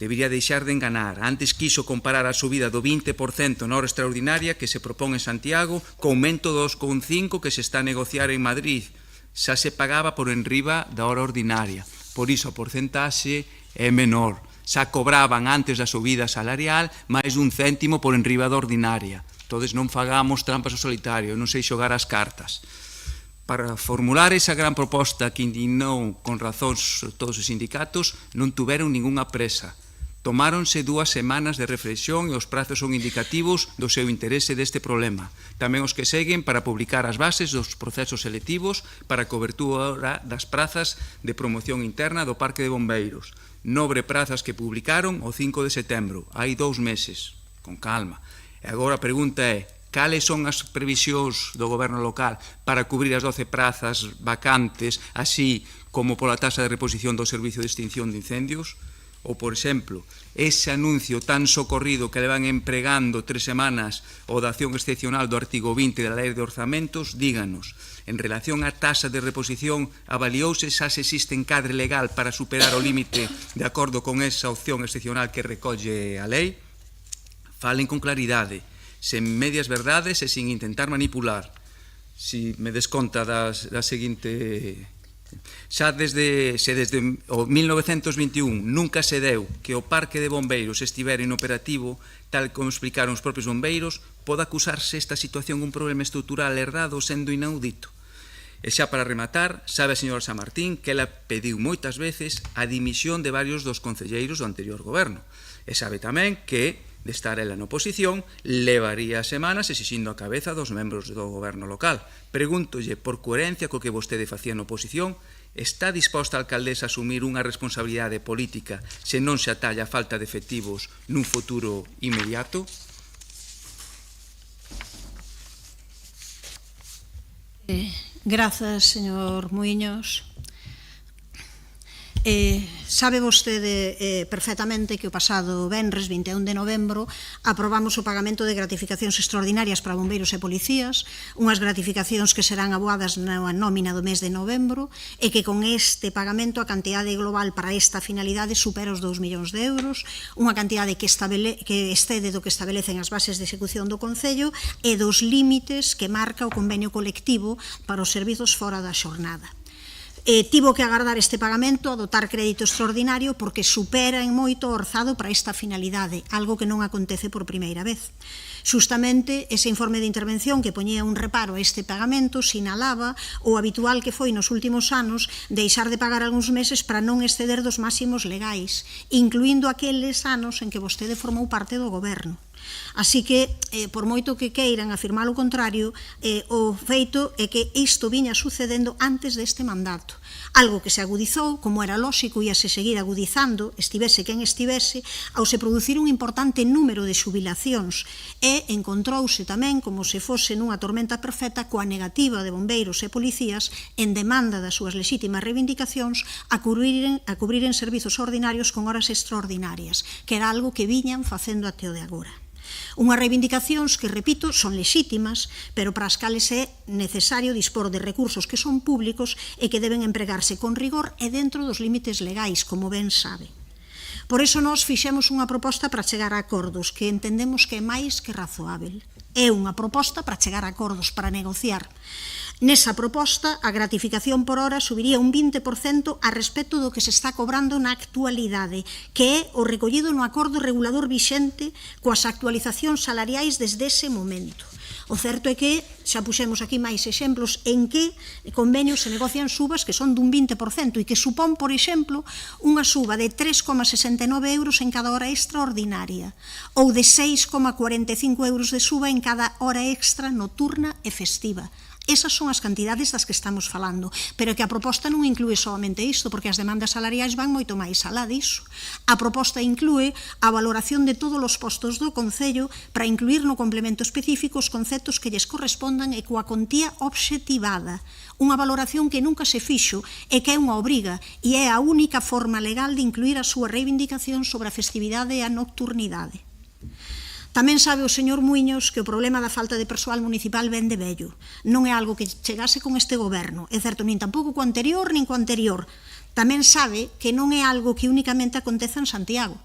F: Debería deixar de enganar. Antes quiso comparar a subida do 20% na hora extraordinaria que se propón en Santiago co aumento do 2,5% que se está a negociar en Madrid. Xa se pagaba por enriba da hora ordinaria. Por iso a porcentaxe é menor. Xa cobraban antes da subida salarial máis dun céntimo por enriba da ordinaria. Todos non fagamos trampas ao solitario, non sei xogar as cartas. Para formular esa gran proposta que indignou con razóns todos os sindicatos, non tuveron ningunha presa. Tomáronse 2 semanas de reflexión e os prazos son indicativos do seu interese deste problema. Tamén os que seguen para publicar as bases dos procesos selectivos para a cobertura das prazas de promoción interna do Parque de Bombeiros. 9 prazas que publicaron o 5 de setembro, hai 2 meses, con calma. E agora a pregunta é, cales son as previsións do goberno local para cubrir as 12 prazas vacantes, así como pola taxa de reposición do Servicio de Extinción de Incendios? Ou, por exemplo, ese anuncio tan socorrido que levan empregando 3 semanas o da acción excepcional do artigo 20 da Lei de Orzamentos, díganos, en relación á taxa de reposición, avaliouse xa se existe encadre legal para superar o límite de acordo con esa opción excepcional que recolle a lei? Falen con claridade, sen medias verdades e sin intentar manipular. Si me desconta da seguinte... Xa desde o 1921 nunca se deu que o Parque de Bombeiros estivera inoperativo, tal como explicaron os propios bombeiros, pode acusarse esta situación un problema estrutural errado sendo inaudito. E xa para rematar, sabe a señora Samartín que ela pediu moitas veces a dimisión de varios dos concelleiros do anterior goberno. E sabe tamén que, de estar ela na oposición, levaría semanas exixindo a cabeza dos membros do goberno local. Pregúntolle, por coherencia co que vostede facía na oposición, está disposta a alcaldesa a asumir unha responsabilidade política se non se atalla a falta de efectivos nun futuro inmediato?
A: Grazas, señor Muiños. Sabe vostede perfectamente que o pasado venres 21 de novembro aprobamos o pagamento de gratificacións extraordinarias para bombeiros e policías, unhas gratificacións que serán aboadas na nómina do mes de novembro e que con este pagamento a cantidade global para esta finalidade supera os 2 millóns de euros, unha cantidade que excede do que establecen as bases de execución do Concello e dos límites que marca o convenio colectivo para os servizos fora da xornada. Tivo que agardar este pagamento a dotar crédito extraordinario porque supera en moito o orzado para esta finalidade, algo que non acontece por primeira vez. Xustamente, ese informe de intervención que poñía un reparo a este pagamento sinalaba o habitual que foi nos últimos anos deixar de pagar algúns meses para non exceder dos máximos legais, incluindo aqueles anos en que vostede formou parte do goberno. Así que, por moito que queiran afirmar o contrario, o feito é que isto viña sucedendo antes deste mandato. Algo que se agudizou, como era lóxico, e a se seguir agudizando, estivese quen estivese, ao se producir un importante número de xubilacións e encontrouse tamén, como se fose nunha tormenta perfecta, coa negativa de bombeiros e policías en demanda das súas lexítimas reivindicacións a cubriren servizos ordinarios con horas extraordinarias, que era algo que viñan facendo até o de agora. Unhas reivindicacións que, repito, son lexítimas, pero para as cales é necesario dispor de recursos que son públicos e que deben empregarse con rigor e dentro dos límites legais, como ben sabe. Por iso nós fixemos unha proposta para chegar a acordos que entendemos que é máis que razoável. É unha proposta para chegar a acordos, para negociar. Nesa proposta, a gratificación por hora subiría un 20% a respecto do que se está cobrando na actualidade, que é o recollido no acordo regulador vixente coas actualizacións salariais desde ese momento. O certo é que xa puxemos aquí máis exemplos en que convenios se negocian subas que son dun 20% e que supón, por exemplo, unha suba de 3,69 euros en cada hora extraordinaria ou de 6,45 euros de suba en cada hora extra nocturna e festiva. Esas son as cantidades das que estamos falando, pero que a proposta non inclúe solamente isto, porque as demandas salariais van moito máis alá diso. A proposta inclúe a valoración de todos os postos do Concello para incluir no complemento específico os conceptos que lles correspondan e coa contía obxectivada. Unha valoración que nunca se fixo e que é unha obriga e é a única forma legal de incluir a súa reivindicación sobre a festividade e a nocturnidade. Tamén sabe o señor Muiños que o problema da falta de persoal municipal ven de vello. Non é algo que chegase con este goberno, é certo, nin tampouco co anterior, nin co anterior. Tamén sabe que non é algo que únicamente aconteza en Santiago.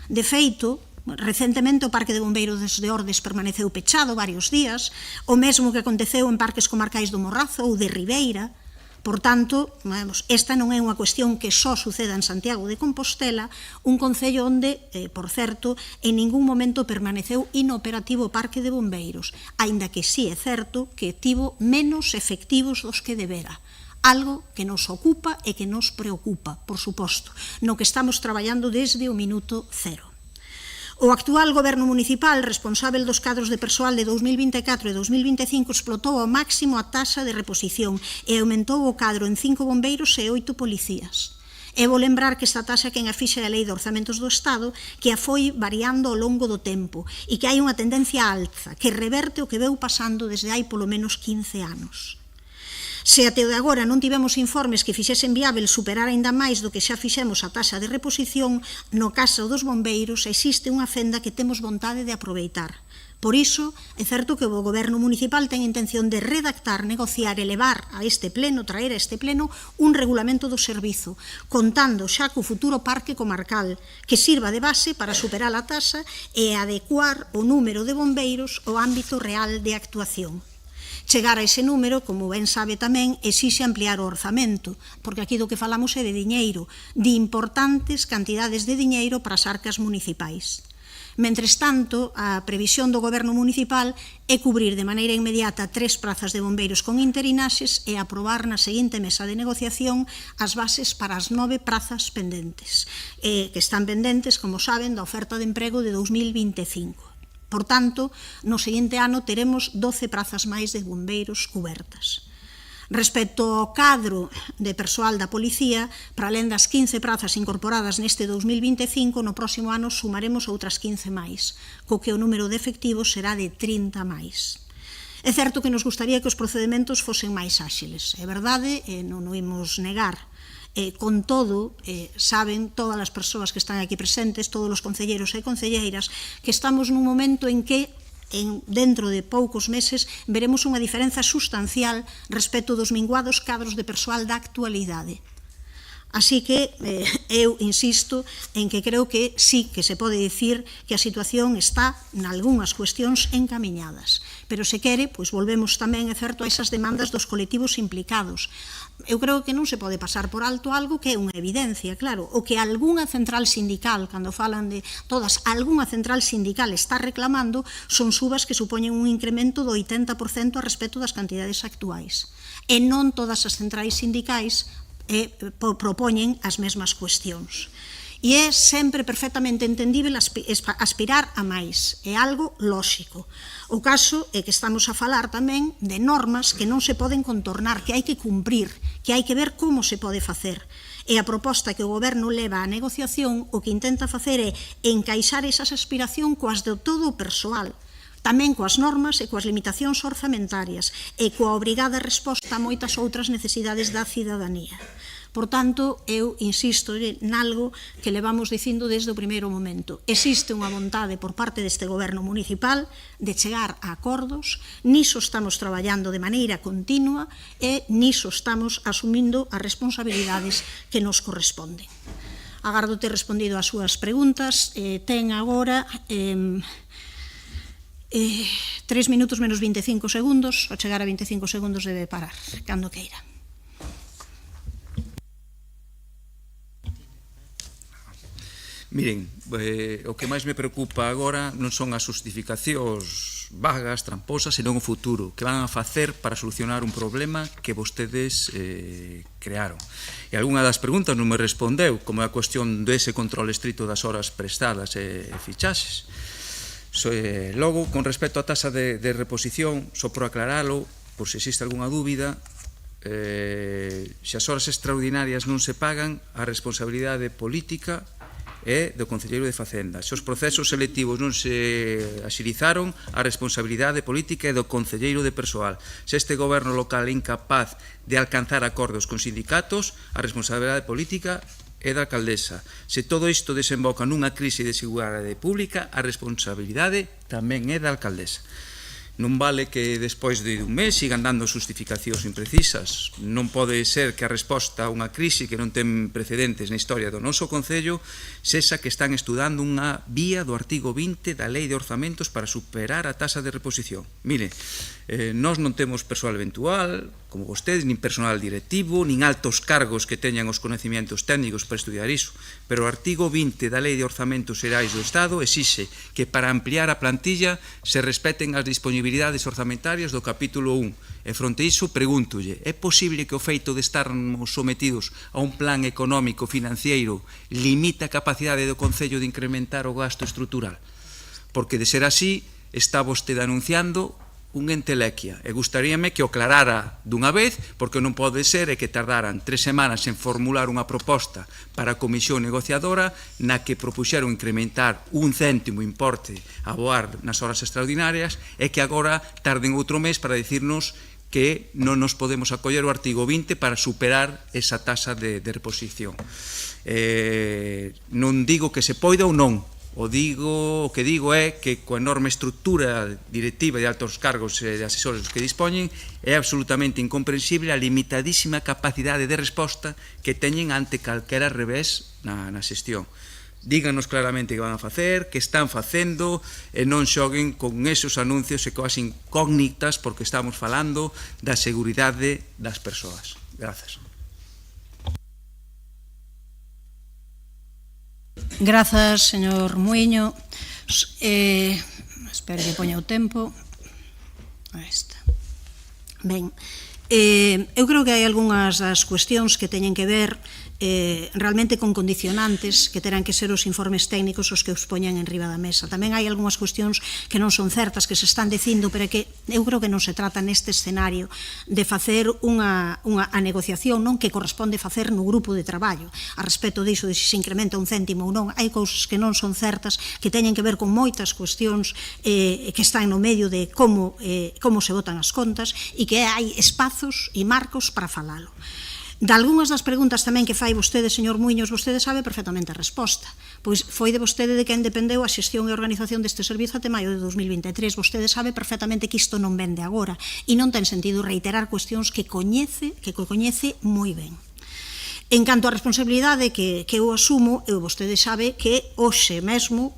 A: De feito, recentemente o Parque de Bombeiros de Ordes permaneceu pechado varios días, o mesmo que aconteceu en parques comarcais do Morrazo ou de Ribeira. Por tanto, esta non é unha cuestión que só suceda en Santiago de Compostela, un concello onde, por certo, en ningún momento permaneceu inoperativo o Parque de Bombeiros, aínda que sí é certo que tivo menos efectivos dos que debera. Algo que nos ocupa e que nos preocupa, por suposto, no que estamos traballando desde o minuto cero. O actual goberno municipal, responsável dos cadros de persoal de 2024 e 2025, explotou ao máximo a taxa de reposición e aumentou o cadro en 5 bombeiros e 8 policías. E vou lembrar que esta taxa quen a fixa é a Lei de Orzamentos do Estado, que a foi variando ao longo do tempo e que hai unha tendencia alza, que reverte o que veu pasando desde hai polo menos 15 anos. Se até de agora non tivemos informes que fixesen viável superar aínda máis do que xa fixemos a taxa de reposición, no caso dos bombeiros existe unha fenda que temos vontade de aproveitar. Por iso, é certo que o Goberno municipal ten intención de redactar, negociar e levar a este pleno, traer a este pleno, un regulamento do servizo, contando xa co futuro parque comarcal, que sirva de base para superar a taxa e adecuar o número de bombeiros ao ámbito real de actuación. Chegar a ese número, como ben sabe tamén, exixe ampliar o orzamento, porque aquí do que falamos é de diñeiro, de importantes cantidades de diñeiro para as arcas municipais. Mentres tanto, a previsión do Goberno municipal é cubrir de maneira inmediata 3 prazas de bombeiros con interinaxes e aprobar na seguinte mesa de negociación as bases para as 9 prazas pendentes, que están pendentes, como saben, da oferta de emprego de 2025. Por tanto, no seguinte ano teremos 12 prazas máis de bombeiros cubertas. Respecto ao cadro de persoal da policía, para alén das 15 prazas incorporadas neste 2025, no próximo ano sumaremos outras 15 máis, co que o número de efectivos será de 30 máis. É certo que nos gustaría que os procedementos fosen máis áxiles. É verdade, non o imos negar. Con todo, saben todas as persoas que están aquí presentes, todos os concelleiros e concelleiras, que estamos nun momento en que dentro de poucos meses veremos unha diferenza sustancial respecto dos minguados cadros de persoal da actualidade. Así que eu insisto en que creo que sí que se pode dicir que a situación está nalgúnas cuestións encamiñadas. Pero se quere, pois volvemos tamén, é certo, a esas demandas dos colectivos implicados. Eu creo que non se pode pasar por alto algo que é unha evidencia, claro, o que algunha central sindical, cando falan de todas, algunha central sindical está reclamando son subas que supoñen un incremento do 80% a respecto das cantidades actuais. E non todas as centrais sindicais propoñen as mesmas cuestións. E é sempre perfectamente entendível aspirar a máis, é algo lóxico. O caso é que estamos a falar tamén de normas que non se poden contornar, que hai que cumprir, que hai que ver como se pode facer. E a proposta que o Goberno leva á negociación o que intenta facer é encaixar esas aspiracións coas de todo o persoal, tamén coas normas e coas limitacións orzamentarias e coa obrigada resposta a moitas outras necesidades da cidadanía. Por tanto, eu insisto nalgo que levamos dicindo desde o primeiro momento. Existe unha vontade por parte deste Goberno municipal de chegar a acordos, niso estamos traballando de maneira continua e niso estamos asumindo as responsabilidades que nos corresponden. Agardo ter respondido ás súas preguntas. Ten agora 3 minutos menos 25 segundos, ao chegar a 25 segundos debe parar, cando queira.
F: Miren, o que máis me preocupa agora non son as justificacións vagas, tramposas, senón o futuro, que van a facer para solucionar un problema que vostedes crearon. E algunha das preguntas non me respondeu, como a cuestión dese control estrito das horas prestadas e fichaxes. Logo, con respecto á taxa de reposición, só por aclaralo, por se existe algunha dúbida, se as horas extraordinarias non se pagan, a responsabilidade política é do Concelleiro de Facenda. Se os procesos selectivos non se axilizaron, a responsabilidade política é do Concelleiro de Persoal. Se este goberno local é incapaz de alcanzar acordos con sindicatos, a responsabilidade política é da alcaldesa. Se todo isto desemboca nunha crise de seguridade pública, a responsabilidade tamén é da alcaldesa. Non vale que despois de un mes sigan dando justificacións imprecisas. Non pode ser que a resposta a unha crise que non ten precedentes na historia do noso Concello sexa que están estudando unha vía do artigo 20 da Lei de Orzamentos para superar a taxa de reposición. Mire, nós non temos persoal eventual, como vostedes, nin personal directivo, nin altos cargos que teñan os conocimientos técnicos para estudiar iso, pero o artigo 20 da Lei de Orzamentos Xerais do Estado exixe que para ampliar a plantilla se respeten as disponibilidades orzamentarias do capítulo 1. E fronte a iso, pregúntolle, é posible que o feito de estarmos sometidos a un plan económico financiero limite a capacidade do Concello de incrementar o gasto estrutural? Porque de ser así, está vostede anunciando unha entelequia, e gustaríame que o aclarara dunha vez, porque non pode ser que tardaran 3 semanas en formular unha proposta para a comisión negociadora na que propuxeron incrementar 1 céntimo importe a aboar nas horas extraordinarias e que agora tarden outro mes para dicirnos que non nos podemos acoller o artigo 20 para superar esa taxa de reposición. Non digo que se poida ou non, o que digo é que coa enorme estrutura directiva de altos cargos e de asesores que dispoñen é absolutamente incomprensible a limitadísima capacidade de resposta que teñen ante calquera revés na xestión. Díganos claramente que van a facer, que están facendo, e non xoguen con esos anuncios e coas incógnitas, porque estamos falando da seguridade das persoas. Grazas.
A: Grazas, señor Muiño. Espero que poña o tempo. Aí está. Ben, eu creo que hai algunhas das cuestións que teñen que ver realmente con condicionantes que terán que ser os informes técnicos os que os poñan en riba da mesa. Tamén hai algunhas cuestións que non son certas, que se están dicindo, pero que eu creo que non se trata neste escenario de facer a negociación non que corresponde facer no grupo de traballo. A respecto diso, de se incrementa 1 céntimo ou non, hai cousas que non son certas, que teñen que ver con moitas cuestións que están no medio de como se votan as contas e que hai espazos e marcos para falalo. De algunhas das preguntas tamén que fai vostede, señor Muiños, vostede sabe perfectamente a resposta. Pois foi de vostede de quen dependeu a xestión e organización deste servizo até maio de 2023. Vostede sabe perfectamente que isto non vende agora e non ten sentido reiterar cuestións que coñece moi ben. En canto á responsabilidade que eu asumo, vostede sabe que hoxe mesmo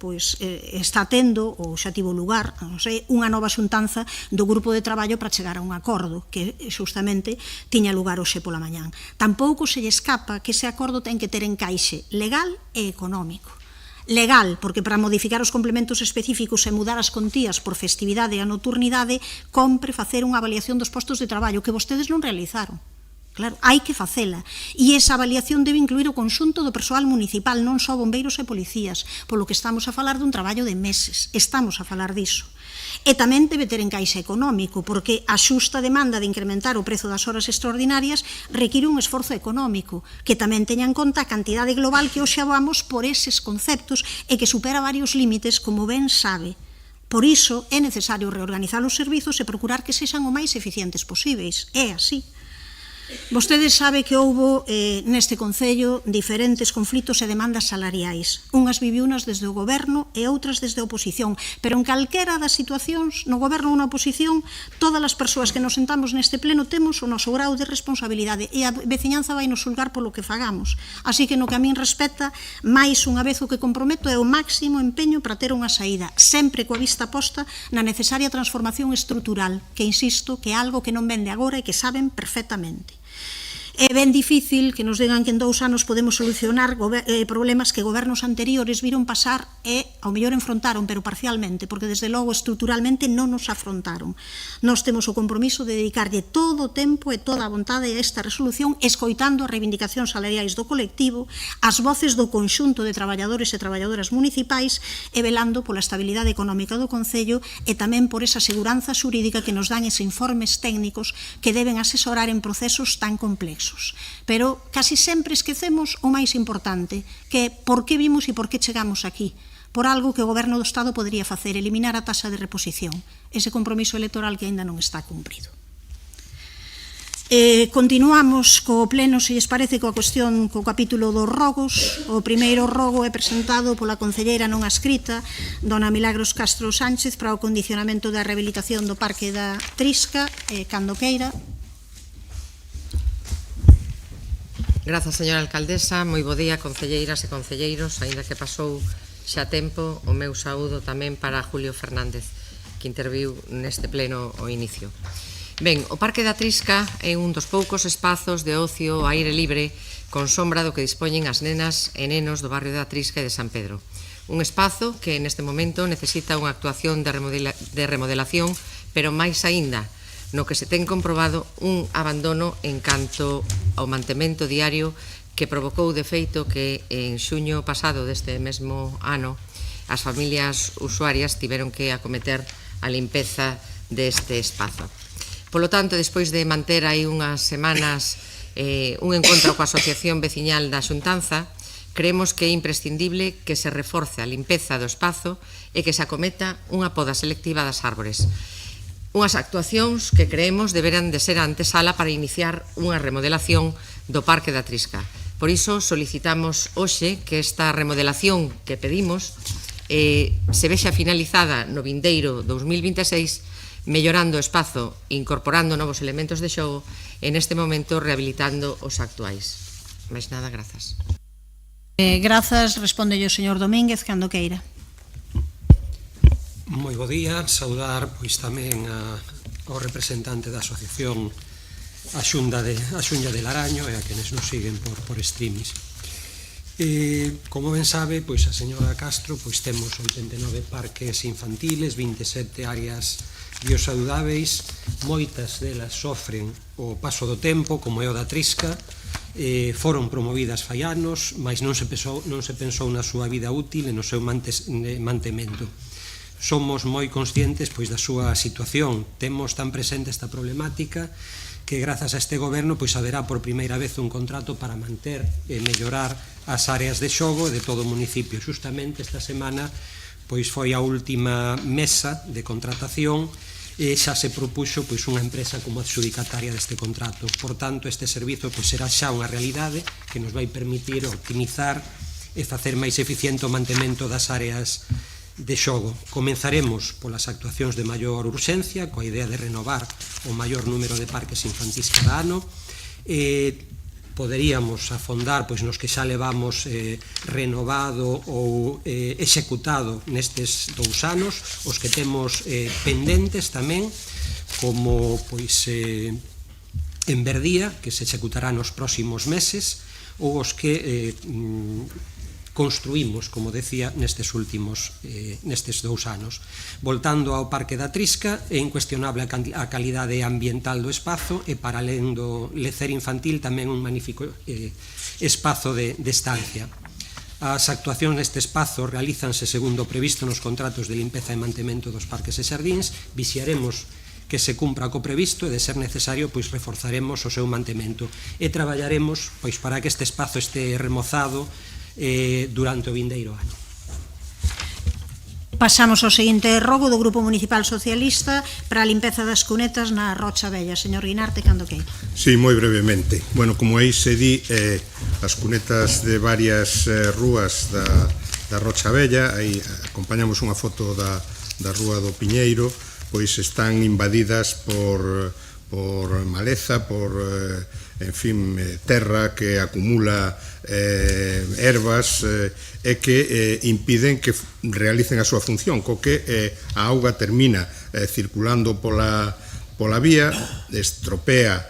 A: está tendo, ou xa tivo lugar, unha nova xuntanza do grupo de traballo para chegar a un acordo, que justamente tiña lugar hoxe pola mañán. Tampouco se lle escapa que ese acordo ten que ter encaixe legal e económico. Legal, porque para modificar os complementos específicos e mudar as contías por festividade e a nocturnidade, compre facer unha avaliación dos postos de traballo que vostedes non realizaron. Claro, hai que facela. E esa avaliación debe incluir o conxunto do persoal municipal, non só bombeiros e policías, polo que estamos a falar dun traballo de meses. Estamos a falar diso. E tamén debe ter encaixe económico, porque a xusta demanda de incrementar o prezo das horas extraordinarias require un esforzo económico, que tamén teña en conta a cantidade global que hoxe aboamos por eses conceptos e que supera varios límites, como ben sabe. Por iso é necesario reorganizar os servizos e procurar que sexan o máis eficientes posíveis. É así. Vostede sabe que houbo neste Concello diferentes conflitos e demandas salariais, unhas viviunas desde o Goberno e outras desde a oposición, pero en calquera das situacións, no Goberno ou na oposición, todas as persoas que nos sentamos neste pleno temos o noso grau de responsabilidade e a veciñanza vai nos xulgar polo que fagamos. Así que no que a min respecta, máis unha vez o que comprometo é o máximo empeño para ter unha saída, sempre coa vista posta na necesaria transformación estrutural, que insisto que é algo que non vende agora e que saben perfectamente. É ben difícil que nos digan que en 2 anos podemos solucionar problemas que gobernos anteriores viron pasar e ao mellor enfrontaron, pero parcialmente, porque desde logo estruturalmente non nos afrontaron. Nós temos o compromiso de dedicarlle todo o tempo e toda a vontade a esta resolución, escoitando as reivindicacións salariais do colectivo, as voces do conxunto de traballadores e traballadoras municipais e velando pola estabilidade económica do Concello e tamén por esa seguranza xurídica que nos dan eses informes técnicos que deben asesorar en procesos tan complexos. Pero casi sempre esquecemos o máis importante, que é por que vimos e por que chegamos aquí, por algo que o Goberno do Estado podría facer, eliminar a taxa de reposición, ese compromiso electoral que aínda non está cumprido. Continuamos co pleno, se lles parece, coa cuestión, co capítulo dos rogos. O primeiro rogo é presentado pola concelleira non adscrita, dona Milagros Castro Sánchez, para o condicionamento da rehabilitación do Parque da Trisca, cando queira.
P: Grazas, señora alcaldesa. Moi bo día, concelleiras e concelleiros. Aínda que pasou xa tempo, o meu saúdo tamén para Julio Fernández, que interviu neste pleno ao inicio. Ben, o Parque da Trisca é un dos poucos espazos de ocio ao aire libre con sombra do que dispoñen as nenas e nenos do barrio da Trisca e de San Pedro. Un espazo que neste momento necesita unha actuación de remodelación, pero máis aínda, no que se ten comprobado un abandono en canto ao mantemento diario que provocou de feito que en xuño pasado deste mesmo ano as familias usuarias tiveron que acometer a limpeza deste espazo. Polo tanto, despois de manter aí unhas semanas un encontro coa Asociación Veciñal da Xuntanza, creemos que é imprescindible que se reforce a limpeza do espazo e que se acometa unha poda selectiva das árbores. Unhas actuacións que creemos deberán de ser a antesala para iniciar unha remodelación do Parque da Trisca. Por iso solicitamos hoxe que esta remodelación que pedimos se vexa finalizada no vindeiro 2026, mellorando o espazo, incorporando novos elementos de xogo e neste momento rehabilitando os actuais. Mais nada, grazas.
A: Grazas, responde o señor Domínguez, cando queira.
Q: Moi bo día, saudar pois tamén ao representante da asociación a Xunta de Laraño e a quenes nos siguen por streamings. Como ben sabe, pois a señora Castro, pois temos 89 parques infantiles, 27 áreas biosaludáveis, moitas delas sofren o paso do tempo, como é o da Trisca, foron promovidas fai anos, mas non se pensou na súa vida útil e no seu mantemento. Somos moi conscientes pois da súa situación, temos tan presente esta problemática que grazas a este goberno pois haberá por primeira vez un contrato para manter e mellorar as áreas de xogo de todo o municipio. Justamente esta semana pois foi a última mesa de contratación e xa se propuxo pois unha empresa como adxudicataria deste contrato. Por tanto, este servizo pois será xa unha realidade que nos vai permitir optimizar e facer máis eficiente o mantemento das áreas de xogo. Comenzaremos polas actuacións de maior urxencia, coa idea de renovar o maior número de parques infantís cada ano. Poderíamos afondar pois nos que xa levamos renovado ou executado nestes 2 anos, os que temos pendentes tamén, como pois en Verdía, que se executará nos próximos meses, ou os que construímos, como decía, nestes 2 anos. Voltando ao Parque da Trisca, é incuestionable a calidade ambiental do espazo e para alén do lecer infantil tamén un magnífico espazo de estancia. As actuacións neste espazo realízanse segundo o previsto nos contratos de limpeza e mantemento dos parques e xardíns. Vixiaremos que se cumpra co previsto e, de ser necesario, pois reforzaremos o seu mantemento e traballaremos pois para que este espazo este remozado durante o vindeiro ano.
A: Pasamos ao seguinte rogo do Grupo Municipal Socialista para a limpeza das cunetas na Rocha Bella. Señor Guinarte, cando queira.
L: Sí, moi brevemente. Bueno, como aí se di, as cunetas de varias rúas da Rocha Bella, aí acompañamos unha foto da Rúa do Piñeiro, pois están invadidas por maleza, por en fin, terra que acumula ervas e que impiden que realicen a súa función, co que a auga termina circulando pola vía, estropea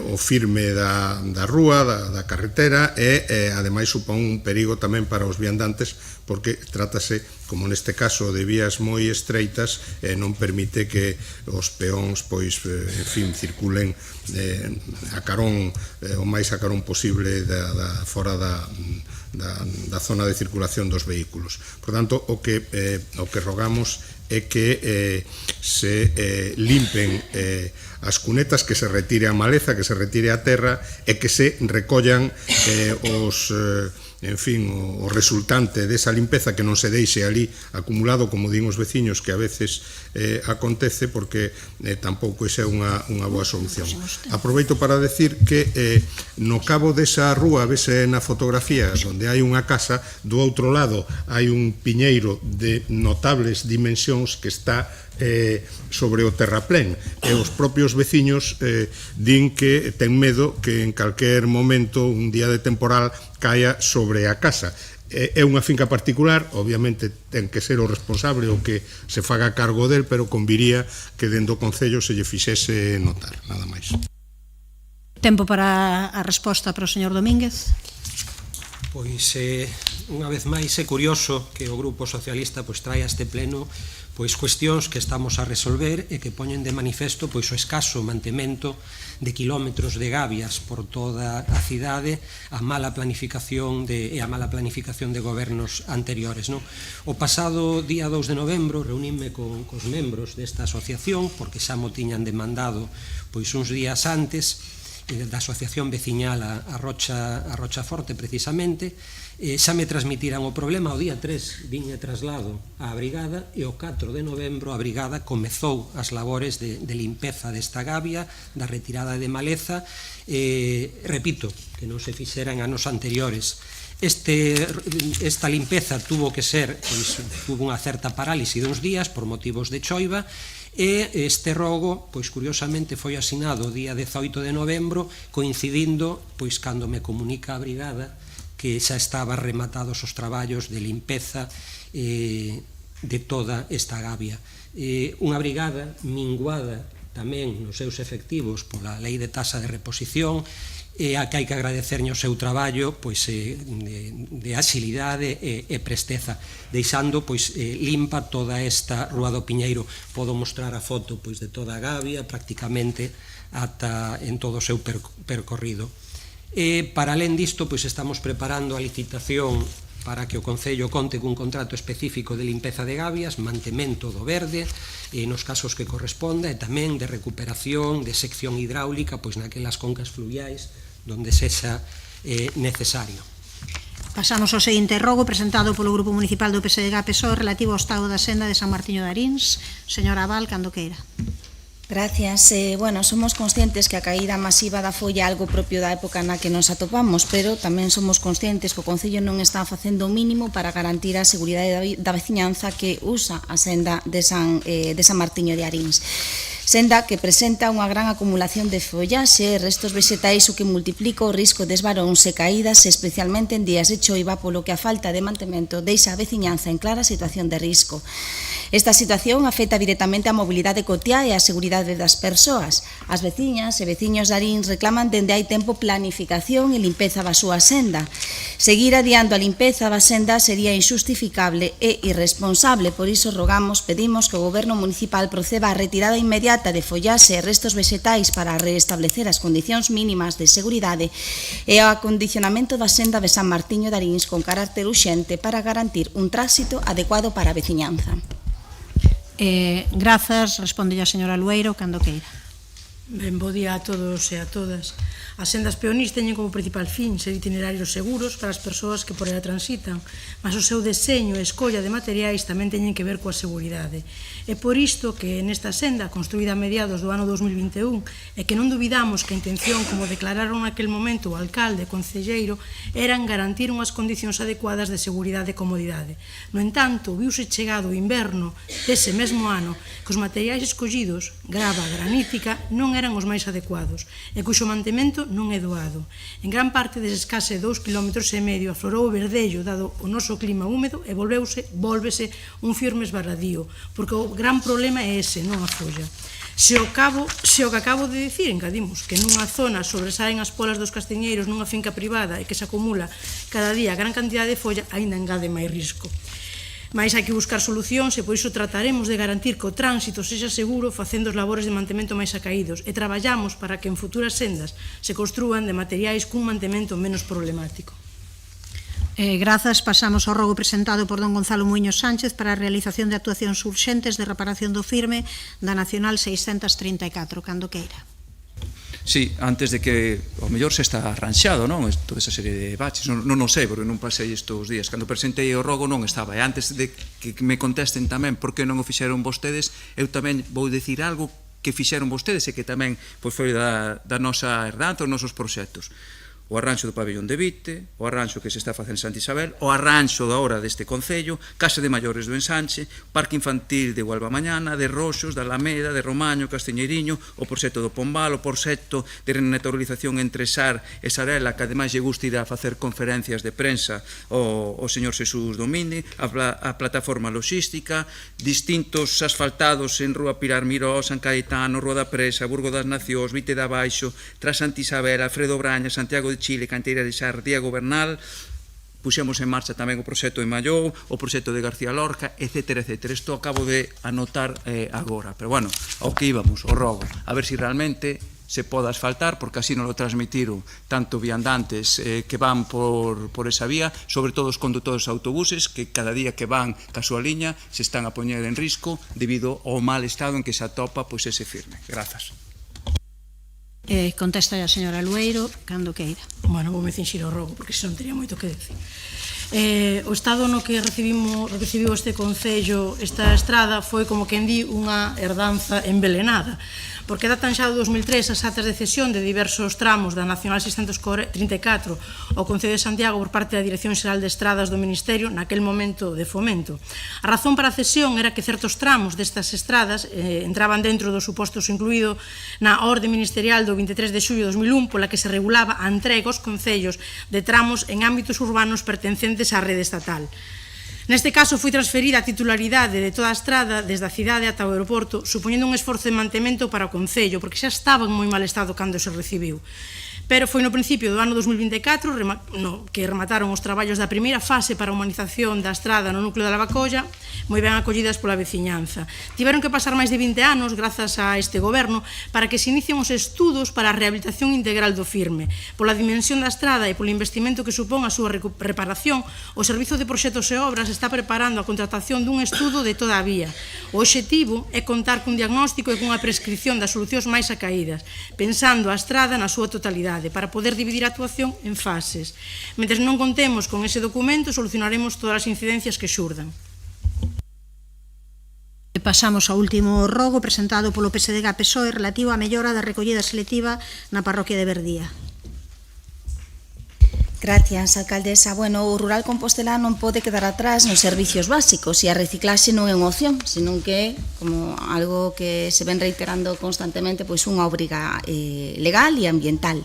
L: o firme da rúa, da carretera e ademais supón un perigo tamén para os viandantes porque trátase, como neste caso, de vías moi estreitas e non permite que os peóns pois, en fin, circulen a carón, o máis a carón posible fora da zona de circulación dos vehículos. Por tanto, o que rogamos é que se limpen as cunetas, que se retire a maleza, que se retire a terra e que se recollan en fin, o resultante desa limpeza que non se deixe ali acumulado, como din os veciños, que a veces acontece, porque tampouco esa é unha boa solución. Aproveito para decir que no cabo desa rúa, vese na fotografía, onde hai unha casa, do outro lado hai un piñeiro de notables dimensións que está sobre o terraplén, e os propios veciños din que ten medo que en calquer momento un día de temporal caia sobre a casa. É unha finca particular, obviamente ten que ser o responsable o que se faga cargo del, pero conviría que dentro do Concello se lle fixese notar, nada máis.
A: Tempo para a resposta para o señor Domínguez.
Q: Pois, unha vez máis, é curioso que o Grupo Socialista traia a este pleno cuestións que estamos a resolver e que poñen de manifesto o escaso mantemento de quilómetros de gabias por toda a cidade, a mala planificación e a mala planificación de gobernos anteriores. O pasado día 2 de novembro reuníme cos membros desta asociación, porque xa mo tiñan demandado uns días antes, da asociación veciñal a Rocha Forte, precisamente. Xa me transmitiran o problema. O día 3 viñe traslado á brigada e o 4 de novembro a brigada comezou as labores de limpeza desta gabia, da retirada de maleza. Repito, que non se fixera en anos anteriores. Esta limpeza tuvo que ser, tuvo unha certa parálise de uns días por motivos de choiva, e este rogo, curiosamente, foi asinado o día 18 de novembro, coincidindo, cando me comunica a brigada que xa estaban rematados os traballos de limpeza de toda esta gabia. Unha brigada minguada tamén nos seus efectivos pola lei de tasa de reposición, a que hai que agradecerlle o seu traballo de axilidade e presteza, deixando limpa toda esta Rúa do Piñeiro. Podo mostrar a foto de toda a gabia, prácticamente ata en todo o seu percorrido. Para alén disto, estamos preparando a licitación para que o Concello conte cun contrato específico de limpeza de gabias, mantemento do verde, nos casos que corresponda, e tamén de recuperación, de sección hidráulica, naquelas concas fluviais donde sexa necesario.
A: Pasamos ao seguinte rogo presentado polo Grupo Municipal do PSDG-PSOE relativo ao estado da senda de San Martiño de Arins. Señora Abal, cando queira.
G: Gracias. Somos conscientes que a caída masiva da folla é algo propio da época na que nos atopamos, pero tamén somos conscientes que o Concello non está facendo o mínimo para garantir a seguridade da veciñanza que usa a senda de San Martiño de Arins. Senda que presenta unha gran acumulación de follaxe e restos vegetais, o que multiplica o risco de esvaróns e caídas, especialmente en días de choiva, polo que a falta de mantemento deixa a veciñanza en clara situación de risco. Esta situación afecta directamente a mobilidade cotiá e a seguridade das persoas. As veciñas e veciños de Arins reclaman dende hai tempo planificación e limpeza da súa senda. Seguir adiando a limpeza da senda sería injustificable e irresponsable, por iso pedimos que o Goberno Municipal proceda á retirada inmediata de follaxe e restos vegetais para restablecer as condicións mínimas de seguridade e ao acondicionamento da senda de San Martiño de Arins con carácter urxente para garantir un tránsito adecuado para a veciñanza.
A: Grazas, responde a señora Lueiro, cando queira.
R: Ben, bo día a todos e a todas. As sendas peonís teñen como principal fin ser itinerarios seguros para as persoas que por ela transitan, mas o seu deseño e escolla de materiais tamén teñen que ver coa seguridade. É por isto que nesta senda, construída a mediados do ano 2021, e que non dubidamos que a intención, como declararon naquel momento o alcalde e concelleiro, eran garantir unhas condicións adecuadas de seguridade e comodidade. No entanto, viuse chegado o inverno dese mesmo ano que os materiais escollidos, grava granítica, non eran os máis adecuados e cuxo mantemento non é doado. En gran parte deses case 2,5 km aflorou o verdello dado o noso clima húmedo e volvese un firme esbarradío, porque o gran problema é ese, non a folla. Se o que acabo de dicir, engadimos que nunha zona sobresaen as polas dos castiñeiros nunha finca privada e que se acumula cada día gran cantidade de folla, aínda engade máis risco. Mais hai que buscar solucións e por iso trataremos de garantir que o tránsito sexa seguro facendo os labores de mantemento máis acaídos e traballamos para que en futuras sendas se construan de materiais cun mantemento menos problemático.
A: Grazas. Pasamos ao rogo presentado por don Gonzalo Muiños Sánchez para a realización de actuacións urxentes de reparación do firme da Nacional 634, cando queira.
F: Sí, antes de que o mellor se está arranxado, non? Toda esa serie de baches, non o sei, porque non pasei estes días. Cando presentei o rogo non estaba. E antes de que me contesten tamén por que non o fixeron vostedes, eu tamén vou dicir algo que fixeron vostedes e que tamén foi da nosa herdanza, os nosos proxectos. O arranxo do pabellón de Vite, o arranxo que se está facendo en Santa Isabel, o arranxo da hora deste Concello, Casa de Maiores do Ensanche, Parque Infantil de Huelva Mañana, de Roxos, de Alameda, de Romaño, Castiñeiriño, o proxecto do Pombal, o proxecto de renaturalización entre Sar e Sarela, que ademais lle gusta ir a facer conferencias de prensa o señor Xesús Domínguez, a plataforma logística, distintos asfaltados en Rúa Pilar Miró, San Caetano, Rúa da Presa, Burgo das Nacións, Vite de Abaixo, tras Santa Isabel, Alfredo Braña, Santiago de Chile, Canteira de Xar, Diego Bernal, puxemos en marcha tamén o proxecto de Mallou, o proxecto de García Lorca, etc. Isto acabo de anotar agora, pero bueno, ao que íbamos, o rogo, a ver se realmente se pode asfaltar, porque así non lo transmitiron tanto viandantes que van por esa vía, sobre todo os condutores de autobuses, que cada día que van ca súa liña se están a poñer en risco debido ao mal estado en que se atopa ese firme. Grazas.
A: Contesta a señora Lueiro, cando queira.
R: Bueno, vou me cinxir ao rogo, porque se non teria moito que decir. O estado no que recibiu este Concello esta estrada foi, como quen di, unha herdanza envelenada, porque datan xa do 2003 as actas de cesión de diversos tramos da Nacional 634 ao Concello de Santiago por parte da Dirección Xeral de Estradas do Ministerio naquel momento de Fomento. A razón para a cesión era que certos tramos destas estradas entraban dentro dos supostos incluído na orde ministerial do 23 de xullo de 2001 pola que se regulaba a entrega aos concellos de tramos en ámbitos urbanos pertencentes á rede estatal. Neste caso, foi transferida a titularidade de toda a estrada desde a cidade ata o aeroporto, supoñendo un esforzo de mantemento para o Concello, porque xa estaba en moi mal estado cando se recibiu. Pero foi no principio do ano 2024 que remataron os traballos da primeira fase para a humanización da estrada no núcleo da Lavacolla, moi ben acollidas pola veciñanza. Tiveron que pasar máis de 20 anos, grazas a este goberno, para que se inicien os estudos para a rehabilitación integral do firme. Pola dimensión da estrada e polo investimento que supón a súa reparación, o Servizo de Proxectos e Obras está preparando a contratación dun estudo de toda a vía. O obxectivo é contar cun diagnóstico e cunha prescripción das solucións máis acaídas, pensando a estrada na súa totalidade, para poder dividir a actuación en fases. Mentres non contemos con ese documento, solucionaremos todas as incidencias que xurdan.
A: Pasamos ao último rogo presentado polo PSDG-PSOE relativo á mellora da recollida selectiva na parroquia de Verdía.
G: Gracias, alcaldesa. Bueno, o rural compostelano non pode quedar atrás nos servicios básicos e a reciclaxe non é unha opción, senón que é como algo que se ven reiterando constantemente, pois unha obriga legal e ambiental.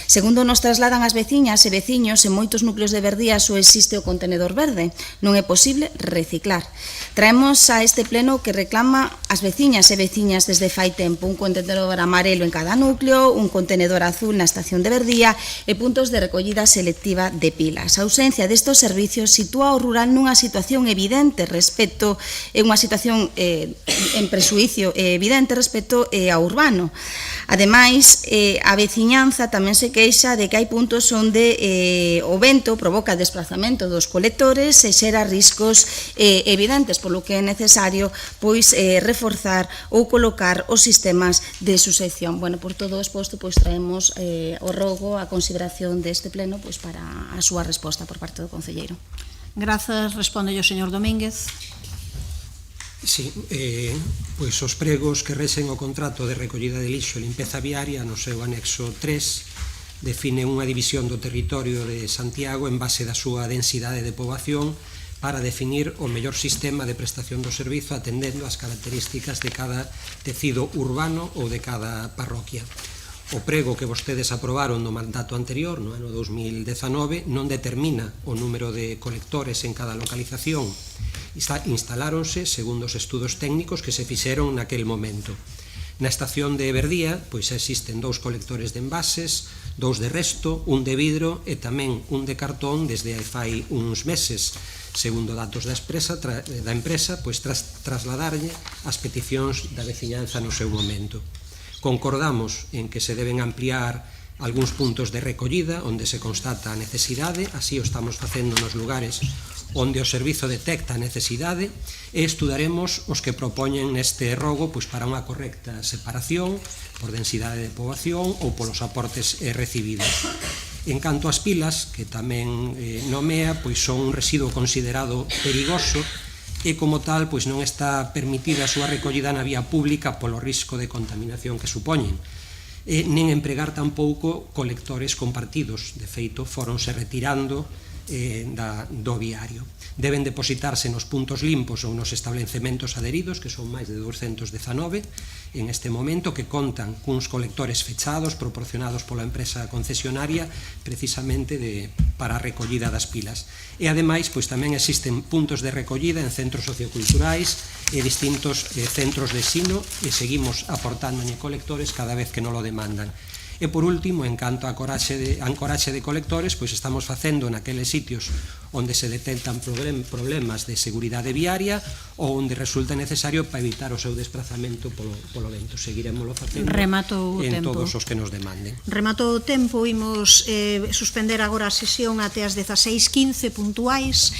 G: Segundo nos trasladan as veciñas e veciños, en moitos núcleos de Verdía só existe o contenedor verde, non é posible reciclar. Traemos a este pleno que reclama as veciñas e veciñas desde fai tempo un contenedor amarelo en cada núcleo, un contenedor azul na estación de Verdía e puntos de recollida selectiva de pilas. A ausencia destes servicios sitúa o rural nunha situación evidente respecto unha situación en presuicio evidente respecto ao urbano. Ademais, a veciñanza tamén se queixa de que hai puntos onde o vento provoca desplazamento dos colectores e xera riscos evidentes, polo que é necesario pois reforzar ou colocar os sistemas de sucesión. Bueno, por todo o exposto, pois traemos o rogo a consideración deste pleno pois para a súa resposta por parte do concelleiro.
A: Grazas, responde o señor Domínguez.
Q: Sí, pois os pregos que rexen o contrato de recollida de lixo e limpeza viaria no seu anexo 3 define unha división do territorio de Santiago en base da súa densidade de poboación para definir o mellor sistema de prestación do servizo atendendo as características de cada tecido urbano ou de cada parroquia. O prego que vostedes aprobaron no mandato anterior, no ano 2019, non determina o número de colectores en cada localización. Instaláronse segundo os estudos técnicos que se fixeron naquel momento. Na estación de Verdía, pois existen 2 colectores de envases, 2 de resto, un de vidro e tamén un de cartón desde hai fai uns meses, segundo datos da empresa, pois tras trasladarlle as peticións da veciñanza no seu momento. Concordamos en que se deben ampliar algúns puntos de recollida onde se constata a necesidade, así o estamos facendo nos lugares onde o servizo detecta a necesidade, e estudaremos os que propoñen neste rogo para unha correcta separación por densidade de poboación ou polos aportes recibidos. En canto ás pilas, que tamén nomea, son un residuo considerado perigoso e como tal non está permitida a súa recollida na vía pública polo risco de contaminación que supoñen. Nen empregar tampouco colectores compartidos, de feito foronse retirando do viario. Deben depositarse nos puntos limpos ou nos establecementos adheridos, que son máis de 219 en este momento, que contan cuns colectores fechados proporcionados pola empresa concesionaria precisamente para a recollida das pilas. E ademais tamén existen puntos de recollida en centros socioculturais e distintos centros de ensino, e seguimos aportándolle colectores cada vez que non lo demandan. E por último, en canto a ancoraxe de colectores, estamos facendo naqueles sitios onde se detectan problemas de seguridade viaria ou onde resulta necesario para evitar o seu desplazamento polo vento. Seguiremoslo facendo en todos os que nos demanden.
A: Rematou o tempo, imos suspender agora a sesión até as 16:15 puntuais.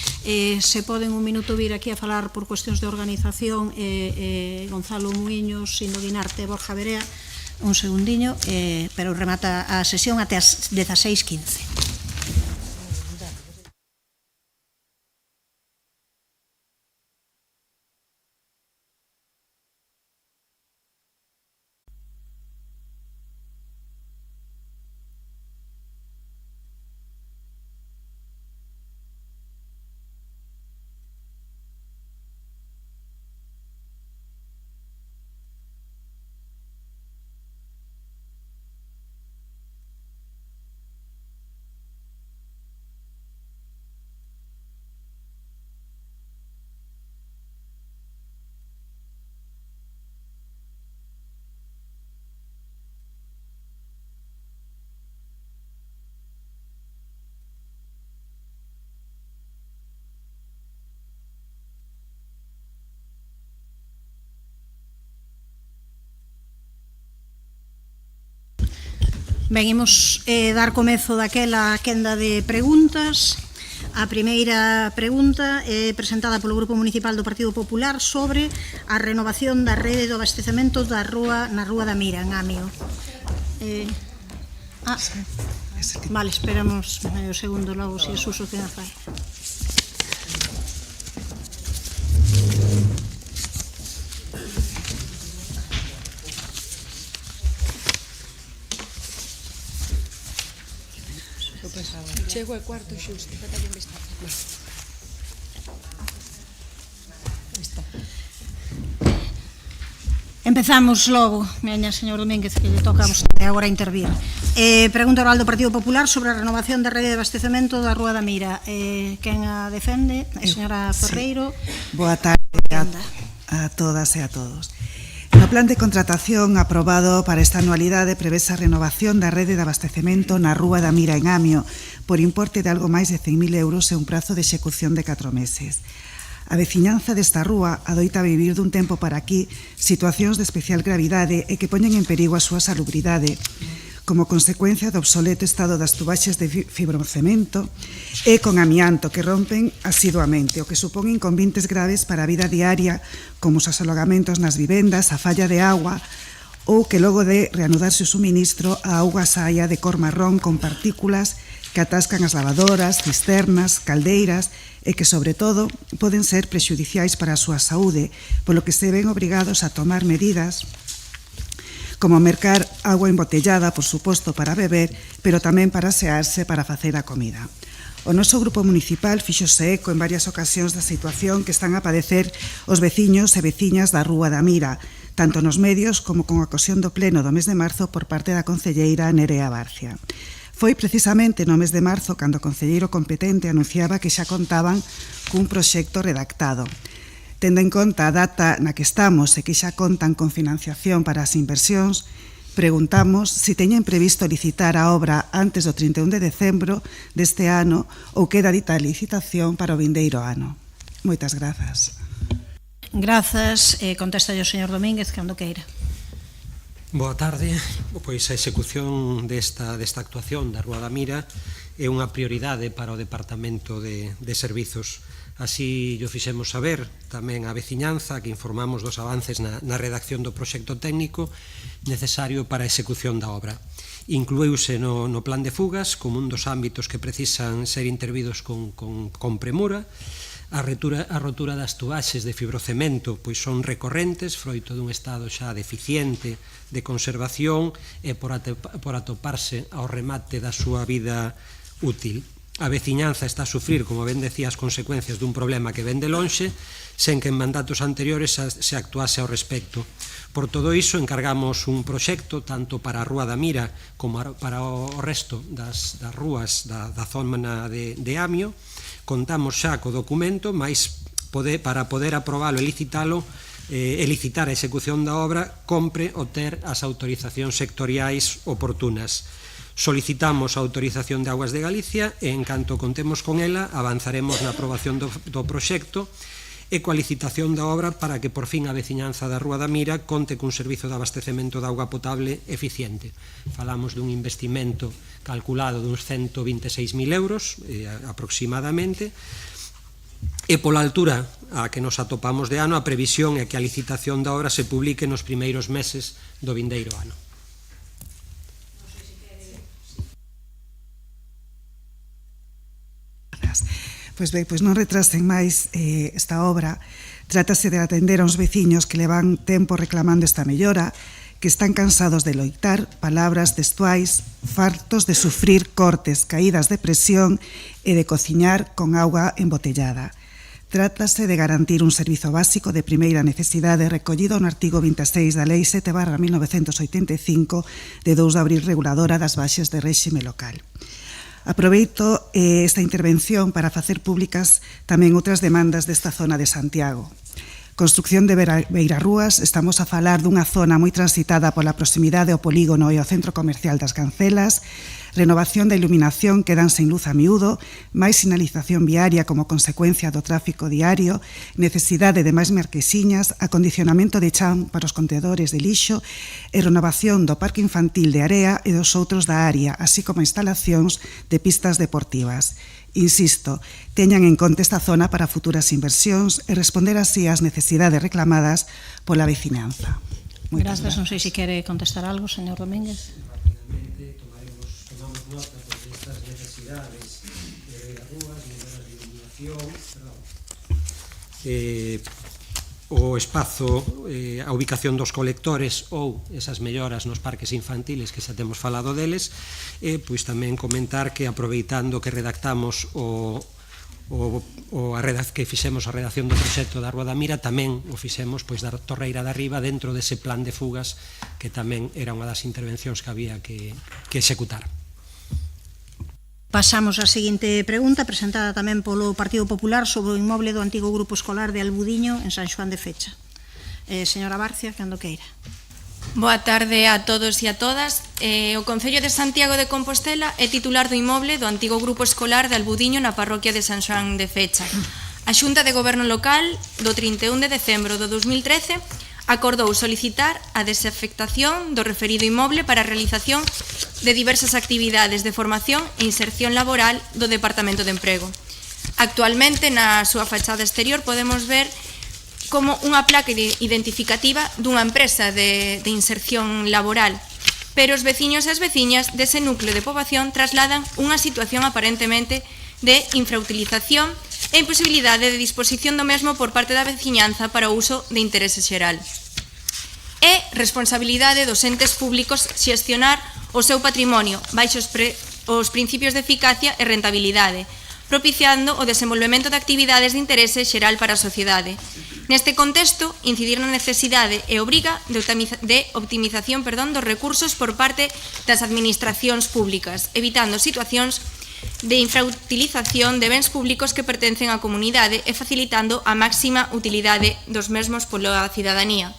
A: Se poden un minuto vir aquí a falar por cuestións de organización, Gonzalo Muiños, Sino Guinarte e Borja Berea, un segundiño, pero remata a sesión até as 16:15. Ben, imos dar comezo daquela quenda de preguntas. A primeira pregunta é presentada polo Grupo Municipal do Partido Popular sobre a renovación da rede do abastecemento na Rúa da Mira, en Amio. Vale, esperamos medio segundo logo se Suso que a fai.
R: Chego ao cuarto xusto, para que investigar.
A: Empezamos logo, meña señor Domínguez, que lle toca agora intervir. Pregunta oral do Partido Popular sobre a renovación da rede de abastecemento da Rúa da Mira. Quen a defende? A señora Ferreiro.
H: Boa tarde a todas e a todos. No plan de contratación aprobado para esta anualidade prevese a renovación da rede de abastecemento na Rúa da Mira en Amio por importe de algo máis de 100.000 euros e un prazo de execución de 4 meses. A veciñanza desta rúa adoita vivir dun tempo para aquí situacións de especial gravidade e que poñen en perigo a súa salubridade como consecuencia do obsoleto estado das tubaxes de fibrocemento e con amianto que rompen asiduamente, o que supón inconvenientes graves para a vida diaria, como os asolagamentos nas vivendas, a falla de agua, ou que logo de reanudarse o suministro, a auga saia de cor marrón con partículas que atascan as lavadoras, cisternas, caldeiras e que, sobre todo, poden ser prexudiciais para a súa saúde, polo que se ven obrigados a tomar medidas como mercar agua embotellada, por suposto, para beber, pero tamén para asearse, para facer a comida. O noso grupo municipal fíxose eco en varias ocasións da situación que están a padecer os veciños e veciñas da Rúa da Mira, tanto nos medios como con a ocasión do pleno do mes de marzo por parte da concelleira Nerea Barcia. Foi precisamente no mes de marzo cando o concelleiro competente anunciaba que xa contaban cun proxecto redactado. Tendo en conta a data na que estamos e que xa contan con financiación para as inversións, preguntamos se teñen previsto licitar a obra antes do 31 de decembro deste ano ou queda dita a licitación para o vindeiro ano. Moitas grazas.
A: Grazas. Contesta o señor Domínguez, cando queira.
Q: Boa tarde. Pois a execución desta actuación da Rúa da Mira é unha prioridade para o Departamento de Servizos. Así o fixemos saber tamén a veciñanza, que informamos dos avances na redacción do proxecto técnico necesario para a execución da obra. Incluíuse no plan de fugas como un dos ámbitos que precisan ser intervidos con premura. A rotura das tubaxes de fibrocemento pois son recorrentes, froito dun estado xa deficiente de conservación e por atoparse ao remate da súa vida útil. A veciñanza está a sufrir, como ben decía, as consecuencias dun problema que ven de lonxe, sen que en mandatos anteriores se actuase ao respecto. Por todo iso, encargamos un proxecto tanto para a Rúa da Mira como para o resto das rúas da zona de Amio. Contamos xa co documento, mais para poder aprobalo e licitalo, e licitar a execución da obra, compre obter as autorizacións sectoriais oportunas. Solicitamos a autorización de Augas de Galicia e, en canto contemos con ela, avanzaremos na aprobación do proxecto e coa licitación da obra para que, por fin, a veciñanza da Rúa da Mira conte cun servizo de abastecemento de auga potable eficiente. Falamos dun investimento calculado duns 126.000 euros, aproximadamente, e pola altura a que nos atopamos de ano, a previsión é que a licitación da obra se publique nos primeiros meses do vindeiro ano.
H: Pois ben, pois non retrasen máis esta obra. Trátase de atender a uns veciños que levan tempo reclamando esta mellora, que están cansados de loitar, palabras textuais, fartos de sufrir cortes, caídas de presión e de cociñar con auga embotellada. Trátase de garantir un servizo básico de primeira necesidade recollido no artigo 26 da Lei 7/1985 de 2 de abril reguladora das baixes de réxime local. Aproveito esta intervención para facer públicas tamén outras demandas desta zona de Santiago. Construcción de beirarrúas, estamos a falar dunha zona moi transitada pola proximidade ao polígono e ao centro comercial das Cancelas, renovación da iluminación que dan sen luz a miúdo, máis sinalización viaria como consecuencia do tráfico diario, necesidade de máis marquesiñas, acondicionamento de chan para os contedores de lixo e renovación do parque infantil de Area e dos outros da área, así como instalacións de pistas deportivas. Insisto, teñan en conta esta zona para futuras inversións e responder así ás necesidades reclamadas pola vecinanza.
A: Grazas, non sei se quere contestar algo, señor Domínguez.
Q: O espazo, a ubicación dos colectores ou esas melloras nos parques infantiles que xa temos falado deles, e pois tamén comentar que aproveitando que redactamos que fixemos a redacción do proxecto da Rúa da Mira, tamén o fixemos pois da Torreira da Riba dentro dese plan de fugas que tamén era unha das intervencións que había que executar.
A: Pasamos á seguinte pregunta, presentada tamén polo Partido Popular sobre o inmoble do antigo grupo escolar de Albudiño en San Xoán de Fecha. Señora Barcia, cando queira.
S: Boa tarde a todos e a todas. O Concello de Santiago de Compostela é titular do inmoble do antigo grupo escolar de Albudiño na parroquia de San Xoán de Fecha. A Xunta de Goberno Local do 31 de decembro do 2013 acordou solicitar a desafectación do referido inmoble para a realización de diversas actividades de formación e inserción laboral do Departamento de Emprego. Actualmente, na súa fachada exterior, podemos ver como unha placa identificativa dunha empresa de inserción laboral, pero os veciños e as veciñas dese núcleo de poboación trasladan unha situación aparentemente de infrautilización e imposibilidade de disposición do mesmo por parte da veciñanza para o uso de interese xeral. É responsabilidade dos entes públicos xestionar o seu patrimonio baixo os principios de eficacia e rentabilidade, propiciando o desenvolvemento de actividades de interese xeral para a sociedade. Neste contexto, incidir na necesidade e obriga de optimización dos recursos por parte das administracións públicas, evitando situacións de infrautilización de bens públicos que pertencen á comunidade e facilitando a máxima utilidade dos mesmos pola cidadanía.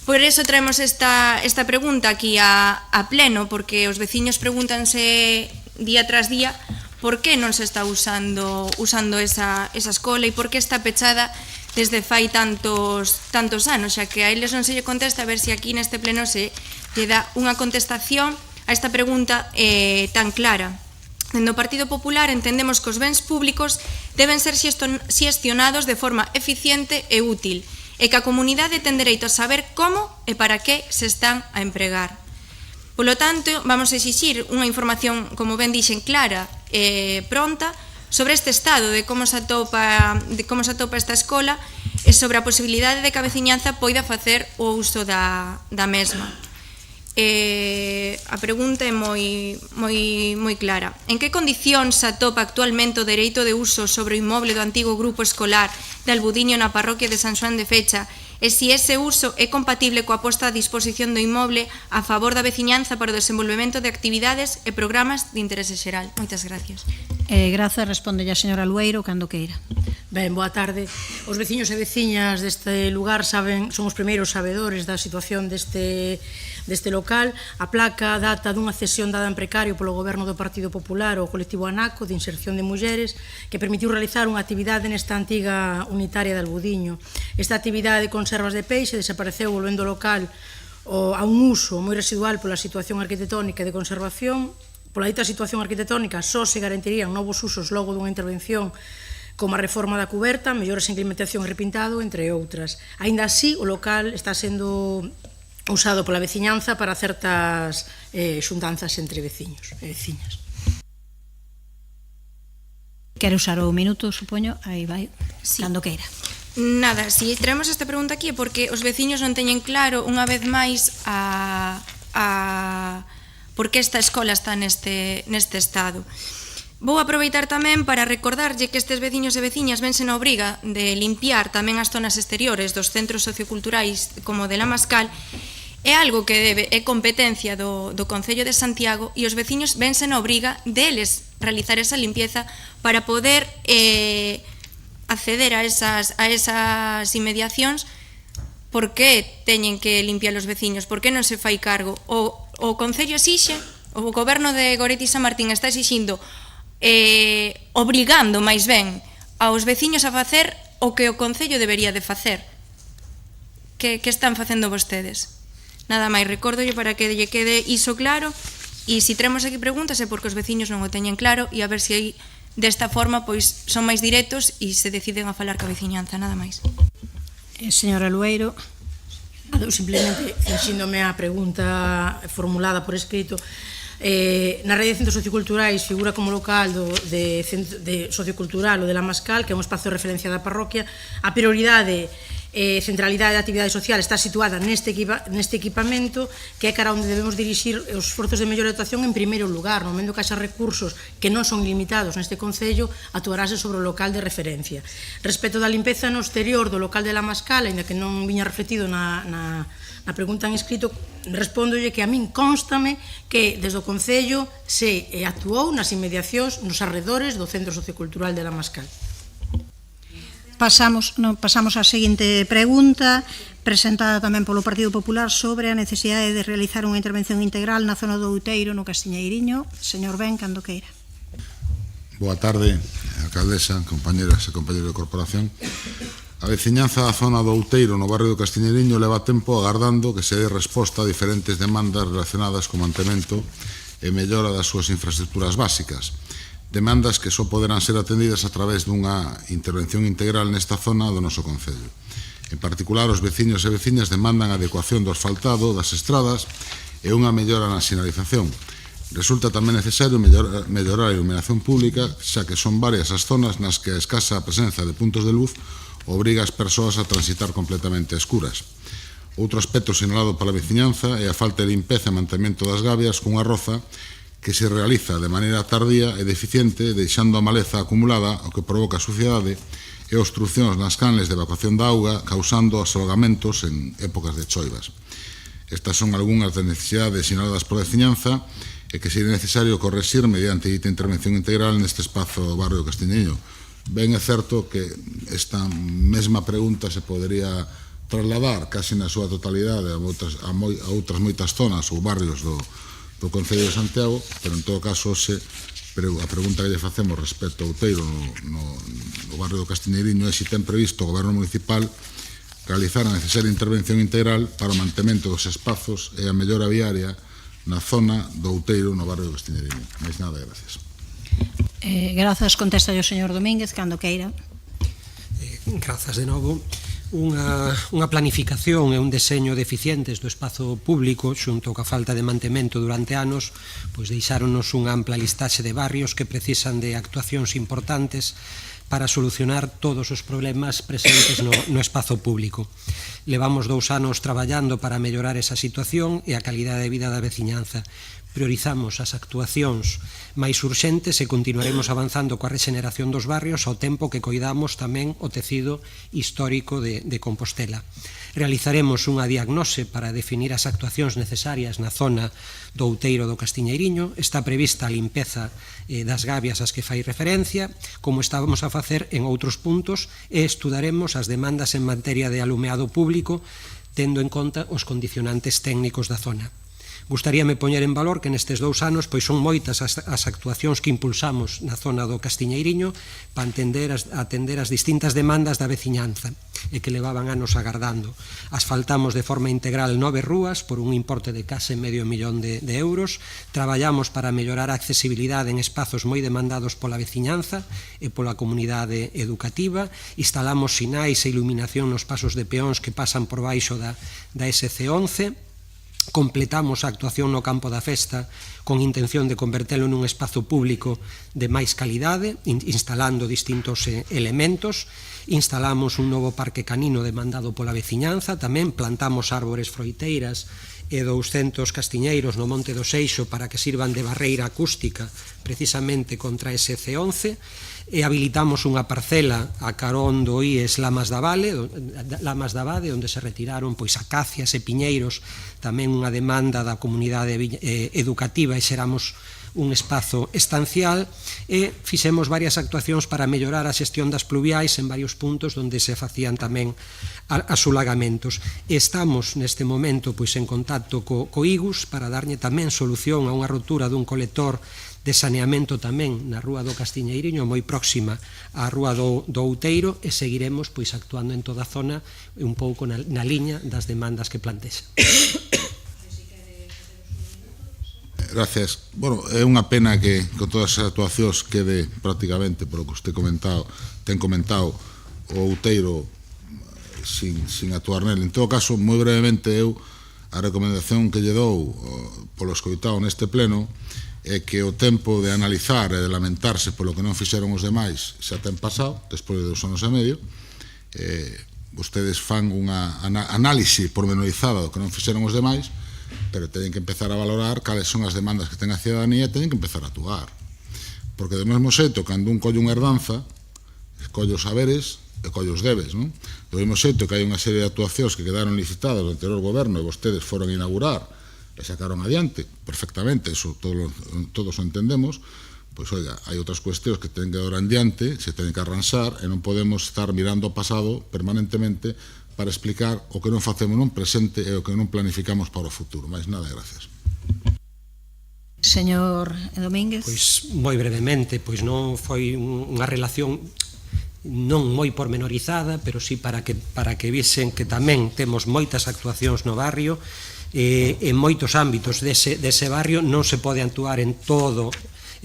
S: Por eso traemos esta pregunta aquí a pleno, porque os veciños pregúntanse día tras día por que non se está usando esa escola e por que está pechada desde fai tantos anos, xa que a eles non se lle contesta a ver se aquí neste pleno se lle dá unha contestación a esta pregunta tan clara. Dende o Partido Popular entendemos que os bens públicos deben ser xestionados de forma eficiente e útil e que a comunidade ten dereito a saber como e para que se están a empregar. Polo tanto, vamos a exixir unha información, como ben dixen, clara e pronta sobre este estado de como se atopa esta escola e sobre a posibilidade de que a veciñanza poida facer o uso da mesma. A pregunta é moi clara. En que condicións se atopa actualmente o dereito de uso sobre o inmoble do antigo grupo escolar de Albudiño na parroquia de San Xoán de Fecha e se ese uso é compatible coa posta a disposición do inmoble a favor da veciñanza para o desenvolvemento de actividades e programas de interese xeral? Moitas gracias.
A: Grazas, responde a señora Lueiro, cando queira.
R: Ben, boa tarde. Os veciños e veciñas deste lugar son os primeiros sabedores da situación deste local. A placa data dunha cesión dada en precario polo goberno do Partido Popular ao colectivo ANACO de inserción de mulleres que permitiu realizar unha actividade nesta antiga unitaria de Albudiño. Esta actividade de conservas de peixe desapareceu volvendo o local a un uso moi residual pola situación arquitectónica e de conservación. Pola dita situación arquitectónica só se garantirían novos usos logo dunha intervención como a reforma da cuberta, mellores en climatación e repintado, entre outras. Aínda así, o local está sendo usado pola veciñanza para certas xuntanzas entre veciños e veciñas.
A: Quere usar o minuto, supoño? Aí vai, cando queira.
S: Nada, si traemos esta pregunta aquí é porque os veciños non teñen claro unha vez máis por que esta escola está neste estado. Vou aproveitar tamén para recordarlle que estes veciños e veciñas vense na obriga de limpiar tamén as zonas exteriores dos centros socioculturais como de La Mascal. É algo que é competencia do Concello de Santiago e os veciños vense na obriga deles realizar esa limpieza para poder acceder a esas inmediacións. Por que teñen que limpiar os veciños? Por que non se fai cargo? O Concello exixe, o goberno de Goretti San Martín está exixindo obrigando máis ben aos veciños a facer o que o Concello debería de facer. Que están facendo vostedes? Nada máis, recórdolle para que lle quede iso claro e se traemos aquí preguntas é porque os veciños non o teñen claro e a ver se aí desta forma pois son máis directos e se deciden a falar ca veciñanza, nada máis.
A: Señora Lueiro.
R: Simplemente, finxíndome a pregunta formulada por escrito, na rede de centros socioculturais figura como local de sociocultural o de La Mascal, que é un espazo de referencia da parroquia. A prioridade e centralidade da actividade social está situada neste equipamento, que é cara onde debemos dirixir os esforzos de mellor dotación en primeiro lugar. No momento que haxa recursos que non son ilimitados neste Concello, actuarase sobre o local de referencia. Respecto da limpeza no exterior do local de La Mascal, ainda que non viña refletido na pregunta en escrito, respóndolle que a min constame que desde o Concello se actuou nas inmediacións nos arredores do Centro Sociocultural de La Mascal.
A: Pasamos á seguinte pregunta, presentada tamén polo Partido Popular, sobre a necesidade de realizar unha intervención integral na zona do Outeiro, no Castiñeiriño. Señor Ben, cando queira.
T: Boa tarde, alcaldesa, compañeras e compañeros de corporación. A veciñanza da zona do Outeiro, no barrio do Castiñeiriño, leva tempo agardando que se dé resposta a diferentes demandas relacionadas co mantemento e mellora das súas infraestructuras básicas. Demandas que só poderán ser atendidas a través dunha intervención integral nesta zona do noso Concello. En particular, os veciños e veciñas demandan a adecuación do asfaltado das estradas e unha mellora na sinalización. Resulta tamén necesario mellorar a iluminación pública, xa que son varias as zonas nas que a escasa presenza de puntos de luz obriga as persoas a transitar completamente escuras. Outro aspecto sinalado pola veciñanza é a falta de limpeza e mantemento das gabias cunha roza que se realiza de maneira tardía e deficiente, deixando a maleza acumulada, o que provoca suciedade e obstruccións nas canles de evacuación da auga, causando asolagamentos en épocas de choivas. Estas son algunhas das necesidades sinaladas pola veciñanza e que sería necesario correxir mediante dita intervención integral neste espazo do barrio Castiñeiriño. Ben é certo que esta mesma pregunta se podería trasladar casi na súa totalidade a outras moitas zonas ou barrios do Concello de Santiago, pero en todo caso a pregunta que lle facemos respecto ao Outeiro no barrio do Castiñeiriño é se ten previsto o goberno municipal realizar a necesaria intervención integral para o mantemento dos espazos e a mellora viaria na zona do Outeiro no barrio do Castiñeiriño. Mais nada, gracias.
A: Grazas, contesta o señor Domínguez, cando queira.
Q: Grazas de novo. Unha planificación e un deseño deficientes do espazo público xunto coa falta de mantemento durante anos pois deixáronos unha ampla listaxe de barrios que precisan de actuacións importantes para solucionar todos os problemas presentes no espazo público. Levamos 2 anos traballando para mellorar esa situación e a calidade de vida da veciñanza. Priorizamos as actuacións máis urxentes e continuaremos avanzando coa regeneración dos barrios ao tempo que coidamos tamén o tecido histórico de Compostela. Realizaremos unha diagnose para definir as actuacións necesarias na zona do Outeiro do Castiñeiriño. Está prevista a limpeza das gabias ás que fai referencia, como estábamos a facer en outros puntos, e estudaremos as demandas en materia de alumeado público, tendo en conta os condicionantes técnicos da zona. Gustaríame poñer en valor que nestes 2 anos pois son moitas as actuacións que impulsamos na zona do Castiñeiriño para atender as distintas demandas da veciñanza e que levaban anos agardando. Asfaltamos de forma integral 9 rúas por un importe de case medio millón de euros. Traballamos para mellorar a accesibilidade en espazos moi demandados pola veciñanza e pola comunidade educativa. Instalamos sinais e iluminación nos pasos de peóns que pasan por baixo da SC11. Completamos a actuación no campo da festa con intención de convertelo nun espazo público de máis calidade, instalando distintos elementos. Instalamos un novo parque canino demandado pola veciñanza, tamén plantamos árbores froiteiras e 200 castiñeiros no Monte do Seixo para que sirvan de barreira acústica precisamente contra ese C11, e habilitamos unha parcela a carón do IES Lamas da Vade, onde se retiraron pois acacias e piñeiros, tamén unha demanda da comunidade educativa, e xeramos un espazo estancial, e fixemos varias actuacións para mellorar a xestión das pluviais en varios puntos onde se facían tamén asulagamentos. Estamos neste momento pois en contacto co IGUS para darlle tamén solución a unha rotura dun colector de saneamento tamén na Rúa do Castiñeiriño, moi próxima á Rúa do Outeiro, e seguiremos pois actuando en toda a zona un pouco na liña das demandas que plantexa.
T: Gracias. Bueno, é unha pena que con todas as actuacións quede prácticamente, por o que usted ten comentado, o Outeiro sin actuar nele. En todo caso, moi brevemente, eu a recomendación que lle dou polo escoitado neste pleno é que o tempo de analizar e de lamentarse polo que non fixeron os demais xa ten pasado, despois de 2 anos e medio. Vostedes fan unha análise pormenorizada do que non fixeron os demais, pero teñen que empezar a valorar cales son as demandas que ten a ciudadanía e teñen que empezar a actuar. Porque do mesmo xeito, cando un colle unha herdanza, colle os saberes e colle os debes, non? Do mesmo xeito que hai unha serie de actuacións que quedaron licitadas do anterior goberno e vostedes foron a inaugurar e sacaron adiante perfectamente, eso todos o entendemos, pois, oiga, hai outras cuestións que ten que dar adiante, se ten que arranxar, e non podemos estar mirando ao pasado permanentemente para explicar o que non facemos nun presente e o que non planificamos para o futuro. Mais nada, gracias.
A: Señor Domínguez.
Q: Pois, moi brevemente, pois non foi unha relación non moi pormenorizada, pero sí para que visen que tamén temos moitas actuacións no barrio, en moitos ámbitos dese barrio. Non se pode actuar en todos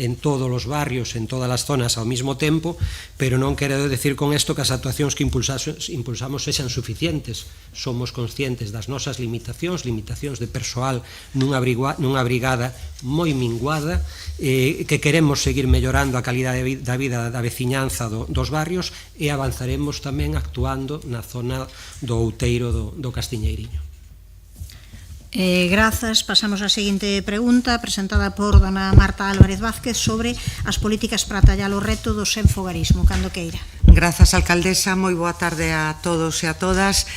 Q: os barrios, en todas as zonas ao mesmo tempo, pero non quero decir con isto que as actuacións que impulsamos sexan suficientes. Somos conscientes das nosas limitacións de persoal nunha brigada moi minguada, que queremos seguir mellorando a calidade da vida da veciñanza dos barrios, e avanzaremos tamén actuando na zona do Outeiro do Castiñeiriño.
A: Grazas. Pasamos á seguinte pregunta, presentada por dona Marta Álvarez Vázquez, sobre as políticas para atallar o reto do senfogarismo. Cando queira.
U: Grazas, alcaldesa. Moi boa tarde a todos e a todas.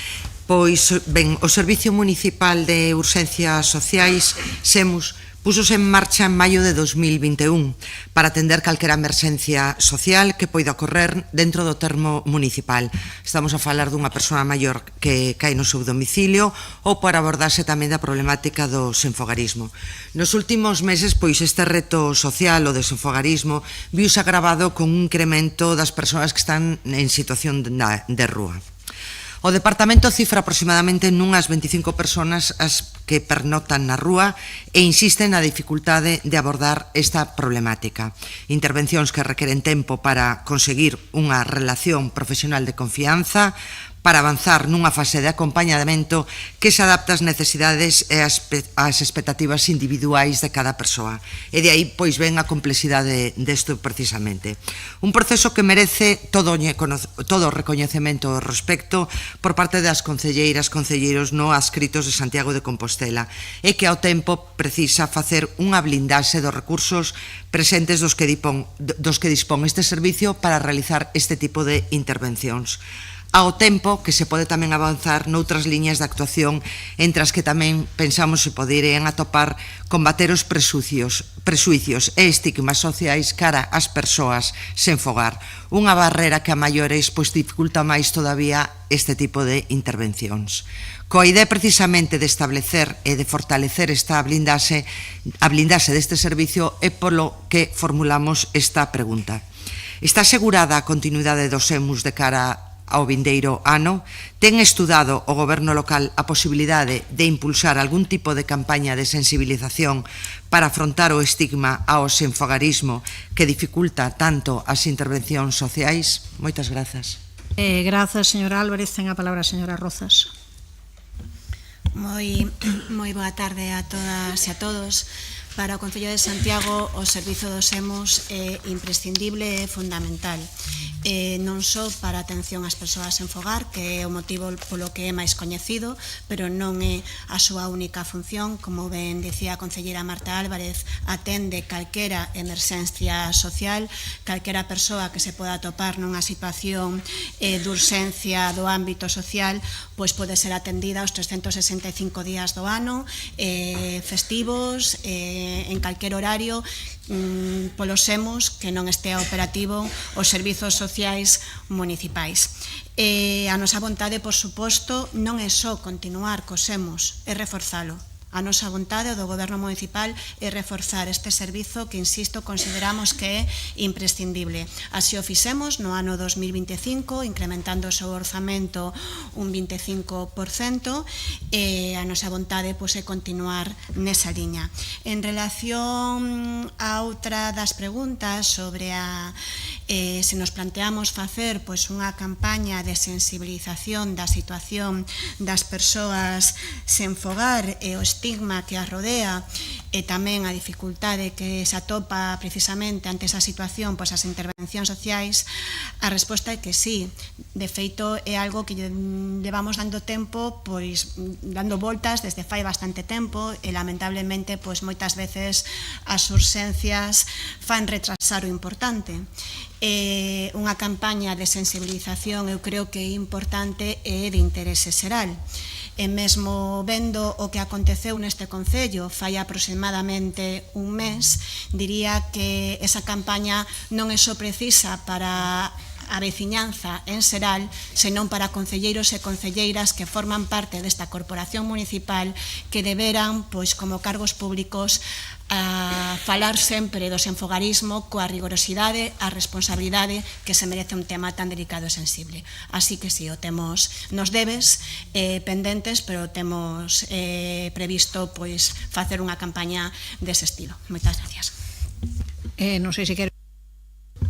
U: Pois, ben, o Servicio Municipal de Urxencias Sociais, SEMUS, púsose en marcha en maio de 2021 para atender calquera emerxencia social que poida ocorrer dentro do termo municipal. Estamos a falar dunha persoa maior que cae no seu domicilio, ou para abordarse tamén da problemática do senfogarismo. Nos últimos meses, pois, este reto social, o do senfogarismo, viuse agravado con un incremento das persoas que están en situación de rúa. O departamento cifra aproximadamente nunhas 25 persoas as que pernotan na rúa e insisten na dificultade de abordar esta problemática. Intervencións que requeren tempo para conseguir unha relación profesional de confianza, para avanzar nunha fase de acompañamento que se adapta ás necesidades e ás expectativas individuais de cada persoa. E de aí, pois, ven a complexidade desto precisamente. Un proceso que merece todo o recoñecemento ao respecto por parte das concelleiras, concelleiros no adscritos de Santiago de Compostela e que ao tempo precisa facer unha blindaxe dos recursos presentes dos que dispón este servicio para realizar este tipo de intervencións. Ao tempo que se pode tamén avanzar noutras liñas de actuación entre as que tamén pensamos se poderían atopar combater os presuicios e estigmas sociais cara ás persoas sen fogar, unha barrera que a maiores pois dificulta máis todavía este tipo de intervencións. Coa idea precisamente de establecer e de fortalecer esta blindaxe deste servicio é polo que formulamos esta pregunta. Está asegurada a continuidade dos SEMUS de cara ao vindeiro ano? Ten estudado o Goberno local a posibilidade de impulsar algún tipo de campaña de sensibilización para afrontar o estigma ao senfogarismo que dificulta tanto as intervencións sociais? Moitas grazas.
A: Grazas, señora Álvarez. Ten a palabra a señora Rozas.
B: Moi boa tarde a todas e a todos. Para o Concello de Santiago o servizo dos SEMUS é imprescindible e fundamental, non só para a atención ás persoas en fogar, que é o motivo polo que é máis coñecido, pero non é a súa única función. Como ben dicía a concelleira Marta Álvarez, atende calquera emerxencia social, calquera persoa que se poda atopar nunha situación de urxencia do ámbito social, pois pode ser atendida os 365 días do ano, festivos, en calquer horario, polos SEMUS que non estea operativo os servizos sociais municipais. A nosa vontade, por suposto, non é só continuar cos SEMUS, é reforzalo. A nosa vontade do Goberno municipal é reforzar este servizo que, insisto, consideramos que é imprescindible. Así o fixemos no ano 2025, incrementando o seu orzamento un 25%, e a nosa vontade é continuar nesa liña. En relación a outra das preguntas sobre se nos planteamos facer unha campaña de sensibilización da situación das persoas sen fogar e o estigma que a rodea e tamén a dificultade que se atopa precisamente ante esa situación, pois as intervencións sociais, a resposta é que sí. De feito, é algo que levamos dando tempo, pois dando voltas desde fai bastante tempo e lamentablemente pois moitas veces as urxencias fan retrasar o importante. Unha campaña de sensibilización eu creo que é importante e de interese xeral. E mesmo vendo o que aconteceu neste Concello fai aproximadamente un mes, diría que esa campaña non é só precisa para a veciñanza en xeral, senón para concelleiros e concelleiras que forman parte desta corporación municipal que deberan, pois como cargos públicos, a falar sempre do senfogarismo coa rigorosidade, a responsabilidade que se merece un tema tan delicado e sensible. Así que si, o temos nos debes pendentes, pero temos previsto pois facer unha campaña dese estilo. Moitas gracias.
A: Non sei se quero...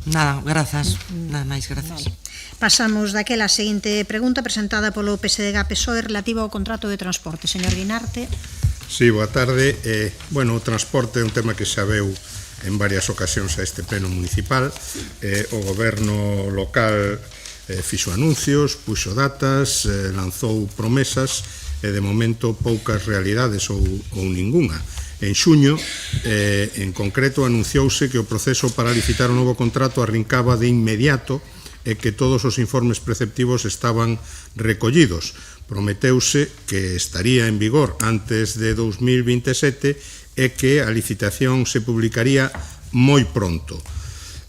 U: Nada, grazas. Nada máis, grazas.
A: Pasamos daquela seguinte pregunta presentada polo PSDG-PSOE relativa ao contrato de transporte. Señor Guinarte.
L: Sí, boa tarde. O transporte é un tema que xa veu en varias ocasións a este pleno municipal. O goberno local fixo anuncios, puxo datas, lanzou promesas e de momento poucas realidades ou ningunha. En xuño, en concreto, anunciouse que o proceso para licitar o novo contrato arrincaba de inmediato e que todos os informes preceptivos estaban recollidos. Prometeuse que estaría en vigor antes de 2027 e que a licitación se publicaría moi pronto.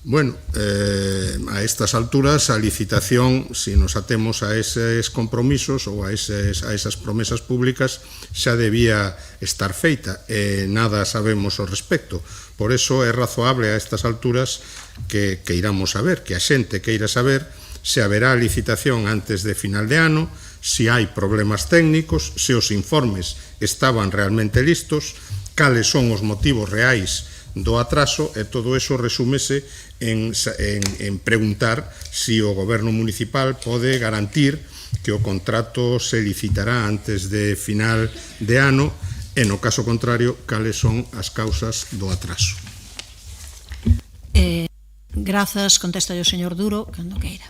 L: A estas alturas a licitación, se nos atemos a eses compromisos ou a esas promesas públicas, xa debía estar feita e nada sabemos ao respecto. Por eso é razoable a estas alturas que iramos saber, que a xente queira saber se haberá licitación antes de final de ano, se hai problemas técnicos, se os informes estaban realmente listos, cales son os motivos reais do atraso, e todo eso resúmese en preguntar se o goberno municipal pode garantir que o contrato se licitará antes de final de ano, e no caso contrario, cales son as causas do atraso.
A: Grazas, contesta o señor Duro, cando queira.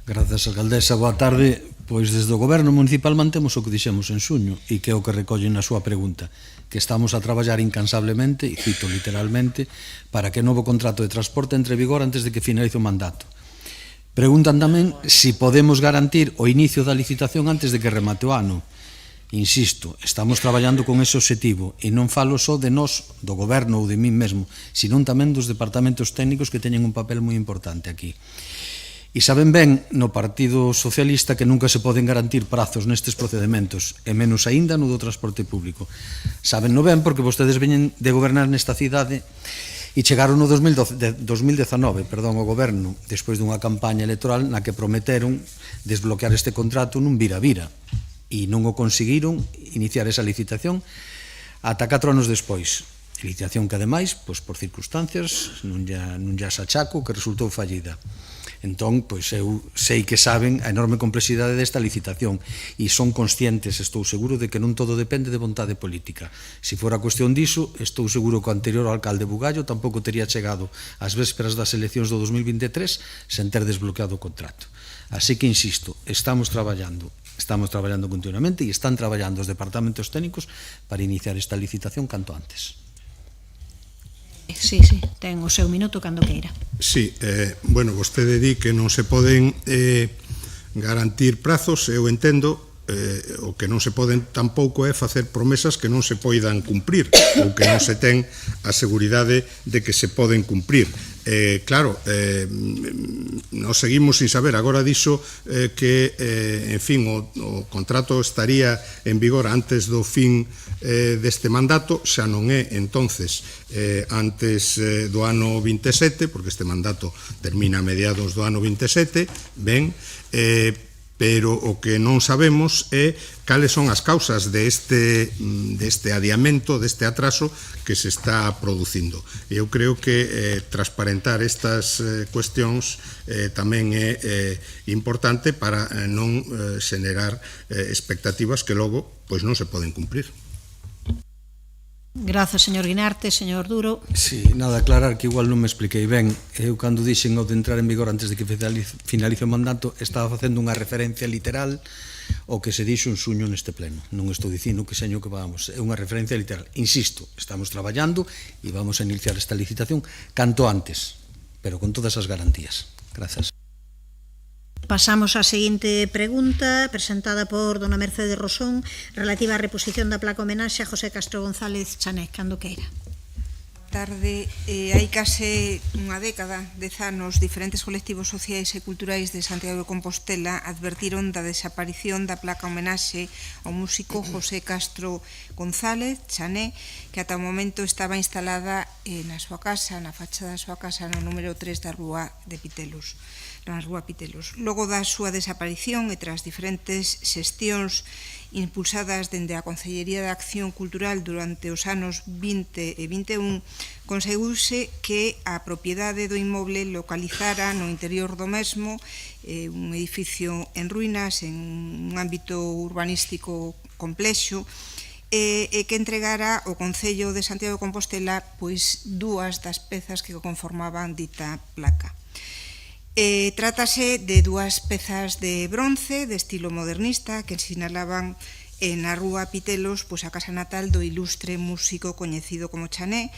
O: Grazas, alcaldesa. Boa tarde. Pois desde o Goberno Municipal mantemos o que dixemos en xuño e que é o que recolle na súa pregunta, que estamos a traballar incansablemente, e cito literalmente, para que o novo contrato de transporte entre vigor antes de que finalice o mandato. Preguntan tamén se podemos garantir o inicio da licitación antes de que remate o ano. Insisto, estamos traballando con ese obxectivo e non falo só de nós, do Goberno ou de min mesmo, senón tamén dos departamentos técnicos que teñen un papel moi importante aquí. E saben ben no Partido Socialista que nunca se poden garantir prazos nestes procedementos, e menos aínda no do transporte público. Saben no ben porque vostedes veñen de gobernar nesta cidade e chegaron no 2019 ao goberno despois dunha campaña electoral na que prometeron desbloquear este contrato nun vira-vira e non o conseguiron iniciar esa licitación ata 4 anos despois. Licitación que ademais, pois por circunstancias, non lla sachaco, que resultou fallida. Entón, pois eu sei que saben a enorme complexidade desta licitación e son conscientes, estou seguro, de que non todo depende de vontade política. Se fora cuestión diso, estou seguro que o anterior alcalde Bugallo tampouco tería chegado ás vésperas das eleccións do 2023 sen ter desbloqueado o contrato. Así que, insisto, estamos traballando continuamente e están traballando os departamentos técnicos para iniciar esta licitación canto antes.
A: Sí, ten o seu minuto cando queira.
L: Sí, bueno, vostede di que non se poden garantir prazos, eu entendo, o que non se poden tampouco é facer promesas que non se poidan cumprir ou que non se ten a seguridade de que se poden cumprir. Claro, nos seguimos sin saber. Agora dixo que, en fin, o contrato estaría en vigor antes do fin deste mandato, xa non é entonces antes do ano 27, porque este mandato termina a mediados do ano 27, ben, pero o que non sabemos é cales son as causas deste adiamento, deste atraso que se está producindo. Eu creo que transparentar estas cuestións tamén é importante para non xenerar expectativas que logo pois non se poden cumprir.
A: Grazas, señor Guinarte. Señor Duro.
O: Sí, nada, aclarar que igual non me expliquei ben. Eu, cando dixen o de entrar en vigor antes de que finalice o mandato, estaba facendo unha referencia literal ao que se dixo en xuño neste pleno. Non estou dicindo que seño que vamos, é unha referencia literal. Insisto, estamos traballando e vamos a iniciar esta licitación canto antes, pero con todas as garantías. Grazas.
A: Pasamos á seguinte pregunta, presentada por dona Mercedes Rosón, relativa á reposición da placa homenaxe a José Castro González Chanés, cando queira.
J: Tarde, hai case unha década, 10 anos, diferentes colectivos sociais e culturais de Santiago de Compostela advertiron da desaparición da placa homenaxe ao músico José Castro González Chané, que ata o momento estaba instalada na súa casa, na fachada da súa casa, no número 3 da Rúa de Pitelos. Na Rúa Pitelos. Logo da súa desaparición e tras diferentes xestións impulsadas dende a Consellería de Acción Cultural durante os anos 20 e 21, conseguiuse que a propiedade do inmoble localizara no interior do mesmo un edificio en ruínas, en un ámbito urbanístico complexo, e que entregara ao Concello de Santiago de Compostela pois dúas das pezas que conformaban dita placa. Trátase de dúas pezas de bronce de estilo modernista que sinalaban na Rúa Pitelos a casa natal do ilustre músico coñecido como Chané,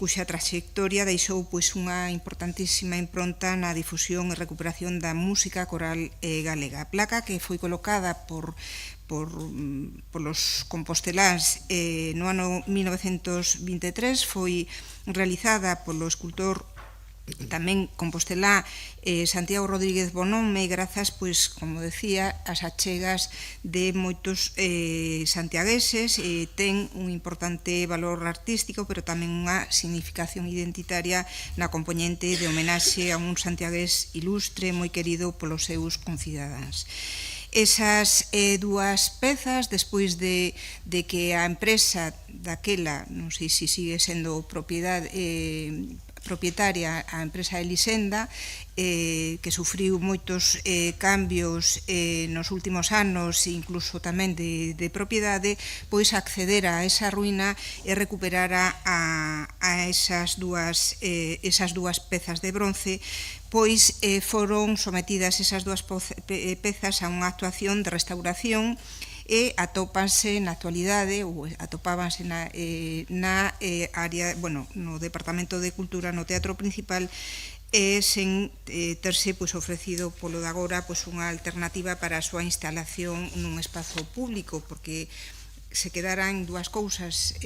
J: cuxa trayectoria deixou unha importantísima impronta na difusión e recuperación da música coral galega. A placa que foi colocada polos composteláns no ano 1923 foi realizada polo escultor tamén compostelá Santiago Rodríguez Bonome, grazas, como decía, as achegas de moitos santiagueses, ten un importante valor artístico, pero tamén unha significación identitaria na compoñente de homenaxe a un santiagués ilustre, moi querido polos seus concidadáns. Esas dúas pezas, despois de que a empresa daquela, non sei se sigue sendo propietaria a empresa Elisenda, que sufriu moitos cambios nos últimos anos, incluso tamén de propiedade, pois accedera a esa ruína e recuperara a esas dúas pezas de bronce, pois foron sometidas esas dúas pezas a unha actuación de restauración e atópanse na actualidade, ou atopábanse na área, no Departamento de Cultura, no Teatro Principal, sen terse ofrecido polo de agora unha alternativa para a súa instalación nun espazo público, porque se quedaran dúas cousas.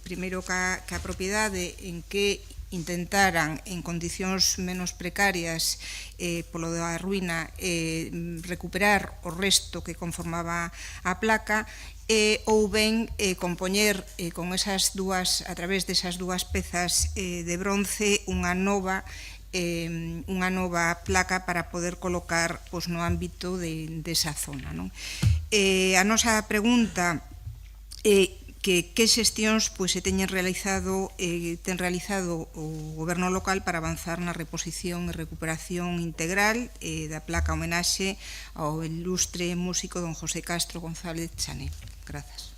J: Primeiro, que a propiedade en que intentaran en condicións menos precarias polo da ruína recuperar o resto que conformaba a placa, ou ben compoñer con esas dúas, a través desas dúas pezas de bronce, unha nova placa para poder colocar no ámbito desa zona. A nosa pregunta é que xestións se ten realizado o Goberno local para avanzar na reposición e recuperación integral da placa homenaxe ao ilustre músico don José Castro González Chané. Grazas.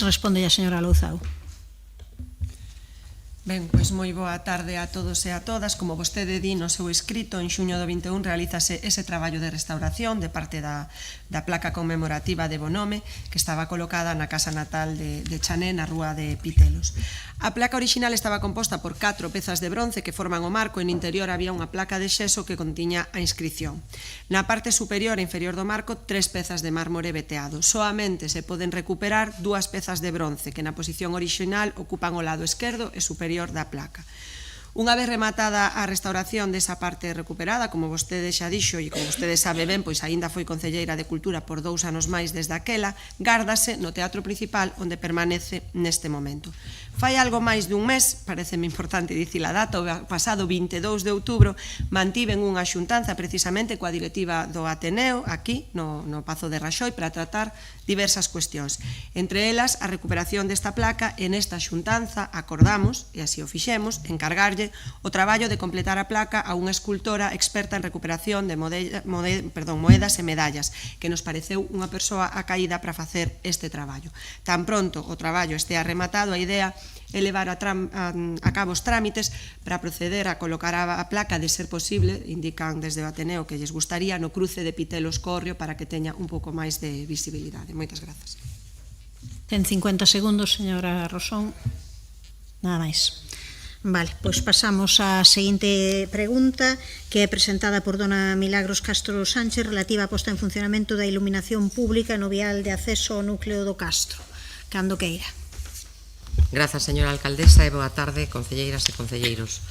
A: Responde a señora Louzao.
I: Ben, pois moi boa tarde a todos e a todas. Como vostede di no seu escrito, en xuño do 21 realízase ese traballo de restauración de parte da placa conmemorativa de Bonhome, que estaba colocada na casa natal de Chané, na rúa de Pitelos. A placa original estaba composta por 4 pezas de bronce que forman o marco, e no interior había unha placa de xeso que contiña a inscripción. Na parte superior e inferior do marco, 3 pezas de mármore veteado. Soamente se poden recuperar 2 pezas de bronce que na posición original ocupan o lado esquerdo e superior da placa. Unha vez rematada a restauración desa parte recuperada, como vostede xa dixo e como vostede sabe ben, pois aínda foi concelleira de Cultura por 2 anos máis desde aquela, gárdase no Teatro Principal, onde permanece neste momento. Fai algo máis dun mes, pareceme importante dicir a data, o pasado 22 de outubro, mantiven unha xuntanza precisamente coa directiva do Ateneo, aquí, no Pazo de Raxoi, para tratar diversas cuestións. Entre elas, a recuperación desta placa, e nesta xuntanza acordamos, e así o fixemos, encargarlle o traballo de completar a placa a unha escultora experta en recuperación de moedas e medallas, que nos pareceu unha persoa acaída para facer este traballo. Tan pronto o traballo estea rematado, a idea é levar a cabo os trámites para proceder a colocar a placa, de ser posible, indican desde o Ateneo que lles gustaría, no cruce de Pitelos Corrio, para que teña un pouco máis de visibilidade. Moitas grazas.
A: Ten 50 segundos, señora Rosón. Nada máis. Vale, pois pasamos á seguinte pregunta, que é presentada por dona Milagros Castro Sánchez, relativa á posta en funcionamento da iluminación pública no vial de acceso ao núcleo do Castro. Cando queira.
P: Grazas, señora alcaldesa, e boa tarde, concelleiras e concelleiros.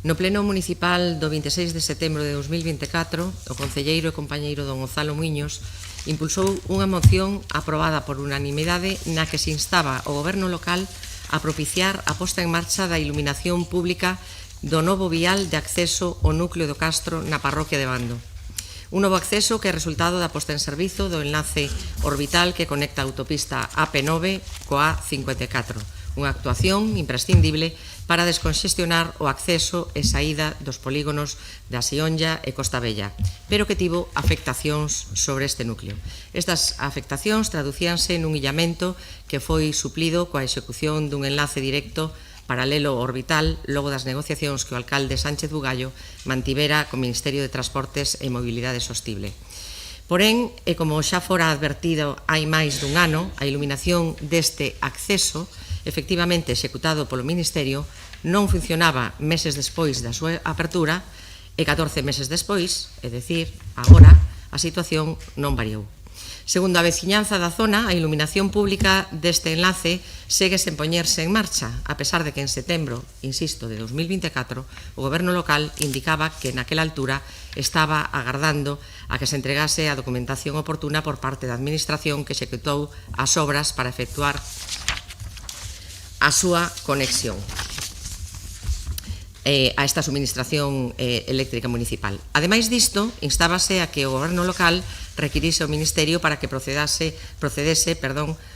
P: No pleno municipal do 26 de setembro de 2024, o concelleiro e compañeiro don Gonzalo Muiños impulsou unha moción aprobada por unanimidade na que se instaba o goberno local a propiciar a posta en marcha da iluminación pública do novo vial de acceso ao núcleo do Castro na parroquia de Bando. Un novo acceso que é resultado da posta en servizo do enlace orbital que conecta a autopista AP9 coa A54, unha actuación imprescindible para desconxestionar o acceso e saída dos polígonos da Sionlla e Costa Bella, pero que tivo afectacións sobre este núcleo. Estas afectacións traducíanse nun illamento que foi suplido coa execución dun enlace directo paralelo orbital logo das negociacións que o alcalde Sánchez Bugallo mantivera co Ministerio de Transportes e Mobilidade Sostible. Porén, e como xa fora advertido hai máis dun ano, a iluminación deste acceso, efectivamente executado polo Ministerio, non funcionaba meses despois da súa apertura e 14 meses despois, é dicir, agora, a situación non variou. Segundo a veciñanza da zona, a iluminación pública deste enlace segue sen poñerse en marcha, a pesar de que en setembro, insisto, de 2024, o goberno local indicaba que naquela altura estaba agardando a que se entregase a documentación oportuna por parte da Administración que executou as obras para efectuar a súa conexión. a esta suministración eléctrica municipal. Ademais disto, instábase a que o goberno local requirise ao Ministerio para que procedese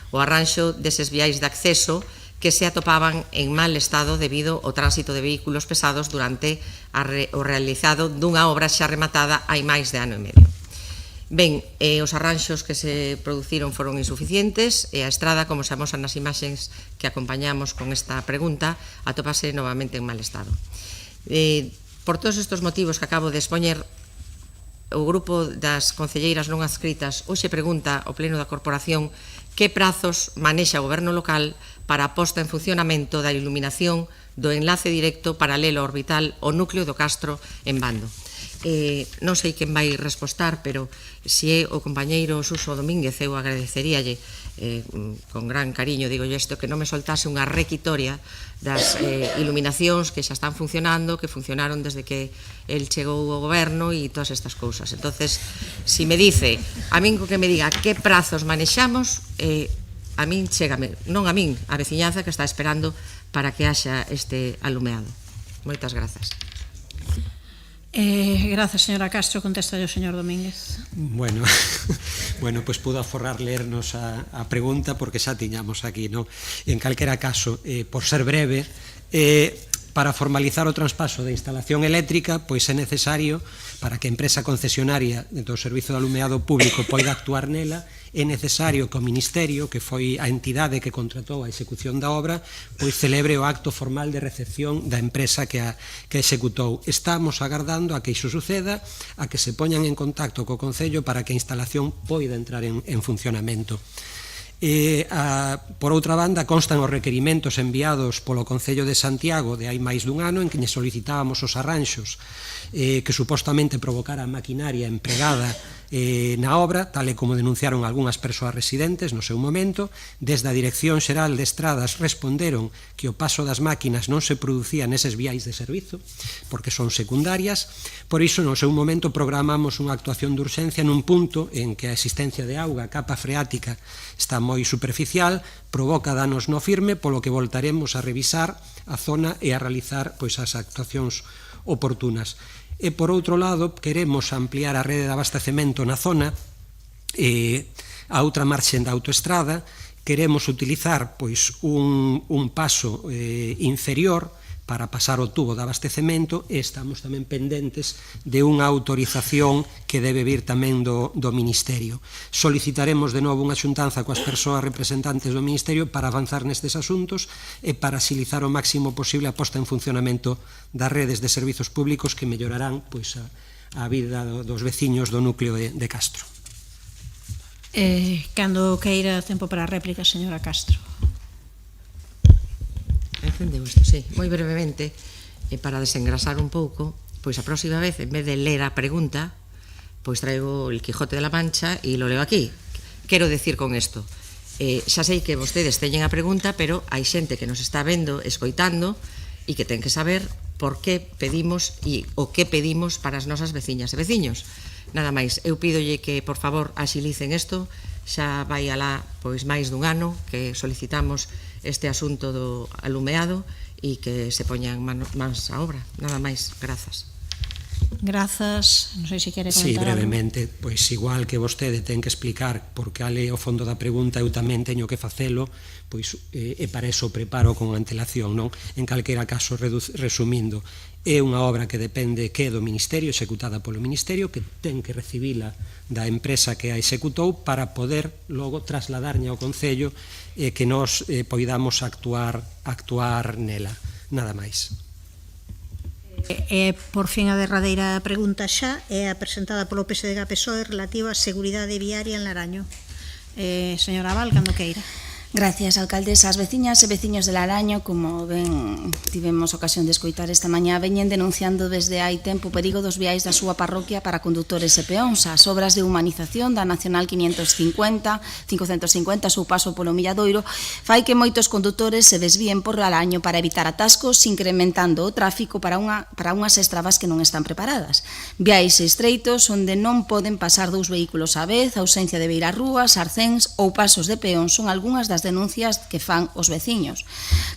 P: o arranxo deses viais de acceso que se atopaban en mal estado debido ao tránsito de vehículos pesados durante o realizado dunha obra xa rematada hai máis de ano e medio. Ben, os arranxos que se produciron foron insuficientes e a estrada, como se amosan nas imaxes que acompañamos con esta pregunta, atópase novamente en mal estado. Por todos estes motivos que acabo de expoñer, o grupo das concelleiras non adscritas hoxe pregunta ao Pleno da Corporación que prazos manexa o goberno local para a posta en funcionamento da iluminación do enlace directo paralelo orbital ao núcleo do Castro en Bando. Non sei quen vai respostar, pero se é o compañeiro Suso Domínguez, eu agradeceríalle con gran cariño, digo isto, que non me soltase unha requitoria das iluminacións que xa están funcionando, que funcionaron desde que el chegou ao goberno e todas estas cousas. Entonces, si me dice, a min que me diga que prazos manexamos, a min chégame, non a min, a veciñanza que está esperando para que haxa este alumeado. Moitas grazas.
A: Grazas, señora Castro. Contesta o señor Domínguez.
Q: Bueno, pues pudo aforrar leernos a pregunta porque xa tiñamos aquí, non? En calquera caso, por ser breve, para formalizar o traspaso de instalación eléctrica, pois é necesario, para que a empresa concesionaria do Servizo de Alumeado Público poida actuar nela, é necesario que o Ministerio, que foi a entidade que contratou a execución da obra, pois celebre o acto formal de recepción da empresa que a executou. Estamos agardando a que iso suceda, a que se poñan en contacto co Concello para que a instalación poida entrar en funcionamento. Por outra banda, constan os requerimentos enviados polo Concello de Santiago de hai máis dun ano en que solicitábamos os arranxos que supostamente provocara a maquinaria empregada na obra, tal e como denunciaron algunhas persoas residentes no seu momento. Desde a Dirección Xeral de Estradas responderon que o paso das máquinas non se producía neses viais de servizo, porque son secundarias. Por iso, no seu momento, programamos unha actuación de urxencia nun punto en que a existencia de auga, a capa freática, está moi superficial, provoca danos no firme, polo que voltaremos a revisar a zona e a realizar as actuacións oportunas. E, por outro lado, queremos ampliar a rede de abastecemento na zona, a outra marxen da autoestrada, queremos utilizar un paso inferior para pasar o tubo de abastecemento e estamos tamén pendentes de unha autorización que debe vir tamén do Ministerio. Solicitaremos de novo unha xuntanza coas persoas representantes do Ministerio para avanzar nestes asuntos e para axilizar o máximo posible a posta en funcionamento das redes de servizos públicos que mellorarán a vida dos veciños do núcleo de Castro.
A: Cando queira tempo para a réplica, señora Castro.
P: Entendeu isto, sí. Moi brevemente, para desengrasar un pouco, pois a próxima vez, en vez de ler a pregunta, pois traigo el Quijote de la Mancha e lo leo aquí. Quero decir con isto, xa sei que vostedes teñen a pregunta, pero hai xente que nos está vendo, escoitando, e que ten que saber por que pedimos e o que pedimos para as nosas veciñas e veciños. Nada máis, eu pídolle que, por favor, axilicen isto. Xa vai alá pois máis dun ano que solicitamos este asunto do alumeado e que se poñan mans á obra. Nada máis, grazas.
A: Grazas, non sei se quere comentar.
Q: Sí, brevemente, pois igual que vostede ten que explicar por que ale o fondo da pregunta, eu tamén teño que facelo, pois e para eso preparo con antelación, non? En calquera caso, resumindo, é unha obra que depende que do Ministerio, executada polo Ministerio, que ten que recibila da empresa que a executou para poder logo trasladarña ao Concello e que nos poidamos actuar nela. Nada máis.
A: Por fin a derradeira pregunta xa é a presentada polo PSDG-PSOE relativa á seguridade viaria en Laraño. Señora Val, cando queira.
G: Gracias, alcaldesa. As veciñas e veciños de Laraño, como ben tivemos ocasión de escoitar esta mañá, veñen denunciando desde hai tempo o perigo dos viais da súa parroquia para condutores e peóns. As obras de humanización da Nacional 550, o seu paso polo Milladoiro, fai que moitos condutores se desvíen por Laraño para evitar atascos, incrementando o tráfico para unhas estradas que non están preparadas. Viais estreitos onde non poden pasar dous vehículos á vez, a ausencia de beirarrúas, arcéns ou pasos de peóns son algunhas das das denuncias que fan os veciños.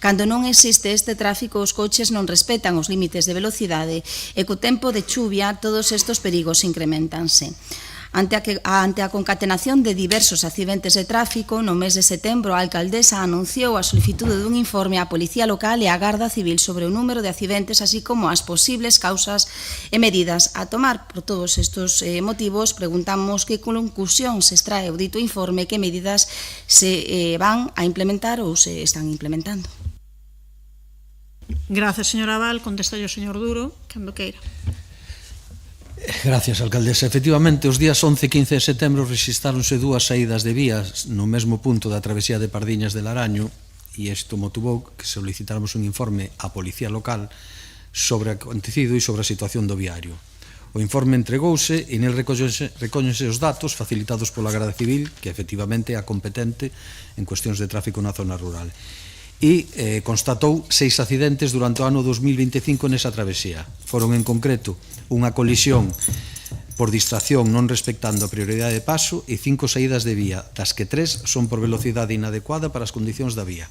G: Cando non existe este tráfico, os coches non respetan os límites de velocidade e co tempo de chuvia todos estes perigos incrementanse. Ante a concatenación de diversos accidentes de tráfico, no mes de setembro a alcaldesa anunciou a solicitude dun informe á Policía Local e á Garda Civil sobre o número de accidentes, así como as posibles causas e medidas a tomar. Por todos estes motivos, preguntamos que conclusión se extrae o dito informe, que medidas se van a implementar ou se están implementando.
A: Gracias, señora Val. Contesta o señor Duro, cando queira.
O: Gracias, alcaldesa. Efectivamente, os días 11 e 15 de setembro rexistáronse dúas saídas de vías no mesmo punto da travesía de Pardiñas de Laraño e isto motivou que solicitáramos un informe á Policía Local sobre o acontecido e sobre a situación do viario. O informe entregouse e nel recóñense os datos facilitados pola Garda Civil, que efectivamente é a competente en cuestións de tráfico na zona rural. E constatou 6 accidentes durante o ano 2025 nesa travesía. Foron en concreto unha colisión por distracción non respectando a prioridade de paso e 5 saídas de vía, das que 3 son por velocidade inadecuada para as condicións da vía.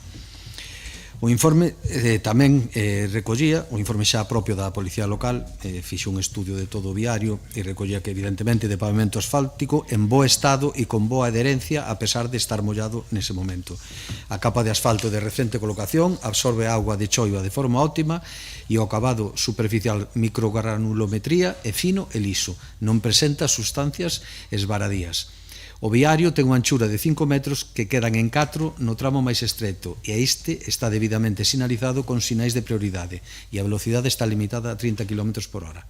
O: O informe tamén recollía, o informe xa propio da Policía Local, fixo un estudio de todo o viario e recollía que evidentemente de pavimento asfáltico en bo estado e con boa adherencia a pesar de estar mollado nese momento. A capa de asfalto de recente colocación absorbe auga de choiva de forma óptima e o acabado superficial microgranulometría é fino e liso, non presenta sustancias esvaradías. O viario ten unha anchura de 5 metros que quedan en 4 no tramo máis estreito e este está debidamente sinalizado con sinais de prioridade e a velocidade está limitada a 30 km por hora.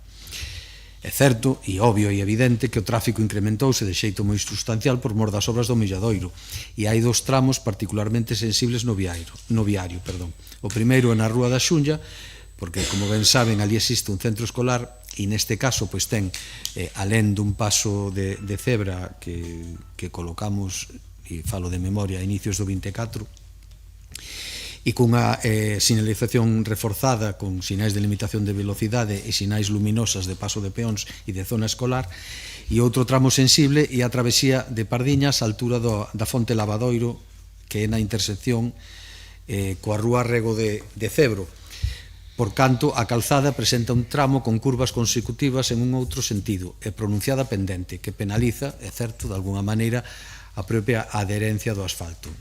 O: É certo e obvio e evidente que o tráfico incrementouse de xeito moi sustancial por mor das obras do Milladoiro e hai 2 tramos particularmente sensibles no viario. O primeiro é na Rúa da Xunlla, porque, como ben saben, ali existe un centro escolar e neste caso pois ten, alén dun paso de cebra que colocamos, e falo de memoria, a inicios do 24, e cunha sinalización reforzada con sinais de limitación de velocidade e sinais luminosas de paso de peóns e de zona escolar, e outro tramo sensible e a travesía de Pardiñas á altura da Fonte Lavadoiro, que é na intersección coa Rúa Rego de Cebro. Por canto, a calzada presenta un tramo con curvas consecutivas en un outro sentido e pronunciada pendente, que penaliza, é certo, de alguna maneira, a propia adherencia do asfalto.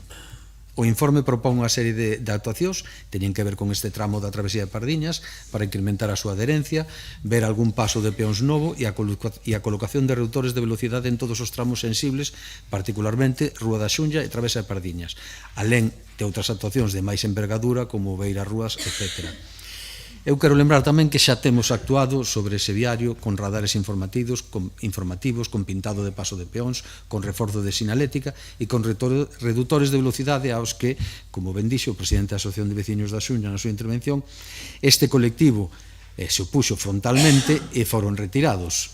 O: O informe propón unha serie de actuacións, teñen que ver con este tramo da travesía de Pardiñas para incrementar a súa adherencia, ver algún paso de peóns novo e a colocación de reductores de velocidade en todos os tramos sensibles, particularmente Rúa da Xunlla e Travesa de Pardiñas, alén de outras actuacións de máis envergadura como Beira Rúas, etc. Eu quero lembrar tamén que xa temos actuado sobre ese viario con radares informativos, con pintado de paso de peóns, con reforzo de sinalética e con reductores de velocidade aos que, como ben dixo o presidente da Asociación de Veciños da Xunlla na súa intervención, este colectivo se opuxo frontalmente e foron retirados.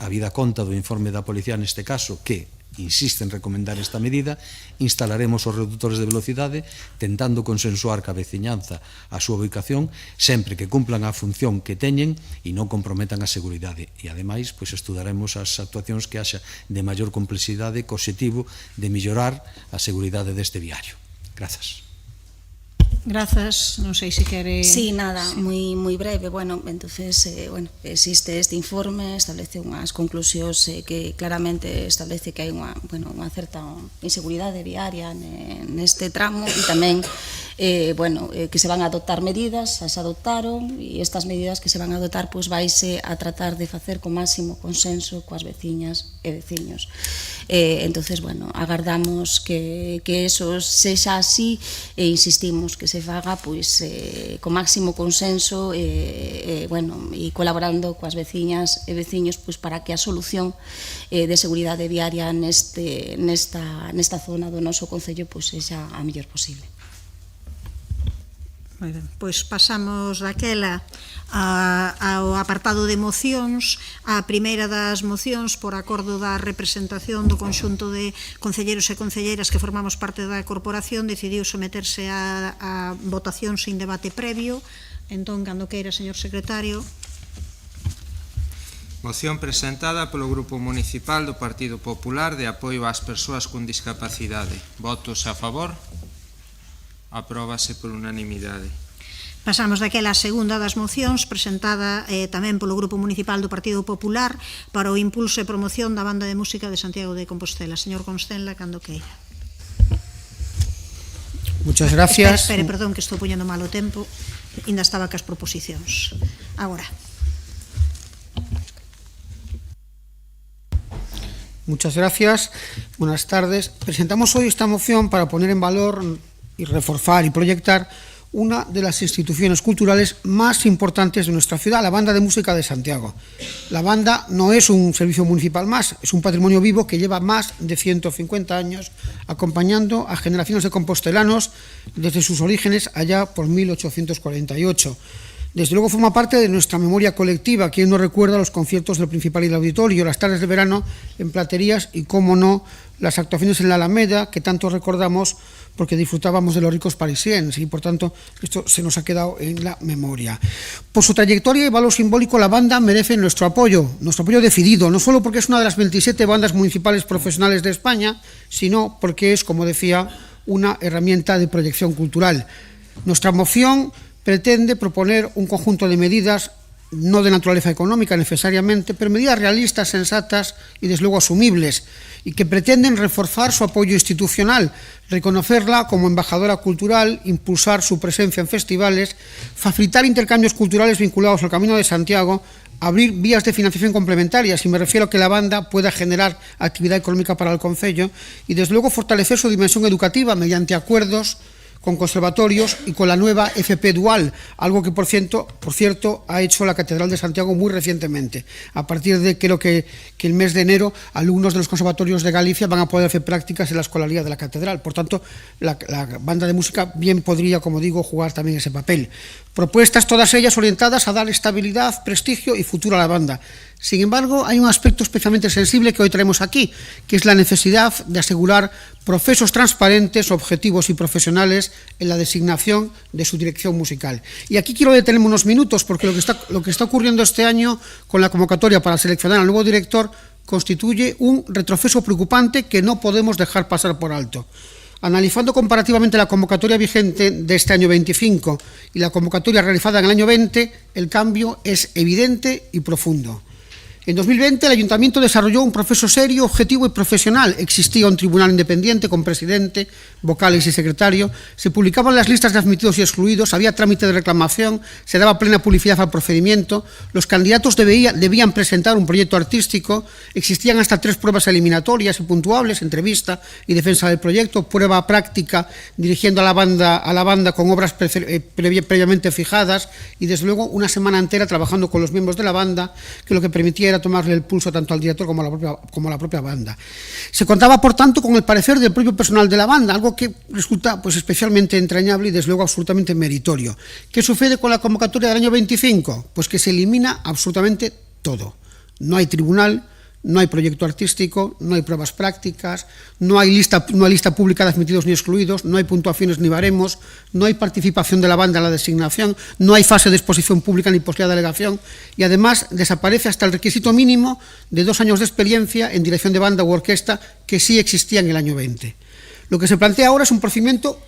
O: Habida conta do informe da policía neste caso que insiste en recomendar esta medida, instalaremos os reductores de velocidade tentando consensuar ca veciñanza a súa ubicación sempre que cumplan a función que teñen e non comprometan a seguridade. E, ademais, estudaremos as actuacións que haxa de maior complexidade co obxectivo de mellorar a seguridade deste viario. Grazas.
A: Grazas, non sei se quere...
G: Sí, nada, moi breve. Bueno, entonces, existe este informe, establece unhas conclusións que claramente establece que hai unha certa inseguridade viaria neste tramo e tamén que se van a adoptar medidas, se adoptaron e estas medidas que se van a adoptar vaise a tratar de facer con máximo consenso coas veciñas e veciños. Entonces, agardamos que eso sexa así e insistimos que se faga con máximo consenso e colaborando coas veciñas e veciños para que a solución de seguridade viaria nesta zona do noso concello sexa a mellor posible.
A: Moi ben, pois pasamos daquela ao apartado de mocións. A primeira das mocións, por acordo da representación do conxunto de concelleiros e concelleiras que formamos parte da corporación, decidiu someterse a votación sin debate previo. Entón, cando queira, señor secretario.
D: Moción presentada polo Grupo Municipal do Partido Popular de apoio ás persoas con discapacidade. Votos a favor? Apróbase por unanimidade.
A: Pasamos daquela segunda das mocións presentada tamén polo Grupo Municipal do Partido Popular para o impulso e promoción da Banda de Música de Santiago de Compostela. Señor Constenla, cando queira.
K: Muchas gracias.
A: Espere, perdón, que estou poñendo mal o tempo. Ainda estaba cas proposicións. Agora.
K: Muchas gracias. Buenas tardes. Presentamos hoy esta moción para poner en valor y reforzar y proyectar una de las instituciones culturales más importantes de nuestra ciudad, la Banda de Música de Santiago. La banda no es un servicio municipal más, es un patrimonio vivo que lleva más de 150 años acompañando a generaciones de compostelanos desde sus orígenes allá por 1848. Desde luego forma parte de nuestra memoria colectiva. Quien no recuerda los conciertos del Principal y del Auditorio, las tardes de verano en platerías y, cómo no, las actuaciones en la Alameda, que tanto recordamos porque disfrutábamos de los ricos parisienses y, por tanto, esto se nos ha quedado en la memoria. Por su trayectoria y valor simbólico, la banda merece nuestro apoyo decidido, no solo porque es una de las 27 bandas municipales profesionales de España, sino porque es, como decía, una herramienta de proyección cultural. Nuestra moción pretende proponer un conjunto de medidas, no de naturaleza económica necesariamente, pero medidas realistas, sensatas y desde luego asumibles, y que pretenden reforzar su apoyo institucional, reconocerla como embajadora cultural, impulsar su presencia en festivales, facilitar intercambios culturales vinculados al Camino de Santiago, abrir vías de financiación complementarias, y me refiero a que la banda pueda generar actividad económica para el concello, y desde luego fortalecer su dimensión educativa mediante acuerdos con conservatorios y con la nueva FP Dual, algo que por cierto ha hecho la Catedral de Santiago muy recientemente. A partir de creo que el mes de enero, alumnos de los conservatorios de Galicia van a poder hacer prácticas en la escolaría de la Catedral. Por tanto, la banda de música bien podría, como digo, jugar también ese papel. Propuestas todas ellas orientadas a dar estabilidad, prestigio y futuro a la banda. Sin embargo, hay un aspecto especialmente sensible que hoy traemos aquí, que es la necesidad de asegurar procesos transparentes, objetivos y profesionales en la designación de su dirección musical. Y aquí quiero detenerme unos minutos, porque lo que está ocurriendo este año con la convocatoria para seleccionar al nuevo director constituye un retroceso preocupante que no podemos dejar pasar por alto. Analizando comparativamente la convocatoria vigente de este año 25 y la convocatoria realizada en el año 20, el cambio es evidente y profundo. En 2020 el Ayuntamiento desarrolló un proceso serio, objetivo y profesional. Existía un tribunal independiente con presidente, vocales y secretario, se publicaban las listas de admitidos y excluidos, había trámite de reclamación, se daba plena publicidad al procedimiento, los candidatos debían presentar un proyecto artístico, existían hasta 3 pruebas eliminatorias y puntuables, entrevista y defensa del proyecto, prueba práctica dirigiendo a la banda con obras previamente fijadas y desde luego una semana entera trabajando con los miembros de la banda, que lo que permitía era tomarle el pulso tanto al director como a la propia banda. Se contaba, por tanto, con el parecer del propio personal de la banda, algo que resulta especialmente entrañable y desde luego absolutamente meritorio. ¿Qué sucede con la convocatoria del año 25? Pues que se elimina absolutamente todo. No hay tribunal, no hay proyecto artístico, no hay pruebas prácticas, no hay lista pública de admitidos ni excluidos, no hay puntuaciones ni baremos, no hay participación de la banda en la designación, no hay fase de exposición pública ni posterior delegación y además desaparece hasta el requisito mínimo de 2 años de experiencia en dirección de banda u orquesta que sí existía en el año 20. Lo que se plantea ahora es un procedimiento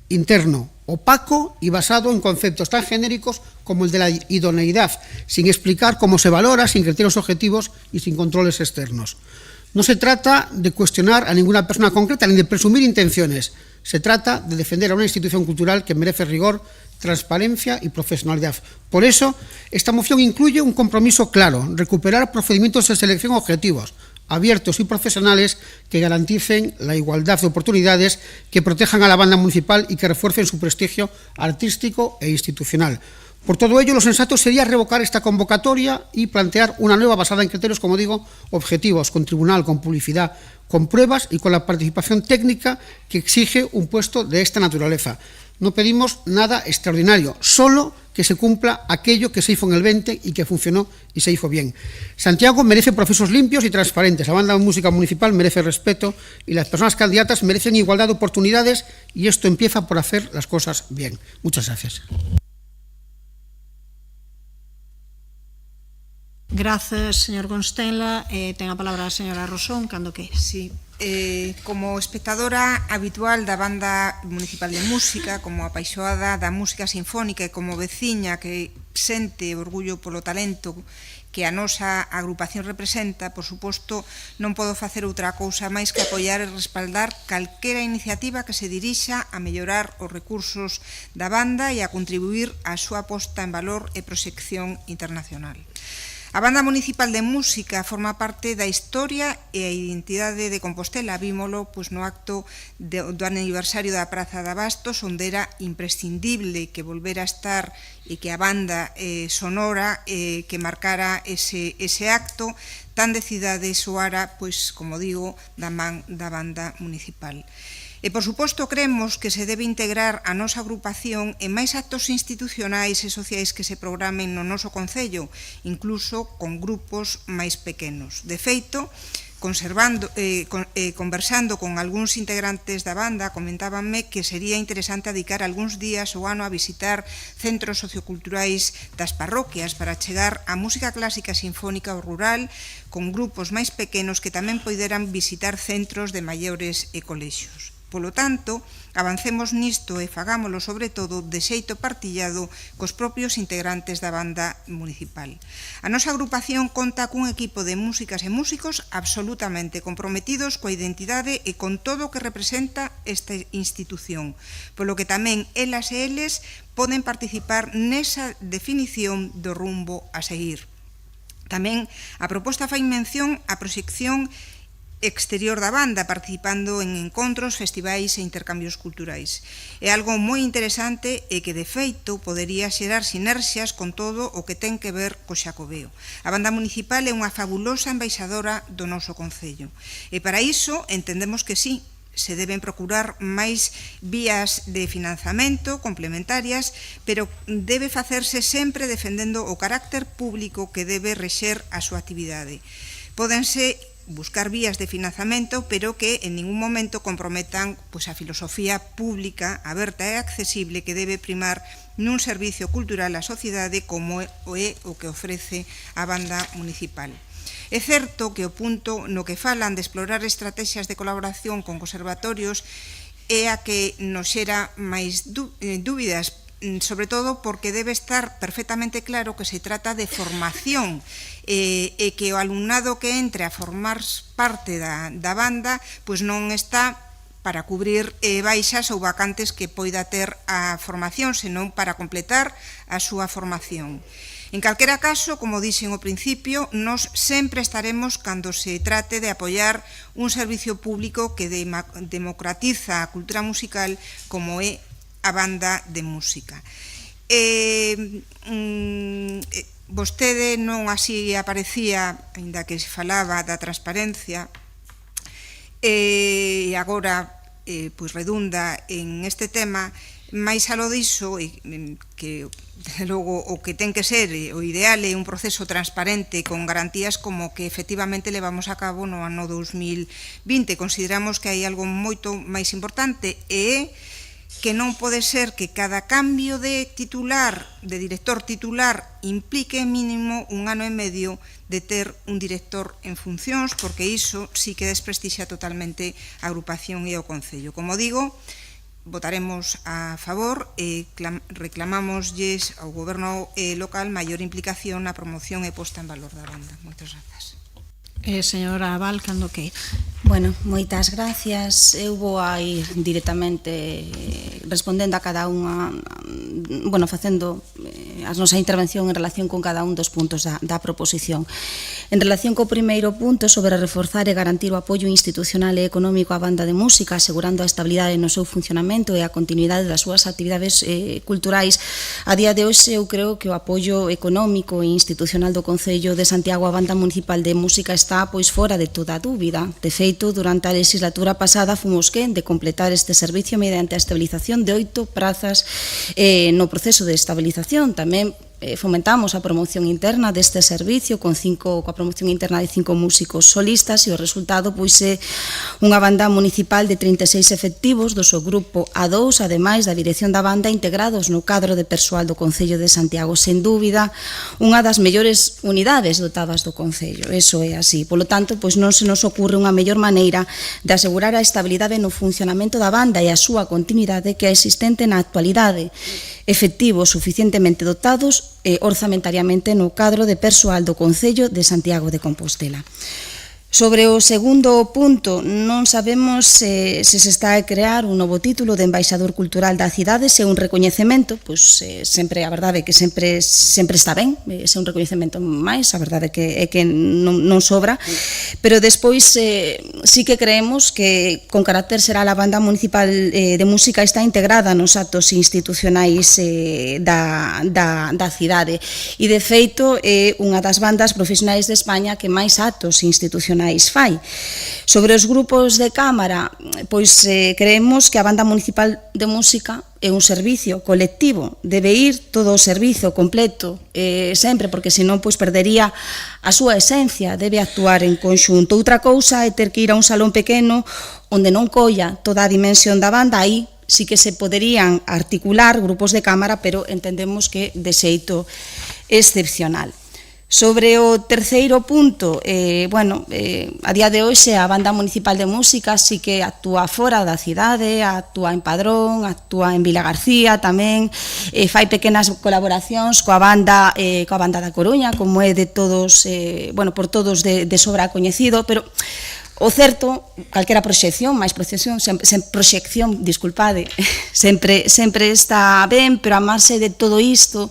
K: interno, opaco y basado en conceptos tan genéricos como el de la idoneidad, sin explicar cómo se valora, sin criterios objetivos y sin controles externos. No se trata de cuestionar a ninguna persona concreta ni de presumir intenciones, se trata de defender a una institución cultural que merece rigor, transparencia y profesionalidad. Por eso, esta moción incluye un compromiso claro, recuperar procedimientos de selección objetivos, abiertos y profesionales que garanticen la igualdad de oportunidades, que protejan a la banda municipal y que refuercen su prestigio artístico e institucional. Por todo ello, lo sensato sería revocar esta convocatoria y plantear una nueva basada en criterios, como digo, objetivos, con tribunal, con publicidad, con pruebas y con la participación técnica que exige un puesto de esta naturaleza. No pedimos nada extraordinario, solo que se cumpla aquello que se hizo en el 20 y que funcionó y se hizo bien. Santiago merece procesos limpios y transparentes, la banda de música municipal merece respeto y las personas candidatas merecen igualdad de oportunidades y esto empieza por hacer las cosas bien. Muchas gracias.
A: Grazas, señor Gonstela. Ten a palabra a señora Rosón, cando que.
J: Sí. Como espectadora habitual da Banda Municipal de Música, como apaixoada da música sinfónica e como veciña que sente orgullo polo talento que a nosa agrupación representa, por suposto, non podo facer outra cousa máis que apoiar e respaldar calquera iniciativa que se dirixa a mellorar os recursos da banda e a contribuir á súa posta en valor e proxección internacional. A Banda Municipal de Música forma parte da historia e a identidade de Compostela. Vímolo no acto do aniversario da Praza de Abastos, onde era imprescindible que volvera a estar e que a banda sonora que marcara ese acto tan de cidade soara, como digo, da man da Banda Municipal. E, por suposto, creemos que se debe integrar a nosa agrupación en máis actos institucionais e sociais que se programen no noso Concello, incluso con grupos máis pequenos. De feito, conversando con algúns integrantes da banda, comentábanme que sería interesante dedicar algúns días ao ano a visitar centros socioculturais das parroquias para chegar a música clásica sinfónica ou rural con grupos máis pequenos que tamén poideran visitar centros de maiores e colexios. Polo tanto, avancemos nisto e fagámolo sobre todo de xeito partillado cos propios integrantes da banda municipal. A nosa agrupación conta cun equipo de músicas e músicos absolutamente comprometidos coa identidade e con todo o que representa esta institución, polo que tamén elas e eles poden participar nesa definición do rumbo a seguir. Tamén a proposta fai mención á proxección exterior da banda, participando en encontros, festivais e intercambios culturais. É algo moi interesante e que, de feito, podería xerar sinerxias con todo o que ten que ver co Xacobeo. A Banda Municipal é unha fabulosa embaixadora do noso Concello. E para iso entendemos que sí, se deben procurar máis vías de financiamento complementarias, pero debe facerse sempre defendendo o carácter público que debe rexer a súa actividade. Pódense buscar vías de financiamento, pero que en ningún momento comprometan a filosofía pública, aberta e accesible que debe primar nun servicio cultural á sociedade como é o que ofrece a Banda Municipal. É certo que o punto no que falan de explorar estrategias de colaboración con conservatorios é a que nos xera máis dúbidas, sobre todo porque debe estar perfectamente claro que se trata de formación e que o alumnado que entre a formar parte da banda non está para cubrir baixas ou vacantes que poida ter a formación, senón para completar a súa formación. En calquera caso, como dixen ao principio, nos sempre estaremos cando se trate de apoiar un servicio público que democratiza a cultura musical como é a banda de música. Vostede non así aparecía, aínda que se falaba da transparencia, e agora redunda en este tema, máis aló diso, que logo o que ten que ser o ideal é un proceso transparente con garantías como que efectivamente levamos a cabo no ano 2020. Consideramos que hai algo moito máis importante e que non pode ser que cada cambio de titular, de director titular, implique mínimo un ano e medio de ter un director en funcións, porque iso sí que desprestixia totalmente a agrupación e o Concello. Como digo, votaremos a favor e reclamámoslles ao goberno local maior implicación na promoción e posta en valor da banda. Moitas grazas.
A: Señora Val, cando que?
G: Bueno, moitas gracias. Eu vou a ir directamente respondendo a cada unha, facendo a nosa intervención en relación con cada un dos puntos da proposición. En relación co primeiro punto sobre reforzar e garantir o apoio institucional e económico á banda de música, asegurando a estabilidade no seu funcionamento e a continuidade das súas actividades culturais, a día de hoxe eu creo que o apoio económico e institucional do Concello de Santiago á Banda Municipal de Música está fora de toda a dúbida. De feito, durante a legislatura pasada fomos quen de completar este servicio mediante a estabilización de 8 prazas no proceso de estabilización. Tamén fomentamos a promoción interna deste servicio coa promoción interna de 5 músicos solistas e o resultado pois é unha banda municipal de 36 efectivos do seu grupo A2, ademais da dirección da banda, integrados no cadro de persoal do Concello de Santiago. Sen dúbida, unha das mellores unidades dotadas do Concello, eso é así. Polo tanto, pois non se nos ocurre unha mellor maneira de asegurar a estabilidade no funcionamento da banda e a súa continuidade que é existente na actualidade, efectivos suficientemente dotados orzamentariamente no cadro de persoal do Concello de Santiago de Compostela. Sobre o segundo punto, non sabemos se se está a crear un novo título de embaixador cultural da cidade, se un recoñecemento, pois sempre, a verdade é que sempre está ben, se un recoñecemento máis, a verdade é que non sobra, pero despois sí que creemos que con carácter será a banda municipal de música está integrada nos actos institucionais da cidade e de feito é unha das bandas profesionais de España que máis actos institucionais fai. Sobre os grupos de cámara, pois creemos que a banda municipal de música é un servicio colectivo, debe ir todo o servizo completo sempre, porque senón pois perdería a súa esencia, debe actuar en conxunto. Outra cousa é ter que ir a un salón pequeno onde non colla toda a dimensión da banda, aí sí que se poderían articular grupos de cámara, pero entendemos que de xeito excepcional. Sobre o terceiro punto, a día de hoxe a banda municipal de música sí que actúa fora da cidade, actúa en Padrón, actúa en Vila García tamén, fai pequenas colaboracións coa banda da Coruña, como é de todos, por todos de sobra coñecido, pero o certo, calquera proxección, disculpade, sempre está ben, pero a marxe de todo isto,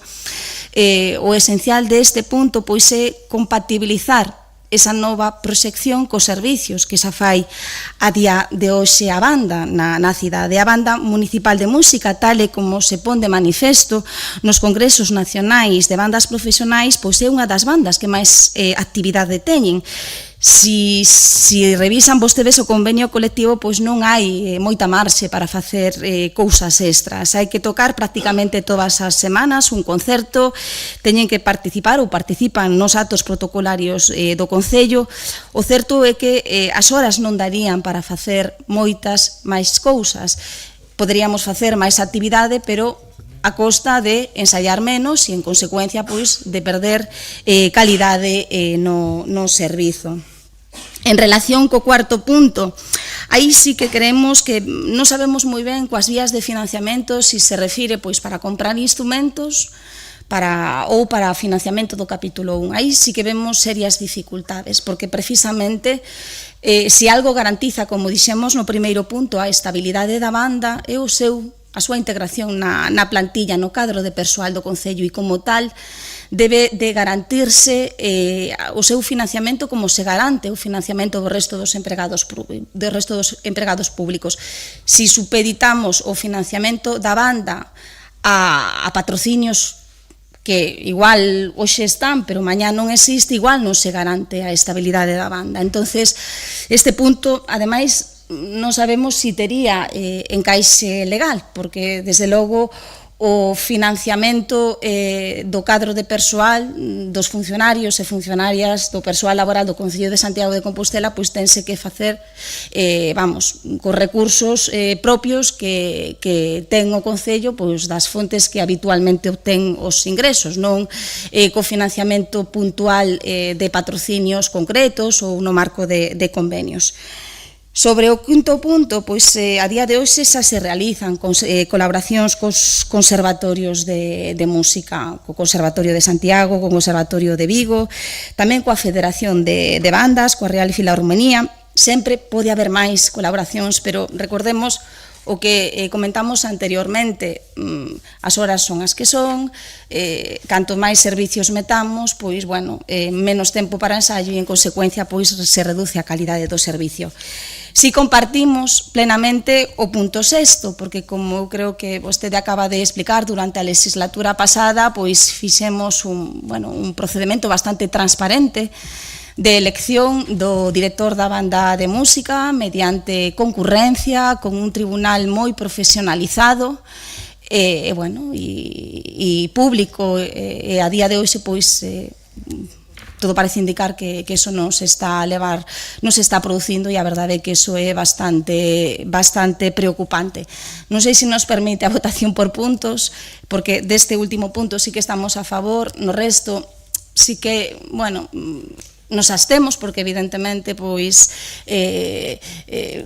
G: o esencial deste punto pois é compatibilizar esa nova proxección cos servicios que xa fai a día de hoxe a banda na cidade. A banda municipal de música, tal e como se pon de manifesto nos congresos nacionais de bandas profesionais, pois é unha das bandas que máis actividade teñen. Si revisan vostedes o convenio colectivo, pois non hai moita marxe para facer cousas extras. Hai que tocar prácticamente todas as semanas un concerto, teñen que participar ou participan nos actos protocolarios do Concello. O certo é que as horas non darían para facer moitas máis cousas. Poderíamos facer máis actividade, pero a costa de ensaiar menos e, en consecuencia, pois, de perder calidade no servizo. En relación co cuarto punto, aí sí que creemos que non sabemos moi ben coas vías de financiamento, se se refire pois para comprar instrumentos ou para financiamento do capítulo 1. Aí sí que vemos serias dificultades, porque precisamente se algo garantiza, como dixemos no primeiro punto, a estabilidade da banda é a súa integración na plantilla, no cadro de persoal do Concello, e como tal debe de garantirse o seu financiamento como se garante o financiamento do resto dos empregados públicos. Si supeditamos o financiamento da banda a patrocinios que igual hoxe están, pero mañá non existe, igual non se garante a estabilidade da banda. Entonces, este punto, ademais, non sabemos se tería encaixe legal, porque, desde logo, o financiamento do cadro de persoal, dos funcionarios e funcionarias do persoal laboral do Concello de Santiago de Compostela, pois tense que facer, cos recursos propios que ten o Concello, pois das fontes que habitualmente obtén os ingresos, non co financiamento puntual de patrocinios concretos ou no marco de convenios. Sobre o quinto punto, pois a día de hoxe xa se realizan colaboracións cos conservatorios de música, co Conservatorio de Santiago, co Conservatorio de Vigo, tamén coa Federación de Bandas, coa Real Filarmonía. Sempre pode haber máis colaboracións, pero recordemos o que comentamos anteriormente, as horas son as que son, canto máis servicios metamos, pois, menos tempo para ensaio e, en consecuencia, pois se reduce a calidade do servicio. Si compartimos plenamente o punto sexto, porque, como eu creo que vostede acaba de explicar, durante a legislatura pasada, pois fixemos un procedimento bastante transparente de elección do director da banda de música mediante concurrencia, con un tribunal moi profesionalizado, bueno, e público, e a día de hoxe, pois, todo parece indicar que eso nos está a levar, nos está producindo, e a verdade é que eso é bastante preocupante. Non sei se nos permite a votación por puntos, porque deste último punto sí que estamos a favor, no resto sí que, bueno, nos abstemos porque evidentemente pois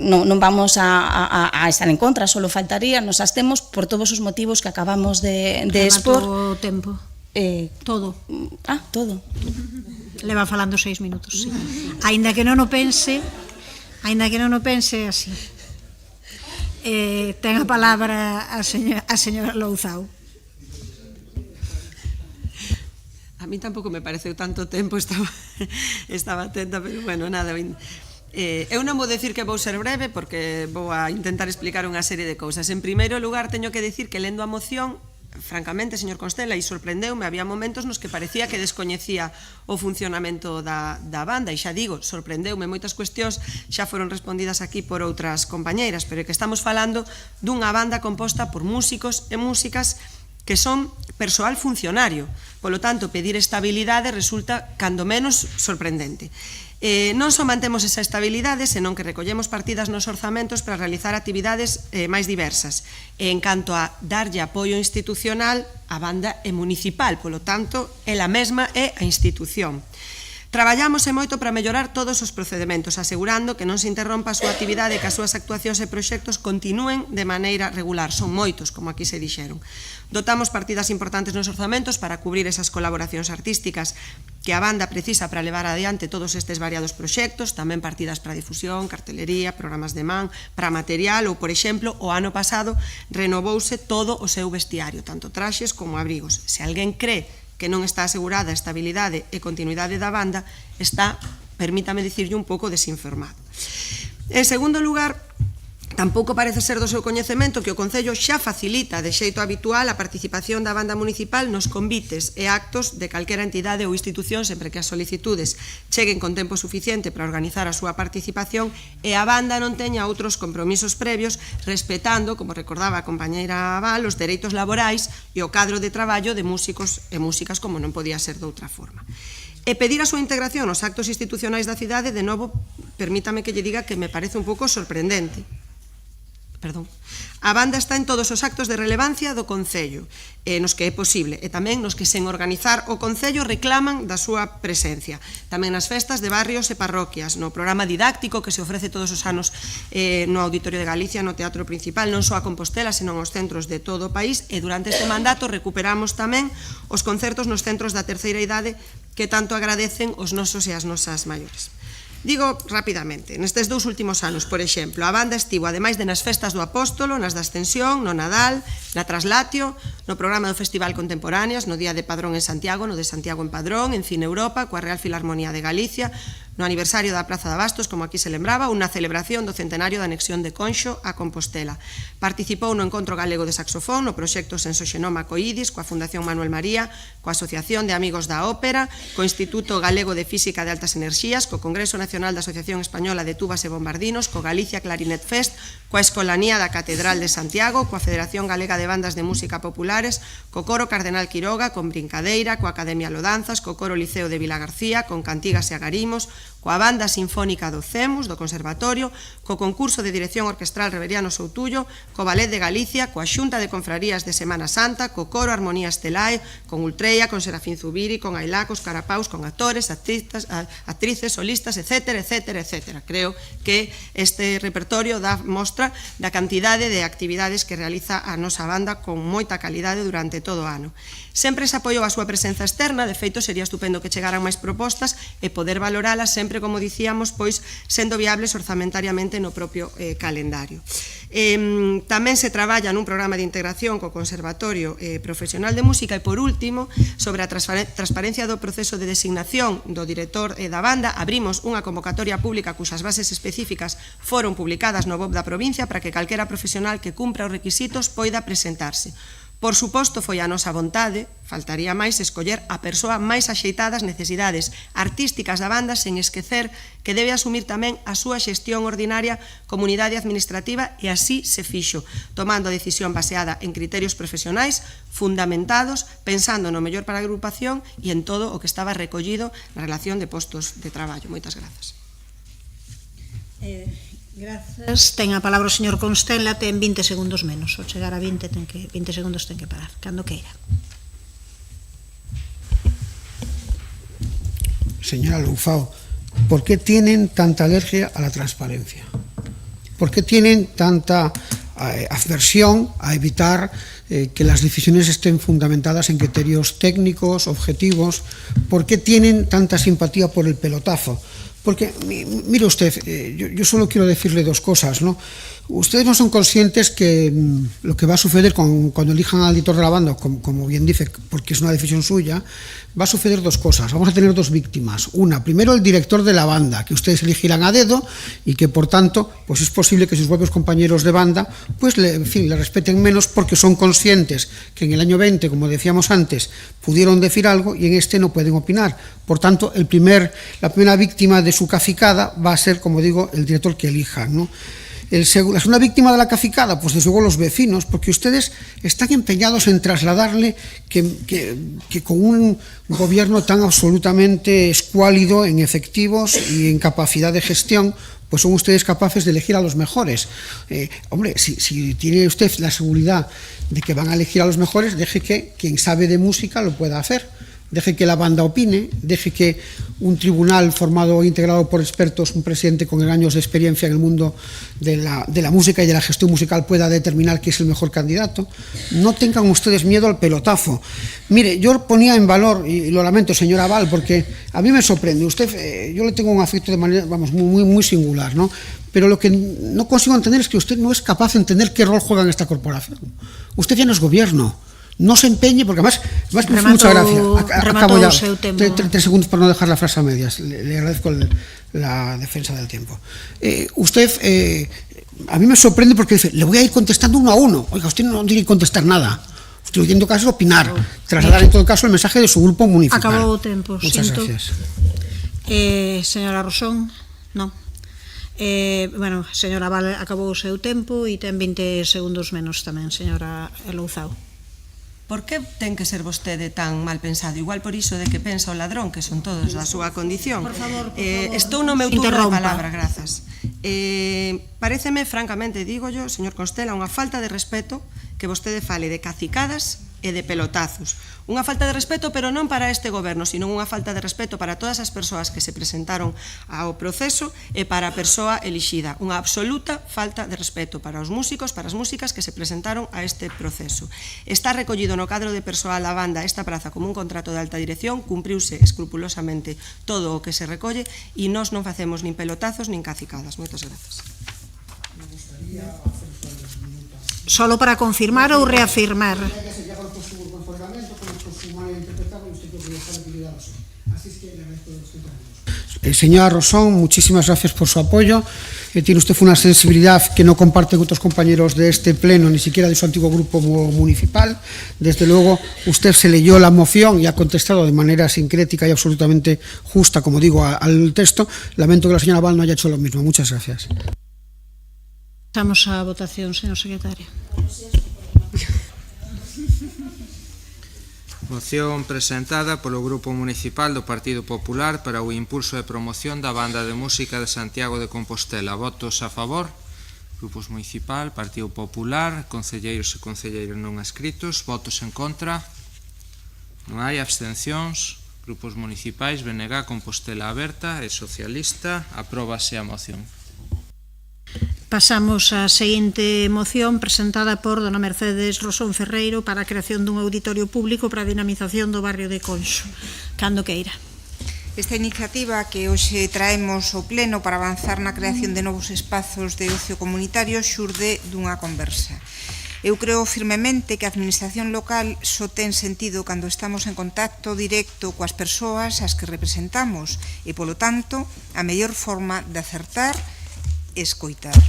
G: non vamos a estar en contra, só faltaría, nos abstemos por todos os motivos que acabamos de expor.
A: Remato o tempo. Todo.
G: Todo.
A: Leva falando 6 minutos, sí. Aínda que non o pense, así. Ten a palabra a señora Louzao.
I: A mí tampouco me pareceu tanto tempo, estaba atenta, pero bueno, nada. Eu non vou decir que vou ser breve, porque vou a intentar explicar unha serie de cousas. En primeiro lugar, teño que decir que lendo a moción, francamente, señor Constela, e sorprendeume, había momentos nos que parecía que descoñecía o funcionamento da banda, e xa digo, sorprendeume, moitas cuestións xa foron respondidas aquí por outras compañeiras, pero é que estamos falando dunha banda composta por músicos e músicas que son persoal funcionario. Polo tanto, pedir estabilidade resulta, cando menos, sorprendente. Non só mantemos esa estabilidade, senón que recollemos partidas nos orzamentos para realizar actividades máis diversas. E en canto a darlle apoio institucional, a banda é municipal, polo tanto, ela mesma é a institución. Traballamos e moito para mellorar todos os procedementos, asegurando que non se interrompa a súa actividade e que as súas actuacións e proxectos continúen de maneira regular. Son moitos, como aquí se dixeron. Dotamos partidas importantes nos orzamentos para cubrir esas colaboracións artísticas que a banda precisa para levar adiante todos estes variados proxectos, tamén partidas para difusión, cartelería, programas de man, para material ou, por exemplo, o ano pasado renovouse todo o seu vestiario, tanto traxes como abrigos. Se alguén cree que non está asegurada a estabilidade e continuidade da banda, está, permítame dicirlle, un pouco desinformado. En segundo lugar, tampouco parece ser do seu coñecemento que o Concello xa facilita de xeito habitual a participación da banda municipal nos convites e actos de calquera entidade ou institución sempre que as solicitudes cheguen con tempo suficiente para organizar a súa participación e a banda non teña outros compromisos previos respetando, como recordaba a compañeira Val, os dereitos laborais e o cadro de traballo de músicos e músicas como non podía ser de outra forma. E pedir a súa integración nos actos institucionais da cidade, de novo, permítame que lle diga que me parece un pouco sorprendente. A banda está en todos os actos de relevancia do Concello, nos que é posible, e tamén nos que sen organizar o Concello reclaman da súa presencia. Tamén nas festas de barrios e parroquias, no programa didáctico que se ofrece todos os anos no Auditorio de Galicia, no Teatro Principal, non só a Compostela, senón aos centros de todo o país, e durante este mandato recuperamos tamén os concertos nos centros da terceira idade que tanto agradecen os nosos e as nosas maiores. Digo rapidamente, nestes 2 últimos anos, por exemplo, a banda estivo, ademais de nas festas do Apóstolo, nas da Ascensión, no Nadal, na Traslatio, no programa do Festival Contemporáneas, no Día de Padrón en Santiago, no de Santiago en Padrón, en Cine Europa, coa Real Filarmonía de Galicia, no aniversario da Praza de Abastos, como aquí se lembraba, unha celebración do centenario da anexión de Conxo a Compostela. Participou no Encontro Galego de Saxofón, no proxecto Sensoxenoma Coidis, coa Fundación Manuel María, coa Asociación de Amigos da Ópera, co Instituto Galego de Física de Altas Enerxías, co Congreso Nacional da Asociación Española de Tubas e Bombardinos, co Galicia Clarinet Fest, coa Escolanía da Catedral de Santiago, coa Federación Galega de Bandas de Música Populares, co Coro Cardenal Quiroga, con Brincadeira, coa Academia Lodanzas, co Coro Liceo de Vilagarcía, con Cantigas e Agarimos, coa Banda Sinfónica do CEMUS, do Conservatorio, co concurso de dirección orquestral Reveriano Soutullo, co Ballet de Galicia, coa Xunta de Confrarías de Semana Santa, co Coro Armonía Estelae, con Ultreia, con Serafín Zubiri, con Ailá, cos Carapaus, con actores, actrices, solistas, etcétera, etcétera, etcétera. Creo que este repertorio dá mostra da cantidade de actividades que realiza a nosa banda con moita calidade durante todo o ano. Sempre se apoiou a súa presenza externa, de feito sería estupendo que chegaran máis propostas e poder valoralas sempre, como dicíamos, pois sendo viables orzamentariamente no propio calendario. Tamén se traballa nun programa de integración co Conservatorio Profesional de Música e, por último, sobre a transparencia do proceso de designación do director da banda, abrimos unha convocatoria pública cuxas bases específicas foron publicadas no BOP da provincia para que calquera profesional que cumpra os requisitos poida presentarse. Por suposto, foi a nosa vontade, faltaría máis, escoller a persoa máis axeitada ás necesidades artísticas da banda sen esquecer que debe asumir tamén a súa xestión ordinaria como unidade administrativa e así se fixo, tomando a decisión baseada en criterios profesionais fundamentados, pensando no mellor para a agrupación e en todo o que estaba recollido na relación de postos de traballo. Moitas grazas.
A: Grazas. Ten a palabra o señor Constela, ten 20 segundos menos. Ao chegar a 20 segundos ten que parar, cando queira.
K: Señora Louzao, ¿por qué tienen tanta alergia a la transparencia? ¿Por qué tienen tanta aversión a evitar que las decisiones estén fundamentadas en criterios técnicos, objetivos? ¿Por qué tienen tanta simpatía por el pelotazo? Porque, mire usted, yo solo quiero decirle dos cosas, ¿no? Ustedes no son conscientes que lo que va a suceder cuando elijan al editor de la banda, como bien dice, porque es una decisión suya, va a suceder dos cosas. Vamos a tener dos víctimas. Una, primero el director de la banda, que ustedes elegirán a dedo y que, por tanto, pues es posible que sus propios compañeros de banda pues le respeten menos porque son conscientes que en el año 20, como decíamos antes, pudieron decir algo y en este no pueden opinar. Por tanto, la primera víctima de su cacicada va a ser, como digo, el director que elijan, ¿no? La segunda víctima de la cacicada, pues desde luego los vecinos, porque ustedes están empeñados en trasladarle que con un gobierno tan absolutamente escuálido en efectivos y en capacidad de gestión, pues son ustedes capaces de elegir a los mejores. Hombre, si tiene usted la seguridad de que van a elegir a los mejores, deje que quien sabe de música lo pueda hacer. Deje que la banda opine, deje que un tribunal formado e integrado por expertos, un presidente con años de experiencia en el mundo de la música y de la gestión musical pueda determinar quién es el mejor candidato. No tengan ustedes miedo al pelotazo. Mire, yo ponía en valor, y lo lamento, señora Val, porque a mí me sorprende. Usted, yo le tengo un afecto de manera, vamos, muy singular, ¿no? Pero lo que no consigo entender es que usted no es capaz de entender qué rol juega en esta corporación. Usted ya no es gobierno. No se empeñe, porque además muchas gracias. Acabo ya. 3 segundos para no dejar la frase a medias. Le agradezco la defensa del tiempo. Usted, a mí me sorprende porque dice, le voy a ir contestando uno a uno. Oiga, usted no tiene que contestar nada. Usted lo que en todo caso es opinar, trasladar en todo caso el mensaje de su grupo municipal.
A: Acabou o tempo.
K: Muchas gracias.
A: Señora Rosón, non. Bueno, señora Val acabou o seu tempo e ten 20 segundos menos tamén, señora Louzao.
I: Por que ten que ser vostede tan mal pensado? Igual por iso de que pensa o ladrón, que son todos da súa condición.
A: Por favor.
I: Estou no meu turno de palabra, grazas. Paréceme, francamente, digo yo, señor Constela, unha falta de respeto que vostede fale de cacicadas e de pelotazos. Unha falta de respeto, pero non para este goberno, sino unha falta de respeto para todas as persoas que se presentaron ao proceso e para a persoa elixida. Unha absoluta falta de respeto para os músicos, para as músicas que se presentaron a este proceso. Está recollido no cadro de persoal da banda esta praza como un contrato de alta dirección, cumpriuse escrupulosamente todo o que se recolle e nós non facemos nin pelotazos nin cacicadas. Moitas grazas.
A: Solo para confirmar ou reafirmar?
K: Señora Rosón, muchísimas gracias por su apoyo. Tiene usted una sensibilidad que no comparte con otros compañeros de este pleno, ni siquiera de su antiguo grupo municipal. Desde luego, usted se leyó la moción y ha contestado de manera sincrética y absolutamente justa, como digo, al texto. Lamento que la señora Val no haya hecho lo mismo. Muchas gracias.
A: Pasamos a votación, señor secretario.
D: Moción presentada polo Grupo Municipal do Partido Popular para o impulso e promoción da Banda de Música de Santiago de Compostela. Votos a favor. Grupos Municipal, Partido Popular, concelleiros e concelleiras non adscritos. Votos en contra. Non hai abstencións. Grupos municipais, BNG, Compostela Aberta e Socialista. Apróbase a moción.
A: Pasamos á seguinte moción presentada por dona Mercedes Rosón Ferreiro para a creación dun auditorio público para a dinamización do barrio de Conxo. Cando queira.
J: Esta iniciativa que hoxe traemos ao pleno para avanzar na creación de novos espazos de ocio comunitario xurde dunha conversa. Eu creo firmemente que a administración local só ten sentido cando estamos en contacto directo coas persoas ás que representamos e, polo tanto, a mellor forma de acertar é escoitar.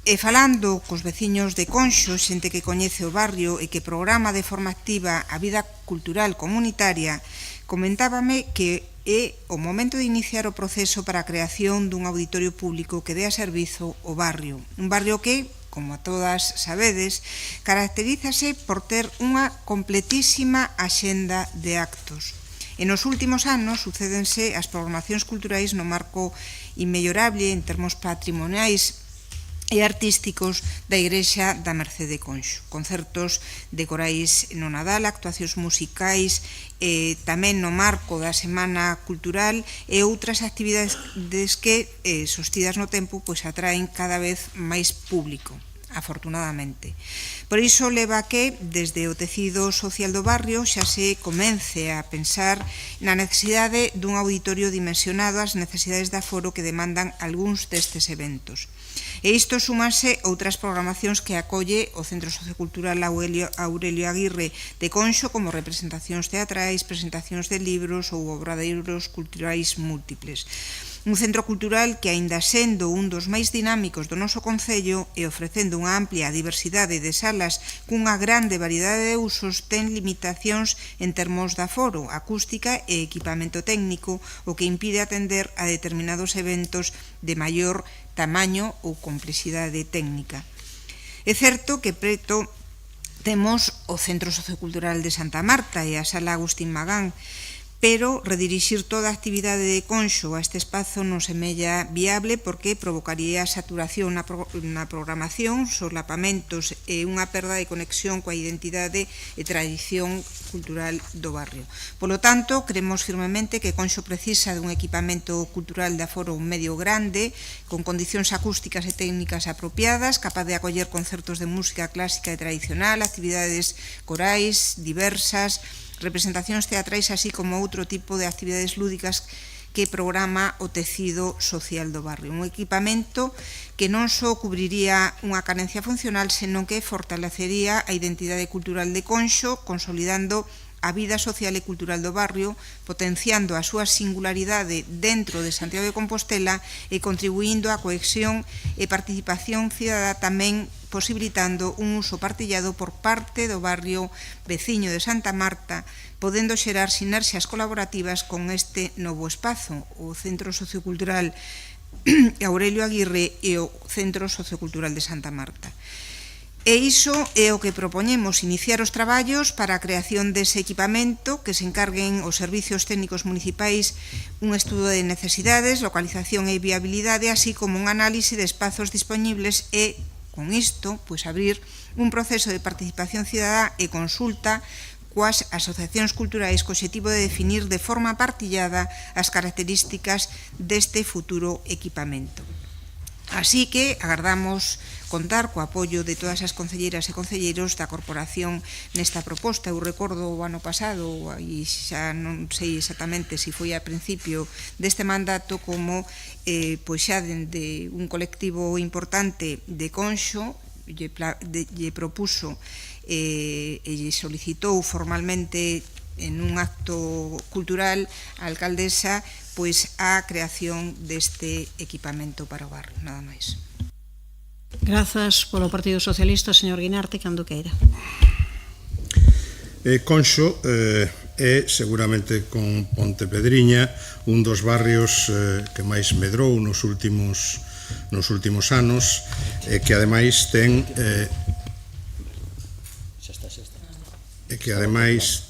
J: E falando cos veciños de Conxo, xente que coñece o barrio e que programa de forma activa a vida cultural comunitaria, comentábame que é o momento de iniciar o proceso para a creación dun auditorio público que dé a servizo ao barrio. Un barrio que, como a todas sabedes, caracterízase por ter unha completísima axenda de actos. E nos últimos anos sucédense as programacións culturais no marco inmellorable en termos patrimoniais e artísticos da Igrexa da Mercé de Conxo. Concertos de corais no Nadal, actuacións musicais, tamén no marco da Semana Cultural e outras actividades que, sostidas no tempo, atraen cada vez máis público, afortunadamente. Por iso leva que, desde o tecido social do barrio, xa se comence a pensar na necesidade dun auditorio dimensionado ás necesidades de aforo que demandan algúns destes eventos. E isto súmase outras programacións que acolle o Centro Sociocultural Aurelio Aguirre de Conxo, como representacións teatrais, presentacións de libros ou obradeiros culturais múltiples. Un centro cultural que, aínda sendo un dos máis dinámicos do noso concello e ofrecendo unha amplia diversidade de salas cunha grande variedade de usos, ten limitacións en termos de aforo, acústica e equipamento técnico, o que impide atender a determinados eventos de maior tamaño ou complexidade técnica. É certo que preto temos o Centro Sociocultural de Santa Marta e a Sala Agustín Magán, pero redirixir toda a actividade de Conxo a este espazo non semella viable porque provocaría saturación na programación, solapamentos e unha perda de conexión coa identidade e tradición cultural do barrio. Polo tanto, creemos firmemente que Conxo precisa dun equipamento cultural de aforo medio grande, con condicións acústicas e técnicas apropiadas, capaz de acoller concertos de música clásica e tradicional, actividades corais diversas, representacións teatrais, así como outro tipo de actividades lúdicas que programa o tecido social do barrio. Un equipamento que non só cubriría unha carencia funcional, senón que fortalecería a identidade cultural de Conxo, consolidando a vida social e cultural do barrio, potenciando a súa singularidade dentro de Santiago de Compostela e contribuindo á cohesión e participación cidadá, tamén posibilitando un uso partillado por parte do barrio veciño de Santa Marta, podendo xerar sinerxias colaborativas con este novo espazo, o Centro Sociocultural Aurelio Aguirre e o Centro Sociocultural de Santa Marta. E iso é o que propoñemos, iniciar os traballos para a creación dese equipamento, que se encarguen os servicios técnicos municipais un estudo de necesidades, localización e viabilidade, así como un análise de espazos disponibles e, con isto, abrir un proceso de participación cidadá e consulta coas asociacións culturais co obxectivo de definir de forma partillada as características deste futuro equipamento. Así que agardamos contar co apoio de todas as concelleiras e concelleiros da corporación nesta proposta. Eu recordo o ano pasado, e xa non sei exactamente se foi a principio deste mandato, como xa dende un colectivo importante de Conxo lle propuso e lle solicitou formalmente en un acto cultural a alcaldesa a creación deste equipamento para o barrio, nada máis.
A: Grazas polo Partido Socialista, señor Guinarte, cando queira.
L: Conxo é seguramente con Pontepedriña un dos barrios que máis medrou nos últimos anos, que ademais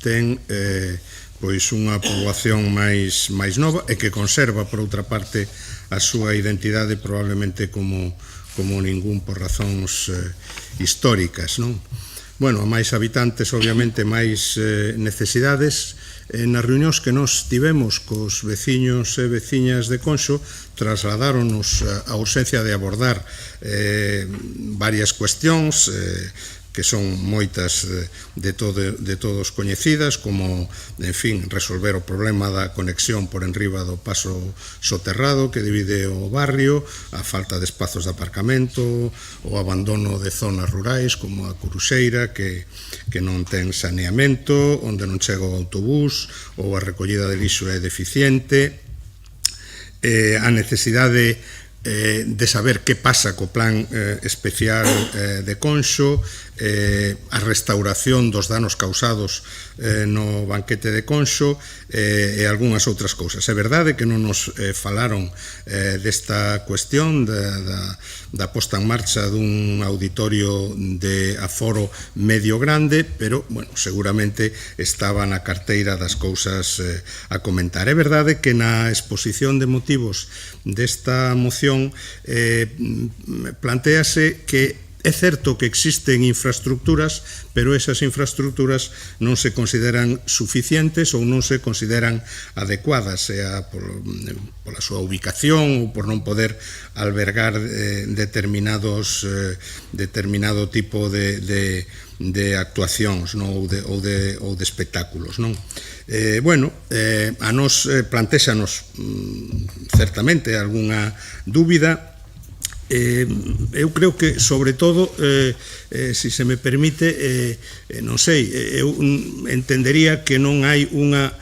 L: ten unha poboación máis nova e que conserva, por outra parte, a súa identidade probablemente como ningún por razóns históricas, non? Bueno, a máis habitantes, obviamente, máis necesidades. Nas reunións que nos tivemos cos veciños e veciñas de Conxo, trasladáronos a urxencia de abordar varias cuestións que son moitas de todos coñecidas, como, en fin, resolver o problema da conexión por enriba do paso soterrado que divide o barrio, a falta de espazos de aparcamento, o abandono de zonas rurais como a Curuxeira, que non ten saneamento, onde non chega o autobús, ou a recollida de lixo é deficiente, a necesidade de saber que pasa co plan especial de Conxo, a restauración dos danos causados no banquete de Conxo e algunhas outras cousas. É verdade que non nos falaron desta cuestión da posta en marcha dun auditorio de aforo medio grande, pero, bueno, seguramente estaba na carteira das cousas a comentar. É verdade que na exposición de motivos desta moción plantéase que é certo que existen infraestructuras, pero esas infraestructuras non se consideran suficientes ou non se consideran adecuadas, sea pola súa ubicación ou por non poder albergar determinado tipo de actuacións ou de espectáculos, non? A nos plantéxanos certamente algunha dúbida. Eu creo que, sobre todo, se se me permite, non sei, eu entendería que non hai unha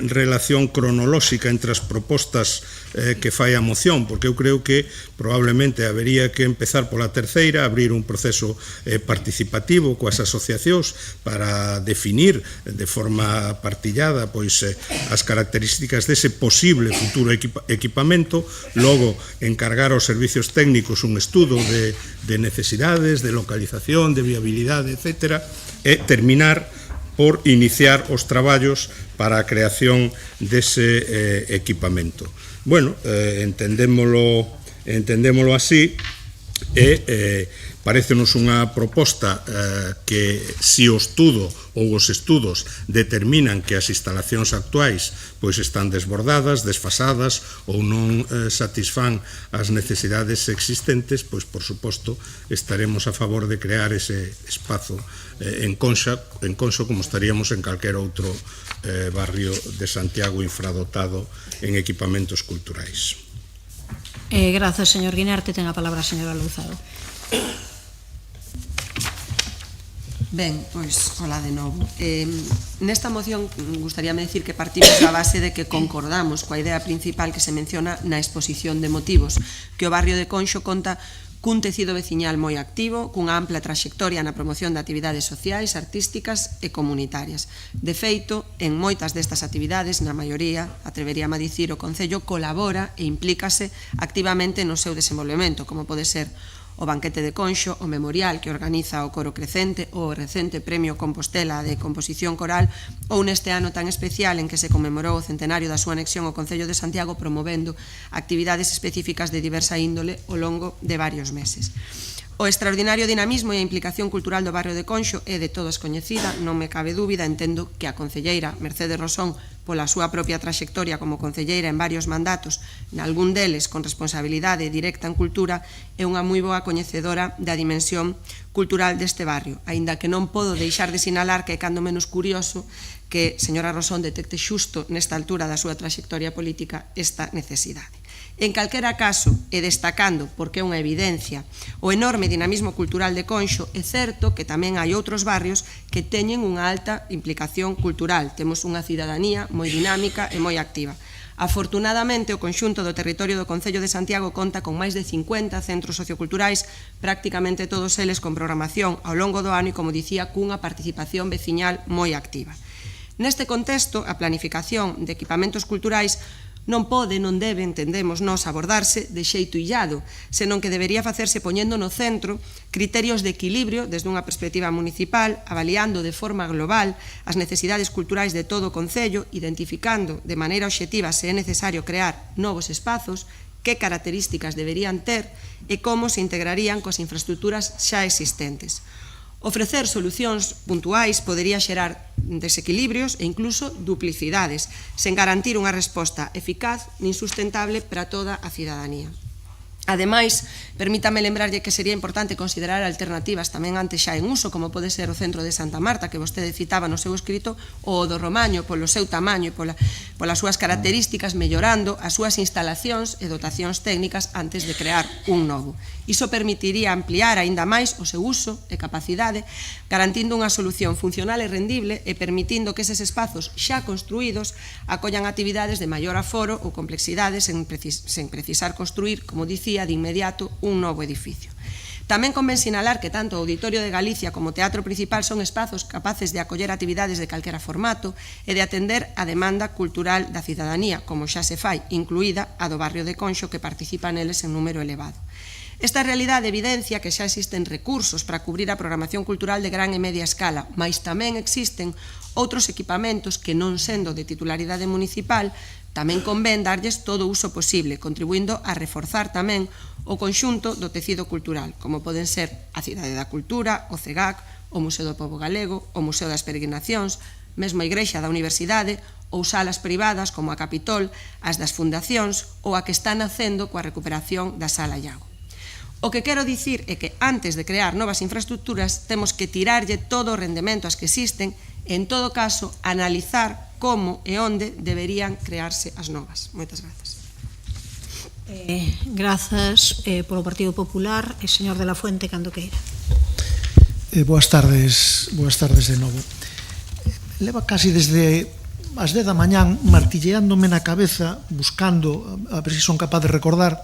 L: relación cronolóxica entre as propostas que fai a moción, porque eu creo que probablemente habería que empezar pola terceira, abrir un proceso participativo coas asociacións para definir de forma partillada pois as características dese posible futuro equipamento, logo encargar aos servicios técnicos un estudo de necesidades, de localización, de viabilidade, etc., e terminar por iniciar os traballos para a creación dese equipamento. Bueno, entendémolo así e parécenos unha proposta que, se o estudo ou os estudos determinan que as instalacións actuais pois están desbordadas, desfasadas ou non satisfán as necesidades existentes, pois por suposto estaremos a favor de crear ese espazo en Conxo como estaríamos en calquera outro barrio de Santiago infradotado en equipamentos culturais.
A: Grazas, señor Guinarte. Ten a palabra a señora Louzado.
I: Ben, pois, hola de novo. Nesta moción gustaríame decir que partimos da base de que concordamos coa idea principal que se menciona na exposición de motivos, que o barrio de Conxo conta cun tecido veciñal moi activo, cunha ampla traxectoria na promoción de actividades sociais, artísticas e comunitarias. De feito, en moitas destas actividades, na maioría, atreveríame a dicir, o Concello colabora e implícase activamente no seu desenvolvemento, como pode ser o banquete de Conxo, o memorial que organiza o Coro Crecente, o recente Premio Compostela de Composición Coral, ou neste ano tan especial en que se conmemorou o centenario da súa anexión ao Concello de Santiago, promovendo actividades específicas de diversa índole ao longo de varios meses. O extraordinario dinamismo e a implicación cultural do barrio de Conxo é de todos coñecida, non me cabe dúbida, entendo que a concelleira Mercedes Rosón, pola súa propia traxectoria como concelleira en varios mandatos, nalgún deles con responsabilidade directa en cultura, é unha moi boa coñecedora da dimensión cultural deste barrio, aínda que non podo deixar de sinalar que é cando menos curioso que señora Rosón detecte xusto nesta altura da súa traxectoria política esta necesidade. En calquera caso, e destacando, porque é unha evidencia, o enorme dinamismo cultural de Conxo, é certo que tamén hai outros barrios que teñen unha alta implicación cultural. Temos unha cidadanía moi dinámica e moi activa. Afortunadamente, o conxunto do territorio do Concello de Santiago conta con máis de 50 centros socioculturais, prácticamente todos eles con programación ao longo do ano e, como dicía, cunha participación veciñal moi activa. Neste contexto, a planificación de equipamentos culturais non pode, non debe, entendemos nós, abordarse de xeito illado, senón que debería facerse poñendo no centro criterios de equilibrio desde unha perspectiva municipal, avaliando de forma global as necesidades culturais de todo o Concello, identificando de maneira obxectiva se é necesario crear novos espazos, que características deberían ter e como se integrarían coas infraestructuras xa existentes. Ofrecer solucións puntuais podería xerar desequilibrios e incluso duplicidades, sen garantir unha resposta eficaz nin sustentable para toda a cidadanía. Ademais, permítame lembrarlle que sería importante considerar alternativas tamén antes xa en uso, como pode ser o Centro de Santa Marta, que vostede citaba no seu escrito, ou o do Romaño, polo seu tamaño e polas súas características, mellorando as súas instalacións e dotacións técnicas antes de crear un novo. Iso permitiría ampliar aínda máis o seu uso e capacidade, garantindo unha solución funcional e rendible e permitindo que eses espazos xa construídos acollan actividades de maior aforo ou complexidade sen precisar construir, como dicía, de inmediato un novo edificio. Tamén convén sinalar que tanto o Auditorio de Galicia como o Teatro Principal son espazos capaces de acoller actividades de calquera formato e de atender a demanda cultural da cidadanía, como xa se fai, incluída a do barrio de Conxo, que participa neles en número elevado. Esta realidade evidencia que xa existen recursos para cubrir a programación cultural de gran e media escala, mais tamén existen outros equipamentos que, non sendo de titularidade municipal, tamén convén darlles todo o uso posible, contribuindo a reforzar tamén o conxunto do tecido cultural, como poden ser a Cidade da Cultura, o CEGAC, o Museo do Pobo Galego, o Museo das Peregrinacións, mesmo a Igrexa da Universidade, ou salas privadas como a Capitol, as das fundacións ou a que está nacendo coa recuperación da Sala Iago. O que quero dicir é que antes de crear novas infraestructuras temos que tirarlle todo o rendemento ás que existen e, en todo caso, analizar como e onde deberían crearse as novas. Moitas grazas.
A: Grazas polo Partido Popular. Señor de la Fuente, cando queira.
N: Boas tardes de novo. Leva casi desde as 10 da mañán martilleándome na cabeza, buscando, a ver se son capaz de recordar,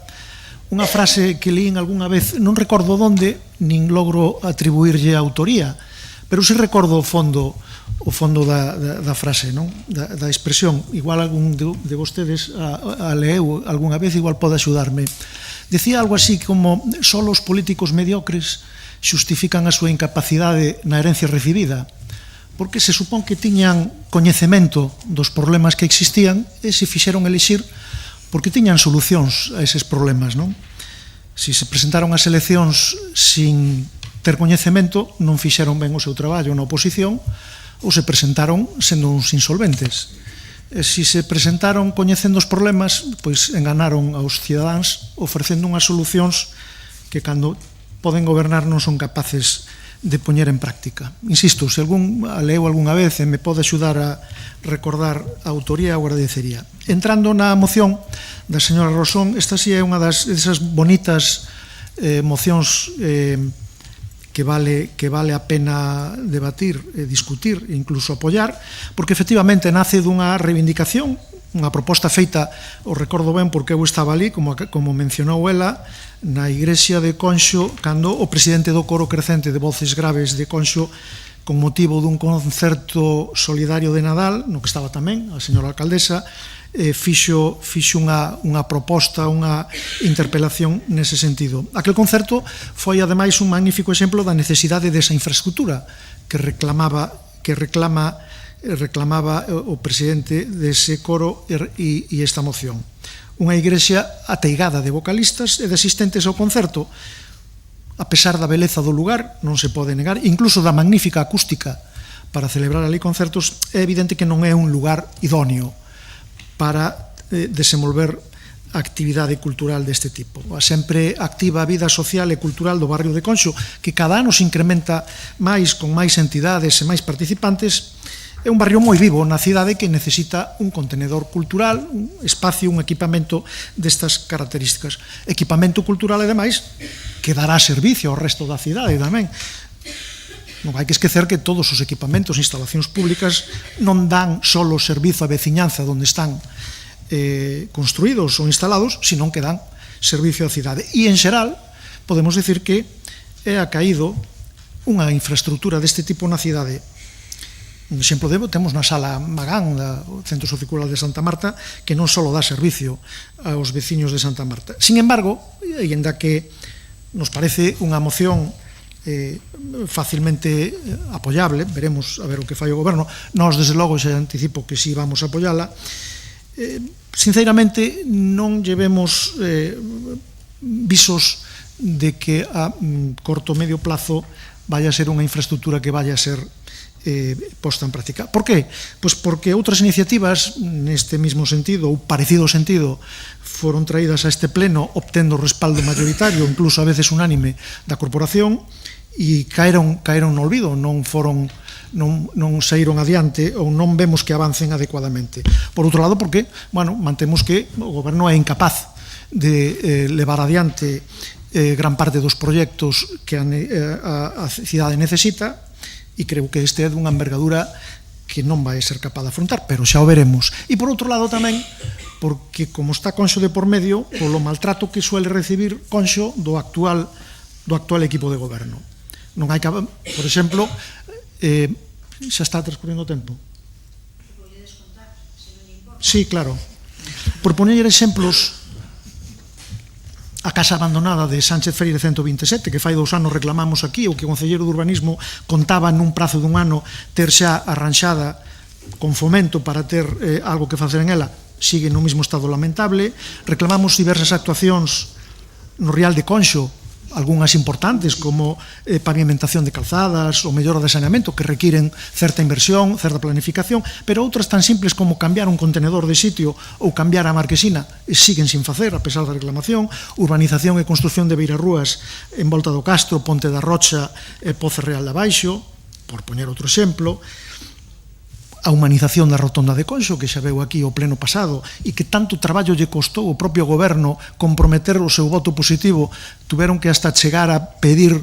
N: unha frase que leín algunha vez, non recordo onde, nin logro atribuirlle a autoría, pero si recordo o fondo da frase, non? Da expresión. Igual algún de vostedes a leeu algunha vez, igual pode axudarme. Decía algo así como: só os políticos mediocres xustifican a súa incapacidade na herencia recibida, porque se supón que tiñan coñecemento dos problemas que existían e se fixeron elixir porque tiñan solucións a eses problemas, non? Si se presentaron as eleccións sin ter coñecemento, non fixeron ben o seu traballo na oposición, ou se presentaron sendo uns insolventes. E si se presentaron coñecendo os problemas, pois enganaron aos cidadáns ofrecendo unhas solucións que cando poden gobernar non son capaces de poñer en práctica. Insisto, se algún leu algunha vez e me pode axudar a recordar a autoría, o agradecería. Entrando na moción da señora Rosón, esta sí é unha desas bonitas mocións que vale a pena debatir, discutir e incluso apoiar, porque efectivamente nace dunha reivindicación, unha proposta feita, o recordo ben porque eu estaba ali, como mencionou ela, na igrexa de Conxo, cando o presidente do coro crecente de Voces Graves de Conxo, con motivo dun concerto solidario de Nadal, no que estaba tamén a señora alcaldesa, fixo unha proposta, unha interpelación nese sentido. Aquel concerto foi ademais un magnífico exemplo da necesidade desa infraestructura que reclama o presidente dese coro e esta moción. Unha igrexa ateigada de vocalistas e de asistentes ao concerto, a pesar da beleza do lugar, non se pode negar, incluso da magnífica acústica para celebrar ali concertos, é evidente que non é un lugar idóneo para desenvolver actividade cultural deste tipo. A sempre activa vida social e cultural do barrio de Conxo, que cada ano se incrementa máis, con máis entidades e máis participantes, é un barrio moi vivo na cidade que necesita un contenedor cultural, un espacio, un equipamento destas características. Equipamento cultural, ademais, que dará servicio ao resto da cidade tamén. Non hai que esquecer que todos os equipamentos e instalacións públicas non dan só servizo á veciñanza onde están construídos ou instalados, sino que dan servicio á cidade. E, en xeral, podemos dicir que é acaído unha infraestructura deste tipo na cidade. Un exemplo temos na Sala Magán do Centro Sociocultural de Santa Marta, que non só dá servicio aos veciños de Santa Marta. Sin embargo, e ainda que nos parece unha moción facilmente apoiable, veremos a ver o que fai o goberno, nós desde logo xa anticipo que si vamos a apoiala, sinceramente non llevemos visos de que a corto o medio plazo vaya a ser unha infraestructura que vaya a ser posta en práctica. Por qué? Pois porque outras iniciativas neste mesmo sentido ou parecido sentido foron traídas a este pleno obtendo respaldo mayoritario, incluso a veces unánime da corporación, e caeron no olvido, non saíron adiante ou non vemos que avancen adecuadamente. Por outro lado, porque, mantemos que o goberno é incapaz de levar adiante gran parte dos proxectos que a cidade necesita, e creo que este é dunha envergadura que non vai ser capaz de afrontar, pero xa o veremos. E por outro lado tamén, porque como está Conxo de por medio, polo maltrato que suele recibir Conxo do actual equipo de goberno. Non hai que, por exemplo, xa está transcurrindo o tempo. Sí, claro. Por poñer exemplos, a casa abandonada de Sánchez Freire 127, que fai 2 anos reclamamos aquí, o que o concelleiro de urbanismo contaba nun prazo dun ano ter xa arranxada con Fomento para ter algo que facer en ela, sigue no mesmo estado lamentable. Reclamamos diversas actuacións no Rial de Conxo, algunhas importantes como pavimentación de calzadas ou mellora de saneamento que requiren certa inversión, certa planificación, pero outras tan simples como cambiar un contenedor de sitio ou cambiar a marquesina siguen sin facer a pesar da reclamación. Urbanización e construcción de beirarrúas en volta do Castro, Ponte da Rocha e Poce Real de Abaixo, por poñer outro exemplo. A humanización da rotonda de Conxo, que xa veu aquí o pleno pasado, e que tanto traballo lle costou o propio goberno comprometer o seu voto positivo, tuveron que hasta chegar a pedir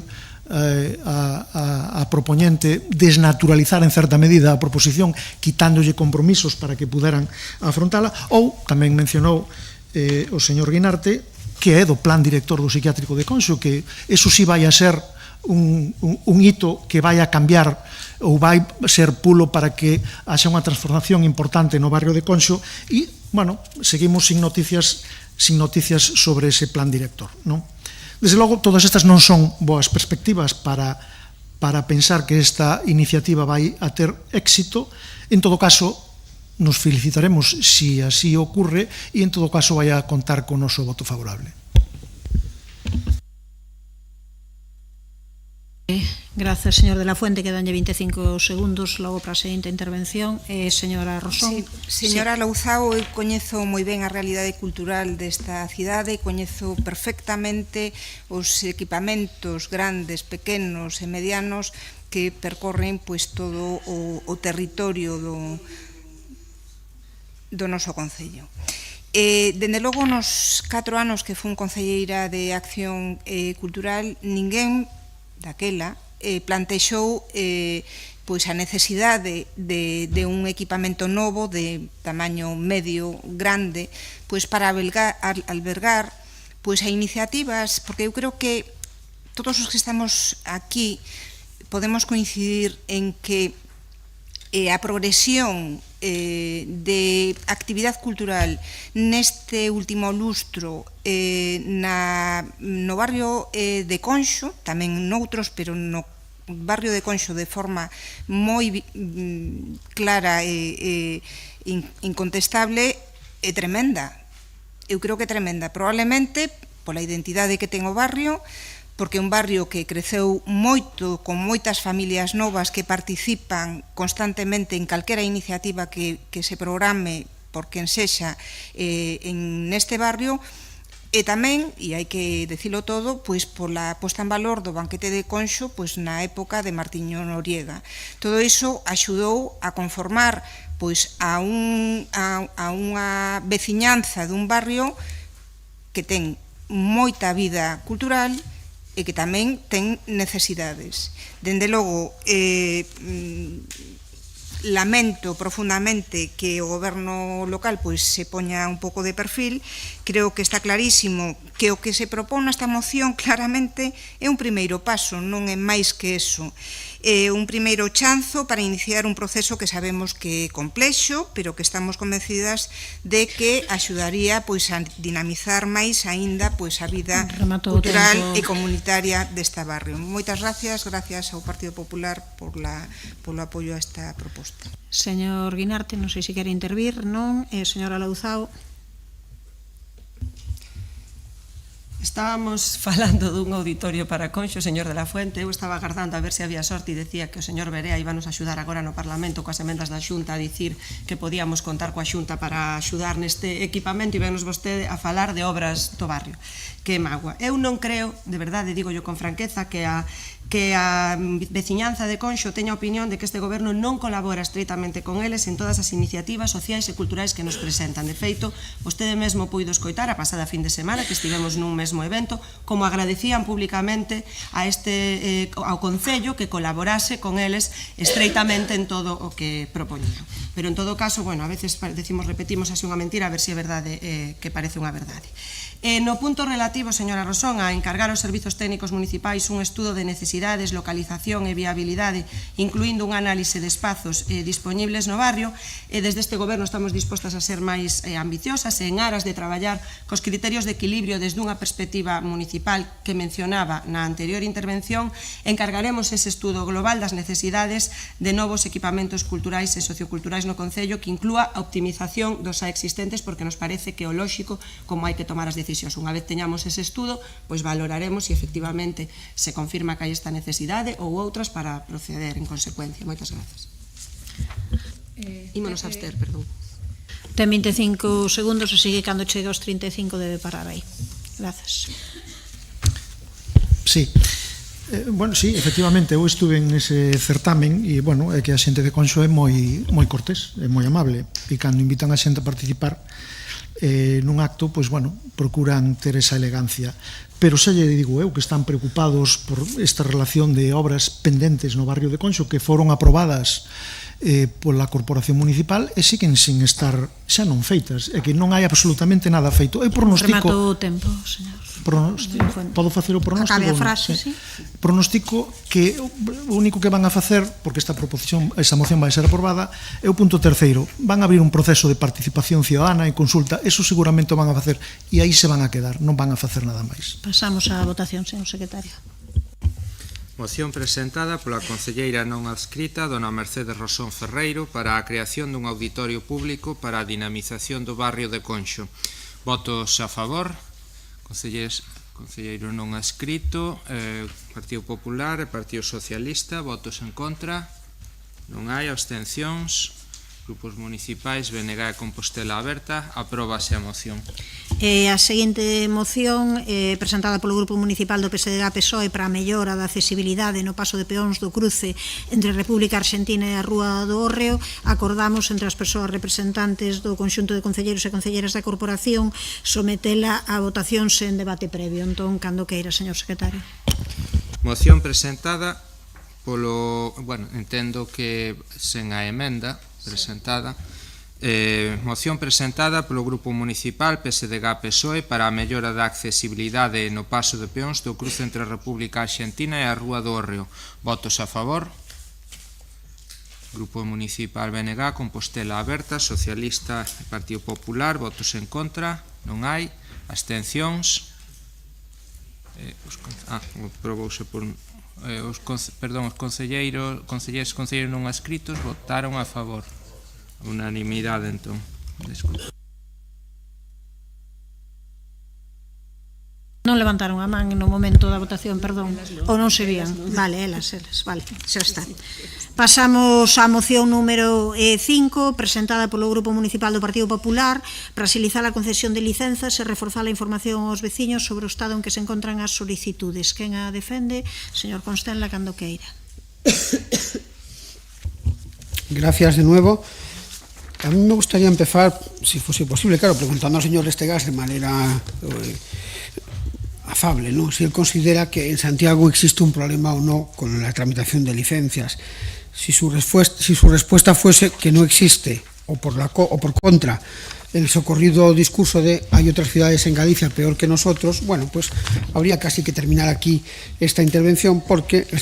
N: a propoñente desnaturalizar en certa medida a proposición, quitándolle compromisos para que puderan afrontala. Ou, tamén mencionou o señor Guinarte, que é do plan director do psiquiátrico de Conxo, que eso sí vai a ser un hito que vai a cambiar ou vai ser pulo para que haxa unha transformación importante no barrio de Conxo e, seguimos sin noticias sobre ese plan director, non? Desde logo, todas estas non son boas perspectivas para pensar que esta iniciativa vai a ter éxito. En todo caso, nos felicitaremos si así ocurre e en todo caso vai a contar con o noso voto favorable.
A: Grazas, señor de la Fuente, que danlle 25 segundos logo para a seguinte intervención. Señora Rosón.
J: Señora Louzao, eu coñezo moi ben a realidade cultural desta cidade, coñezo perfectamente os equipamentos grandes, pequenos e medianos que percorren todo o territorio do noso concello. Dende logo, nos 4 anos que fun concelleira de Acción Cultural, ninguén daquela plantexou a necesidade de un equipamento novo de tamaño medio grande para albergar a iniciativas, porque eu creo que todos os que estamos aquí podemos coincidir en que a progresión de actividade cultural neste último lustro no barrio de Conxo, tamén noutros, pero no barrio de Conxo de forma moi clara e incontestable, é tremenda. Eu creo que é tremenda, probablemente pola identidade que ten o barrio, porque é un barrio que creceu moito, con moitas familias novas que participan constantemente en calquera iniciativa que se programe por quen sexa neste barrio, e tamén, e hai que dicilo todo, pola posta en valor do banquete de Conxo na época de Martiño Noriega. Todo iso axudou a conformar a unha veciñanza dun barrio que ten moita vida cultural e que tamén ten necesidades. Dende logo, lamento profundamente que o goberno local se poña un pouco de perfil. Creo que está clarísimo que o que se propón nesta moción claramente é un primeiro paso, non é máis que eso. É un primeiro chanzo para iniciar un proceso que sabemos que é complexo, pero que estamos convencidas de que axudaría a dinamizar máis aínda a vida cultural e comunitaria deste barrio. Moitas gracias ao Partido Popular polo apoio a esta proposta.
A: Señor Guinarte, non sei se quere intervir, non? Señora Louzao.
I: Estábamos falando dun auditorio para Conxo, señor de la Fuente. Eu estaba agardando a ver se había sorte e decía que o señor Berea íbanos a axudar agora no Parlamento coas emendas da Xunta a dicir que podíamos contar coa Xunta para axudar neste equipamento e venos vostede a falar de obras do barrio. Que magua. Eu non creo, de verdade, digo yo con franqueza, que a veciñanza de Conxo teña opinión de que este goberno non colabora estreitamente con eles en todas as iniciativas sociais e culturais que nos presentan. De feito, vostede mesmo puido escoitar a pasada fin de semana que estivemos nun mesmo evento como agradecían públicamente ao Concello que colaborase con eles estreitamente en todo o que propoñían. Pero en todo caso, bueno, a veces repetimos así unha mentira a ver se é verdade que parece unha verdade. No punto relativo, señora Rosón, a encargar aos servizos técnicos municipais un estudo de necesidades, localización e viabilidade, incluindo un análise de espazos disponibles no barrio, desde este goberno estamos dispostas a ser máis ambiciosas e en aras de traballar cos criterios de equilibrio desde unha perspectiva municipal que mencionaba na anterior intervención, encargaremos ese estudo global das necesidades de novos equipamentos culturais e socioculturais no Concello que inclúa a optimización dos xa existentes porque nos parece que o lóxico como hai que tomar as decisións. Unha vez teñamos ese estudo, pois valoraremos se efectivamente se confirma que hai esta necesidade ou outras para proceder en consecuencia. Moitas grazas. Ímonos a abster, perdón.
A: Ten 25 segundos e sigue cando chega aos 35 debe parar aí. Grazas.
N: Sí. Bueno, sí, efectivamente, eu estuve en ese certamen e, bueno, é que a xente de Conxo é moi cortés, é moi amable e cando invitan a xente a participar nun acto, pois, bueno, procuran ter esa elegancia. Pero xa lle digo eu que están preocupados por esta relación de obras pendentes no barrio de Conxo que foron aprobadas pola Corporación Municipal e siguen sin estar xa non feitas, é que non hai absolutamente nada feito. Eu pronostico...
A: Remato o tempo, señor.
N: Podo facer o pronóstico?
A: Acabe a frase, sí.
N: Pronostico que o único que van a facer, porque esta proposición, esa moción vai ser aprobada, é o punto terceiro. Van a abrir un proceso de participación ciudadana e consulta, eso seguramente o van a facer e aí se van a quedar, non van a facer nada máis.
A: Pasamos á votación, señor secretario.
D: Moción presentada pola concelleira non adscrita dona Mercedes Rosón Ferreiro para a creación dun auditorio público para a dinamización do barrio de Conxo. Votos a favor. Concelleiro non adscrito, Partido Popular e Partido Socialista. Votos en contra. Non hai abstencións. Grupos municipais, BNG e Compostela Aberta. Apróbase a moción.
A: A seguinte moción presentada polo Grupo Municipal do PSDG-PSOE para a mellora da accesibilidade no paso de peóns do cruce entre a República Argentina e a Rúa do Hórreo. Acordamos entre as persoas representantes do conxunto de concelleiros e concelleiras da corporación sometela a votación sen debate previo. Entón, cando queira, señor secretario.
D: Moción presentada polo... Bueno, entendo que sen a emenda presentada. Moción presentada polo Grupo Municipal PSDG-PSOE para a mellora da accesibilidade no paso de peóns do cruce entre a República Argentina e a Rúa do Hórreo. Votos a favor. Grupo Municipal BNG, Compostela Aberta, Socialista e Partido Popular. Votos en contra. Non hai. Abstencións. Aprobouse por... Os concelleiros non adscritos votaron a favor. Unanimidade, entón. Desculpa.
A: Non levantaron a man no momento da votación, perdón, ou non se vían. Vale, elas, vale, xa está. Pasamos á moción número 5, presentada polo Grupo Municipal do Partido Popular para axilizar a concesión de licenzas e reforzar a información aos veciños sobre o estado en que se encontran as solicitudes. Quen a defende? Señor Constenla, cando queira.
K: Gracias de nuevo. A mí me gustaría empezar, si fuese posible, claro, preguntando al señor Estegas de manera afable, ¿no? Si él considera que en Santiago existe un problema o no con la tramitación de licencias. Si su respuesta fuese que no existe, o por contra, el socorrido discurso de hay otras ciudades en Galicia peor que nosotros, bueno, pues habría casi que terminar aquí esta intervención porque el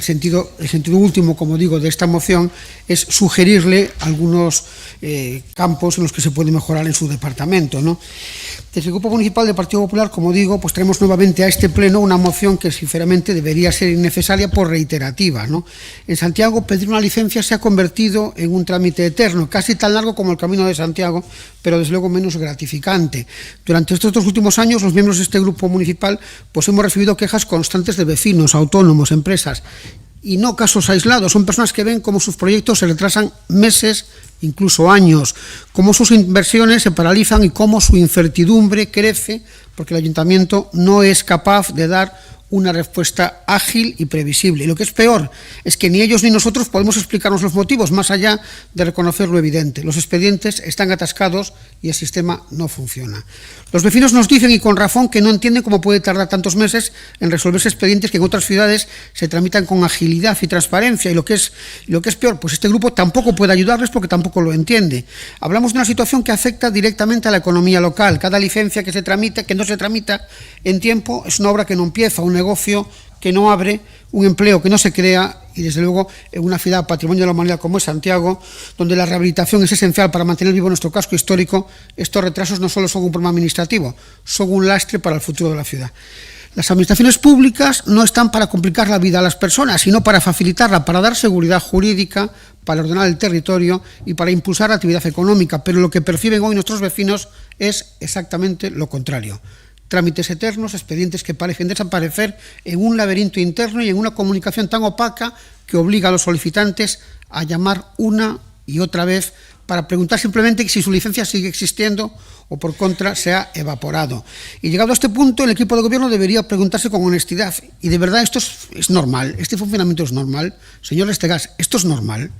K: sentido último, como digo, de esta moción es sugerirle algunos campos en los que se puede mejorar en su departamento, ¿no? Desde el Grupo Municipal del Partido Popular, como digo, pues traemos nuevamente a este pleno una moción que sinceramente debería ser innecesaria por reiterativa, ¿no? En Santiago pedir una licencia se ha convertido en un trámite eterno, casi tan largo como el Camino de Santiago, pero pero desde luego menos gratificante. Durante estos 2 últimos años, los miembros de este grupo municipal pues hemos recibido quejas constantes de vecinos, autónomos, empresas, y no casos aislados, son personas que ven cómo sus proyectos se retrasan meses, incluso años, cómo sus inversiones se paralizan y cómo su incertidumbre crece porque el ayuntamiento no es capaz de dar una respuesta ágil y previsible. Y lo que es peor es que ni ellos ni nosotros podemos explicarnos los motivos, más allá de reconocer lo evidente. Los expedientes están atascados y el sistema no funciona. Los vecinos nos dicen, y con razón, que no entienden cómo puede tardar tantos meses en resolverse expedientes que en otras ciudades se tramitan con agilidad y transparencia. Y lo que es peor, pues este grupo tampoco puede ayudarles porque tampoco lo entiende. Hablamos de una situación que afecta directamente a la economía local. Cada licencia que no se tramita en tiempo es una obra que no empieza, un negocio que no abre, un empleo que no se crea y, desde luego, en una ciudad patrimonio de la humanidad como es Santiago, donde la rehabilitación es esencial para mantener vivo nuestro casco histórico, estos retrasos no solo son un problema administrativo, son un lastre para el futuro de la ciudad. Las administraciones públicas no están para complicar la vida a las personas, sino para facilitarla, para dar seguridad jurídica, para ordenar el territorio y para impulsar la actividad económica, pero lo que perciben hoy nuestros vecinos es exactamente lo contrario. Trámites eternos, expedientes que parecen desaparecer en un laberinto interno y en una comunicación tan opaca que obliga a los solicitantes a llamar una y otra vez para preguntar simplemente si su licencia sigue existiendo o, por contra, se ha evaporado. Y llegado a este punto, el equipo de gobierno debería preguntarse con honestidad, ¿y de verdad esto es normal? ¿Este funcionamiento es normal? Señor Estegas, ¿esto es normal?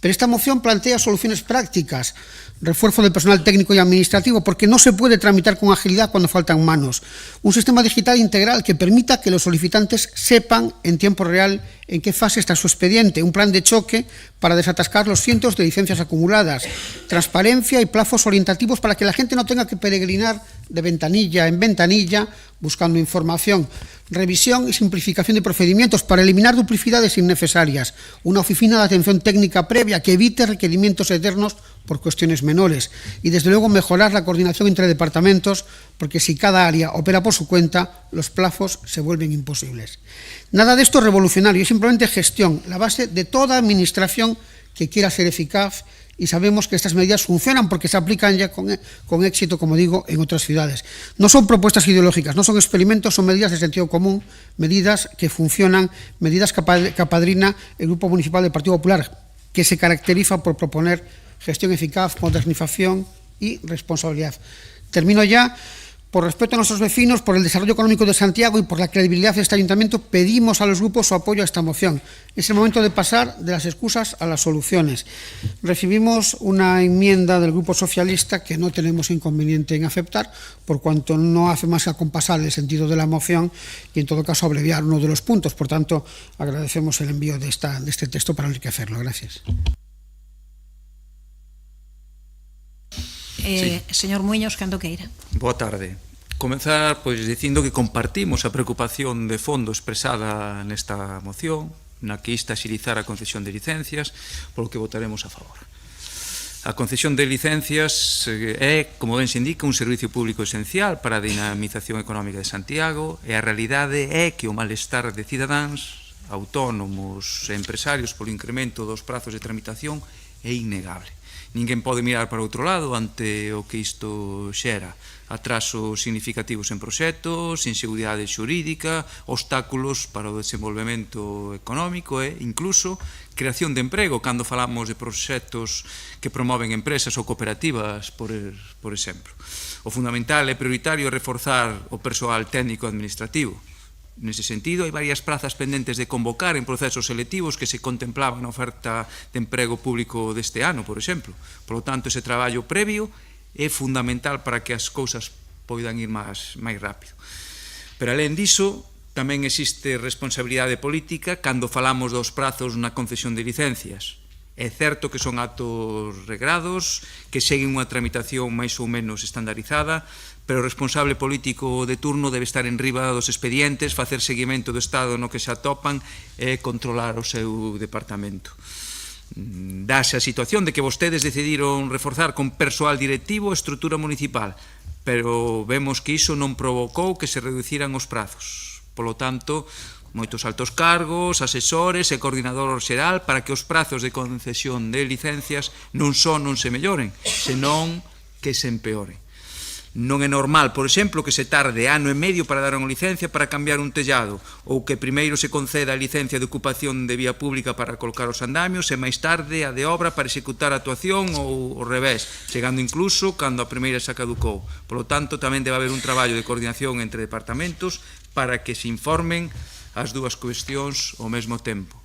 K: Pero esta moción plantea soluciones prácticas, refuerzo del personal técnico y administrativo, porque no se puede tramitar con agilidad cuando faltan manos. Un sistema digital integral que permita que los solicitantes sepan en tiempo real en qué fase está su expediente, un plan de choque para desatascar los cientos de licencias acumuladas, transparencia y plazos orientativos para que la gente no tenga que peregrinar de ventanilla en ventanilla buscando información, revisión y simplificación de procedimientos para eliminar duplicidades innecesarias, una oficina de atención técnica previa que evite requerimientos eternos por cuestiones menores y, desde luego, mejorar la coordinación entre departamentos, porque si cada área opera por su cuenta, los plazos se vuelven imposibles. Nada de esto es revolucionario, es simplemente gestión, la base de toda administración que quiera ser eficaz, y sabemos que estas medidas funcionan porque se aplican ya con éxito, como digo, en otras ciudades. No son propuestas ideológicas, no son experimentos, son medidas de sentido común, medidas que funcionan, medidas que apadrina el Grupo Municipal del Partido Popular, que se caracteriza por proponer gestión eficaz, modernización y responsabilidad. Termino ya. Por respeto a nuestros vecinos, por el desarrollo económico de Santiago y por la credibilidad de este ayuntamiento, pedimos a los grupos su apoyo a esta moción. Es el momento de pasar de las excusas a las soluciones. Recibimos una enmienda del Grupo Socialista que no tenemos inconveniente en aceptar, por cuanto no hace más que acompasar el sentido de la moción y, en todo caso, abreviar uno de los puntos. Por tanto, agradecemos el envío de este texto para enriquecerlo. Gracias.
A: Sí. Señor Muiños, cando queira.
F: Boa tarde. Comenzar dicindo que compartimos a preocupación de fondo expresada nesta moción, na que insta a axilizar a concesión de licencias, polo que votaremos a favor. A concesión de licencias é, como ben se indica, un servicio público esencial para a dinamización económica de Santiago, e a realidade é que o malestar de cidadáns, autónomos e empresarios polo incremento dos prazos de tramitación é innegable. Ninguén pode mirar para outro lado ante o que isto xera. Atrasos significativos en proxectos, inseguridade xurídica, obstáculos para o desenvolvemento económico e, incluso, creación de emprego cando falamos de proxectos que promoven empresas ou cooperativas, por exemplo. O fundamental e prioritario é reforzar o persoal técnico administrativo. Nese sentido, hai varias prazas pendentes de convocar en procesos selectivos que se contemplaban na oferta de emprego público deste ano, por exemplo. Por lo tanto, ese traballo previo é fundamental para que as cousas poidan ir máis rápido. Pero, alén diso, tamén existe responsabilidade política cando falamos dos prazos na concesión de licencias. É certo que son actos regrados, que seguen unha tramitación máis ou menos estandarizada, pero o responsable político de turno debe estar en riba dos expedientes, facer seguimento do estado no que se atopan e controlar o seu departamento. Dase a situación de que vostedes decidiron reforzar con persoal directivo a estrutura municipal, pero vemos que iso non provocou que se reduciran os prazos. Polo tanto, moitos altos cargos, asesores e coordinador xeral para que os prazos de concesión de licencias non só non se melloren, senón que se empeore. Non é normal, por exemplo, que se tarde ano e medio para dar unha licencia para cambiar un tellado, ou que primeiro se conceda a licencia de ocupación de vía pública para colocar os andamios e máis tarde a de obra para executar a actuación ou ao revés, chegando incluso cando a primeira se caducou. Por lo tanto, tamén debe haber un traballo de coordinación entre departamentos para que se informen as dúas cuestións ao mesmo tempo.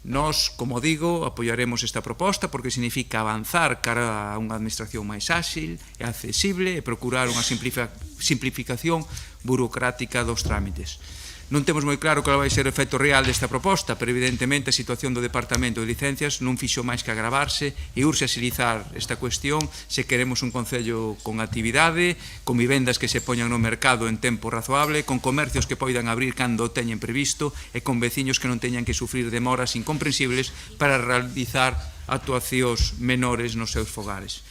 F: Nós, como digo, apoiaremos esta proposta porque significa avanzar cara a unha administración máis áxil e accesible e procurar unha simplificación burocrática dos trámites. Non temos moi claro cal vai ser o efecto real desta proposta, pero evidentemente a situación do Departamento de Licencias non fixo máis que agravarse e urxe agilizar esta cuestión se queremos un concello con actividade, con vivendas que se poñan no mercado en tempo razoable, con comercios que poidan abrir cando o teñen previsto e con veciños que non teñan que sufrir demoras incomprensibles para realizar actuacións menores nos seus fogares.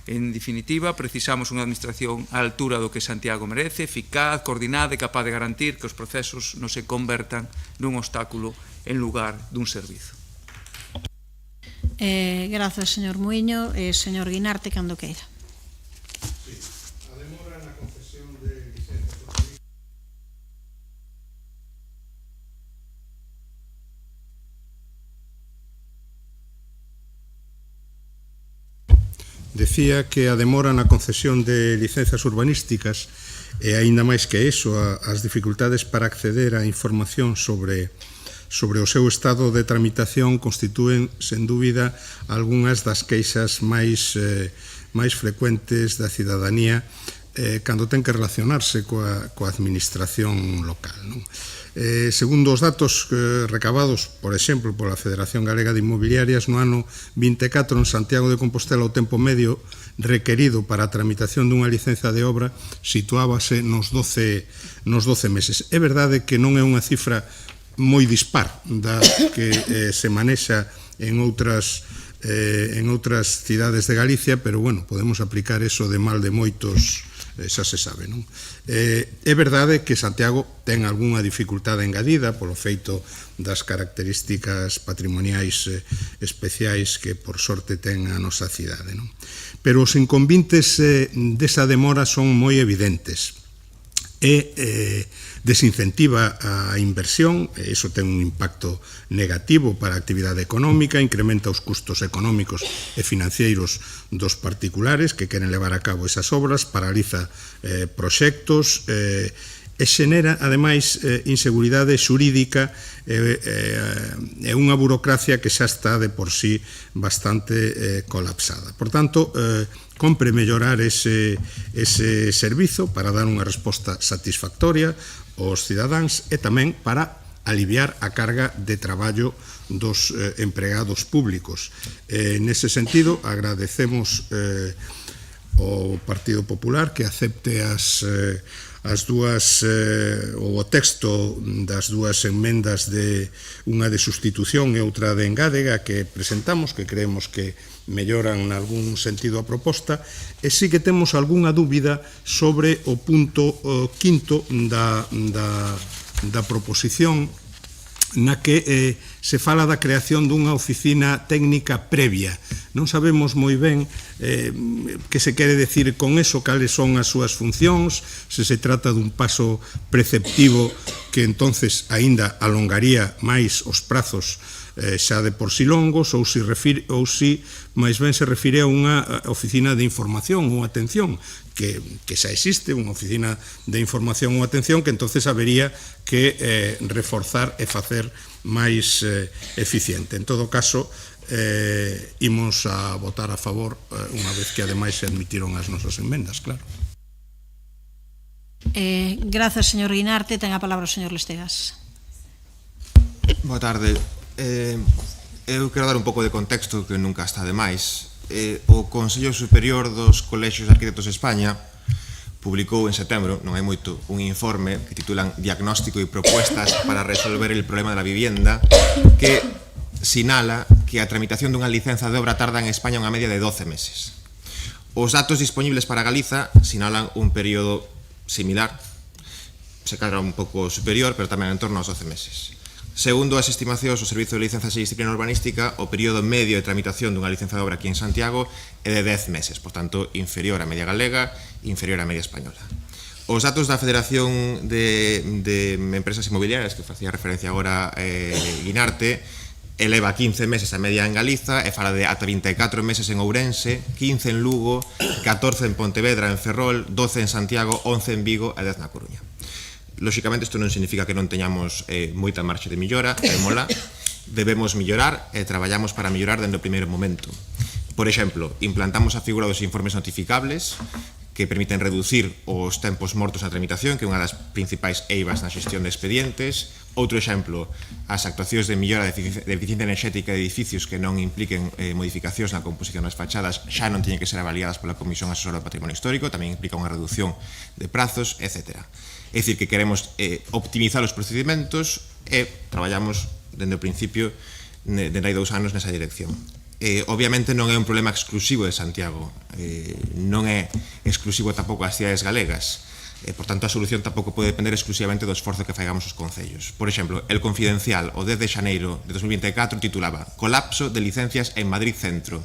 F: En definitiva, precisamos unha administración á altura do que Santiago merece, eficaz, coordinada e capaz de garantir que os procesos non se convertan nun obstáculo en lugar dun servizo.
A: Grazas, señor Muiño. Señor Guinarte, cando queira.
L: Decía que a demora na concesión de licencias urbanísticas e aínda máis que iso, as dificultades para acceder á información sobre o seu estado de tramitación constitúen, sen dúbida, algunhas das queixas máis frecuentes da cidadanía cando ten que relacionarse coa administración local. Segundo os datos recabados, por exemplo, pola Federación Galega de Inmobiliarias, no ano 24 en Santiago de Compostela o tempo medio requerido para a tramitación dunha licencia de obra situábase nos 12 meses. É verdade que non é unha cifra moi dispar da que se manexa en outras cidades de Galicia, pero, bueno, podemos aplicar eso de mal de moitos, xa se sabe, non? É verdade que Santiago ten algunha dificultade engadida polo feito das características patrimoniais especiais que, por sorte, ten a nosa cidade, non? Pero os inconvintes desa demora son moi evidentes. Desincentiva a inversión, e iso ten un impacto negativo para a actividade económica, incrementa os custos económicos e financeiros dos particulares que queren levar a cabo esas obras, paraliza proxectos e xenera, ademais, inseguridade xurídica e unha burocracia que xa está de por sí bastante colapsada. Por tanto, compre mellorar ese servizo para dar unha resposta satisfactoria aos cidadáns e tamén para aliviar a carga de traballo dos empregados públicos. Nese sentido, agradecemos ao Partido Popular que acepte as dúas o texto das dúas enmendas, de unha de sustitución e outra de engádega que presentamos, que creemos que melloran en algún sentido a proposta, e sí que temos algunha dúbida sobre o punto quinto da proposición, na que se fala da creación dunha oficina técnica previa. Non sabemos moi ben que se quere decir con eso, cales son as súas funcións, se se trata dun paso preceptivo que entonces aínda alongaría máis os prazos xa de por si longos, ou si máis ben se refire a unha oficina de información ou atención que xa existe, unha oficina de información ou atención que entonces habería que reforzar e facer máis eficiente. En todo caso, imos a votar a favor unha vez que ademais se admitiron as nosas enmendas, claro.
A: Grazas, señor Guinarte. Ten a palabra o señor Lestegas.
E: Boa tarde. Eu quero dar un pouco de contexto que nunca está de máis. O Consello Superior dos Colexios de Arquitectos de España publicou en setembro, non hai moito, un informe que titulan Diagnóstico e propuestas para resolver el problema de la vivienda, que sinala que a tramitación dunha licenza de obra tarda en España unha media de 12 meses. Os datos disponibles para Galiza sinalan un período similar, se cadra un pouco superior, pero tamén en torno aos 12 meses. Segundo as estimacións do Servizo de Licenzas e Disciplina Urbanística, o período medio de tramitación dunha licenza de obra aquí en Santiago é de 10 meses, por tanto, inferior á media galega, inferior á media española. Os datos da Federación de Empresas Inmobiliarias, que facía referencia agora Guinarte, eleva 15 meses a media en Galiza e fala de ata 24 meses en Ourense, 15 en Lugo, 14 en Pontevedra, en Ferrol, 12 en Santiago, 11 en Vigo e 10 na Coruña. Lóxicamente, isto non significa que non teñamos moita marxe de millora, debemos millorar e traballamos para millorar dende o primeiro momento. Por exemplo, implantamos a figura dos informes notificables, que permiten reducir os tempos mortos na tramitación, que é unha das principais eivas na xestión de expedientes. Outro exemplo, as actuacións de millora de eficiencia enerxética de edificios que non impliquen modificacións na composición das fachadas xa non teñen que ser avaliadas pola Comisión Asesora do Patrimonio Histórico, tamén implica unha reducción de prazos, etc. É dicir, que queremos optimizar os procedimentos e traballamos dende o principio, dende hai 2 anos, nesa dirección. Obviamente non é un problema exclusivo de Santiago, non é exclusivo tampouco das cidades galegas, por tanto a solución tampouco pode depender exclusivamente do esforzo que faigamos os concellos. Por exemplo, El Confidencial, o 10 de xaneiro de 2024, titulaba Colapso de licencias en Madrid Centro.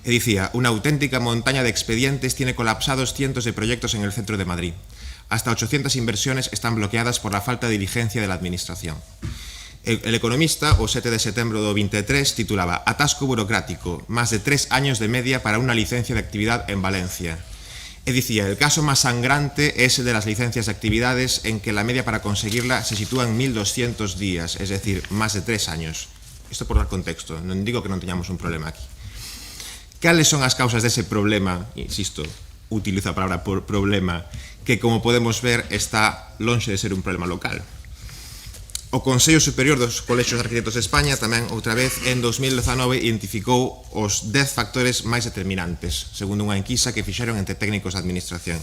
E: E dicía, una auténtica montaña de expedientes tiene colapsados cientos de proyectos en el centro de Madrid. Hasta 800 inversiones están bloqueadas por la falta de diligencia de la administración. El Economista, o 7 de setembro do 23, titulaba Atasco burocrático, más de 3 años de media para una licencia de actividad en Valencia. E dicía, el caso más sangrante es el de las licencias de actividades en que la media para conseguirla se sitúa en 1.200 días, es decir, más de 3 años. Isto por dar contexto, non digo que non teñamos un problema aquí. Cales son as causas dese problema? Insisto, utilizo a palabra problema, que como podemos ver está lonxe de ser un problema local. O Consello Superior dos Colexios de Arquitectos de España tamén, outra vez, en 2019 identificou os 10 factores máis determinantes, segundo unha enquisa que fixeron entre técnicos de administración.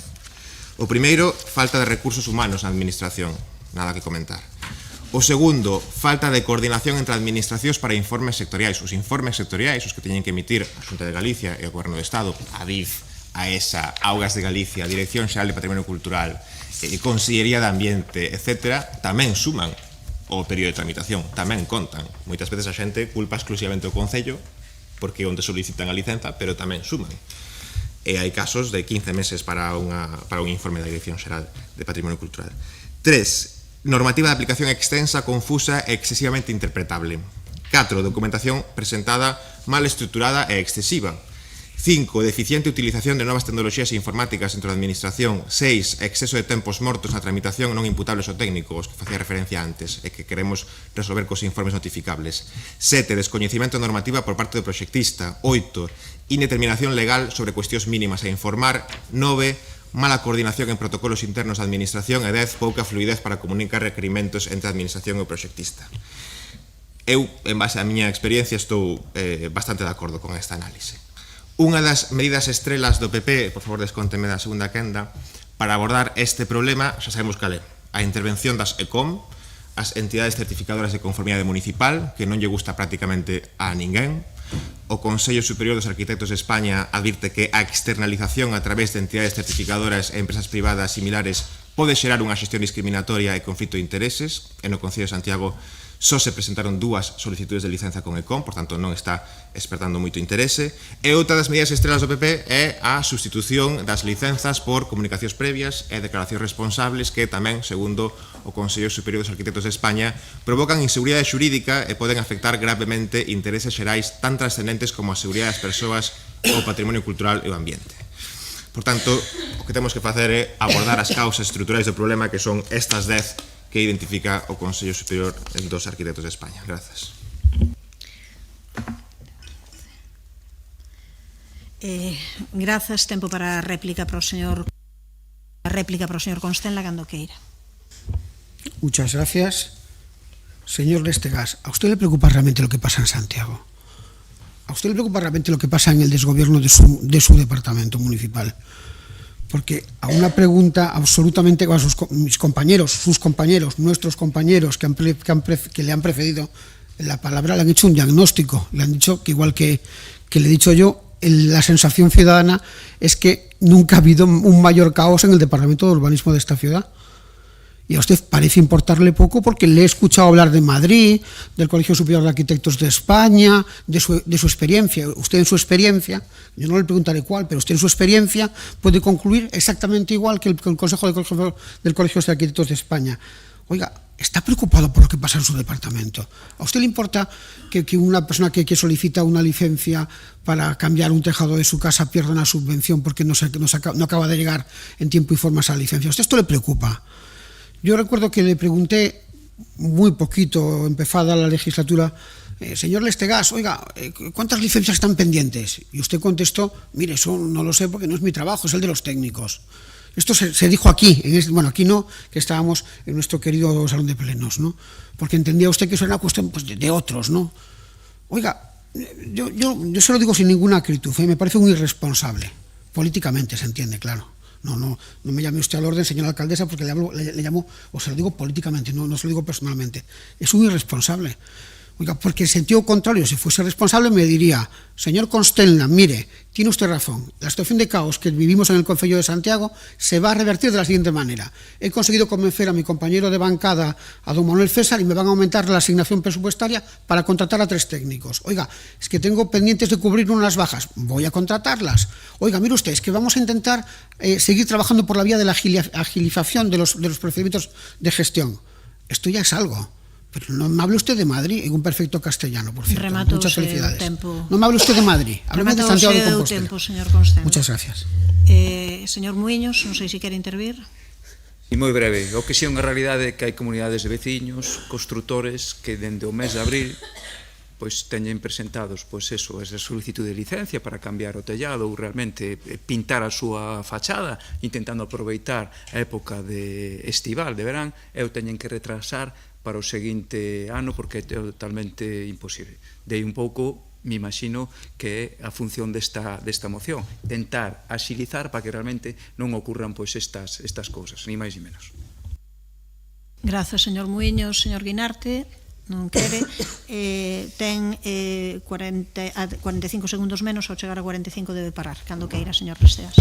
E: O primeiro, falta de recursos humanos na administración, nada que comentar. O segundo, falta de coordinación entre administracións para informes sectoriais. Os informes sectoriais, os que teñen que emitir a Xunta de Galicia e o Goberno do Estado, a DIF, a ESA, Augas de Galicia, Dirección Xeral de Patrimonio Cultural, Consellería de Ambiente, etc., tamén suman o período de tramitación, tamén contan. Moitas veces a xente culpa exclusivamente o Concello porque onde solicitan a licenza, pero tamén suman. E hai casos de 15 meses para un informe da Dirección Xeral de Patrimonio Cultural. 3. Normativa de aplicación extensa, confusa e excesivamente interpretable. 4. Documentación presentada mal estruturada e excesiva. 5. Deficiente utilización de novas tecnoloxías informáticas dentro da administración. 6. Exceso de tempos mortos na tramitación non imputables ao técnico, os que facía referencia antes, e que queremos resolver cos informes notificables. 7. Descoñecimento normativa por parte do proxectista. 8. Indeterminación legal sobre cuestións mínimas a informar. 9. Mala coordinación en protocolos internos da administración. E 10. Pouca fluidez para comunicar requerimentos entre a administración e o proxectista. Eu, en base á miña experiencia, estou bastante de acordo con esta análise. Unha das medidas estrelas do PP, por favor descónteme da segunda quenda, para abordar este problema, xa sabemos cal é, a intervención das ECOM, as entidades certificadoras de conformidade municipal, que non lle gusta prácticamente a ninguén. O Consello Superior dos Arquitectos de España advirte que a externalización a través de entidades certificadoras e empresas privadas similares pode xerar unha xestión discriminatoria e conflito de intereses. En o Concello de Santiago só se presentaron 2 solicitudes de licenza con ECOM, por tanto non está despertando moito interese. E outra das medidas estrelas do PP é a sustitución das licenzas por comunicacións previas e declaracións responsables que tamén, segundo o Consello Superior dos Arquitectos de España, provocan inseguridade xurídica e poden afectar gravemente intereses xerais tan trascendentes como a seguridade das persoas, o patrimonio cultural e o ambiente. Por tanto, o que temos que facer é abordar as causas estruturais do problema, que son estas 10 que identifica o Consello Superior dos Arquitectos de España. Grazas.
A: Grazas. Tempo para a réplica para o señor Constenla, cando queira.
K: Muchas gracias. Señor Lestegas, ¿a usted le preocupa realmente lo que pasa en Santiago? ¿A usted le preocupa realmente lo que pasa en el desgobierno de su departamento municipal? Porque a una pregunta absolutamente a mis compañeros, sus compañeros, nuestros compañeros que le han precedido la palabra, le han hecho un diagnóstico, le han dicho que igual que le he dicho yo, la sensación ciudadana es que nunca ha habido un mayor caos en el Departamento de Urbanismo de esta ciudad. y a usted parece importarle poco porque le he escuchado hablar de Madrid, del Colegio Superior de Arquitectos de España, de su experiencia. Usted en su experiencia, yo no le preguntaré cuál, pero usted en su experiencia puede concluir exactamente igual que el Consejo del Colegio de Arquitectos de España. Oiga, ¿está preocupado por lo que pasa en su departamento? ¿A usted le importa que una persona que solicita una licencia para cambiar un tejado de su casa pierda una subvención porque no acaba de llegar en tiempo y forma esa licencia? ¿A usted esto le preocupa? Yo recuerdo que le pregunté muy poquito, empezada la legislatura, señor Lestegas, oiga, ¿cuántas licencias están pendientes? Y usted contestó, mire, eso no lo sé porque no es mi trabajo, es el de los técnicos. Esto se dijo aquí, bueno, aquí no, que estábamos en nuestro querido salón de plenos, ¿no? Porque entendía usted que eso era una cuestión pues, de otros, ¿no? Oiga, yo se lo digo sin ninguna acritud, me parece un irresponsable, políticamente se entiende, claro. No me llame usted al orden, señora alcaldesa, porque le llamo, o se lo digo políticamente, no se lo digo personalmente. Es un irresponsable. Oiga, porque en sentido contrario, si fuese responsable me diría, señor Constenla, mire, tiene usted razón, la situación de caos que vivimos en el Concello de Santiago se va a revertir de la siguiente manera. He conseguido convencer a mi compañero de bancada, a don Manuel César, y me van a aumentar la asignación presupuestaria para contratar a 3 técnicos. Oiga, es que tengo pendientes de cubrir unas bajas, voy a contratarlas. Oiga, mire usted, es que vamos a intentar seguir trabajando por la vía de la agilización de los procedimientos de gestión. Esto ya es algo. Pero no me hable usted de Madrid en un perfecto castellano, por cierto. Muchas felicidades. No me hable usted de Madrid. Háblame de Santiago de Compostela.
A: Señor Constenla.
K: Muchas gracias.
A: Señor Muiños, non sei se quere intervir.
F: E moi breve, o que si é unha realidade é que hai comunidades de veciños, constructores, que dende o mes de abril pois teñen presentados esa solicitud de licencia para cambiar o tellado ou realmente pintar a súa fachada, intentando aproveitar a época de estival, de verán, e o teñen que retrasar para o seguinte ano porque é totalmente imposible. Dei un pouco, me imagino, que é a función desta moción, tentar axilizar para que realmente non ocurran estas cousas, ni máis ni menos.
A: Grazas, señor Muiños. Señor Guinarte, non quere. Ten 45 segundos menos, ao chegar a 45 debe parar. Cando queira, señor Lesteas.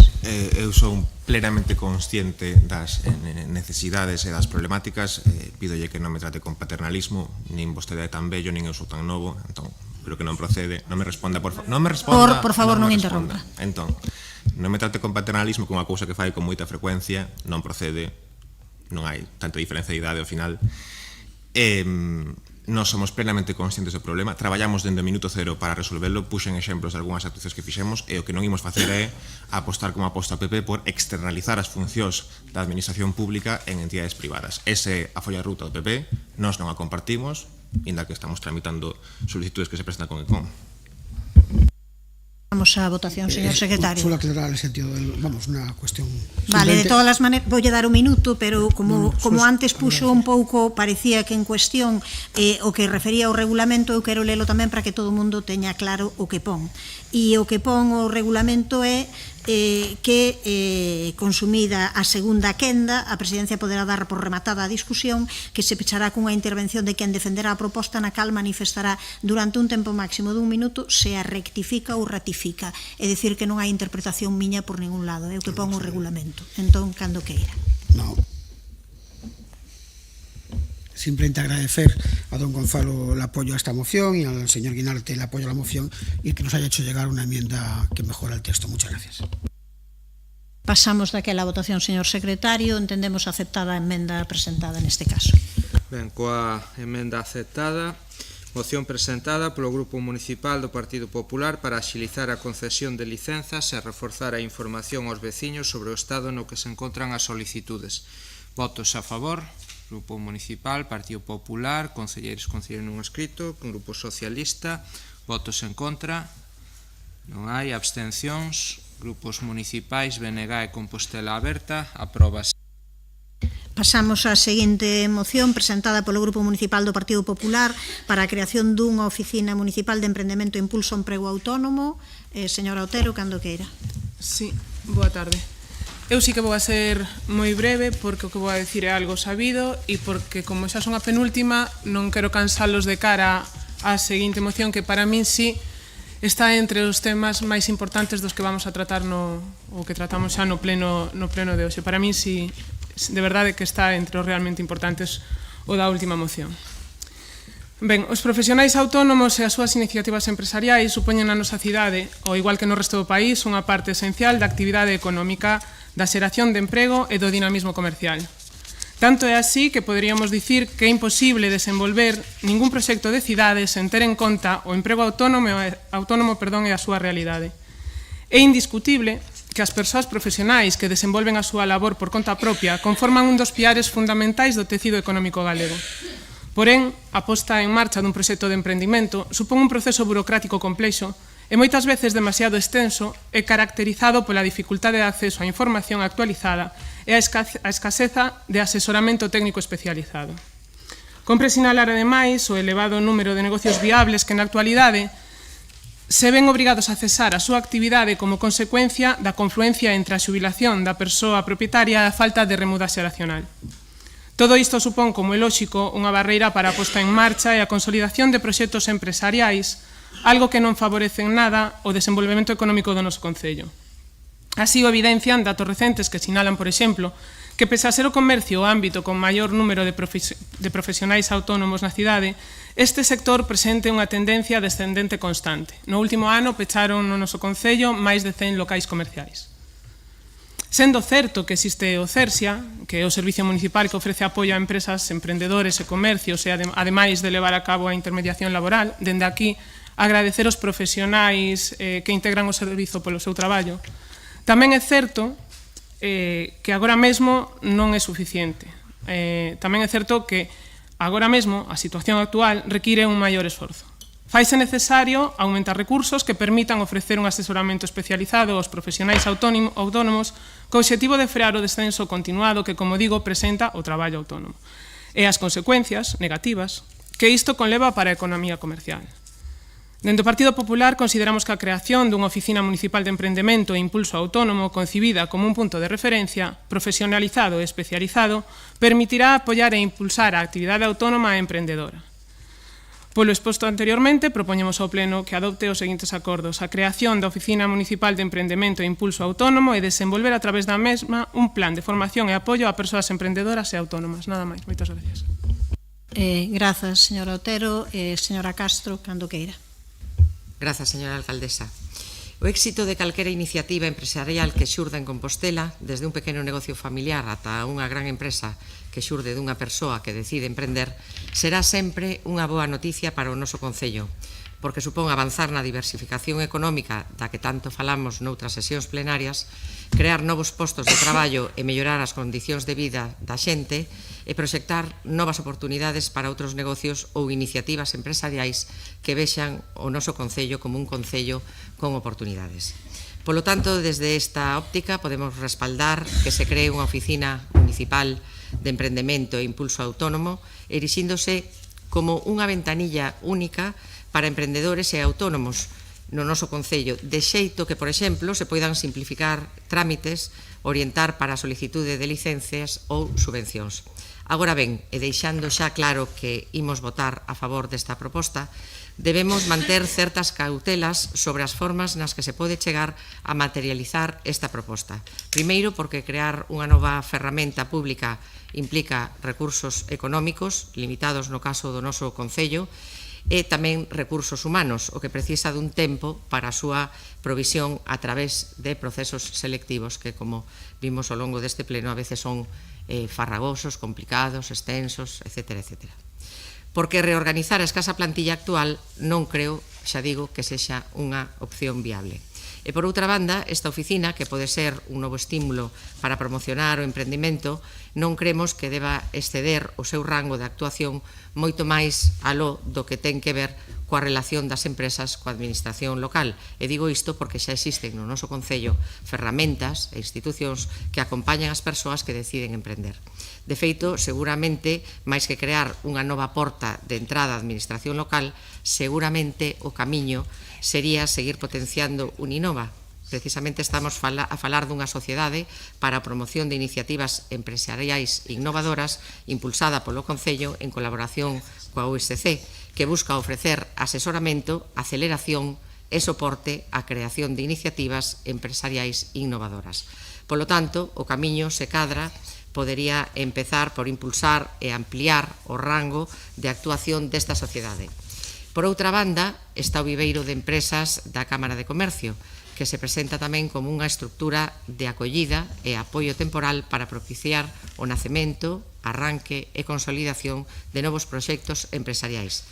E: Eu son plenamente consciente das necesidades e das problemáticas. Pídolle que non me trate con paternalismo, nin vostede é tan bello, nin eu sou tan novo, entón, creo que non procede. Non me responda, por favor.
A: Por favor, non interrompa.
E: Entón, non me trate con paternalismo, que é unha cousa que fai con moita frecuencia, non procede, non hai tanta diferencia de idade ao final. Nós somos plenamente conscientes do problema, traballamos dende o minuto cero para resolverlo, puxen exemplos de algunhas actuacións que fixemos e o que non imos facer é apostar como aposta a PP por externalizar as funcións da administración pública en entidades privadas. Ese a folla de ruta do PP, nós non a compartimos, inda que estamos tramitando solicitudes que se prestan con ECOM.
A: Vamos a votación, señor secretario.
K: Solo aclarar el sentido, vamos, una cuestión...
A: Vale, de todas as maneiras, voulle dar un minuto, pero como antes puxo un pouco, parecía que en cuestión o que refería ao regulamento, eu quero lelo tamén para que todo o mundo teña claro o que pon. E o que pon o regulamento é que consumida a segunda quenda, a presidencia poderá dar por rematada a discusión, que se pechará cunha intervención de quen defenderá a proposta na cal manifestará durante un tempo máximo dun minuto se a rectifica ou ratifica. É dicir, que non hai interpretación miña por ningún lado, é o que pon o regulamento. Entón, cando queira.
K: No. Simplemente agradecer a don Gonzalo el apoyo a esta moción y al señor Guinarte el apoyo a la moción y que nos haya hecho llegar una enmienda que mejora el texto. Muchas gracias.
A: Pasamos daquela votación, señor secretario. Entendemos aceptada a enmenda presentada neste caso.
D: Ben, coa emenda aceptada, moción presentada polo Grupo Municipal do Partido Popular para axilizar a concesión de licenzas e reforzar a información aos veciños sobre o estado no que se encontran as solicitudes. Votos a favor. Grupo Municipal, Partido Popular, concelleiros non escrito, Grupo Socialista, votos en contra, non hai, abstencións, grupos municipais, BNG e Compostela Aberta, aprobase.
A: Pasamos á seguinte moción presentada polo Grupo Municipal do Partido Popular para a creación dunha oficina municipal de emprendemento e impulso ao emprego autónomo. Señora Otero, cando queira.
C: Sí, boa tarde. Eu sí que vou a ser moi breve porque o que vou a decir é algo sabido e porque, como xa son a penúltima, non quero cansalos de cara á seguinte moción que para min sí está entre os temas máis importantes dos que vamos a tratar o que tratamos xa no pleno de hoxe. Para min sí de verdade que está entre os realmente importantes o da última moción. Ben, os profesionais autónomos e as súas iniciativas empresariais supoñen na nosa cidade, ao igual que no resto do país, unha parte esencial da actividade económica, da xeración de emprego e do dinamismo comercial. Tanto é así que poderíamos dicir que é imposible desenvolver ningún proxecto de cidade sen ter en conta o emprego autónomo e a súa realidade. É indiscutible que as persoas profesionais que desenvolven a súa labor por conta propia conforman un dos piares fundamentais do tecido económico galego. Porén, a posta en marcha dun proxecto de emprendimento supón un proceso burocrático complexo e moitas veces demasiado extenso e caracterizado pola dificultade de acceso á información actualizada e a escaseza de asesoramento técnico especializado. Compre sinalar, ademais, o elevado número de negocios viables que na actualidade se ven obrigados a cesar a súa actividade como consecuencia da confluencia entre a xubilación da persoa propietaria e a falta de remuda xeracional. Todo isto supón, como é lóxico, unha barreira para a posta en marcha e a consolidación de proxectos empresariais, algo que non favorece en nada o desenvolvemento económico do noso concello. Así o evidencian datos recentes que sinalan, por exemplo, que pese a ser o comercio o ámbito con maior número de profesionais autónomos na cidade, este sector presente unha tendencia descendente constante. No último ano pecharon no noso concello máis de 100 locais comerciais. Sendo certo que existe o CERSIA, que é o Servicio Municipal que ofrece apoio a empresas, emprendedores e comercios e ademais de levar a cabo a intermediación laboral, dende aquí agradecer aos profesionais que integran o servizo polo seu traballo. Tamén é certo que agora mesmo non é suficiente. Tamén é certo que agora mesmo a situación actual require un maior esforzo. Faise necesario aumentar recursos que permitan ofrecer un asesoramento especializado aos profesionais autónomos co obxectivo de frear o descenso continuado que, como digo, presenta o traballo autónomo e as consecuencias negativas que isto conleva para a economía comercial. Dende o Partido Popular consideramos que a creación dunha oficina municipal de emprendemento e impulso autónomo concibida como un punto de referencia, profesionalizado e especializado, permitirá apoiar e impulsar a actividade autónoma e emprendedora. Polo exposto anteriormente, propoñemos ao Pleno que adopte os seguintes acordos: a creación da Oficina Municipal de Emprendemento e Impulso Autónomo e desenvolver a través da mesma un plan de formación e apoio a persoas emprendedoras e autónomas. Nada máis. Moitas gracias.
A: Grazas, señora Otero. Señora Castro, cando queira.
P: Grazas, señora alcaldesa. O éxito de calquera iniciativa empresarial que xurda en Compostela, desde un pequeno negocio familiar ata unha gran empresa que xurde dunha persoa que decide emprender, será sempre unha boa noticia para o noso concello, porque supón avanzar na diversificación económica da que tanto falamos noutras sesións plenarias, crear novos postos de traballo e mellorar as condicións de vida da xente e proxectar novas oportunidades para outros negocios ou iniciativas empresariais que vexan o noso concello como un concello con oportunidades. Polo tanto, desde esta óptica podemos respaldar que se cree unha oficina municipal de emprendemento e impulso autónomo, erixíndose como unha ventanilla única para emprendedores e autónomos no noso concello, de xeito que, por exemplo, se poidan simplificar trámites, orientar para a solicitude de licencias ou subvencións. Agora ben, e deixando xa claro que imos votar a favor desta proposta, debemos manter certas cautelas sobre as formas nas que se pode chegar a materializar esta proposta. Primeiro, porque crear unha nova ferramenta pública implica recursos económicos, limitados no caso do noso concello, e tamén recursos humanos, o que precisa dun tempo para a súa provisión a través de procesos selectivos que, como vimos ao longo deste pleno, a veces son farragosos, complicados, extensos, etc. Porque reorganizar a escasa plantilla actual non creo, xa digo, que sexa unha opción viable. E, por outra banda, esta oficina, que pode ser un novo estímulo para promocionar o emprendimento, non cremos que deba exceder o seu rango de actuación moito máis aló do que ten que ver coa relación das empresas coa administración local. E digo isto porque xa existen no noso concello ferramentas e institucións que acompañan as persoas que deciden emprender. De feito, seguramente, máis que crear unha nova porta de entrada á administración local, seguramente o camiño sería seguir potenciando Uninova. Precisamente estamos a falar dunha sociedade para a promoción de iniciativas empresariais innovadoras impulsada polo Concello en colaboración coa USC, que busca ofrecer asesoramento, aceleración e soporte á creación de iniciativas empresariais innovadoras. Polo tanto, o camiño se cadra podería empezar por impulsar e ampliar o rango de actuación desta sociedade. Por outra banda, está o viveiro de empresas da Cámara de Comercio, que se presenta tamén como unha estructura de acollida e apoio temporal para propiciar o nacemento, arranque e consolidación de novos proxectos empresariais.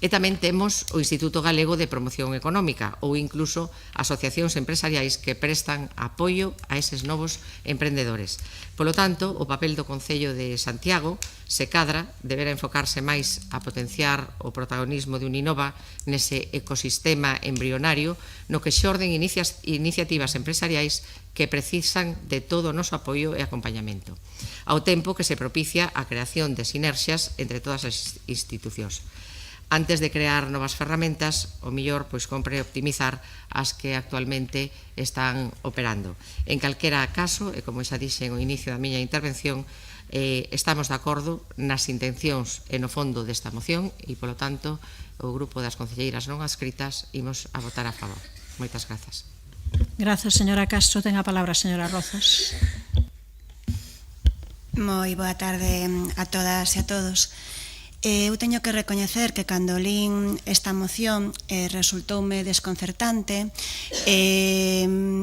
P: E tamén temos o Instituto Galego de Promoción Económica ou incluso asociacións empresariais que prestan apoio a eses novos emprendedores. Polo tanto, o papel do Concello de Santiago se cadra, deberá enfocarse máis a potenciar o protagonismo de Uninova nese ecosistema embrionario no que xorden iniciativas empresariais que precisan de todo o noso apoio e acompañamento, ao tempo que se propicia a creación de sinerxias entre todas as institucións. Antes de crear novas ferramentas, o mellor pois compre optimizar as que actualmente están operando. En calquera caso, e como xa dixen ao inicio da miña intervención, estamos de acordo nas intencións e no fondo desta moción e, polo tanto, o grupo das concelleiras non adscritas imos a votar a favor. Moitas grazas.
A: Grazas, señora Castro. Ten a palabra a señora Rozas.
B: Moi boa tarde a todas e a todos. Eu teño que recoñecer que cando lín esta moción resultoume desconcertante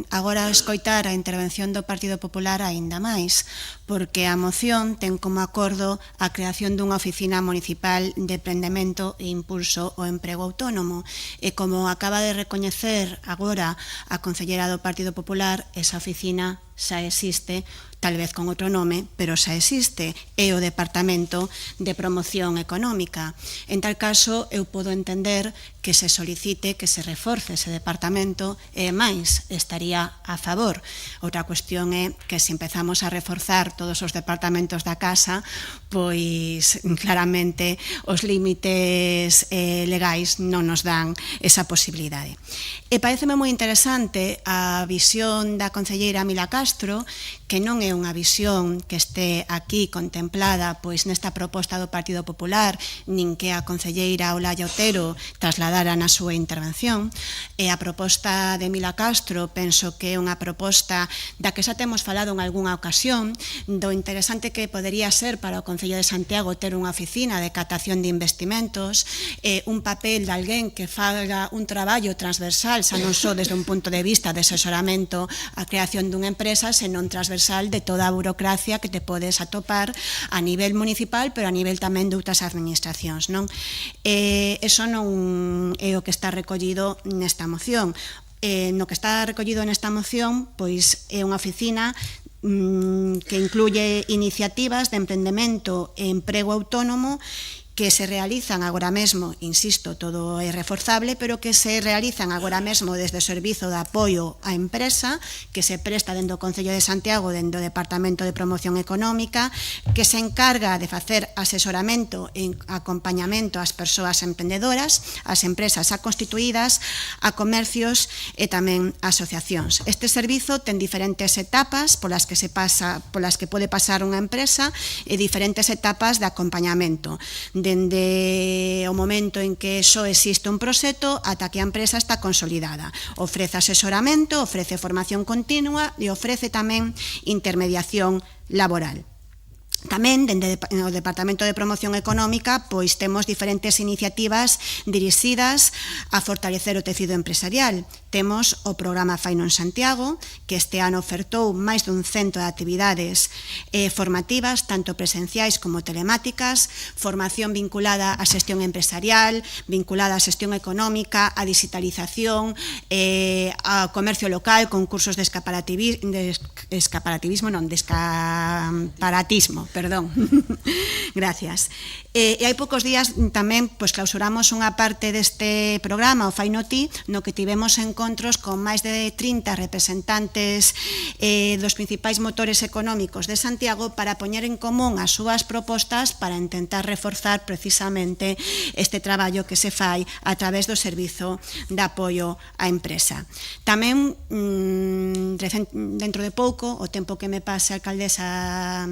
B: agora escoitar a intervención do Partido Popular aínda máis, porque a moción ten como acordo a creación dunha oficina municipal de emprendemento e impulso ao emprego autónomo e como acaba de recoñecer agora a concellera do Partido Popular, esa oficina xa existe, tal vez con outro nome, pero xa existe, é o Departamento de Promoción Económica. En tal caso, eu podo entender que se solicite que se reforce ese departamento e máis, estaría a favor. Outra cuestión é que se empezamos a reforzar todos os departamentos da casa, pois claramente os límites legais non nos dan esa posibilidade. E pareceme moi interesante a visión da concelleira Mila Castro, que non é unha visión que este aquí contemplada pois nesta proposta do Partido Popular, nin que a concelleira Olalla Otero trasladara na súa intervención. E a proposta de Mila Castro penso que é unha proposta da que xa temos falado en algunha ocasión, do interesante que podería ser para o Concello de Santiago ter unha oficina de captación de investimentos, un papel de alguén que faga un traballo transversal, xa non só desde un punto de vista de asesoramento a creación dunha empresa, senón transversal de toda a burocracia que te podes atopar a nivel municipal, pero a nivel tamén de outras administracións, non? Eso non é o que está recollido nesta moción. No que está recollido nesta moción, pois é unha oficina que incluye iniciativas de emprendemento e emprego autónomo que se realizan agora mesmo, insisto, todo é reforzable, pero que se realizan agora mesmo desde o Servizo de Apoio á Empresa, que se presta dentro do Concello de Santiago, dentro do Departamento de Promoción Económica, que se encarga de facer asesoramento e acompañamento ás persoas emprendedoras, ás empresas xa constituídas, a comercios e tamén asociacións. Este servizo ten diferentes etapas polas que pode pasar unha empresa e diferentes etapas de acompañamento, dende o momento en que só existe un proxecto ata que a empresa está consolidada. Ofrece asesoramento, ofrece formación continua e ofrece tamén intermediación laboral. Tamén, dende o Departamento de Promoción Económica, pois temos diferentes iniciativas dirixidas a fortalecer o tecido empresarial. Temos o programa Faino en Santiago, que este ano ofertou máis dun 100 de actividades formativas, tanto presenciais como telemáticas, formación vinculada á xestión empresarial, vinculada á xestión económica, á digitalización, ao comercio local, con cursos de escaparatismo, perdón. Gracias. E hai poucos días tamén clausuramos unha parte deste programa, o Faino Ti, no que tivemos en encontros con máis de 30 representantes dos principais motores económicos de Santiago para poñer en común as súas propostas para intentar reforzar precisamente este traballo que se fai a través do Servizo de Apoio á Empresa. Tamén, dentro de pouco, o tempo que me pase a alcaldesa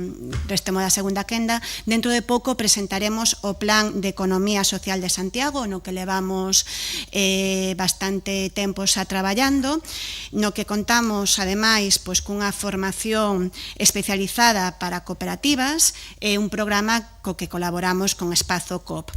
B: restemo da segunda quenda, dentro de pouco presentaremos o Plan de Economía Social de Santiago, no que levamos bastante tempo xa traballando, no que contamos, ademais, cunha formación especializada para cooperativas e un programa co que colaboramos con Espazo COP.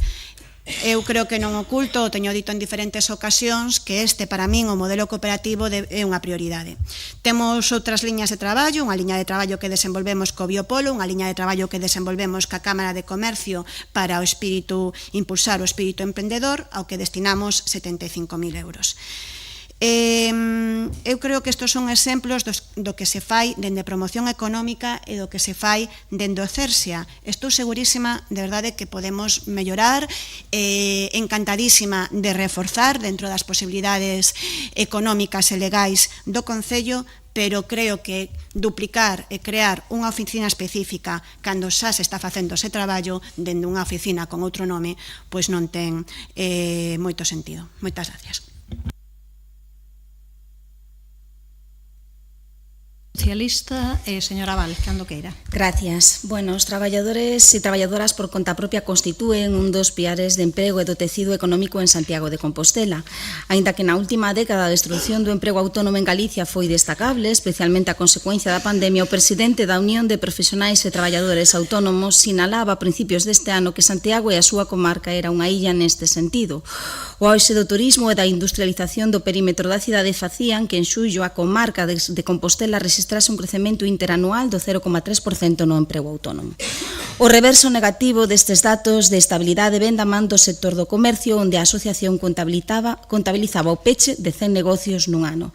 B: Eu creo que non oculto, o teño dito en diferentes ocasións, que este, para min, o modelo cooperativo é unha prioridade. Temos outras liñas de traballo, unha liña de traballo que desenvolvemos co Biopolo, unha liña de traballo que desenvolvemos ca Cámara de Comercio para impulsar o espírito emprendedor, ao que destinamos 75.000 euros. Eu creo que estes son exemplos do que se fai dende promoción económica e do que se fai dende o Cersia. Estou segurísima, de verdade, que podemos mellorar, encantadísima de reforzar dentro das posibilidades económicas e legais do Concello, pero creo que duplicar e crear unha oficina específica cando xa se está facendo ese traballo dende unha oficina con outro nome, pois non ten moito sentido. Moitas gracias.
A: Socialista, señora Val, cando queira.
G: Gracias. Bueno, os traballadores e traballadoras por conta propia constitúen un dos piares de emprego e do tecido económico en Santiago de Compostela. Aínda que na última década a destrucción do emprego autónomo en Galicia foi destacable, especialmente a consecuencia da pandemia, o presidente da Unión de Profesionais e Traballadores Autónomos sinalaba a principios deste ano que Santiago e a súa comarca era unha illa neste sentido. O auxe do turismo e da industrialización do perímetro da cidade facían que en xullo a comarca de Compostela registrase un crecemento interanual do 0,3% no emprego autónomo. O reverso negativo destes datos de estabilidade ven da man do sector do comercio, onde a asociación contabilizaba o peche de 100 negocios nun ano.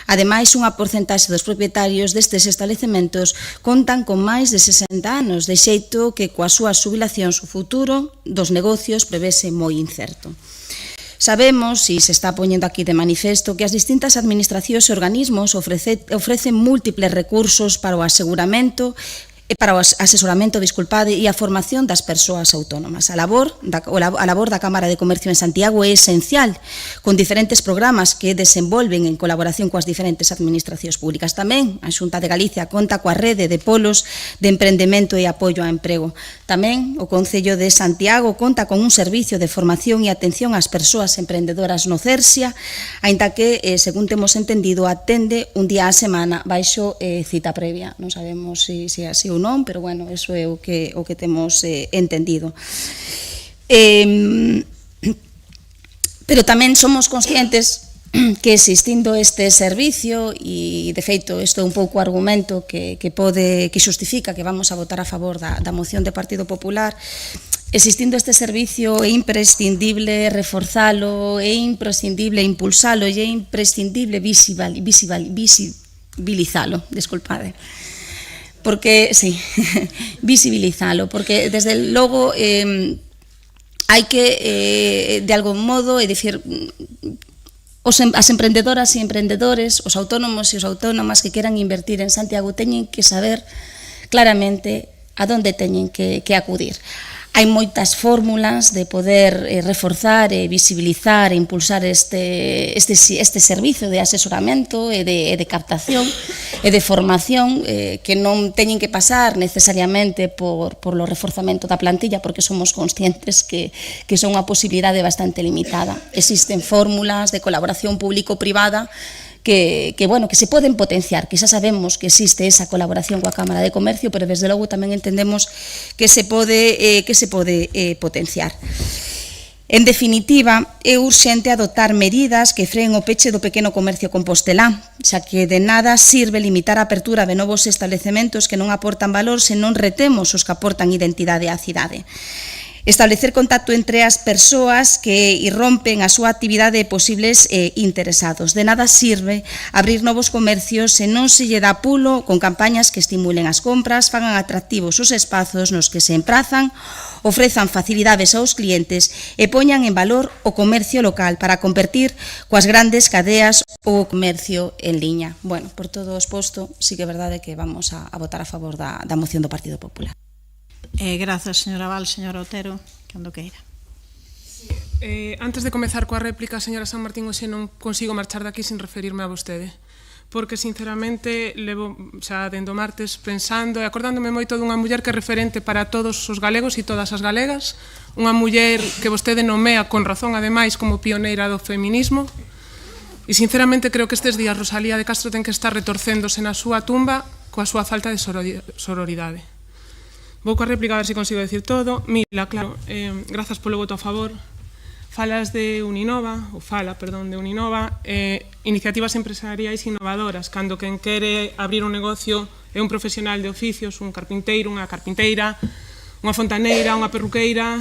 G: Ademais, unha porcentaxe dos propietarios destes establecementos contan con máis de 60 anos, de xeito que coas súas xubilacións o futuro dos negocios prevese moi incerto. Sabemos, e se está poñendo aquí de manifesto, que as distintas administracións e organismos ofrecen múltiples recursos para o asesoramento e a formación das persoas autónomas. A labor da Cámara de Comercio en Santiago é esencial, con diferentes programas que desenvolven en colaboración coas diferentes administracións públicas. Tamén a Xunta de Galicia conta coa rede de polos de emprendemento e apoio ao emprego. Tamén o Concello de Santiago conta con un servicio de formación e atención ás persoas emprendedoras no Cersia, aínda que, según temos entendido, atende un día á semana baixo cita previa. Non sabemos se é así ou non, pero bueno, eso é o que temos entendido. Pero tamén somos conscientes que existindo este servicio, e de feito isto é un pouco o argumento que xustifica que vamos a votar a favor da moción do Partido Popular, existindo este servicio é imprescindible reforzalo, é imprescindible impulsalo e é imprescindible visibilizalo, desculpade. Porque, sí, visibilizalo, porque desde logo hai que, de algún modo, é dicir, as emprendedoras e emprendedores, os autónomos e os autónomas que queran invertir en Santiago teñen que saber claramente a donde teñen que acudir. Hai moitas fórmulas de poder reforzar e visibilizar e impulsar este servizo de asesoramento e de captación e de formación que non teñen que pasar necesariamente por o reforzamento da plantilla, porque somos conscientes que son unha posibilidade bastante limitada. Existen fórmulas de colaboración público-privada que se poden potenciar, que xa sabemos que existe esa colaboración coa Cámara de Comercio, pero desde logo tamén entendemos que se pode potenciar. En definitiva, é urxente adoptar medidas que freen o peche do pequeno comercio compostelán, xa que de nada sirve limitar a apertura de novos establecementos que non aportan valor se non retemos os que aportan identidade á cidade. Establecer contacto entre as persoas que irrompen a súa actividade de posibles interesados. De nada sirve abrir novos comercios se non se lle dá pulo con campañas que estimulen as compras, fagan atractivos os espazos nos que se emprazan, ofrezan facilidades aos clientes e poñan en valor o comercio local para convertir coas grandes cadeas o comercio en liña. Bueno, por todo o exposto, sí que é verdade que vamos a votar a favor da moción do Partido Popular.
A: Grazas, señora Val, señora Otero, cando queira.
C: Antes de comezar coa réplica, señora San Martín, hoxe non consigo marchar daqui sin referirme a vostede, porque sinceramente levo xa dendo martes pensando e acordándome moito dunha muller que é referente para todos os galegos e todas as galegas, unha muller que vostede nomea con razón ademais como pioneira do feminismo, e sinceramente creo que estes días Rosalía de Castro ten que estar retorcéndose na súa tumba coa súa falta de sororidade. Vou coa réplica a ver se consigo decir todo. Mila, claro, grazas polo voto a favor. Falas de Uninova, ou fala, perdón, de Uninova, iniciativas empresariais innovadoras, cando quen quere abrir un negocio é un profesional de oficios, un carpinteiro, unha carpinteira, unha fontaneira, unha perruqueira.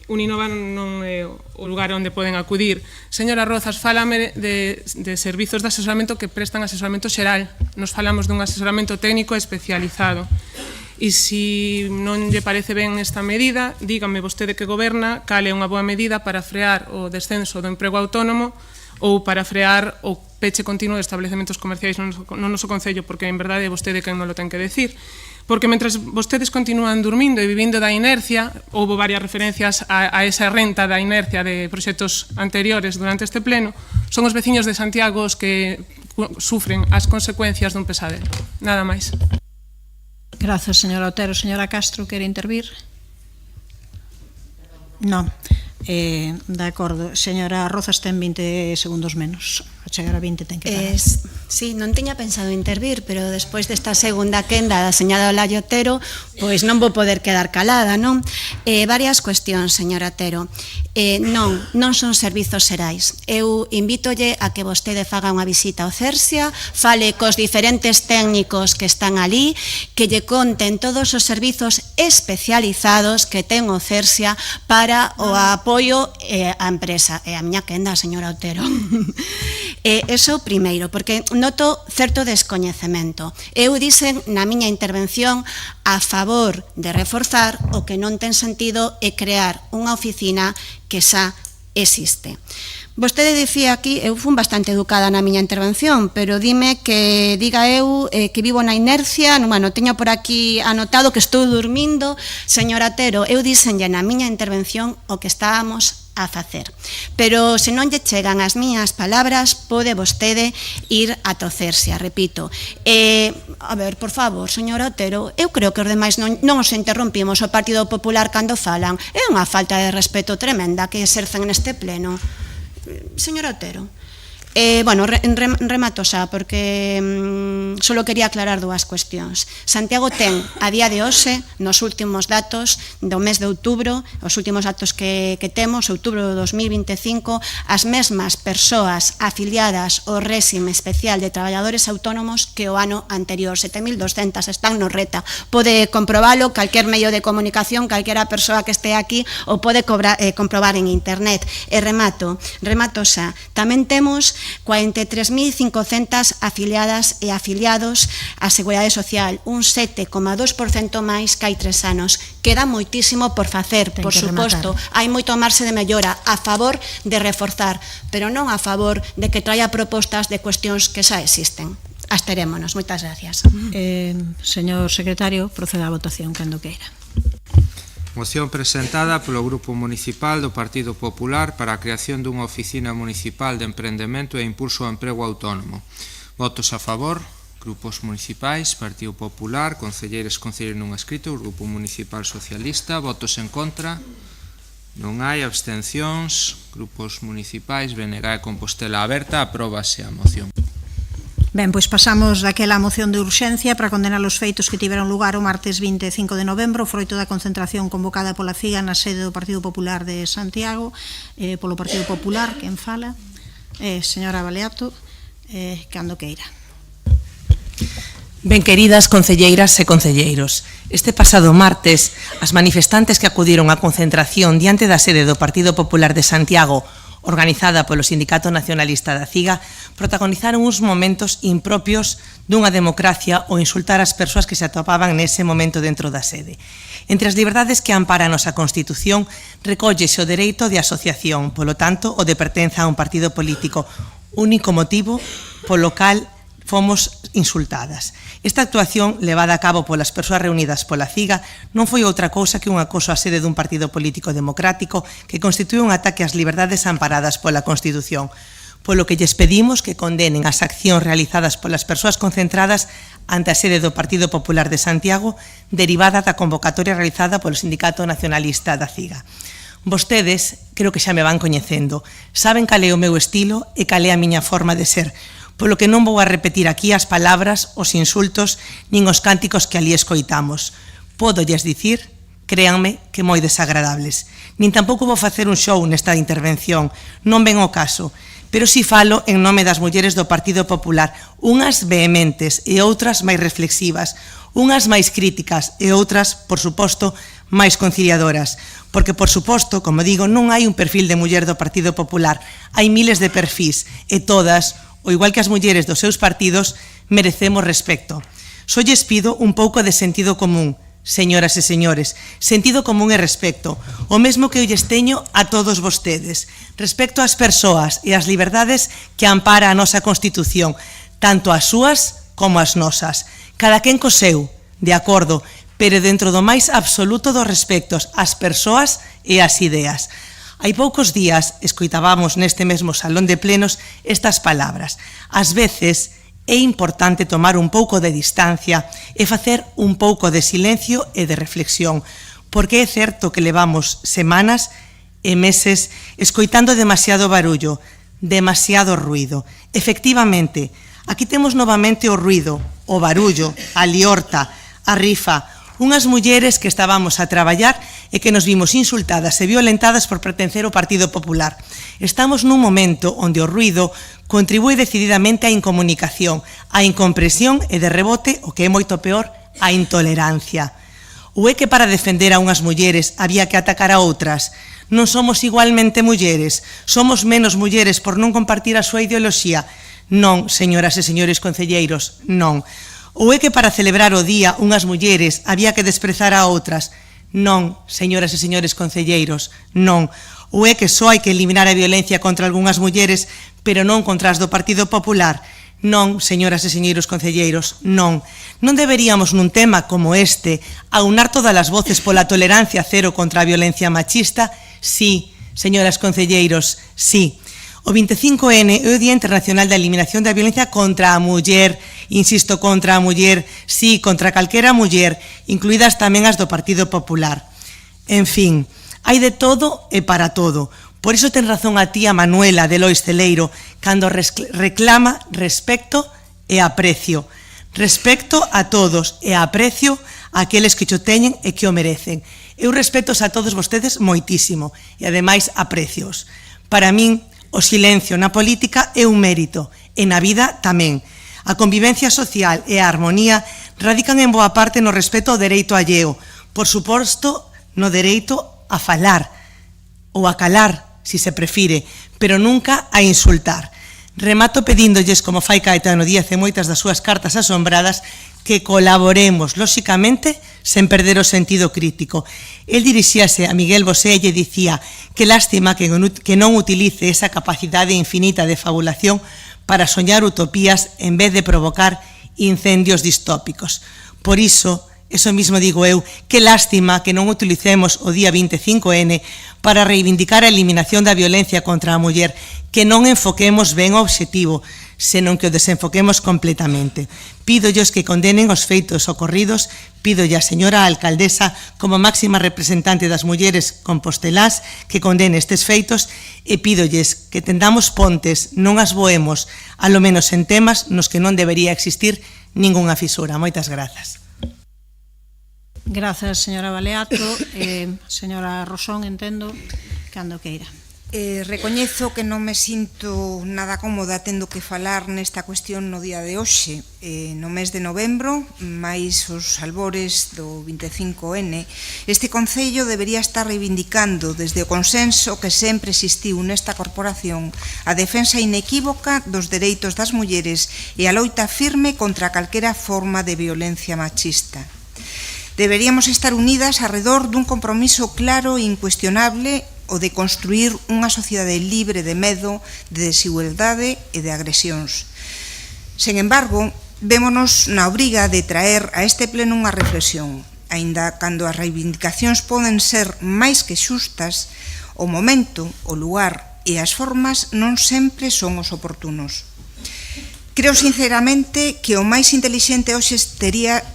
C: Uninova non é o lugar onde poden acudir. Señora Rozas, fálame de servizos de asesoramento que prestan asesoramento xeral. Nos falamos dun asesoramento técnico especializado. E se non lle parece ben esta medida, dígame vostede que goberna cal é unha boa medida para frear o descenso do emprego autónomo ou para frear o peche continuo de establecementos comerciais no noso concello, porque en verdade é vostede quen non lo ten que decir. Porque mentres vostedes continúan dormindo e vivindo da inercia, houve varias referencias a esa renta da inercia de proxectos anteriores durante este pleno, son os veciños de Santiago os que sufren as consecuencias dun pesadelo. Nada máis.
A: Grazas, señora Otero. Señora Castro, quere intervir? Non. De acordo. Señora Rozas ten 20 segundos menos. A chegar a 20 ten que parar.
B: Sí, non tiña pensado intervir, pero despois desta segunda quenda da señora Olaia Otero, pois non vou poder quedar calada, non? Varias cuestións, señora Otero. Non son servizos xerais. Eu invítolle a que vostede faga unha visita ao Cersia, fale cos diferentes técnicos que están ali, que lle conten todos os servizos especializados que ten o Cersia para o apoio á empresa. E a miña quenda, señora Otero. Eso primeiro, porque noto certo descoñecemento. Eu dixen na miña intervención a favor de reforzar o que non ten sentido é crear unha oficina que xa existe. Vostede dicía aquí, eu fui bastante educada na miña intervención, pero dime que diga eu que vivo na inercia, bueno, teño por aquí anotado que estou dormindo. Señora Otero, eu dixenlle na miña intervención o que estábamos a facer. Pero se non lle chegan as miñas palabras, pode vostede ir a Cersia, repito. A ver, por favor, señora Otero, eu creo que os demais non os interrompimos o Partido Popular cando falan. É unha falta de respeto tremenda que exercen neste pleno. Señora Otero, bueno, remato xa, porque solo quería aclarar dúas cuestións. Santiago ten, a día de hoxe, nos últimos datos do mes de outubro, os últimos datos que temos, outubro de 2025, as mesmas persoas afiliadas ao réxime especial de traballadores autónomos que o ano anterior, 7.200 están no reta. Pode comprobalo calquer medio de comunicación, calquera persoa que este aquí, o pode comprobar en internet. E remato xa. Tamén temos 43.500 afiliadas e afiliados á Seguridade Social, un 7,2% máis que hai 3 anos. Queda moitísimo por facer, por suposto. Hai moito marxe de mellora a favor de reforzar, pero non a favor de que traia propostas de cuestións que xa existen. Absterémonos. Moitas gracias.
A: Señor secretario, proceda a votación cando queira.
D: Moción presentada polo Grupo Municipal do Partido Popular para a creación dunha oficina municipal de emprendemento e impulso ao emprego autónomo. Votos a favor, grupos municipais, Partido Popular, concelleiros non escritos, Grupo Municipal Socialista, votos en contra, non hai abstencións, grupos municipais, BNG e Compostela Aberta, apróbase a moción.
A: Ben, pois pasamos daquela moción de urxencia para condenar os feitos que tiveron lugar o martes 25 de novembro, froito da concentración convocada pola CIGA na sede do Partido Popular de Santiago, polo Partido Popular, quen fala, señora Baleato, cando queira.
M: Ben queridas concelleiras e concelleiros, este pasado martes, as manifestantes que acudiron á concentración diante da sede do Partido Popular de Santiago, organizada polo Sindicato Nacionalista da CIGA, protagonizaron uns momentos impropios dunha democracia ao insultar as persoas que se atopaban nese momento dentro da sede. Entre as liberdades que ampara a nosa Constitución, recóllese o dereito de asociación, polo tanto, o de pertenza a un partido político, único motivo polo cal fomos insultadas. Esta actuación levada a cabo polas persoas reunidas pola CIGA non foi outra cousa que un acoso á sede dun partido político democrático que constitúe un ataque ás liberdades amparadas pola Constitución, polo que lles pedimos que condenen as accións realizadas polas persoas concentradas ante a sede do Partido Popular de Santiago derivada da convocatoria realizada polo Sindicato Nacionalista da CIGA. Vostedes, creo que xa me van coñecendo, saben cal é o meu estilo e cal é a miña forma de ser, polo que non vou a repetir aquí as palabras, os insultos, nin os cánticos que ali escoitamos. Pódolles dicir, créanme, que moi desagradables. Nin tampouco vou facer un show nesta intervención, non ven o caso, pero si falo en nome das mulleres do Partido Popular, unhas vehementes e outras máis reflexivas, unhas máis críticas e outras, por suposto, máis conciliadoras, porque, por suposto, como digo, non hai un perfil de muller do Partido Popular, hai miles de perfís, e todas, o igual que as mulleres dos seus partidos, merecemos respecto. Só lles pido un pouco de sentido común, señoras e señores, sentido común e respecto, o mesmo que eu lles teño a todos vostedes, respecto ás persoas e ás liberdades que ampara a nosa Constitución, tanto as súas como as nosas. Cada quen co seu, de acordo, pero dentro do máis absoluto dos respectos ás persoas e ás ideas. Hai poucos días escoitábamos neste mesmo salón de plenos estas palabras. Ás veces é importante tomar un pouco de distancia e facer un pouco de silencio e de reflexión, porque é certo que levamos semanas e meses escoitando demasiado barullo, demasiado ruido. Efectivamente, aquí temos novamente o ruido, o barullo, a liorta, a rifa, unhas mulleres que estábamos a traballar e que nos vimos insultadas e violentadas por pertencer ao Partido Popular. Estamos nun momento onde o ruido contribúe decididamente á incomunicación, á incompresión e de rebote, o que é moito peor, á intolerancia. Ou é que para defender a unhas mulleres había que atacar a outras? Non somos igualmente mulleres? Somos menos mulleres por non compartir a súa ideoloxía? Non, señoras e señores concelleiros, non. Ou é que para celebrar o día unhas mulleres había que desprezar a outras? Non, señoras e señores concelleiros, non. Ou é que só hai que eliminar a violencia contra algunhas mulleres, pero non contra as do Partido Popular? Non, señoras e señores concelleiros, non. Non deberíamos nun tema como este aunar todas as voces pola tolerancia cero contra a violencia machista? Sí, señoras concelleiros, sí. O 25N é o Día Internacional da Eliminación da Violencia contra a Muller, insisto, contra a muller, sí, contra calquera muller, incluídas tamén as do Partido Popular. En fin, hai de todo e para todo. Por iso ten razón a tía Manuela de Lois Celeiro cando reclama respecto e aprecio. Respecto a todos e aprecio a aqueles que xo teñen e que o merecen. Eu respeto a todos vostedes moitísimo e ademais aprecios. Para min, o silencio na política é un mérito, e na vida tamén. A convivencia social e a armonía radican en boa parte no respeto ao dereito alleo, por suposto no dereito a falar ou a calar, si se prefire, pero nunca a insultar. Remato pedíndolles, como fai Caetano Díaz e moitas das súas cartas asombradas, que colaboremos, lóxicamente, sen perder o sentido crítico. El dirixíase a Miguel Bosé e lle dicía que lástima que non utilice esa capacidade infinita de fabulación para soñar utopías en vez de provocar incendios distópicos. Por iso, eso mismo digo eu, que lástima que non utilicemos o día 25N para reivindicar a eliminación da violencia contra a muller, que non enfoquemos ben o obxectivo, senón que o desenfoquemos completamente. Pídolles que condenen os feitos ocorridos, pídolle a señora alcaldesa, como máxima representante das mulleres compostelás, que condene estes feitos, e pídolles que tendamos pontes, non as voemos, a lo menos en temas nos que non debería existir ningunha fisura. Moitas grazas.
A: Grazas, señora Baleato. Señora Rosón, entendo, cando queira.
J: Recoñezo que non me sinto nada cómoda tendo que falar nesta cuestión no día de hoxe. No mes de novembro, máis os albores do 25N, este Concello debería estar reivindicando desde o consenso que sempre existiu nesta corporación a defensa inequívoca dos dereitos das mulleres e a loita firme contra calquera forma de violencia machista. Deberíamos estar unidas arredor dun compromiso claro e incuestionable o de construir unha sociedade libre de medo, de desigualdade e de agresións. Sen embargo, vémonos na obriga de traer a este pleno unha reflexión. Aínda cando as reivindicacións poden ser máis que xustas, o momento, o lugar e as formas non sempre son os oportunos. Creo sinceramente que o máis intelixente hoxe tería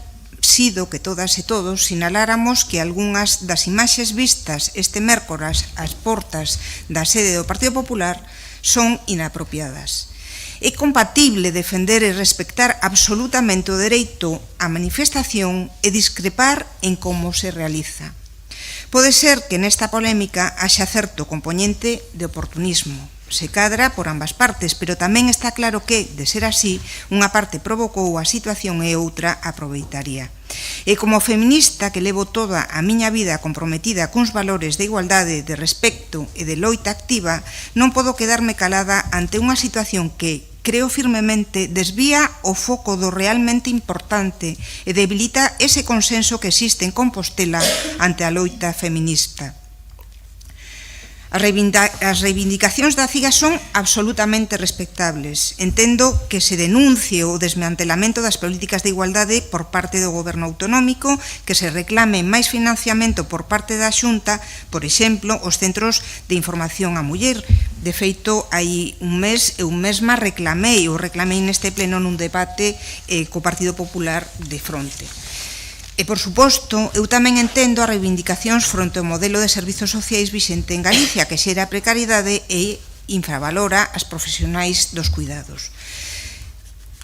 J: sido que todas e todos sinaláramos que algunhas das imaxes vistas este mércores ás portas da sede do Partido Popular son inapropiadas. É compatible defender e respectar absolutamente o dereito á manifestación e discrepar en como se realiza. Pode ser que nesta polémica haxa certo componente de oportunismo. Se cadra por ambas partes, pero tamén está claro que, de ser así, unha parte provocou a situación e outra aproveitaría. E como feminista que levo toda a miña vida comprometida cuns valores de igualdade, de respecto e de loita activa, non podo quedarme calada ante unha situación que, creo firmemente, desvía o foco do realmente importante e debilita ese consenso que existe en Compostela ante a loita feminista. As reivindicacións da CIGA son absolutamente respectables. Entendo que se denuncie o desmantelamento das políticas de igualdade por parte do Goberno autonómico, que se reclame máis financiamento por parte da Xunta, por exemplo, os centros de información á muller. De feito, hai un mes, eu mesma reclamei neste pleno nun debate co Partido Popular de fronte. E, por suposto, eu tamén entendo as reivindicacións fronte ao modelo de servizos sociais vixente en Galicia, que xera precariedade e infravalora as profesionais dos cuidados.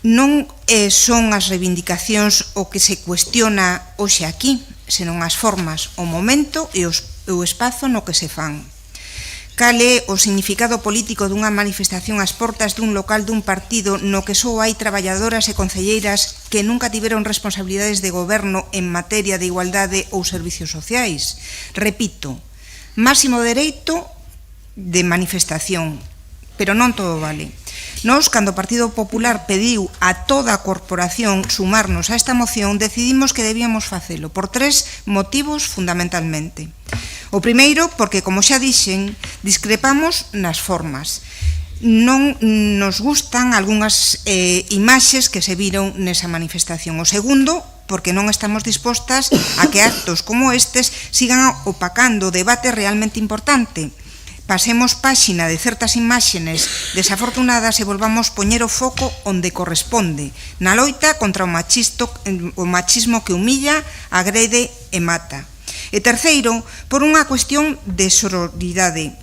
J: Non son as reivindicacións o que se cuestiona hoxe aquí, senón as formas, o momento e o espazo no que se fan. Cal é o significado político dunha manifestación ás portas dun local dun partido no que só hai traballadoras e concelleiras que nunca tiveron responsabilidades de goberno en materia de igualdade ou servizos sociais? Repito, máximo dereito de manifestación, pero non todo vale. Nós, cando o Partido Popular pediu a toda a corporación sumarnos a esta moción, decidimos que debíamos facelo por 3 motivos fundamentalmente. O primeiro, porque, como xa dixen, discrepamos nas formas. Non nos gustan algunhas imaxes que se viron nesa manifestación. O segundo, porque non estamos dispostas a que actos como estes sigan opacando o debate realmente importante. Pasemos páxina de certas imaxes desafortunadas e volvamos poñer o foco onde corresponde, na loita contra o machismo que humilla, agrede e mata. E terceiro, por unha cuestión de sororidade.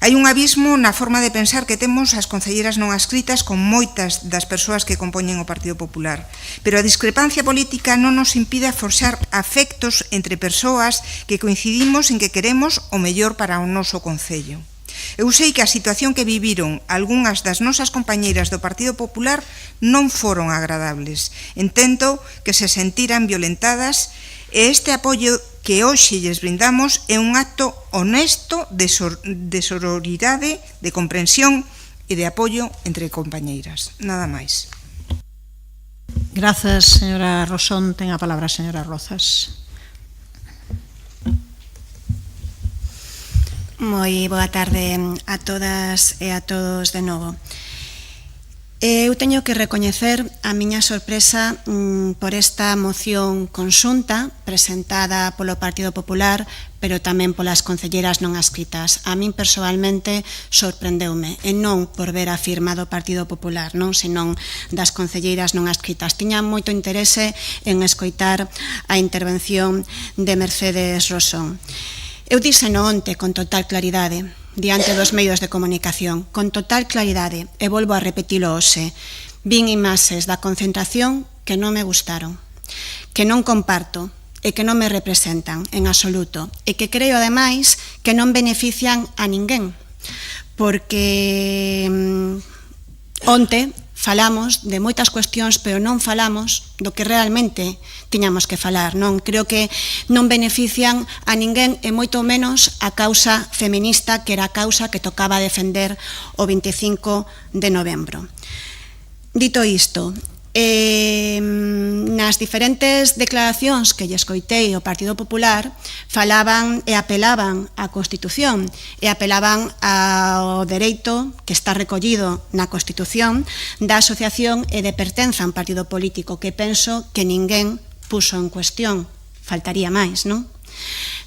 J: Hai un abismo na forma de pensar que temos as concelleiras non adscritas con moitas das persoas que compoñen o Partido Popular. Pero a discrepancia política non nos impide forxar afectos entre persoas que coincidimos en que queremos o mellor para o noso concello. Eu sei que a situación que viviron algunhas das nosas compañeiras do Partido Popular non foron agradables. Entendo que se sentiran violentadas e este apoio que hoxe lles brindamos é un acto honesto de sororidade, de comprensión e de apoio entre compañeiras. Nada máis.
A: Grazas, señora Rosón. Ten a palabra a señora Rozas.
B: Moi boa tarde a todas e a todos de novo. Eu teño que recoñecer a miña sorpresa por esta moción conxunta presentada polo Partido Popular, pero tamén polas concelleiras non adscritas. A min persoalmente sorprendeume, e non por ver a firma do Partido Popular, non, senón das concelleiras non adscritas. Tiña moito interese en escoitar a intervención de Mercedes Rosón. Eu díseno onte con total claridade, diante dos medios de comunicación, con total claridade, e volvo a repetilo hoxe, vin imaxes da concentración que non me gustaron, que non comparto e que non me representan en absoluto, e que creo, ademais, que non benefician a ninguén. porque onte falamos de moitas cuestións, pero non falamos do que realmente tiñamos que falar. Non creo que non benefician a ninguén e moito menos a causa feminista, que era a causa que tocaba defender o 25 de novembro. Dito isto, nas diferentes declaracións que lle escoitei ao Partido Popular falaban e apelaban á Constitución e apelaban ao dereito que está recollido na Constitución da asociación e de pertenza a un partido político, que penso que ninguén puso en cuestión, faltaría máis, non?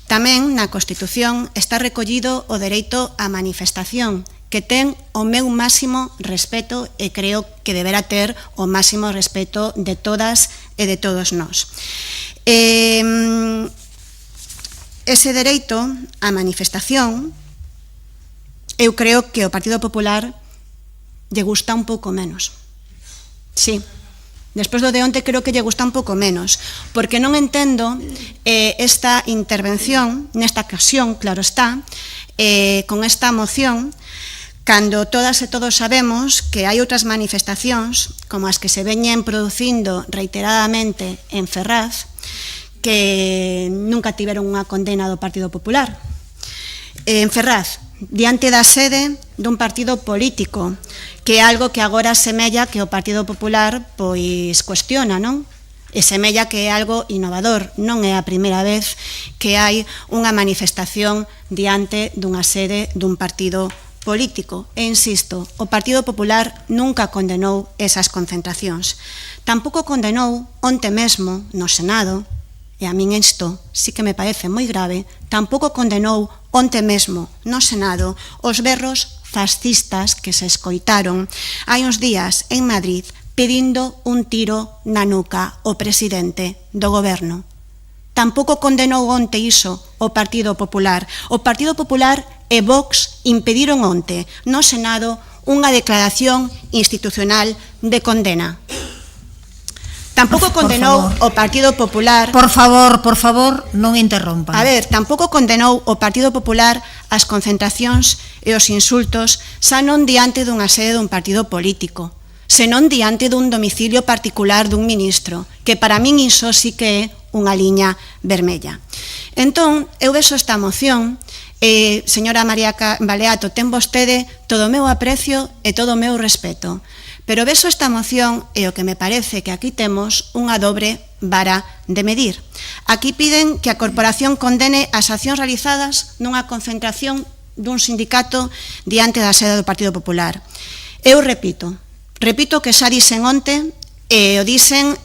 B: Tamén na Constitución está recollido o dereito á manifestación, que ten o meu máximo respeto e creo que deberá ter o máximo respeto de todas e de todos nós. Ese dereito á manifestación, eu creo que o Partido Popular lle gusta un pouco menos. Sí, despois do de onte creo que lle gusta un pouco menos, porque non entendo esta intervención, nesta ocasión, claro está, con esta moción, cando todas e todos sabemos que hai outras manifestacións, como as que se veñen producindo reiteradamente en Ferraz, que nunca tiveron unha condena do Partido Popular. En Ferraz, diante da sede dun partido político, que é algo que agora semella que o Partido Popular pois cuestiona, non? E semella que é algo innovador. Non é a primeira vez que hai unha manifestación diante dunha sede dun partido político. E insisto, o Partido Popular nunca condenou esas concentracións. Tampouco condenou onte mesmo no Senado, e a min isto sí que me parece moi grave, tampouco condenou onte mesmo no Senado os berros fascistas que se escoitaron hai uns días en Madrid pedindo un tiro na nuca ao presidente do goberno. Tampouco condenou onte iso o Partido Popular. O Partido Popular e Vox impediron onte no Senado unha declaración institucional de condena. Tampouco condenou o Partido Popular...
A: Por favor, non interrompan.
B: A ver, tampouco condenou o Partido Popular as concentracións e os insultos xa non diante dunha sede dun partido político, senón diante dun domicilio particular dun ministro, que para min iso sí que é unha liña vermella. Entón, eu vexo esta moción, señora María Baleato, ten vostede todo o meu aprecio e todo o meu respeto, pero vexo esta moción e o que me parece que aquí temos unha dobre vara de medir. Aquí piden que a corporación condene as accións realizadas nunha concentración dun sindicato diante da sede do Partido Popular. Eu repito que xa dixen onte e o dixen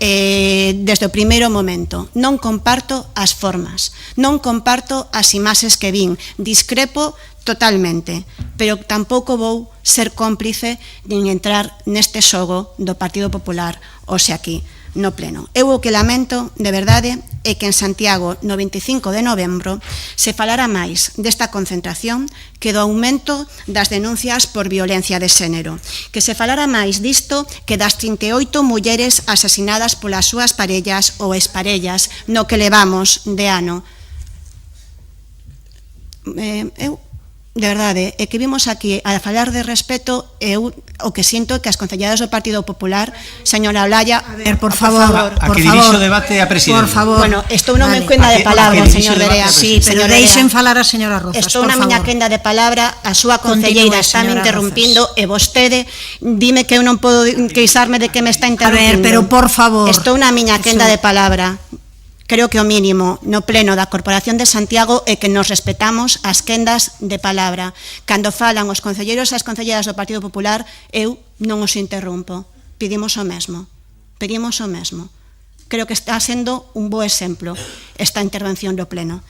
B: desde o primeiro momento. Non comparto as formas, non comparto as imaxes que vin, discrepo totalmente, pero tampouco vou ser cómplice nin entrar neste xogo do Partido Popular hoxe aquí no pleno. Eu o que lamento, de verdade, é que en Santiago, no 25 de novembro, se falara máis desta concentración que do aumento das denuncias por violencia de xénero, que se falara máis disto que das 38 mulleres asasinadas polas súas parellas ou exparellas no que levamos de ano. Eu, de verdade, é que vimos aquí a falar de respeto, eu o que sinto é que as concelladas do Partido Popular, señora Olaya,
A: por favor,
H: a que dirixe o debate a presidente.
A: Por favor.
B: Bueno, estou unha quenda de palabra, señor Derea.
A: Sí, pero deixen falar a señora Rozas,
B: estou unha miña quenda de palabra, a súa concelleira está me interrumpindo e vostede dime que eu non podo queixarme de que me está interrumpindo.
A: A ver, pero por favor.
B: Estou unha miña quenda de palabra. Creo que o mínimo no pleno da Corporación de Santiago é que nos respetamos as quendas de palabra. Cando falan os concelleiros e as concelleiras do Partido Popular, eu non os interrompo. Pedimos o mesmo. Creo que está sendo un bo exemplo esta intervención do pleno.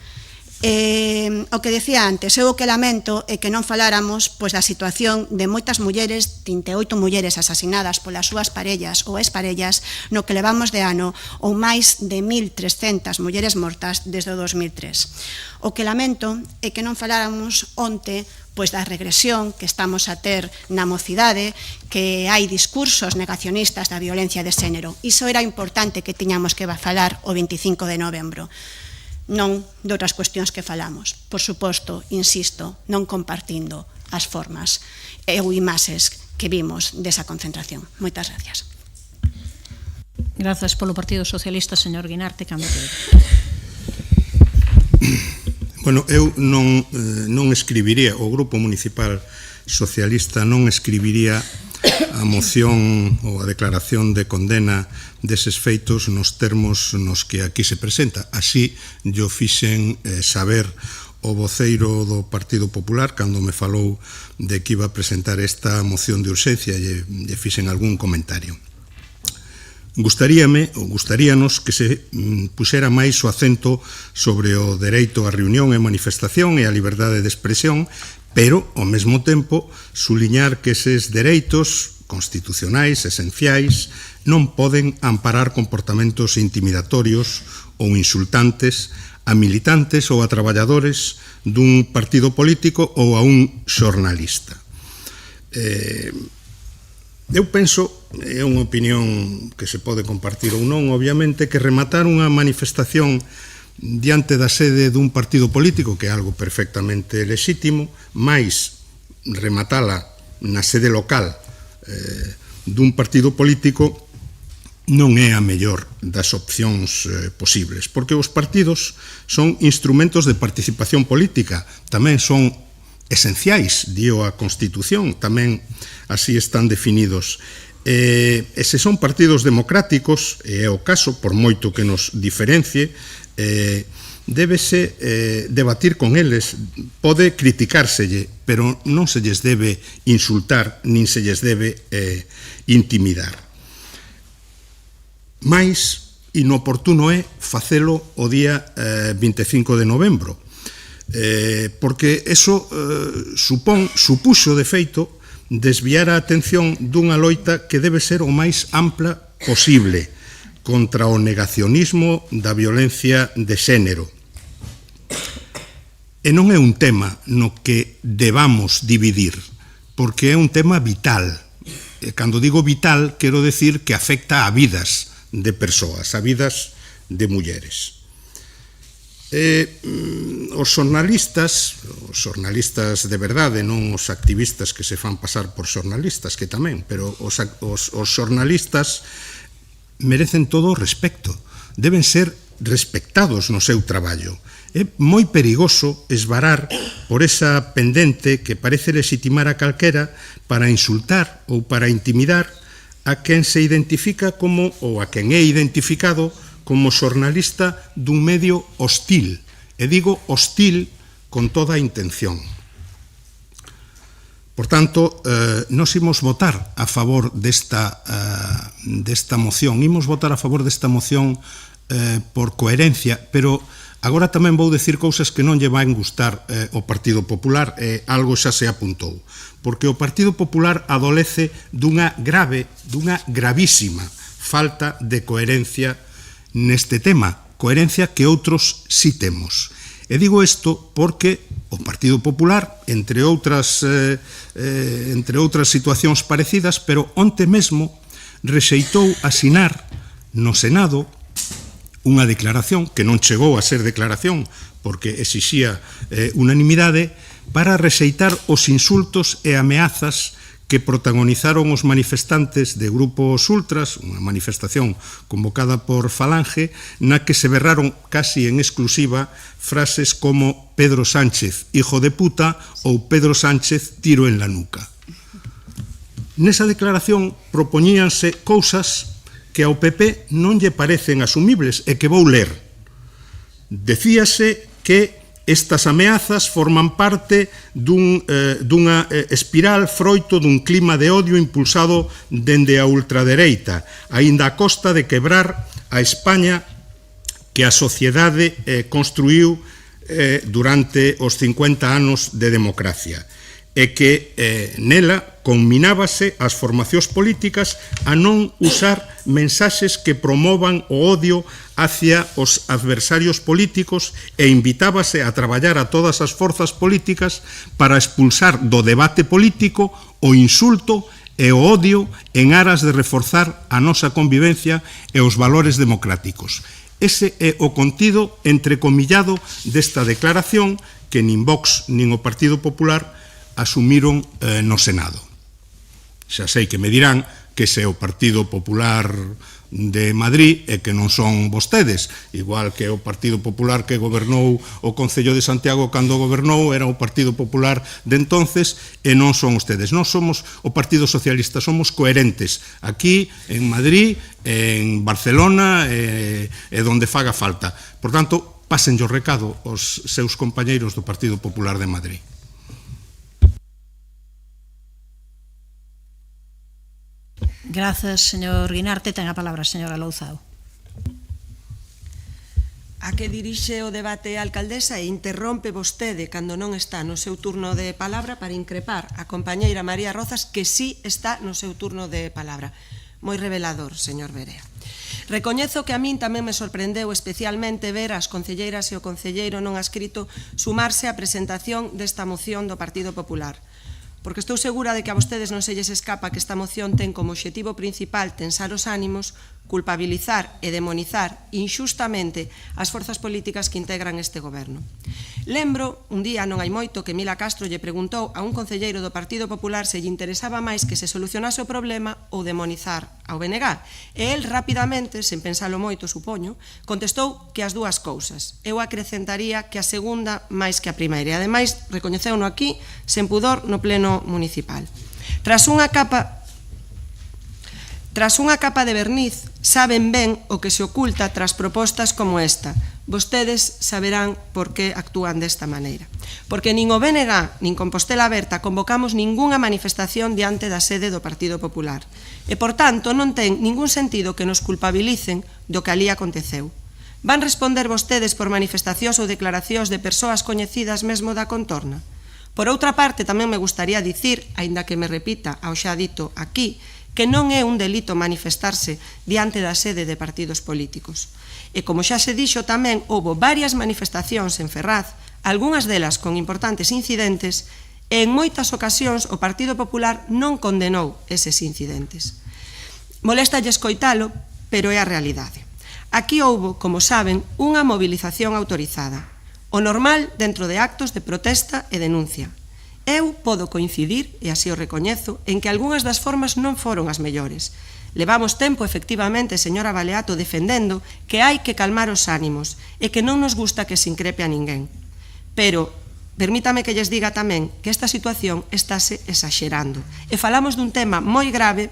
B: O que decía antes, eu o que lamento é que non faláramos da situación de moitas mulleres, 38 mulleres asasinadas polas súas parellas ou exparellas no que levamos de ano, ou máis de 1.300 mulleres mortas desde o 2003. O que lamento é que non faláramos onte da regresión que estamos a ter na mocidade, que hai discursos negacionistas da violencia de xénero. Iso era importante que tiñamos que falar o 25 de novembro. Non de outras cuestións que falamos. Por suposto, insisto, non compartindo as formas ou imaxes que vimos desa concentración. Moitas gracias.
H: Grazas polo Partido Socialista, señor Guinarte, cando queira.
L: Bueno, eu non escribiría, o Grupo Municipal Socialista non escribiría a moción ou a declaración de condena deses feitos nos termos nos que aquí se presenta. Así yo fixen saber o voceiro do Partido Popular cando me falou de que iba a presentar esta moción de urxencia e fixen algún comentario. Gustaríanos que se puxera máis o acento sobre o dereito á reunión e manifestación e a liberdade de expresión, pero, ao mesmo tempo, suliñar que eses dereitos constitucionais, esenciais, non poden amparar comportamentos intimidatorios ou insultantes a militantes ou a traballadores dun partido político ou a un xornalista. Eu penso, é unha opinión que se pode compartir ou non, obviamente, que rematar unha manifestación diante da sede dun partido político, que é algo perfectamente lexítimo, máis rematala na sede local dun partido político, non é a mellor das opcións posibles, porque os partidos son instrumentos de participación política, tamén son esenciais, dio a Constitución, tamén así están definidos. E se son partidos democráticos, e é o caso, por moito que nos diferencie, débese debatir con eles, pode criticárselle, pero non se lles debe insultar, nin se lles debe intimidar. Mais inoportuno é facelo o día 25 de novembro, porque eso supuxo de feito desviar a atención dunha loita que debe ser o máis ampla posible contra o negacionismo da violencia de xénero. E non é un tema no que debamos dividir, porque é un tema vital. E cando digo vital, quero decir que afecta a vidas de persoas, a vidas de mulleres. Os xornalistas de verdade, non os activistas que se fan pasar por xornalistas, que tamén, pero os xornalistas merecen todo o respecto, deben ser respectados no seu traballo. É moi perigoso esvarar por esa pendente que parece legitimar a calquera para insultar ou para intimidar a quen se identifica como, ou a quen é identificado como xornalista dun medio hostil, e digo hostil con toda a intención. Por tanto, nos imos votar a favor desta moción, imos votar a favor desta moción por coherencia, pero agora tamén vou decir cousas que non lle van gustar ao Partido Popular, algo xa se apuntou, porque o Partido Popular adolece dunha gravísima falta de coherencia neste tema, coherencia que outros sí temos. E digo isto porque o Partido Popular, entre outras situacións parecidas, pero onte mesmo rexeitou asinar no Senado unha declaración, que non chegou a ser declaración porque exixía unanimidade, para rexeitar os insultos e ameazas que protagonizaron os manifestantes de grupos ultras, unha manifestación convocada por Falange, na que se berraron casi en exclusiva frases como Pedro Sánchez, hijo de puta, ou Pedro Sánchez, tiro en la nuca. Nesa declaración propoñíanse cousas que ao PP non lle parecen asumibles e que vou ler. Decíase que estas ameazas forman parte dunha espiral froito dun clima de odio impulsado dende a ultradereita, aínda a costa de quebrar a España que a sociedade construíu durante os 50 anos de democracia, e que nela conminábase as formacións políticas a non usar mensaxes que promovan o odio hacia os adversarios políticos e invitábase a traballar a todas as forzas políticas para expulsar do debate político o insulto e o odio en aras de reforzar a nosa convivencia e os valores democráticos. Ese é o contido entrecomillado desta declaración que nin Vox nin o Partido Popular asumiron no Senado. Xa sei que me dirán que se o Partido Popular de Madrid e que non son vostedes, igual que o Partido Popular que gobernou o Concello de Santiago cando gobernou era o Partido Popular de entonces e non son ustedes. Non somos o Partido Socialista, somos coherentes aquí en Madrid, en Barcelona e donde faga falta. Por tanto, pasen o recado aos seus compañeiros do Partido Popular de Madrid.
H: Grazas, señor Guinarte. Ten a palabra a señora Louzao.
I: A que dirixe o debate a alcaldesa e interrompe vostede cando non está no seu turno de palabra para increpar a compañeira María Rozas que sí está no seu turno de palabra. Moi revelador, señor Berea. Recoñezo que a min tamén me sorprendeu especialmente ver as concelleiras e o concelleiro non adscrito sumarse á presentación desta moción do Partido Popular. Porque estou segura de que a vostedes non se lles escapa que esta moción ten como obxectivo principal tensar os ánimos, culpabilizar e demonizar inxustamente as forzas políticas que integran este goberno. Lembro, un día non hai moito, que Mila Castro lle preguntou a un concelleiro do Partido Popular se lle interesaba máis que se solucionase o problema ou demonizar ao BNG. E el rapidamente, sen pensalo moito, supoño, contestou que as dúas cousas. Eu acrecentaría que a segunda máis que a primeira. E ademais, recoñeceuno aquí, sen pudor, no pleno municipal. Tras unha capa de verniz, saben ben o que se oculta tras propostas como esta. Vostedes saberán por que actúan desta maneira. Porque nin o BNG, nin Compostela Aberta convocamos ningunha manifestación diante da sede do Partido Popular. E, por tanto, non ten ningún sentido que nos culpabilicen do que ali aconteceu. Van responder vostedes por manifestacións ou declaracións de persoas coñecidas mesmo da contorna? Por outra parte, tamén me gustaría dicir, aínda que me repita ao xa dito aquí, que non é un delito manifestarse diante da sede de partidos políticos. E como xa se dixo tamén, houbo varias manifestacións en Ferraz, algunhas delas con importantes incidentes, e en moitas ocasións o Partido Popular non condenou eses incidentes. Molestalle escoitalo, pero é a realidade. Aquí houbo, como saben, unha movilización autorizada. O normal dentro de actos de protesta e denuncia. Eu podo coincidir, e así o recoñezo, en que algunhas das formas non foron as mellores. Levamos tempo, efectivamente, señora Baleato, defendendo que hai que calmar os ánimos e que non nos gusta que se increpe a ninguén. Pero, permítame que lles diga tamén que esta situación estáse exaxerando. E falamos dun tema moi grave.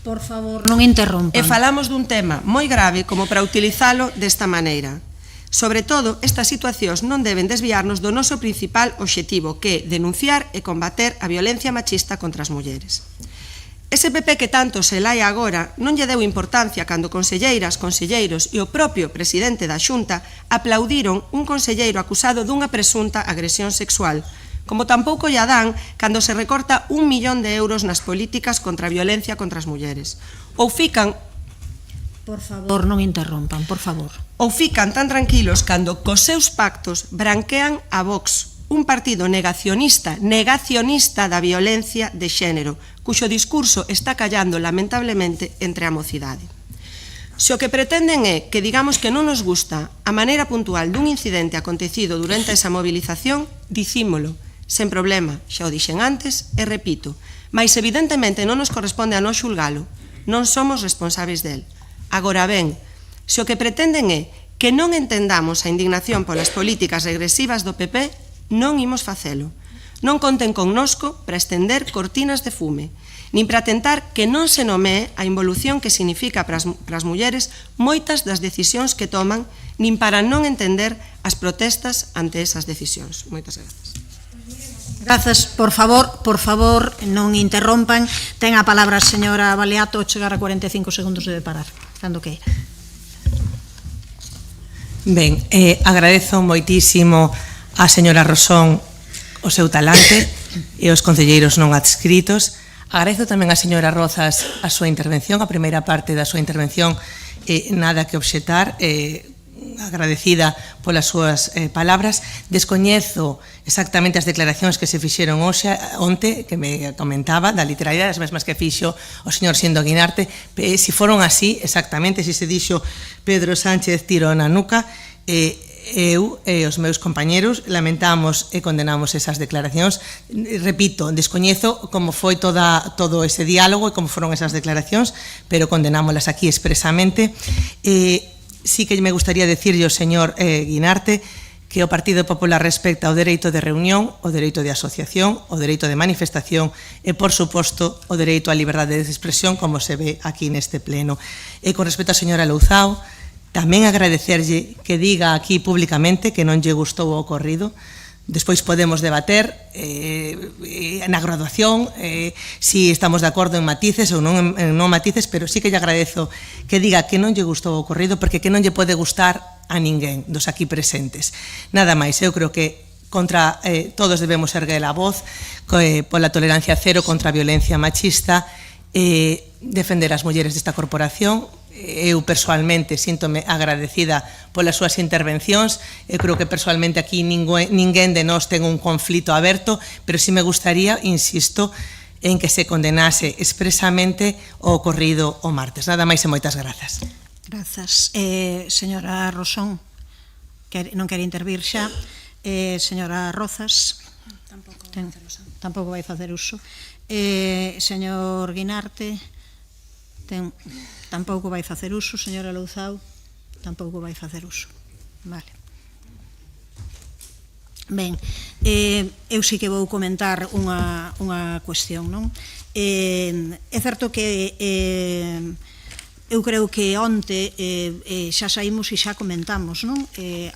H: Por favor, non interrompan.
I: E falamos dun tema moi grave como para utilizalo desta maneira. Sobre todo, estas situacións non deben desviarnos do noso principal obxectivo, que é denunciar e combater a violencia machista contra as mulleres. Ese PP que tanto se lai agora non lle deu importancia cando conselleiras, conselleiros e o propio presidente da Xunta aplaudiron un conselleiro acusado dunha presunta agresión sexual, como tampouco lla dan cando se recorta 1 millón de euros nas políticas contra a violencia contra as mulleres. Ou fican...
H: Por favor, non interrompan, por favor.
I: Ou fican tan tranquilos cando cos seus pactos branquean a Vox, un partido negacionista da violencia de xénero, cuxo discurso está callando lamentablemente entre a mocidade. Se o que pretenden é que digamos que non nos gusta a maneira puntual dun incidente acontecido durante esa movilización, dicímolo, sen problema, xa o dixen antes e repito, mas evidentemente non nos corresponde a nós xulgalo, non somos responsáveis del. Agora ben, se o que pretenden é que non entendamos a indignación polas políticas regresivas do PP, non imos facelo. Non conten connosco para estender cortinas de fume, nin para tentar que non se nomee a involución que significa para as mulleres moitas das decisións que toman, nin para non entender as protestas ante esas decisións. Moitas grazas.
A: Grazas, por favor, non interrompan. Ten a palabra a señora Baleato, chegar a 45 segundos de parar. Cando que?
M: Ben, agradezo moitísimo a señora Rosón o seu talante e os concelleiros non adscritos. Agradezo tamén a señora Rozas a súa intervención, a primeira parte da súa intervención, nada que obxetar, agradecida polas súas palabras. Descoñezo exactamente as declaracións que se fixeron onte, que me comentaba, da literalidade, as mesmas que fixo o señor Sindo Guinarte. Se foron así, exactamente, se dixo Pedro Sánchez tiro na nuca, eu e os meus compañeros lamentamos e condenamos esas declaracións. Repito, descoñezo como foi todo ese diálogo e como foron esas declaracións, pero condenámolas aquí expresamente. Sí que me gustaría decirlle ao señor Guinarte que o Partido Popular respecta o dereito de reunión, o dereito de asociación, o dereito de manifestación e, por suposto, o dereito á liberdade de expresión, como se ve aquí neste pleno. E con respecto á señora Louzao, tamén agradecerlle que diga aquí públicamente que non lle gustou o ocorrido. Despois podemos debater na graduación si estamos de acordo en matices ou non matices, pero sí que lle agradezo que diga que non lle gustou o ocorrido, porque que non lle pode gustar a ninguén dos aquí presentes. Nada máis, eu creo que contra todos debemos erguer a voz pola tolerancia cero contra a violencia machista, defender as mulleres desta corporación. Eu persoalmente síntome agradecida polas súas intervencións. Eu creo que persoalmente aquí ninguén de nós ten un conflito aberto, pero sí me gustaría, insisto, en que se condenase expresamente o ocorrido o martes. Nada máis e moitas grazas.
A: Grazas. Señora Rosón, non quere intervir xa. Señora Rozas, tampouco vai facer uso. Señor Guinarte, tampouco vai facer uso. Señora Louzao, tampouco vai facer uso. Vale. Ben, eu sí que vou comentar unha cuestión, non? É certo que eu creo que onte xa saímos e xa comentamos, non?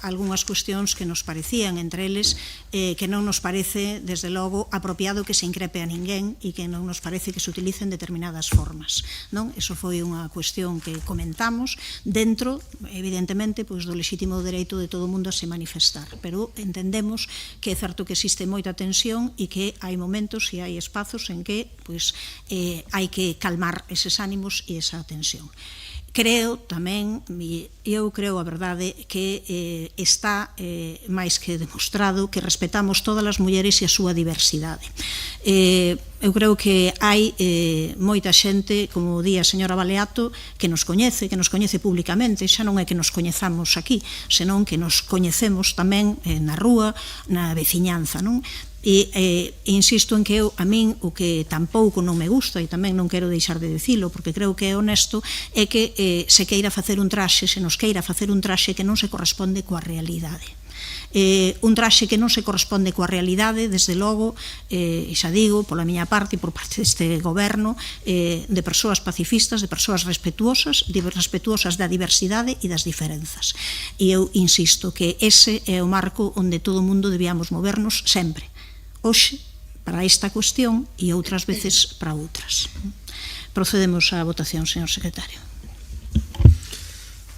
A: Algunhas cuestións que nos parecían, entre eles que non nos parece, desde logo, apropiado que se increpe a ninguén e que non nos parece que se utilicen determinadas formas, non? Eso foi unha cuestión que comentamos dentro, evidentemente, pois do lexítimo dereito de todo o mundo a se manifestar, pero entendemos que é certo que existe moita tensión e que hai momentos e hai espazos en que pois hai que calmar eses ánimos e esa tensión. Creo tamén, eu creo a verdade que está máis que demostrado que respetamos todas as mulleres e a súa diversidade. Eu creo que hai moita xente, como di a señora Baleato, que nos coñece públicamente, xa non é que nos coñezamos aquí, senón que nos coñecemos tamén na rúa, na veciñanza, non? E insisto en que a min o que tampouco non me gusta, e tamén non quero deixar de dicilo porque creo que é honesto, é que se queira facer un traxe, se nos queira facer un traxe que non se corresponde coa realidade. Un traxe que non se corresponde coa realidade, desde logo, e xa digo, pola miña parte e por parte deste goberno, de persoas pacifistas, de persoas respetuosas da diversidade e das diferenzas. E eu insisto que ese é o marco onde todo o mundo debíamos movernos sempre. Hoxe, para esta cuestión e outras veces para outras. Procedemos á votación, señor secretario.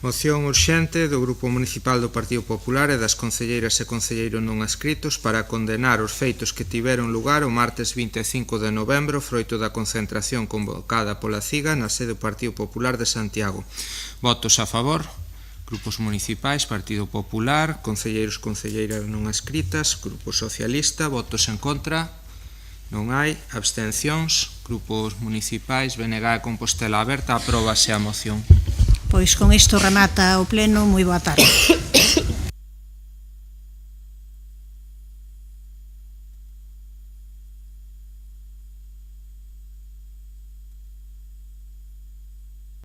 D: Moción urxente do Grupo Municipal do Partido Popular e das concelleiras e concelleiros non adscritos para condenar os feitos que tiveron lugar o martes 25 de novembro froito da concentración convocada pola CIGA na sede do Partido Popular de Santiago. Votos a favor. Grupos municipais, Partido Popular, concelleiros, concelleiras non adscritas, Grupo Socialista, votos en contra, non hai, abstencións, grupos municipais, BNG e Compostela Aberta, apróbase a moción.
A: Pois con isto remata o pleno, moi boa tarde.